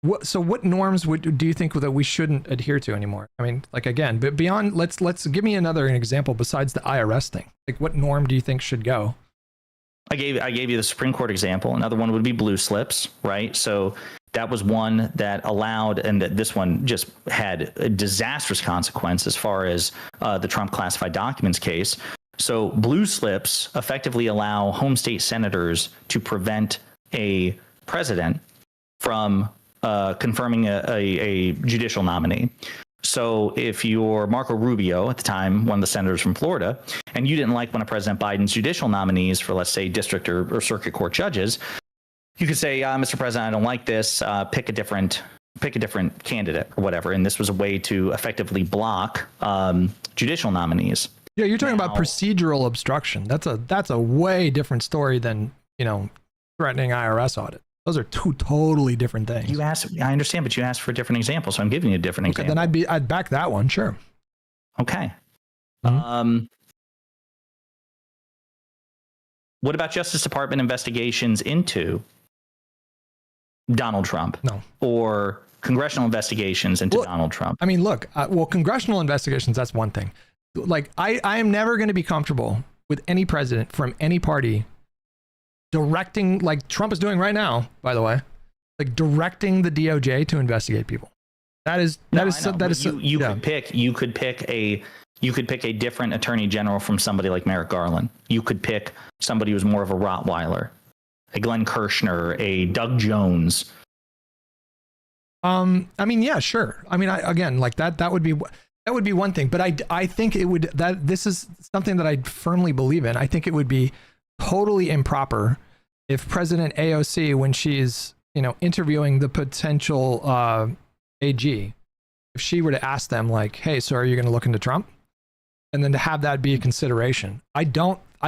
What norms do you think that we shouldn't adhere to anymore? I mean, like, again, but beyond, let's give me an example besides the IRS thing. Like, what norm do you think should go? I gave you the Supreme Court example. Another one would be blue slips, right? So that was one that allowed, and that this one just had a disastrous consequence as far as the Trump classified documents case. So blue slips effectively allow home state senators to prevent a president from confirming a judicial nominee. So if you're Marco Rubio at the time, one of the senators from Florida, and you didn't like one of President Biden's judicial nominees for, let's say, district or circuit court judges, you could say, Mr. President, I don't like this. Pick a different candidate or whatever. And this was a way to effectively block judicial nominees. Yeah, you're talking about procedural obstruction. That's a way different story than, threatening IRS audit. Those are two totally different things. You asked, I understand, but you asked for a different example, so I'm giving you a different example. Then I'd back that one, sure. Okay. Mm-hmm. What about Justice Department investigations into Donald Trump? No. Or congressional investigations into Donald Trump? I mean, look, congressional investigations, that's one thing. Like, I am never going to be comfortable with any president from any party directing, like Trump is doing right now, by the way, like directing the DOJ to investigate people. You could pick a different attorney general from somebody like Merrick Garland. You could pick somebody who's more of a Rottweiler, a Glenn Kirshner, a Doug Jones. I mean, yeah, sure. I mean, that would be one thing, but I think this is something that I firmly believe in. I think it would be totally improper if President AOC, when she's, interviewing the potential AG, if she were to ask them like, hey, so are you going to look into Trump? And then to have that be a consideration. I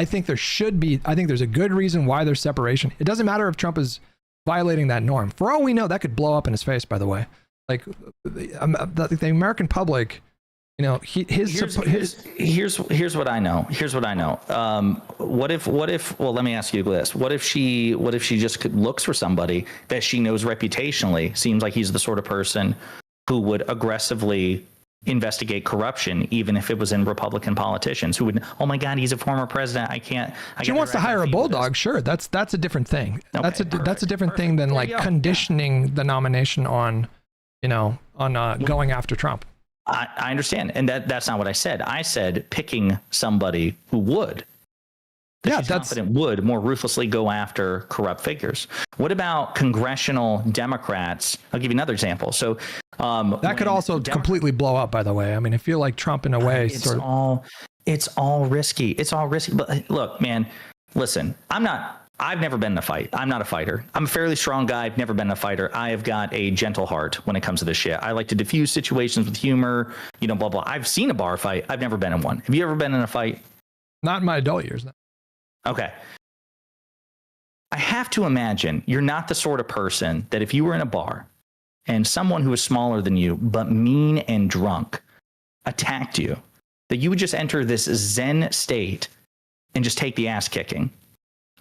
think there's a good reason why there's separation. It doesn't matter if Trump is violating that norm. For all we know, that could blow up in his face, by the way. Like the American public, here's what I know. What if, well, let me ask you this. What if she just looks for somebody that she knows reputationally, seems like he's the sort of person who would aggressively investigate corruption, even if it was in Republican politicians who would, oh my God, he's a former president. She wants to hire a bulldog. Sure. That's a different thing. Okay, that's a different thing than conditioning the nomination on, going after Trump. I understand. And that's not what I said. I said picking somebody who would. Confident would more ruthlessly go after corrupt figures. What about congressional Democrats? I'll give you another example. So that could also completely blow up, by the way. I mean, I feel like Trump in a way it's all risky. It's all risky. But look, man, listen, I've never been in a fight. I'm not a fighter. I'm a fairly strong guy. I've never been a fighter. I have got a gentle heart when it comes to this shit. I like to diffuse situations with humor, blah, blah. I've seen a bar fight. I've never been in one. Have you ever been in a fight? Not in my adult years. No. Okay. I have to imagine you're not the sort of person that if you were in a bar and someone who is smaller than you, but mean and drunk, attacked you, that you would just enter this Zen state and just take the ass kicking.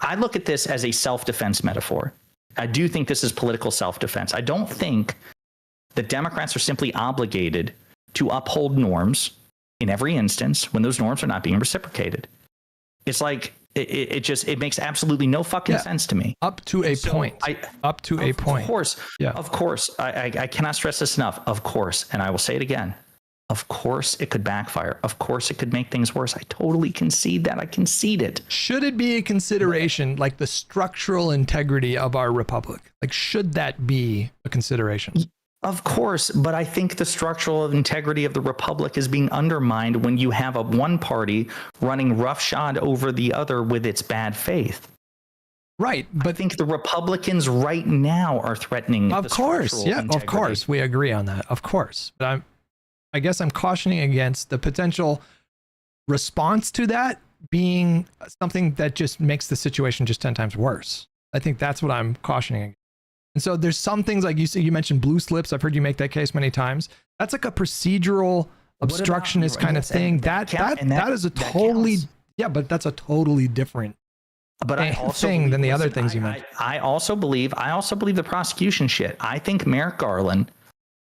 I look at this as a self-defense metaphor. I do think this is political self-defense. I don't think that Democrats are simply obligated to uphold norms in every instance when those norms are not being reciprocated. It's like, it makes absolutely no fucking sense to me. Up to a point. Of course. Yeah. Of course. I cannot stress this enough. Of course. And I will say it again. Of course it could backfire. Of course it could make things worse. I totally concede that. I concede it. Should it be a consideration, like the structural integrity of our republic? Like, should that be a consideration? Of course, but I think the structural integrity of the republic is being undermined when you have one party running roughshod over the other with its bad faith. Right, but I think the Republicans right now are threatening. Of course, yeah, integrity. Of course, we agree on that. Of course, but I guess I'm cautioning against the potential response to that being something that just makes the situation just 10 times worse. I think that's what I'm cautioning against. And so there's some things like you mentioned blue slips. I've heard you make that case many times. That's like a procedural obstructionist kind of thing. That is a totally, yeah, but that's a totally different thing than the other things you mentioned. I also believe the prosecution shit. I think Merrick Garland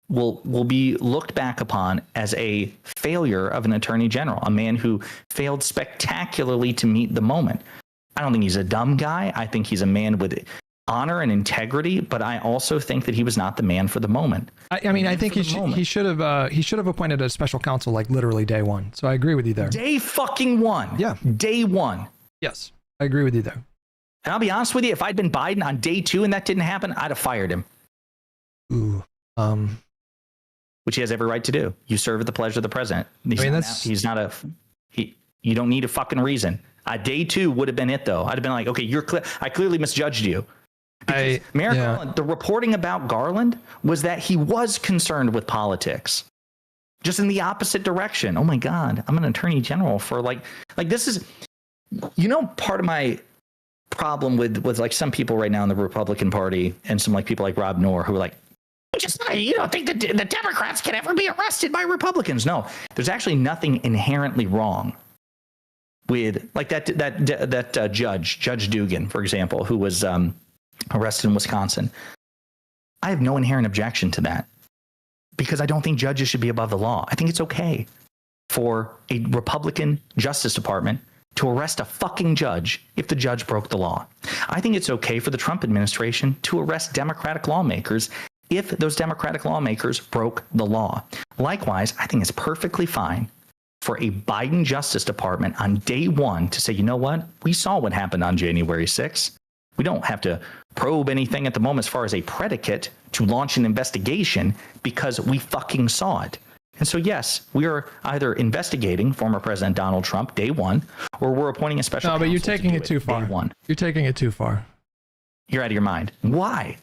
will be looked back upon as a failure of an attorney general, a man who failed spectacularly to meet the moment. I don't think he's a dumb guy. I think he's a man with honor and integrity, but I also think that he was not the man for the moment. I mean, I think he should have appointed a special counsel like literally day one. So I agree with you there. Day fucking one. Yeah. Day one. Yes, I agree with you there. And I'll be honest with you, if I'd been Biden on day 2 and that didn't happen, I'd have fired him. Ooh. Which he has every right to do. You serve at the pleasure of the president. You don't need a fucking reason. Day 2 would have been it though. I'd have been like, okay, I clearly misjudged you. Because Merrick Garland, the reporting about Garland was that he was concerned with politics, just in the opposite direction. Oh my God, I'm an attorney general for like this is, part of my problem with like some people right now in the Republican Party and some like people like Rob Noor who are like, you don't think that the Democrats can ever be arrested by Republicans? No, there's actually nothing inherently wrong with like that Judge Dugan, for example, who was arrested in Wisconsin. I have no inherent objection to that because I don't think judges should be above the law. I think it's okay for a Republican Justice Department to arrest a fucking judge if the judge broke the law. I think it's okay for the Trump administration to arrest Democratic lawmakers if those Democratic lawmakers broke the law. Likewise, I think it's perfectly fine for a Biden Justice Department on day 1 to say, you know what? We saw what happened on January 6th. We don't have to probe anything at the moment as far as a predicate to launch an investigation because we fucking saw it. And so, yes, we are either investigating former President Donald Trump day 1, or we're appointing a special counsel. No, but you're taking it too far. Day 1. You're taking it too far. You're out of your mind. Why?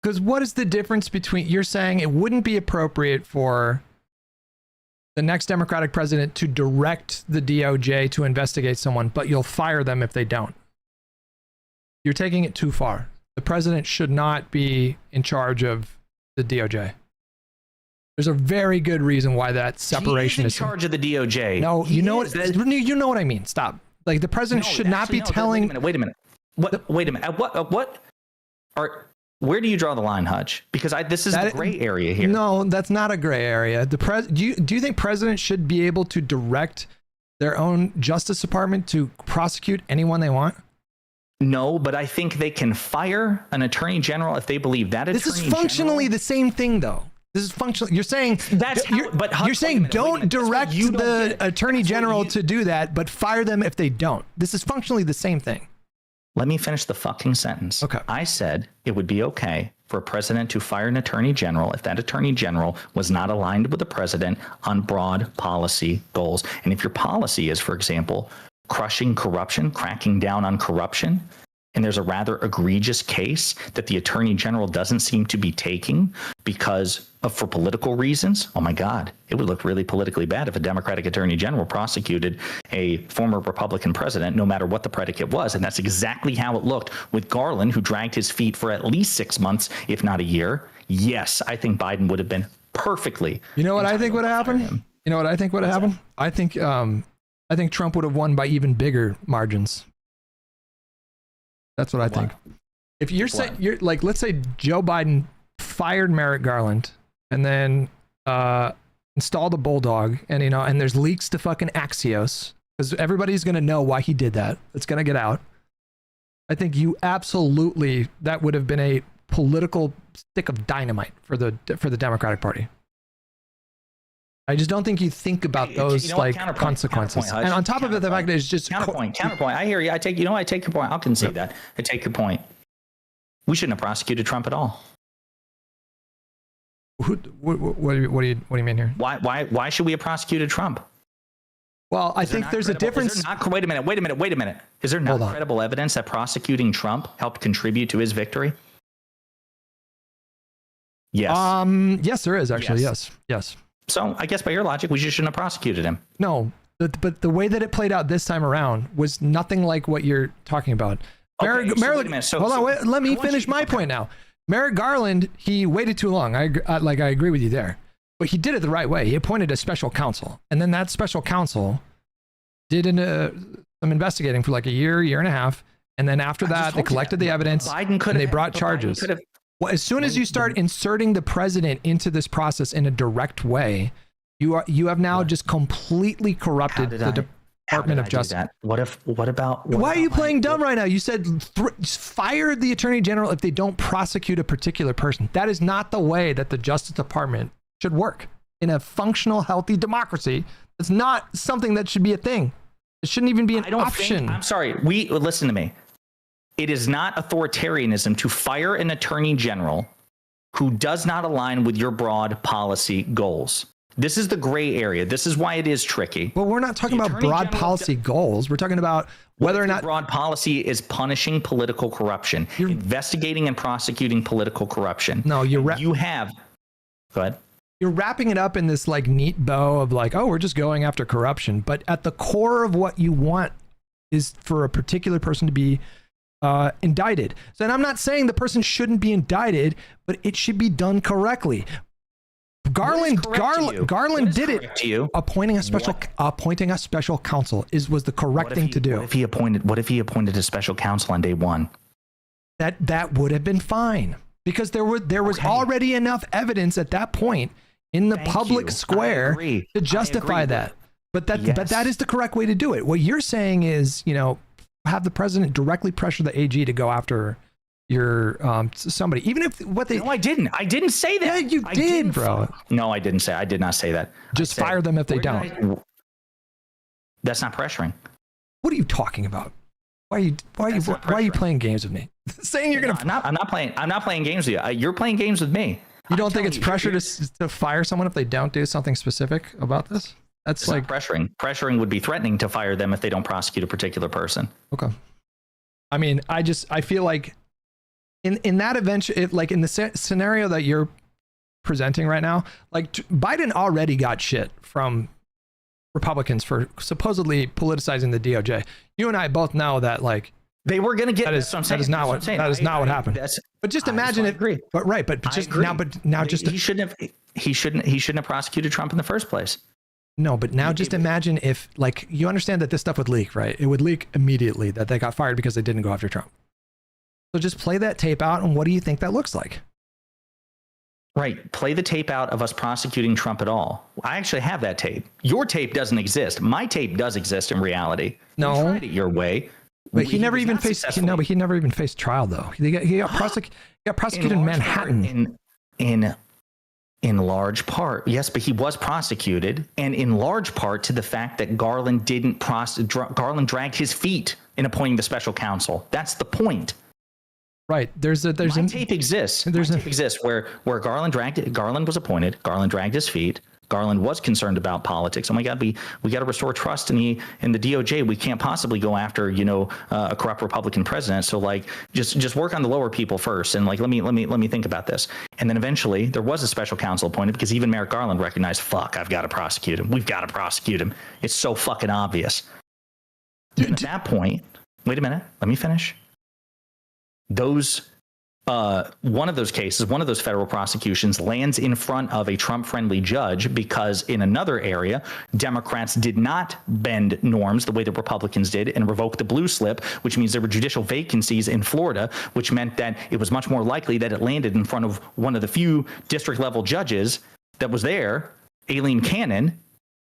Because what is the difference between, you're saying it wouldn't be appropriate for the next Democratic president to direct the DOJ to investigate someone, but you'll fire them if they don't. You're taking it too far. The president should not be in charge of the DOJ. There's a very good reason why that separation is in charge of the DOJ. No, you know what I mean. Stop. Like the president should not be telling. Wait a minute. Wait a minute. Where do you draw the line, Hutch? Because this is the gray area here. No, that's not a gray area. Do you think presidents should be able to direct their own Justice Department to prosecute anyone they want? No, but I think they can fire an attorney general if they believe that attorney general. This is functionally the same thing, though. This is functional. You're saying you're saying don't direct the attorney general to do that, but fire them if they don't. This is functionally the same thing. Let me finish the fucking sentence. Okay. I said it would be okay for a president to fire an attorney general if that attorney general was not aligned with the president on broad policy goals. And if your policy is, for example, crushing corruption, cracking down on corruption, and there's a rather egregious case that the attorney general doesn't seem to be taking because for political reasons, oh my God, it would look really politically bad if a Democratic attorney general prosecuted a former Republican president, no matter what the predicate was. And that's exactly how it looked with Garland, who dragged his feet for at least 6 months, if not a year. Yes, I think Biden would have been perfectly. You know what I think would have happened? You know what I think would have happened? I think Trump would have won by even bigger margins. That's what I think. If you're saying, let's say Joe Biden fired Merrick Garland and then installed a bulldog, and and there's leaks to fucking Axios because everybody's gonna know why he did that. It's gonna get out. I think that would have been a political stick of dynamite for the Democratic Party. I just don't think you think about those consequences. And on top of it, the fact that it's just counterpoint. I hear you. I take your point. I'll concede that. I take your point. We shouldn't have prosecuted Trump at all. What do you mean here? Why should we have prosecuted Trump? Well, I think there's a difference. Wait a minute. Is there not credible evidence that prosecuting Trump helped contribute to his victory? Yes. Yes, there is actually. Yes. So I guess by your logic, we just shouldn't have prosecuted him. No, but the way that it played out this time around was nothing like what you're talking about. Okay, wait a minute. Hold on, let me finish my point now. Merrick Garland, he waited too long. I agree with you there, but he did it the right way. He appointed a special counsel, and then that special counsel did some investigating for like a year and a half, And then after that, they collected the evidence and they brought charges. Well, as soon as you start inserting the president into this process in a direct way, you have now just completely corrupted the Department of Justice. What about? Why are you playing dumb right now? You said fire the Attorney General if they don't prosecute a particular person. That is not the way that the Justice Department should work in a functional, healthy democracy. It's not something that should be a thing. It shouldn't even be an option. I'm sorry. Listen to me. It is not authoritarianism to fire an Attorney General who does not align with your broad policy goals. This is the gray area. This is why it is tricky. Well, we're not talking about broad policy goals. We're talking about whether or not broad policy is punishing political corruption, investigating and prosecuting political corruption. No, you have. Go ahead. You're wrapping it up in this like neat bow of like, oh, we're just going after corruption. But at the core of what you want is for a particular person to be indicted. So, and I'm not saying the person shouldn't be indicted, but it should be done correctly. Garland did it. Appointing a special counsel was the correct thing to do. What if he appointed a special counsel on day one? That would have been fine, because there was already enough evidence at that point in the public square to justify that. But that is the correct way to do it. What you're saying is, have the president directly pressure the AG to go after your somebody, even if what they. No, I didn't say that. Yeah, you did, bro. No, I didn't say. I did not say that. Just fire them if they don't. That's not pressuring. What are you talking about? Why are you playing games with me? Saying you're gonna. I'm not playing games with you. You're playing games with me. You don't think it's pressure to fire someone if they don't do something specific about this? That's like pressuring. Pressuring would be threatening to fire them if they don't prosecute a particular person. Okay. I mean, I feel like in that event, like in the scenario that you're presenting right now, like Biden already got shit from Republicans for supposedly politicizing the DOJ. You and I both know that like they were going to get that is not what happened. But just imagine it. But right, but just now just he shouldn't have prosecuted Trump in the first place. No, but now just imagine if, like, you understand that this stuff would leak, right? It would leak immediately that they got fired because they didn't go after Trump. So just play that tape out, and what do you think that looks like? Right. Play the tape out of us prosecuting Trump at all. I actually have that tape. Your tape doesn't exist. My tape does exist in reality. No. We tried it your way. But he never even faced trial, though. He got prosecuted in Manhattan. In large part, yes, but he was prosecuted, and in large part to the fact that Garland Garland dragged his feet in appointing the special counsel. That's the point. Right. My tape exists. Tape exists where Garland was appointed. Garland dragged his feet. Garland was concerned about politics. Oh my God, we got to restore trust in the DOJ. We can't possibly go after a corrupt Republican president. So like just work on the lower people first, and like let me think about this. And then eventually there was a special counsel appointed because even Merrick Garland recognized, fuck, I've got to prosecute him. We've got to prosecute him. It's so fucking obvious. At that point, wait a minute, let me finish. One of those cases, one of those federal prosecutions lands in front of a Trump-friendly judge because in another area, Democrats did not bend norms the way that Republicans did and revoke the blue slip, which means there were judicial vacancies in Florida, which meant that it was much more likely that it landed in front of one of the few district-level judges that was there, Aileen Cannon,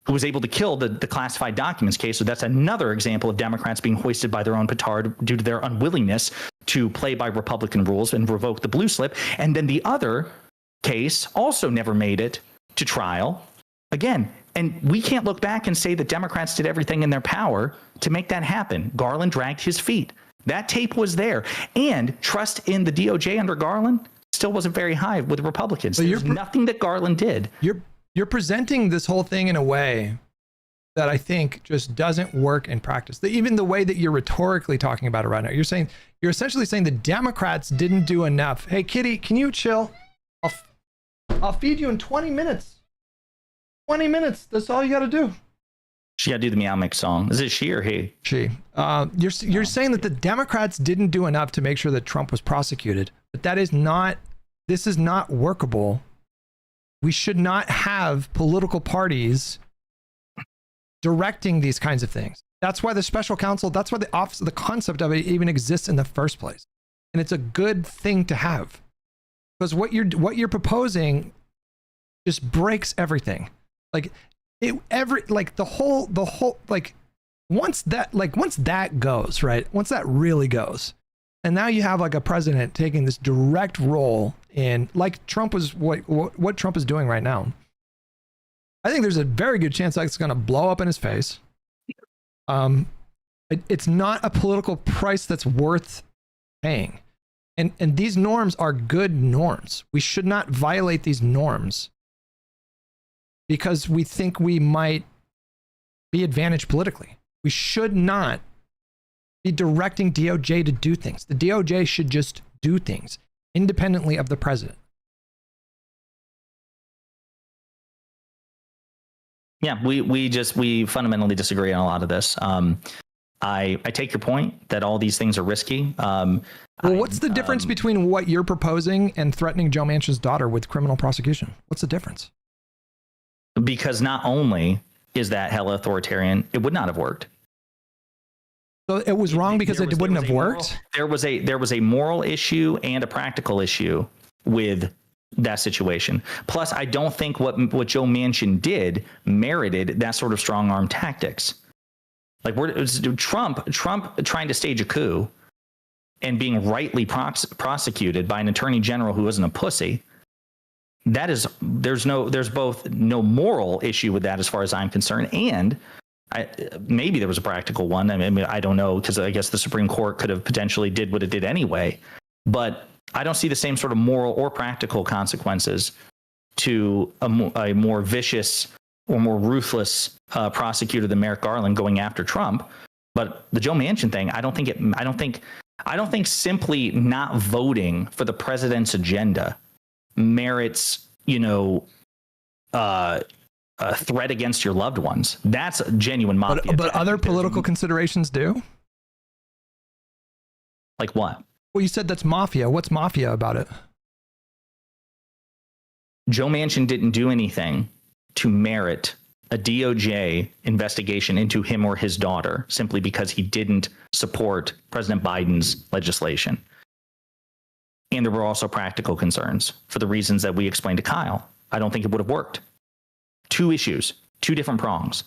who was able to kill the classified documents case. So that's another example of Democrats being hoisted by their own petard due to their unwillingness to play by Republican rules and revoke the blue slip. And then the other case also never made it to trial again. And we can't look back and say that Democrats did everything in their power to make that happen. Garland dragged his feet. That tape was there. And trust in the DOJ under Garland still wasn't very high with Republicans. There's nothing that Garland did. You're presenting this whole thing in a way that I think just doesn't work in practice. Even the way that you're rhetorically talking about it right now, you're essentially saying the Democrats didn't do enough. Hey, Kitty, can you chill? I'll feed you in 20 minutes. 20 minutes. That's all you got to do. She got to do the Meow Mix song. Is it she or he? She. You're saying that the Democrats didn't do enough to make sure that Trump was prosecuted, but this is not workable. We should not have political parties directing these kinds of things. That's why the special counsel, that's why the office, the concept of it even exists in the first place. And it's a good thing to have. Because what you're proposing just breaks everything. Like the whole once that goes, right? Once that really goes, and now you have like a president taking this direct role in, like Trump was, what Trump is doing right now. I think there's a very good chance that's going to blow up in his face. It's not a political price that's worth paying. And these norms are good norms. We should not violate these norms because we think we might be advantaged politically. We should not be directing DOJ to do things. The DOJ should just do things independently of the president. Yeah, we fundamentally disagree on a lot of this. I take your point that all these things are risky. Well, what's the difference between what you're proposing and threatening Joe Manchin's daughter with criminal prosecution? What's the difference? Because not only is that hella authoritarian, it would not have worked. So it was wrong because it wouldn't have worked? There was a moral issue and a practical issue with that situation. Plus, I don't think what Joe Manchin did merited that sort of strong arm tactics. Like Trump trying to stage a coup and being rightly prosecuted by an attorney general who wasn't a pussy. There's both no moral issue with that as far as I'm concerned, and maybe there was a practical one. I mean, I don't know, because I guess the Supreme Court could have potentially did what it did anyway. But I don't see the same sort of moral or practical consequences to a more vicious or more ruthless prosecutor than Merrick Garland going after Trump. But the Joe Manchin thing, I don't think simply not voting for the president's agenda merits, a threat against your loved ones. That's a genuine mafia. But other political considerations do? Like what? Well, you said that's mafia. What's mafia about it? Joe Manchin didn't do anything to merit a DOJ investigation into him or his daughter simply because he didn't support President Biden's legislation. And there were also practical concerns for the reasons that we explained to Kyle. I don't think it would have worked. Two issues, two different prongs.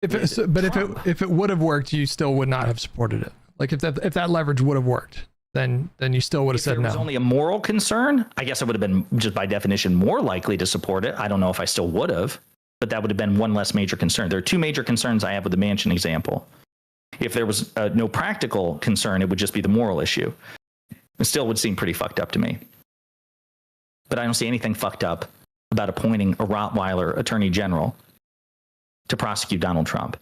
If it would have worked, you still would not have supported it. Like if that leverage would have worked, then you still would have said no. If there was only a moral concern, I guess I would have been, just by definition, more likely to support it. I don't know if I still would have, but that would have been one less major concern. There are two major concerns I have with the Manchin example. If there was no practical concern, it would just be the moral issue. It still would seem pretty fucked up to me. But I don't see anything fucked up about appointing a Rottweiler attorney general to prosecute Donald Trump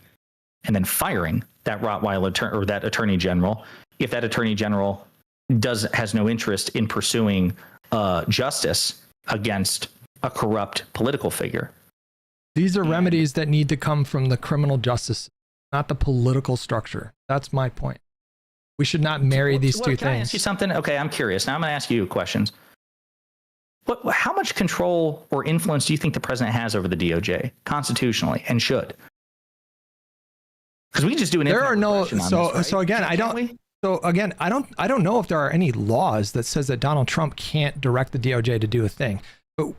and then firing that Rottweiler or that attorney general if that attorney general has no interest in pursuing justice against a corrupt political figure. These are remedies that need to come from the criminal justice, not the political structure. That's my point. We should not marry these two things. Can I ask you something? Okay, I'm curious. Now I'm going to ask you questions. How much control or influence do you think the president has over the DOJ constitutionally and should? Because we can just do an. There are no. So again, I don't. So again, I don't know if there are any laws that says that Donald Trump can't direct the DOJ to do a thing.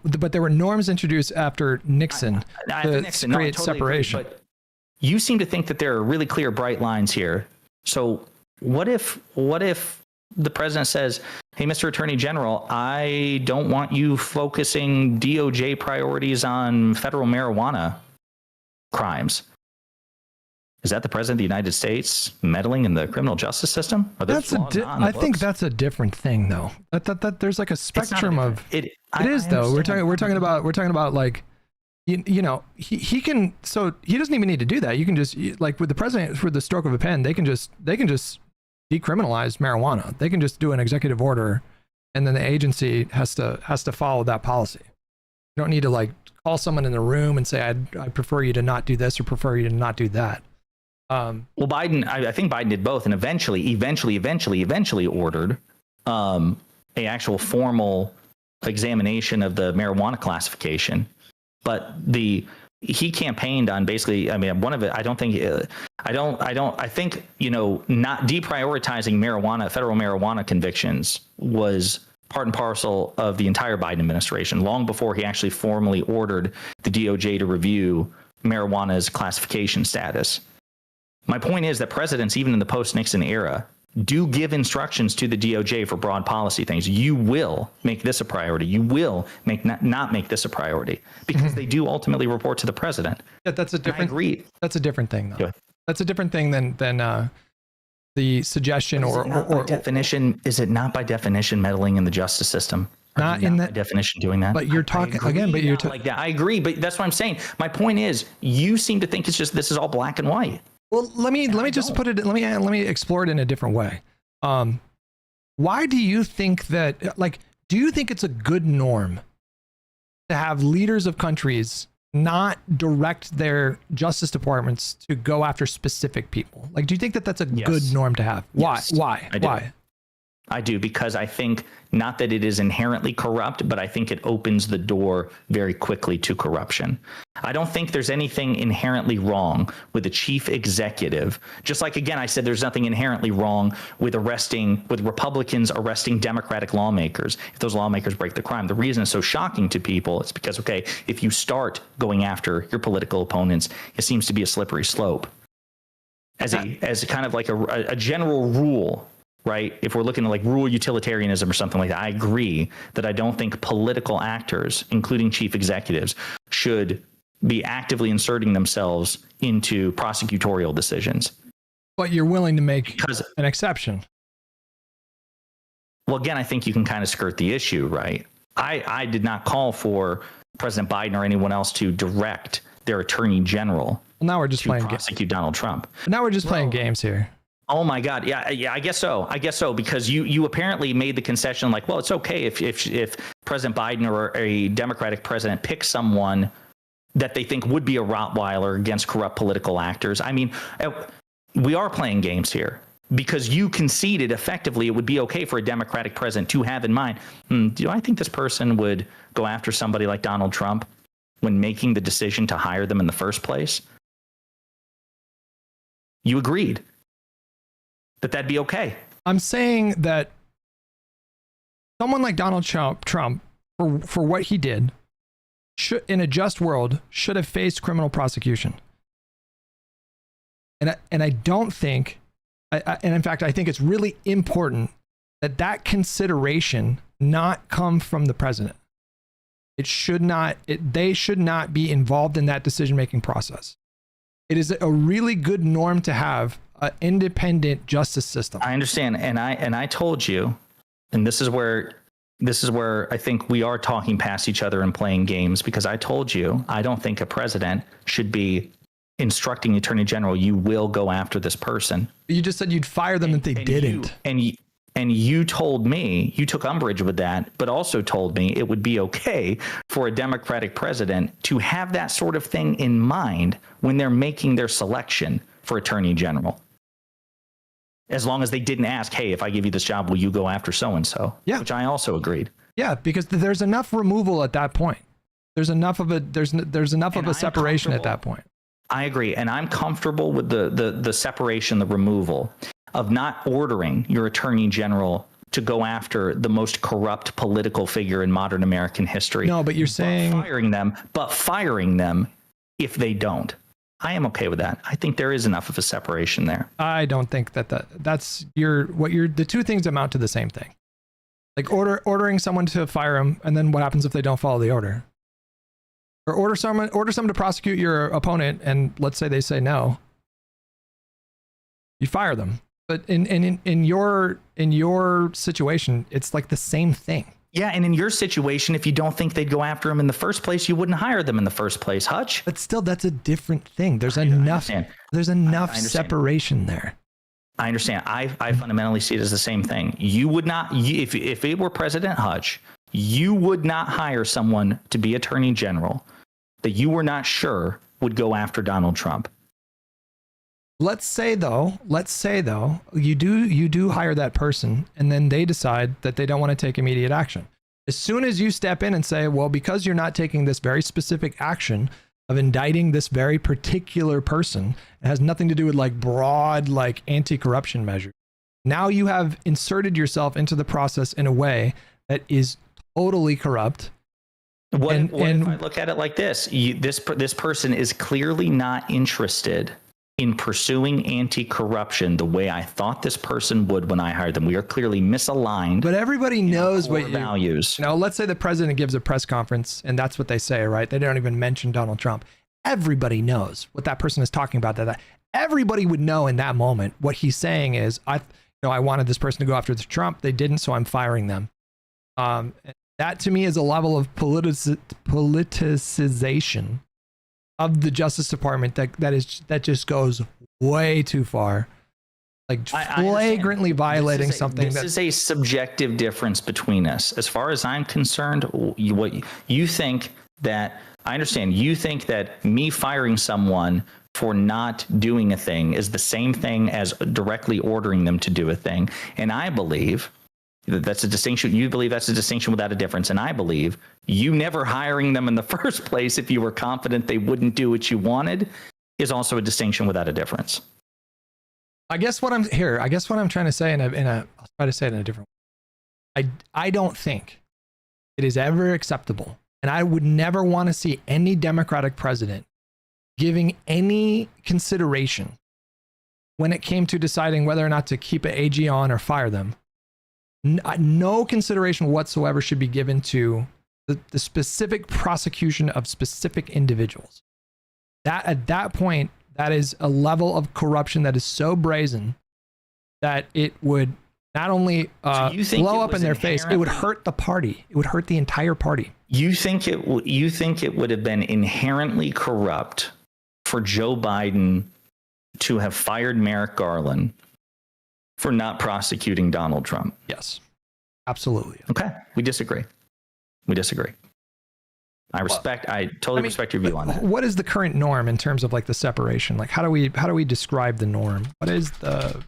But there were norms introduced after Nixon to create separation. Agree, but you seem to think that there are really clear, bright lines here. So what if the president says, "Hey, Mr. Attorney General, I don't want you focusing DOJ priorities on federal marijuana crimes"? Is that the president of the United States meddling in the criminal justice system? I think that's a different thing, though. That there's like a spectrum of it. It is though. We're talking about like, he can. So he doesn't even need to do that. You can just, like with the president, for the stroke of a pen, they can just decriminalize marijuana. They can just do an executive order, and then the agency has to follow that policy. You don't need to like call someone in the room and say, I prefer you to not do this or prefer you to not do that. Well, Biden, I think Biden did both, and eventually ordered a actual formal examination of the marijuana classification. But he campaigned on basically, I mean, one of it, I think, you know, not deprioritizing marijuana, federal marijuana convictions was part and parcel of the entire Biden administration, long before he actually formally ordered the DOJ to review marijuana's classification status. My point is that presidents, even in the post-Nixon era, do give instructions to the DOJ for broad policy things. You will make this a priority. You will make not make this a priority, because they do ultimately report to the president. Yeah, that's a different. That's a different thing, though. Yeah. That's a different thing than the suggestion or definition. Is it not by definition meddling in the justice system? Not in that definition doing that. But you're talking again. But you're like that. I agree. But that's what I'm saying. My point is, you seem to think it's just this is all black and white. Well, let me just put it. Let me explore it in a different way. Why do you think that? Like, do you think it's a good norm to have leaders of countries not direct their justice departments to go after specific people? Like, do you think that that's a good norm to have? Yes. Why? Why? I do, because I think not that it is inherently corrupt, but I think it opens the door very quickly to corruption. I don't think there's anything inherently wrong with a chief executive. Just like, again, I said there's nothing inherently wrong with Republicans arresting Democratic lawmakers if those lawmakers break the crime. The reason it's so shocking to people is because, okay, if you start going after your political opponents, it seems to be a slippery slope. As a kind of like a general rule, right? If we're looking at like rural utilitarianism or something like that, I agree that I don't think political actors, including chief executives, should be actively inserting themselves into prosecutorial decisions. But you're willing to make an exception. Well, again, I think you can kind of skirt the issue, right? I did not call for President Biden or anyone else to direct their attorney general now we're just playing prosecute Donald Trump. Now we're just playing games here. Oh my God. Yeah, I guess so. Because you apparently made the concession like, well, it's okay if President Biden or a Democratic president picks someone that they think would be a Rottweiler against corrupt political actors. I mean, we are playing games here, because you conceded effectively it would be okay for a Democratic president to have in mind, do I think this person would go after somebody like Donald Trump when making the decision to hire them in the first place? You agreed that'd be okay. I'm saying that someone like Donald Trump, for what he did, should, in a just world, should have faced criminal prosecution. And I don't think, and in fact, I think it's really important that consideration not come from the president. It should not. They should not be involved in that decision-making process. It is a really good norm to have an independent justice system. I understand, and I told you, and this is where I think we are talking past each other and playing games, because I told you I don't think a president should be instructing the attorney general, you will go after this person. You just said you'd fire them if they didn't. And you told me, you took umbrage with that, but also told me it would be okay for a Democratic president to have that sort of thing in mind when they're making their selection for attorney general. As long as they didn't ask, hey, if I give you this job, will you go after so-and-so? Yeah. Which I also agreed. Yeah, because there's enough removal at that point. There's enough of a separation at that point. I agree. And I'm comfortable with the separation, the removal of not ordering your attorney general to go after the most corrupt political figure in modern American history. No, but you're saying firing them if they don't. I am okay with that. I think there is enough of a separation there. I don't think that's the two things amount to the same thing. Like ordering someone to fire him, and then what happens if they don't follow the order? Or order someone to prosecute your opponent, and let's say they say no. You fire them. But in your situation, it's like the same thing. Yeah, and in your situation, if you don't think they'd go after him in the first place, you wouldn't hire them in the first place, Hutch. But still, that's a different thing. There's enough separation there. I understand. I fundamentally see it as the same thing. You would not, if it were President Hutch, you would not hire someone to be attorney general that you were not sure would go after Donald Trump. Let's say though, you do hire that person, and then they decide that they don't want to take immediate action. As soon as you step in and say, well, because you're not taking this very specific action, of indicting this very particular person. It has nothing to do with like broad, like anti-corruption measures. Now you have inserted yourself into the process in a way that is totally corrupt. What if I look at it like this? This person is clearly not interested in pursuing anti-corruption the way I thought this person would when I hired them. We are clearly misaligned. But everybody knows what values. You know, let's say the president gives a press conference and that's what they say, right? They don't even mention Donald Trump. Everybody knows what that person is talking about. That everybody would know in that moment what he's saying is, I wanted this person to go after Trump. They didn't, so I'm firing them. That to me is a level of politicization of the Justice Department that just goes way too far, like flagrantly violating something. This is a subjective difference between us. As far as I'm concerned, what you think that I understand, you think that me firing someone for not doing a thing is the same thing as directly ordering them to do a thing, and I believe that's a distinction. You believe that's a distinction without a difference. And I believe you never hiring them in the first place if you were confident they wouldn't do what you wanted is also a distinction without a difference. I guess what I'm trying to say I'll try to say it in a different way. I don't think it is ever acceptable. And I would never want to see any Democratic president giving any consideration when it came to deciding whether or not to keep an AG on or fire them. No consideration whatsoever should be given to the specific prosecution of specific individuals. That at that point, that is a level of corruption that is so brazen that it would not only blow up in their face, it would hurt the party. It would hurt the entire party. You think it would have been inherently corrupt for Joe Biden to have fired Merrick Garland for not prosecuting Donald Trump? Yes, absolutely. Okay, we disagree. I totally respect your view on that. What is the current norm in terms of like the separation? Like, how do we describe the norm? What is the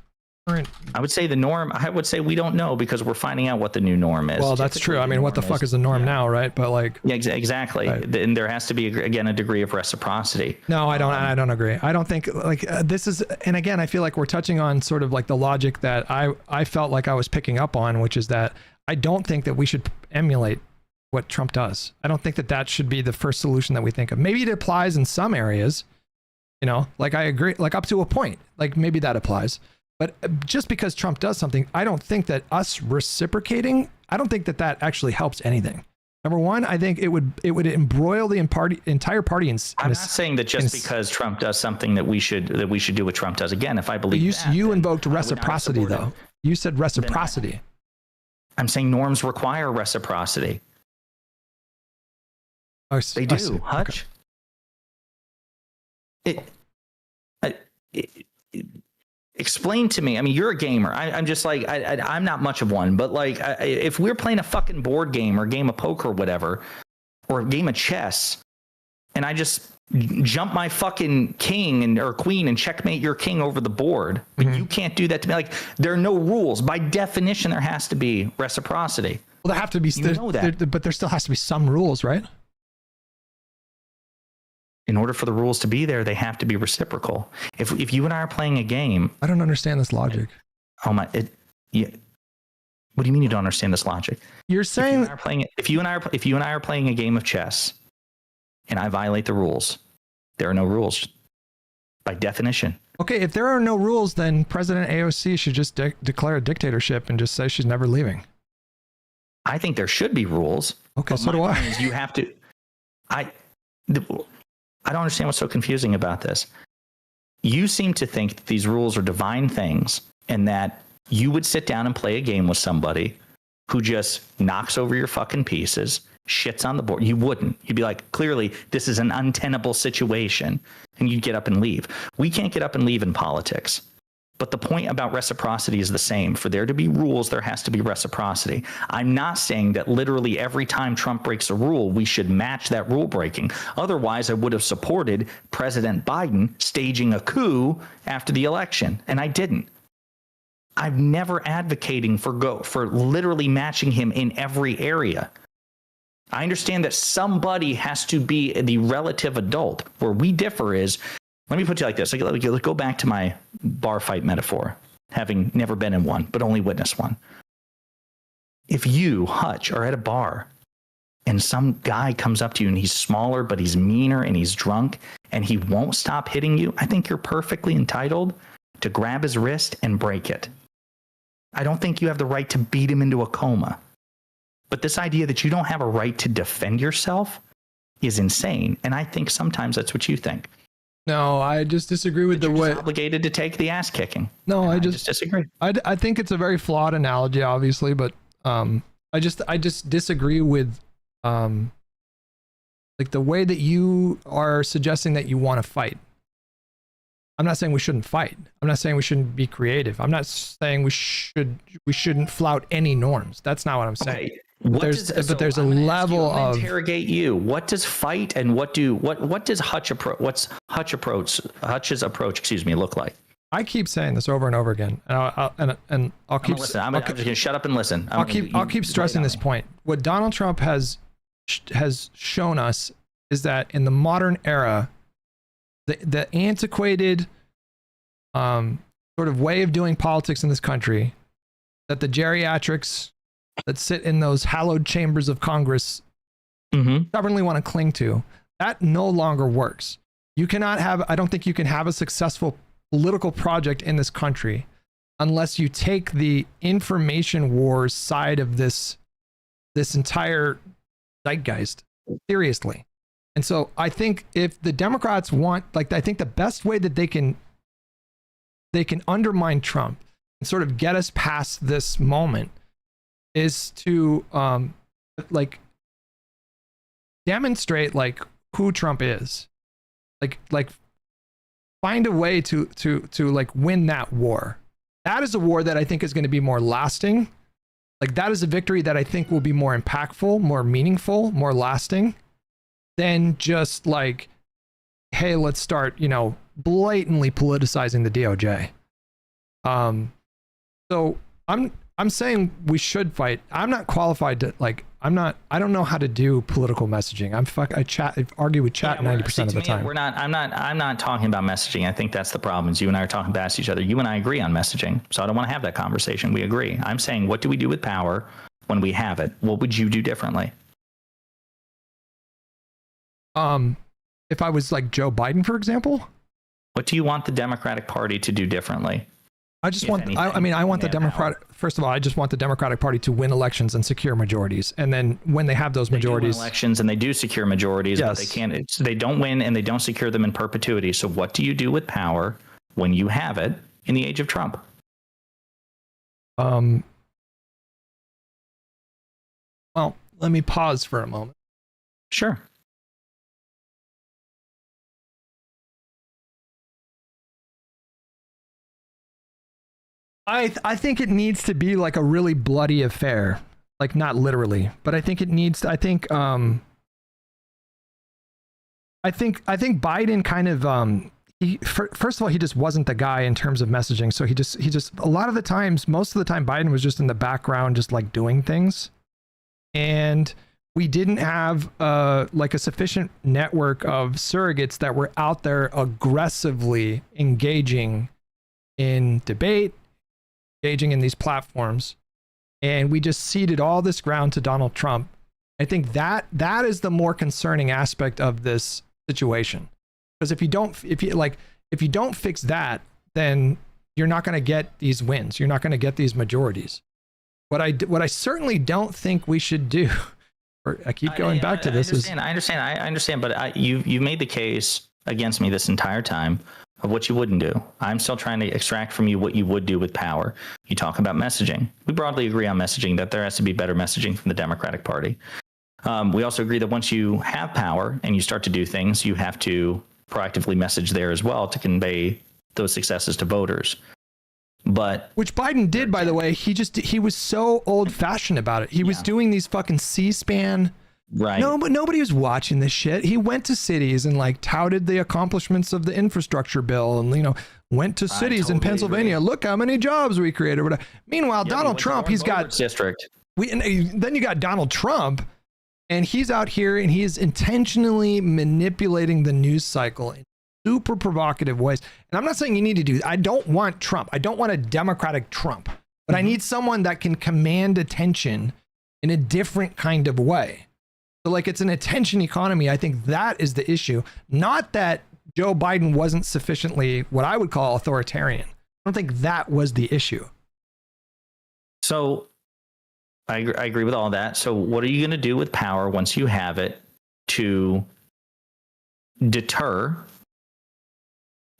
current? I would say the norm. I would say we don't know because we're finding out what the new norm is. Well, that's true. I mean, what the fuck is the norm now, right? But like, yeah, exactly. Right. And there has to be again a degree of reciprocity. No, I don't agree. I don't think this is. And again, I feel like we're touching on sort of like the logic that I felt like I was picking up on, which is that I don't think that we should emulate what Trump does. I don't think that should be the first solution that we think of. Maybe it applies in some areas, you know, like I agree, like up to a point, like maybe that applies. But just because Trump does something, I don't think that us reciprocating, I don't think that actually helps anything. Number one, I think it would embroil the entire party in. I'm not saying that just because Trump does something that we should do what Trump does. Again, if I believe you invoked reciprocity though. You said reciprocity. I'm saying norms require reciprocity. They do, Hutch. Okay. Explain to me. I mean, you're a gamer. I'm just like, I'm not much of one, but like, if we're playing a fucking board game or a game of poker or whatever, or a game of chess, and I just jump my fucking king or queen and checkmate your king over the board, but you can't do that to me. Like, there are no rules. By definition, there has to be reciprocity. Well, there have to be, but there still has to be some rules, right? In order for the rules to be there, they have to be reciprocal. If you and I are playing a game, I don't understand this logic. Oh my! Yeah. What do you mean you don't understand this logic? You're saying if you and I are playing a game of chess, and I violate the rules, there are no rules by definition. Okay, if there are no rules, then President AOC should just declare a dictatorship and just say she's never leaving. I think there should be rules. Okay, so do I. You have to. I don't understand what's so confusing about this. You seem to think that these rules are divine things and that you would sit down and play a game with somebody who just knocks over your fucking pieces, shits on the board. You wouldn't. You'd be like, clearly, this is an untenable situation, and you'd get up and leave. We can't get up and leave in politics. But the point about reciprocity is the same. For there to be rules, there has to be reciprocity. I'm not saying that literally every time Trump breaks a rule, we should match that rule breaking. Otherwise, I would have supported President Biden staging a coup after the election, and I didn't. I'm never advocating for literally matching him in every area. I understand that somebody has to be the relative adult. Where we differ is, let me put you like this. Let's go back to my bar fight metaphor, having never been in one, but only witnessed one. If you, Hutch, are at a bar and some guy comes up to you and he's smaller, but he's meaner and he's drunk and he won't stop hitting you, I think you're perfectly entitled to grab his wrist and break it. I don't think you have the right to beat him into a coma. But this idea that you don't have a right to defend yourself is insane. And I think sometimes that's what you think. No, I just disagree with the way. Obligated to take the ass kicking. No, I just disagree. I think it's a very flawed analogy, obviously, but I just disagree with like the way that you are suggesting that you want to fight. I'm not saying we shouldn't fight. I'm not saying we shouldn't be creative. I'm not saying we shouldn't flout any norms. That's not what I'm saying. Okay. But there's a level of interrogate you. What does fight and what does Hutch's approach, excuse me, look like? I keep saying this over and over again, and I'll keep. Listen. I'm just gonna shut up and listen. I'll keep stressing this point. What Donald Trump has shown us is that in the modern era, the antiquated sort of way of doing politics in this country, that the geriatrics that sit in those hallowed chambers of Congress stubbornly want to cling to, that no longer works. You cannot have, I don't think you can have a successful political project in this country unless you take the information wars side of this entire zeitgeist seriously. And so I think if the Democrats want, like, I think the best way that they can undermine Trump and sort of get us past this moment is to like demonstrate like who Trump is, like find a way to like win that war. That is a war that I think is going to be more lasting. Like that is a victory that I think will be more impactful, more meaningful, more lasting than just like, hey, let's start, blatantly politicizing the DOJ. So I'm saying we should fight. I'm not qualified to I don't know how to do political messaging. I argue with chat 90% of the time. I'm not talking about messaging. I think that's the problem is you and I are talking past each other. You and I agree on messaging. So I don't want to have that conversation. We agree. I'm saying, what do we do with power when we have it? What would you do differently? If I was like Joe Biden, for example, what do you want the Democratic Party to do differently? I just want, I want the Democratic, first of all, I just want the Democratic Party to win elections and secure majorities. And then when they have those majorities, win elections and they do secure majorities, yes. But they can't, they don't win and they don't secure them in perpetuity. So what do you do with power when you have it in the age of Trump? Well, let me pause for a moment. Sure. I think it needs to be like a really bloody affair, like not literally, but I think it needs. I think Biden kind of first of all, he just wasn't the guy in terms of messaging. So he just a lot of the times, most of the time, Biden was just in the background, just like doing things, and we didn't have like a sufficient network of surrogates that were out there aggressively engaging in debate, engaging in these platforms, and we just ceded all this ground to Donald Trump. I think that is the more concerning aspect of this situation, because if you don't fix that, then you're not going to get these wins. You're not going to get these majorities. What I certainly don't think we should do, or I keep going back to this. I understand, but you made the case against me this entire time of what you wouldn't do. I'm still trying to extract from you what you would do with power. You talk about messaging. We broadly agree on messaging, that there has to be better messaging from the Democratic Party. We also agree that once you have power and you start to do things, you have to proactively message there as well to convey those successes to voters. But which Biden did, by the way. He was so old fashioned about it. He was doing these fucking C-SPAN. Right. No, but nobody was watching this shit. He went to cities and like touted the accomplishments of the infrastructure bill, and went to cities in Pennsylvania. Agree. Look how many jobs we created. Meanwhile, Donald Trump, he's got district. Then you got Donald Trump, And he's out here and he is intentionally manipulating the news cycle in super provocative ways. And I'm not saying you need to do, I don't want Trump. I don't want a Democratic Trump, but I need someone that can command attention in a different kind of way. So like it's an attention economy. I think that is the issue. Not that Joe Biden wasn't sufficiently what I would call authoritarian. I don't think that was the issue. So I agree with all that. So what are you going to do with power once you have it to deter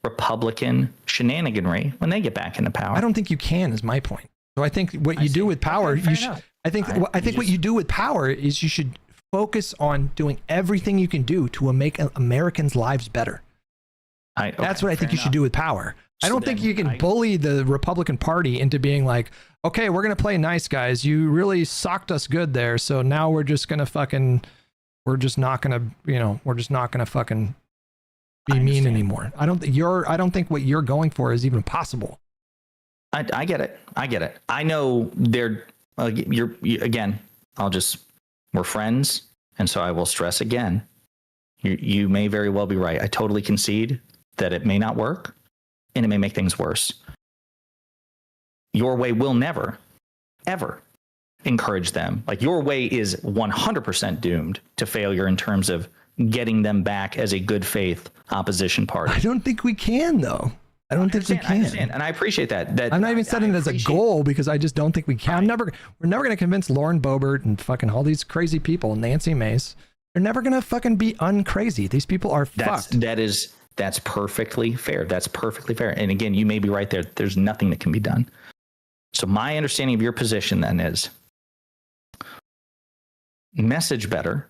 Republican shenaniganry when they get back into power? I don't think you can, is my point. So I think what you do with power, you should, I think what you do with power is you should focus on doing everything you can do to make Americans' lives better. That's what I think you should do with power. I don't think you can bully the Republican Party into being like, okay, we're going to play nice, guys. You really socked us good there. So now we're just going to fucking, we're just not going to fucking be mean anymore. I don't think what you're going for is even possible. I get it. I know again, we're friends. And so I will stress again, you may very well be right. I totally concede that it may not work and it may make things worse. Your way will never, ever encourage them. Like your way is 100% doomed to failure in terms of getting them back as a good faith opposition party. I don't think we can, though. I don't think we can. I understand, and I appreciate that. I'm not even setting it as a goal because I just don't think we can. We're never going to convince Lauren Boebert and fucking all these crazy people, Nancy Mace. They're never going to fucking be uncrazy. These people are fucked. That's perfectly fair. That's perfectly fair. And again, you may be right there. There's nothing that can be done. So my understanding of your position then is message better,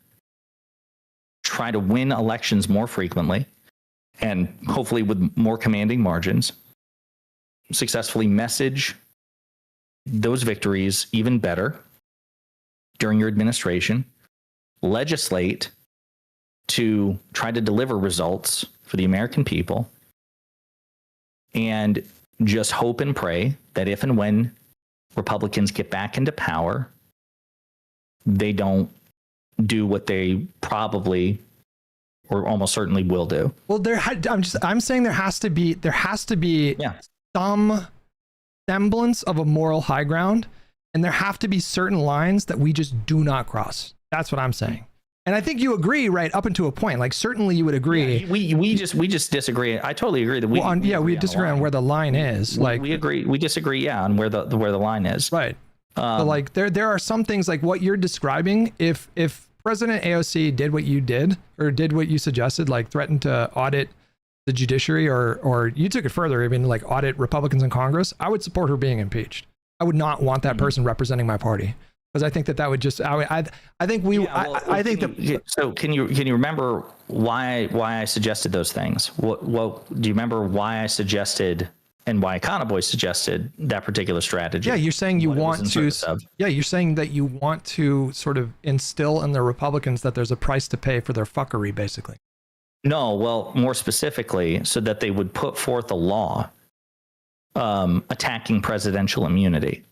try to win elections more frequently, and hopefully with more commanding margins, successfully message those victories even better during your administration, legislate to try to deliver results for the American people, and just hope and pray that if and when Republicans get back into power, they don't do what they probably or almost certainly will do. Well, I'm saying there has to be some semblance of a moral high ground, and there have to be certain lines that we just do not cross. That's what I'm saying. And I think you agree, right, up until a point. Like certainly you would agree. Yeah, we just disagree. I totally agree that we disagree on where the line is. We disagree, on where the so right. But like there are some things like what you're describing. If President AOC did what you did or did what you suggested, like threatened to audit the judiciary, or you took it further, even like audit Republicans in Congress, I would support her being impeached. I would not want that person representing my party. Because I think that would just, I think we, I think that. So can you remember why I suggested those things? What do you remember why I suggested and why Econoboy suggested that particular strategy? Yeah, you're saying you want to. Yeah, you're saying that you want to sort of instill in the Republicans that there's a price to pay for their fuckery, basically. No, well, more specifically, so that they would put forth a law attacking presidential immunity.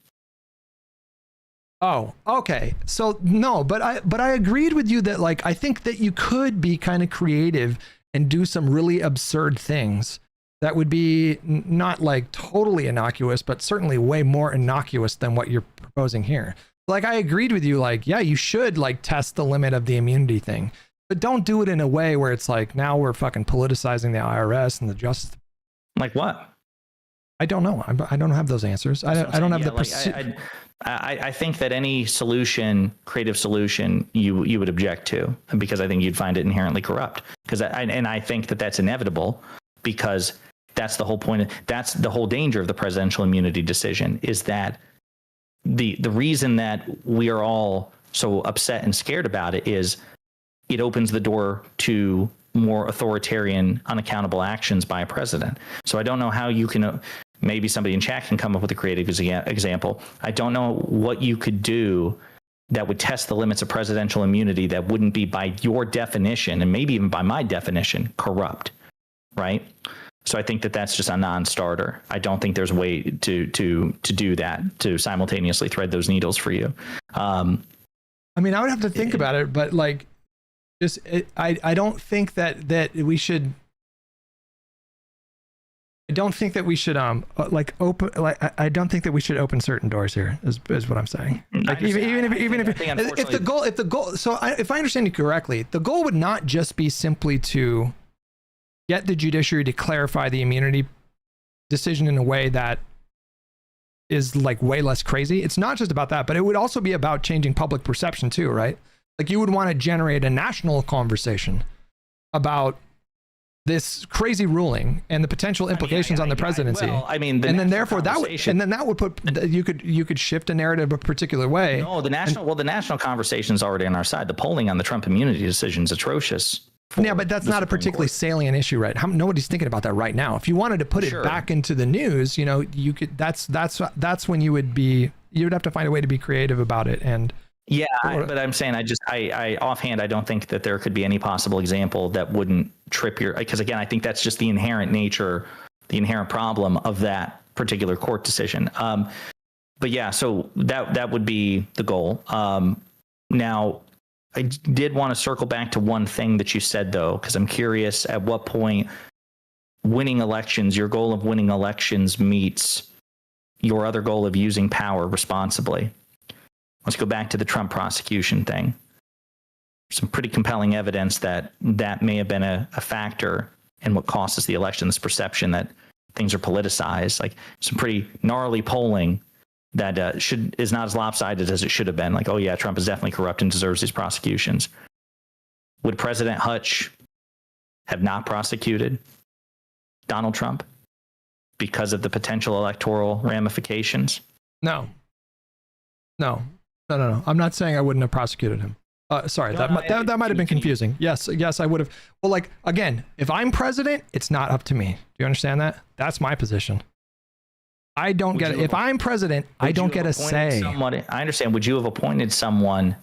Oh, okay. So no, but I agreed with you that like I think that you could be kind of creative and do some really absurd things that would be not like totally innocuous, but certainly way more innocuous than what you're proposing here. Like I agreed with you, like, yeah, you should like test the limit of the immunity thing, but don't do it in a way where it's like now we're fucking politicizing the IRS and the justice. Like what? I don't know. I don't have those answers. I don't have the. I think that any creative solution, you would object to, because I think you'd find it inherently corrupt. And I think that that's inevitable, because that's the whole point. That's the whole danger of the presidential immunity decision, is that the reason that we are all so upset and scared about it is it opens the door to more authoritarian, unaccountable actions by a president. So I don't know how you can. Maybe somebody in chat can come up with a creative example. I don't know what you could do that would test the limits of presidential immunity that wouldn't be, by your definition, and maybe even by my definition, corrupt, right? So I think that that's just a non-starter. I don't think there's a way to do that, to simultaneously thread those needles for you. I mean, I would have to think about it, but like, I don't think that we should. I don't think that we should like open I don't think that we should open certain doors here. Is what I'm saying. Like even if the goal. So if I understand you correctly, the goal would not just be simply to get the judiciary to clarify the immunity decision in a way that is like way less crazy. It's not just about that, but it would also be about changing public perception too, right? Like you would want to generate a national conversation about this crazy ruling and the potential implications on the presidency. and then therefore that would put you could shift a narrative a particular way. No, the national conversation is already on our side. The polling on the Trump immunity decision is atrocious. Yeah, but that's not a particularly salient issue, right? Nobody's thinking about that right now. If you wanted to put it back into the news, you know, you could. That's when you would have to find a way to be creative about it. And yeah, but I'm saying I offhand I don't think that there could be any possible example that wouldn't trip your, because again I think that's just the inherent nature, the inherent problem of that particular court decision. But yeah, so that would be the goal. Now, I did want to circle back to one thing that you said though, because I'm curious at what point winning elections, your goal of winning elections meets your other goal of using power responsibly. Let's go back to the Trump prosecution thing. Some pretty compelling evidence that may have been a factor in what cost us the election, this perception that things are politicized, like some pretty gnarly polling that is not as lopsided as it should have been. Like, oh yeah, Trump is definitely corrupt and deserves these prosecutions. Would President Hutch have not prosecuted Donald Trump because of the potential electoral ramifications? No. I'm not saying I wouldn't have prosecuted him. Sorry, that might have been confusing. Yes, I would have. Well, like, again, if I'm president, it's not up to me. Do you understand that? That's my position. I don't get it. If I'm president, I don't get a say. I understand. Would you have appointed someone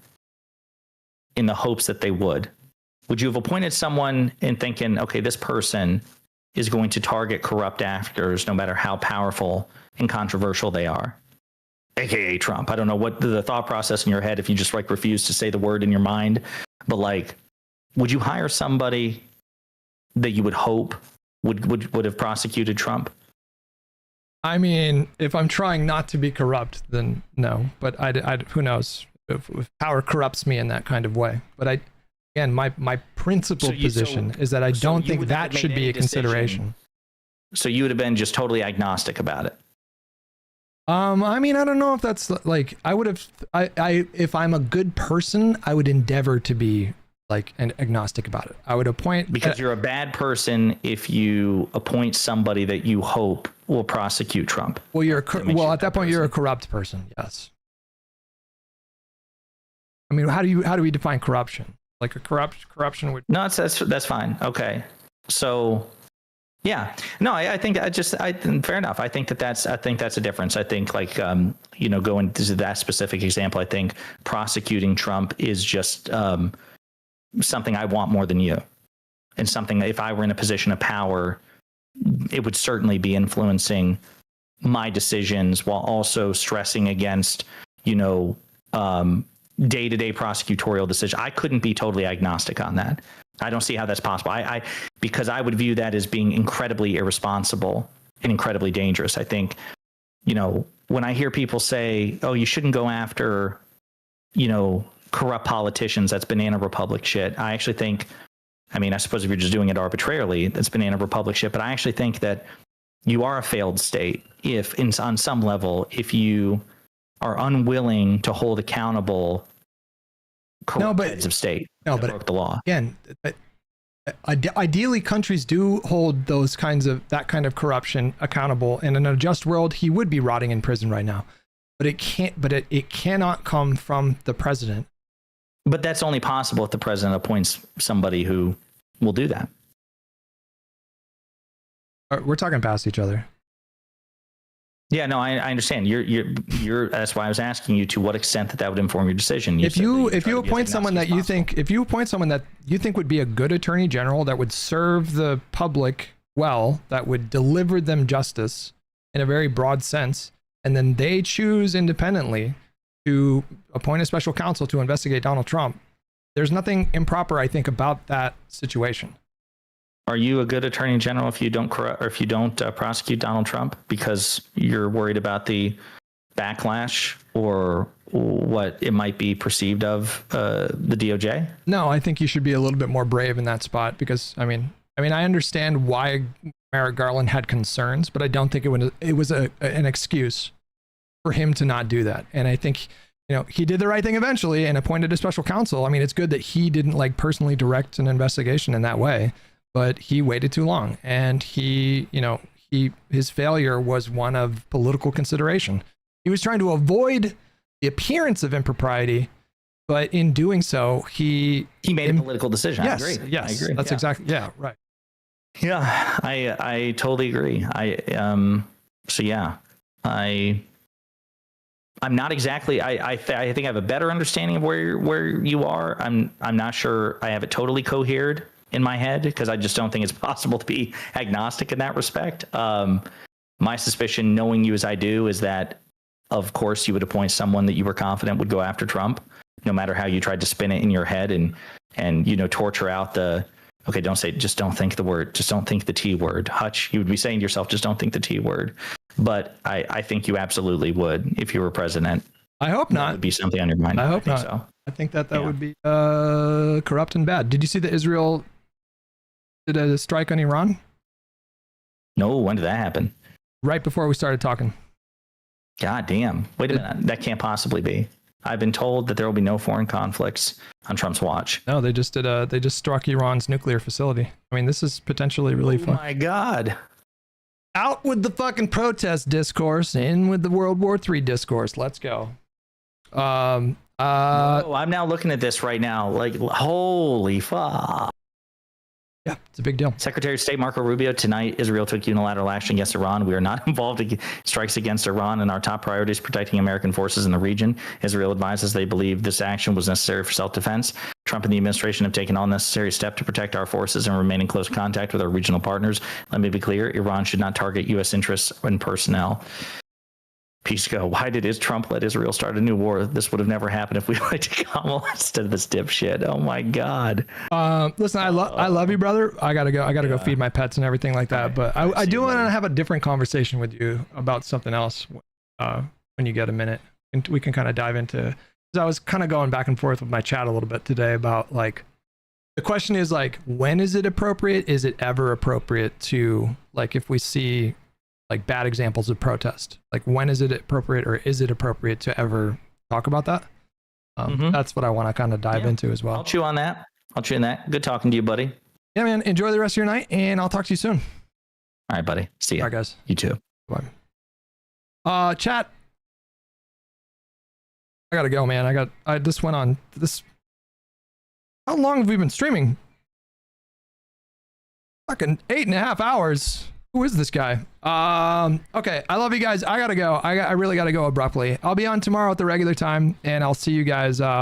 in the hopes that they would? Would you have appointed someone in thinking, okay, this person is going to target corrupt actors no matter how powerful and controversial they are? AKA Trump. I don't know what the thought process in your head if you just like refuse to say the word in your mind, but like, would you hire somebody that you would hope would have prosecuted Trump? I mean, if I'm trying not to be corrupt, then no. But I who knows if power corrupts me in that kind of way. But my principal position is that I don't think that should be a consideration. So you would have been just totally agnostic about it. I mean, I don't know if that's like, I would have, if I'm a good person, I would endeavor to be like an agnostic about it. I would appoint. Because you're a bad person if you appoint somebody that you hope will prosecute Trump. Well, at that point, you're a corrupt person. Yes. I mean, how do we define corruption? Like a corruption would. No, that's fine. Okay. So. Yeah, no, I think fair enough. I think that's a difference. I think like, going to that specific example, I think prosecuting Trump is just something I want more than you, and something that if I were in a position of power, it would certainly be influencing my decisions while also stressing against, day-to-day prosecutorial decision. I couldn't be totally agnostic on that. I don't see how that's possible. Because I would view that as being incredibly irresponsible and incredibly dangerous. I think, when I hear people say, oh, you shouldn't go after, corrupt politicians, that's banana republic shit. I actually think, I suppose if you're just doing it arbitrarily, that's banana republic shit. But I actually think that you are a failed state on some level, if you are unwilling to hold accountable heads of state that broke the law. Again, ideally, countries do hold that kind of corruption accountable. And in a just world, he would be rotting in prison right now. But it can't. But it cannot come from the president. But that's only possible if the president appoints somebody who will do that. We're talking past each other. Yeah, no, I understand. You're. That's why I was asking you to what extent that would inform your decision. If you appoint someone that you think would be a good attorney general that would serve the public well, that would deliver them justice in a very broad sense, and then they choose independently to appoint a special counsel to investigate Donald Trump. There's nothing improper, I think, about that situation. Are you a good attorney general if you don't prosecute Donald Trump because you're worried about the backlash or what it might be perceived of the DOJ? No, I think you should be a little bit more brave in that spot because, I mean, I understand why Merrick Garland had concerns, but I don't think it was an excuse for him to not do that. And I think, he did the right thing eventually and appointed a special counsel. I mean, it's good that he didn't like personally direct an investigation in that way, but he waited too long. And his failure was one of political consideration. He was trying to avoid the appearance of impropriety, but in doing so, he made a political decision. Yes, I agree. yes, I agree. that's exactly, yeah, right. Yeah, I totally agree. I'm not exactly. I think I have a better understanding of where you are. I'm not sure I have it totally cohered in my head because I just don't think it's possible to be agnostic in that respect. My suspicion, knowing you as I do, is that of course you would appoint someone that you were confident would go after Trump, no matter how you tried to spin it in your head and torture out the. Okay, just don't think the word, just don't think the T word. Hutch, you would be saying to yourself, just don't think the T word. But I think you absolutely would if you were president. I hope not. That would be something on your mind. I hope not. So. I think that would be corrupt and bad. Did you see that Israel did a strike on Iran? No, when did that happen? Right before we started talking. God damn. Wait a minute. That can't possibly be. I've been told that there will be no foreign conflicts on Trump's watch. No, they just struck Iran's nuclear facility. I mean, this is potentially really fun. Oh my God. Out with the fucking protest discourse, in with the World War III discourse. Let's go. I'm now looking at this right now. Like, holy fuck. Yeah, it's a big deal. Secretary of State Marco Rubio, tonight Israel took unilateral action against Iran. We are not involved in strikes against Iran, and our top priority is protecting American forces in the region. Israel advises they believe this action was necessary for self-defense. Trump and the administration have taken all necessary steps to protect our forces and remain in close contact with our regional partners. Let me be clear, Iran should not target U.S. interests and personnel. Peace go. Why did Trump let Israel start a new war? This would have never happened if we elected Kamala instead of this dipshit. Oh my God. Listen, I love you, brother. I gotta go feed my pets and everything like that. But I do want to have a different conversation with you about something else when you get a minute, and we can kind of dive into. Because I was kind of going back and forth with my chat a little bit today about like the question is like, when is it appropriate? Is it ever appropriate to, like, if we see like bad examples of protest, like when is it appropriate, or is it appropriate to ever talk about that? That's what I want to kind of dive into as well. I'll chew on that. Good talking to you, buddy. Yeah, man. Enjoy the rest of your night, and I'll talk to you soon. All right, buddy. See ya. All right, guys. You too. Bye. Chat. I gotta go, man. I just went on this. How long have we been streaming? Fucking 8.5 hours. Who is this guy? Okay, I love you guys. I gotta go. I really gotta go abruptly. I'll be on tomorrow at the regular time, and I'll see you guys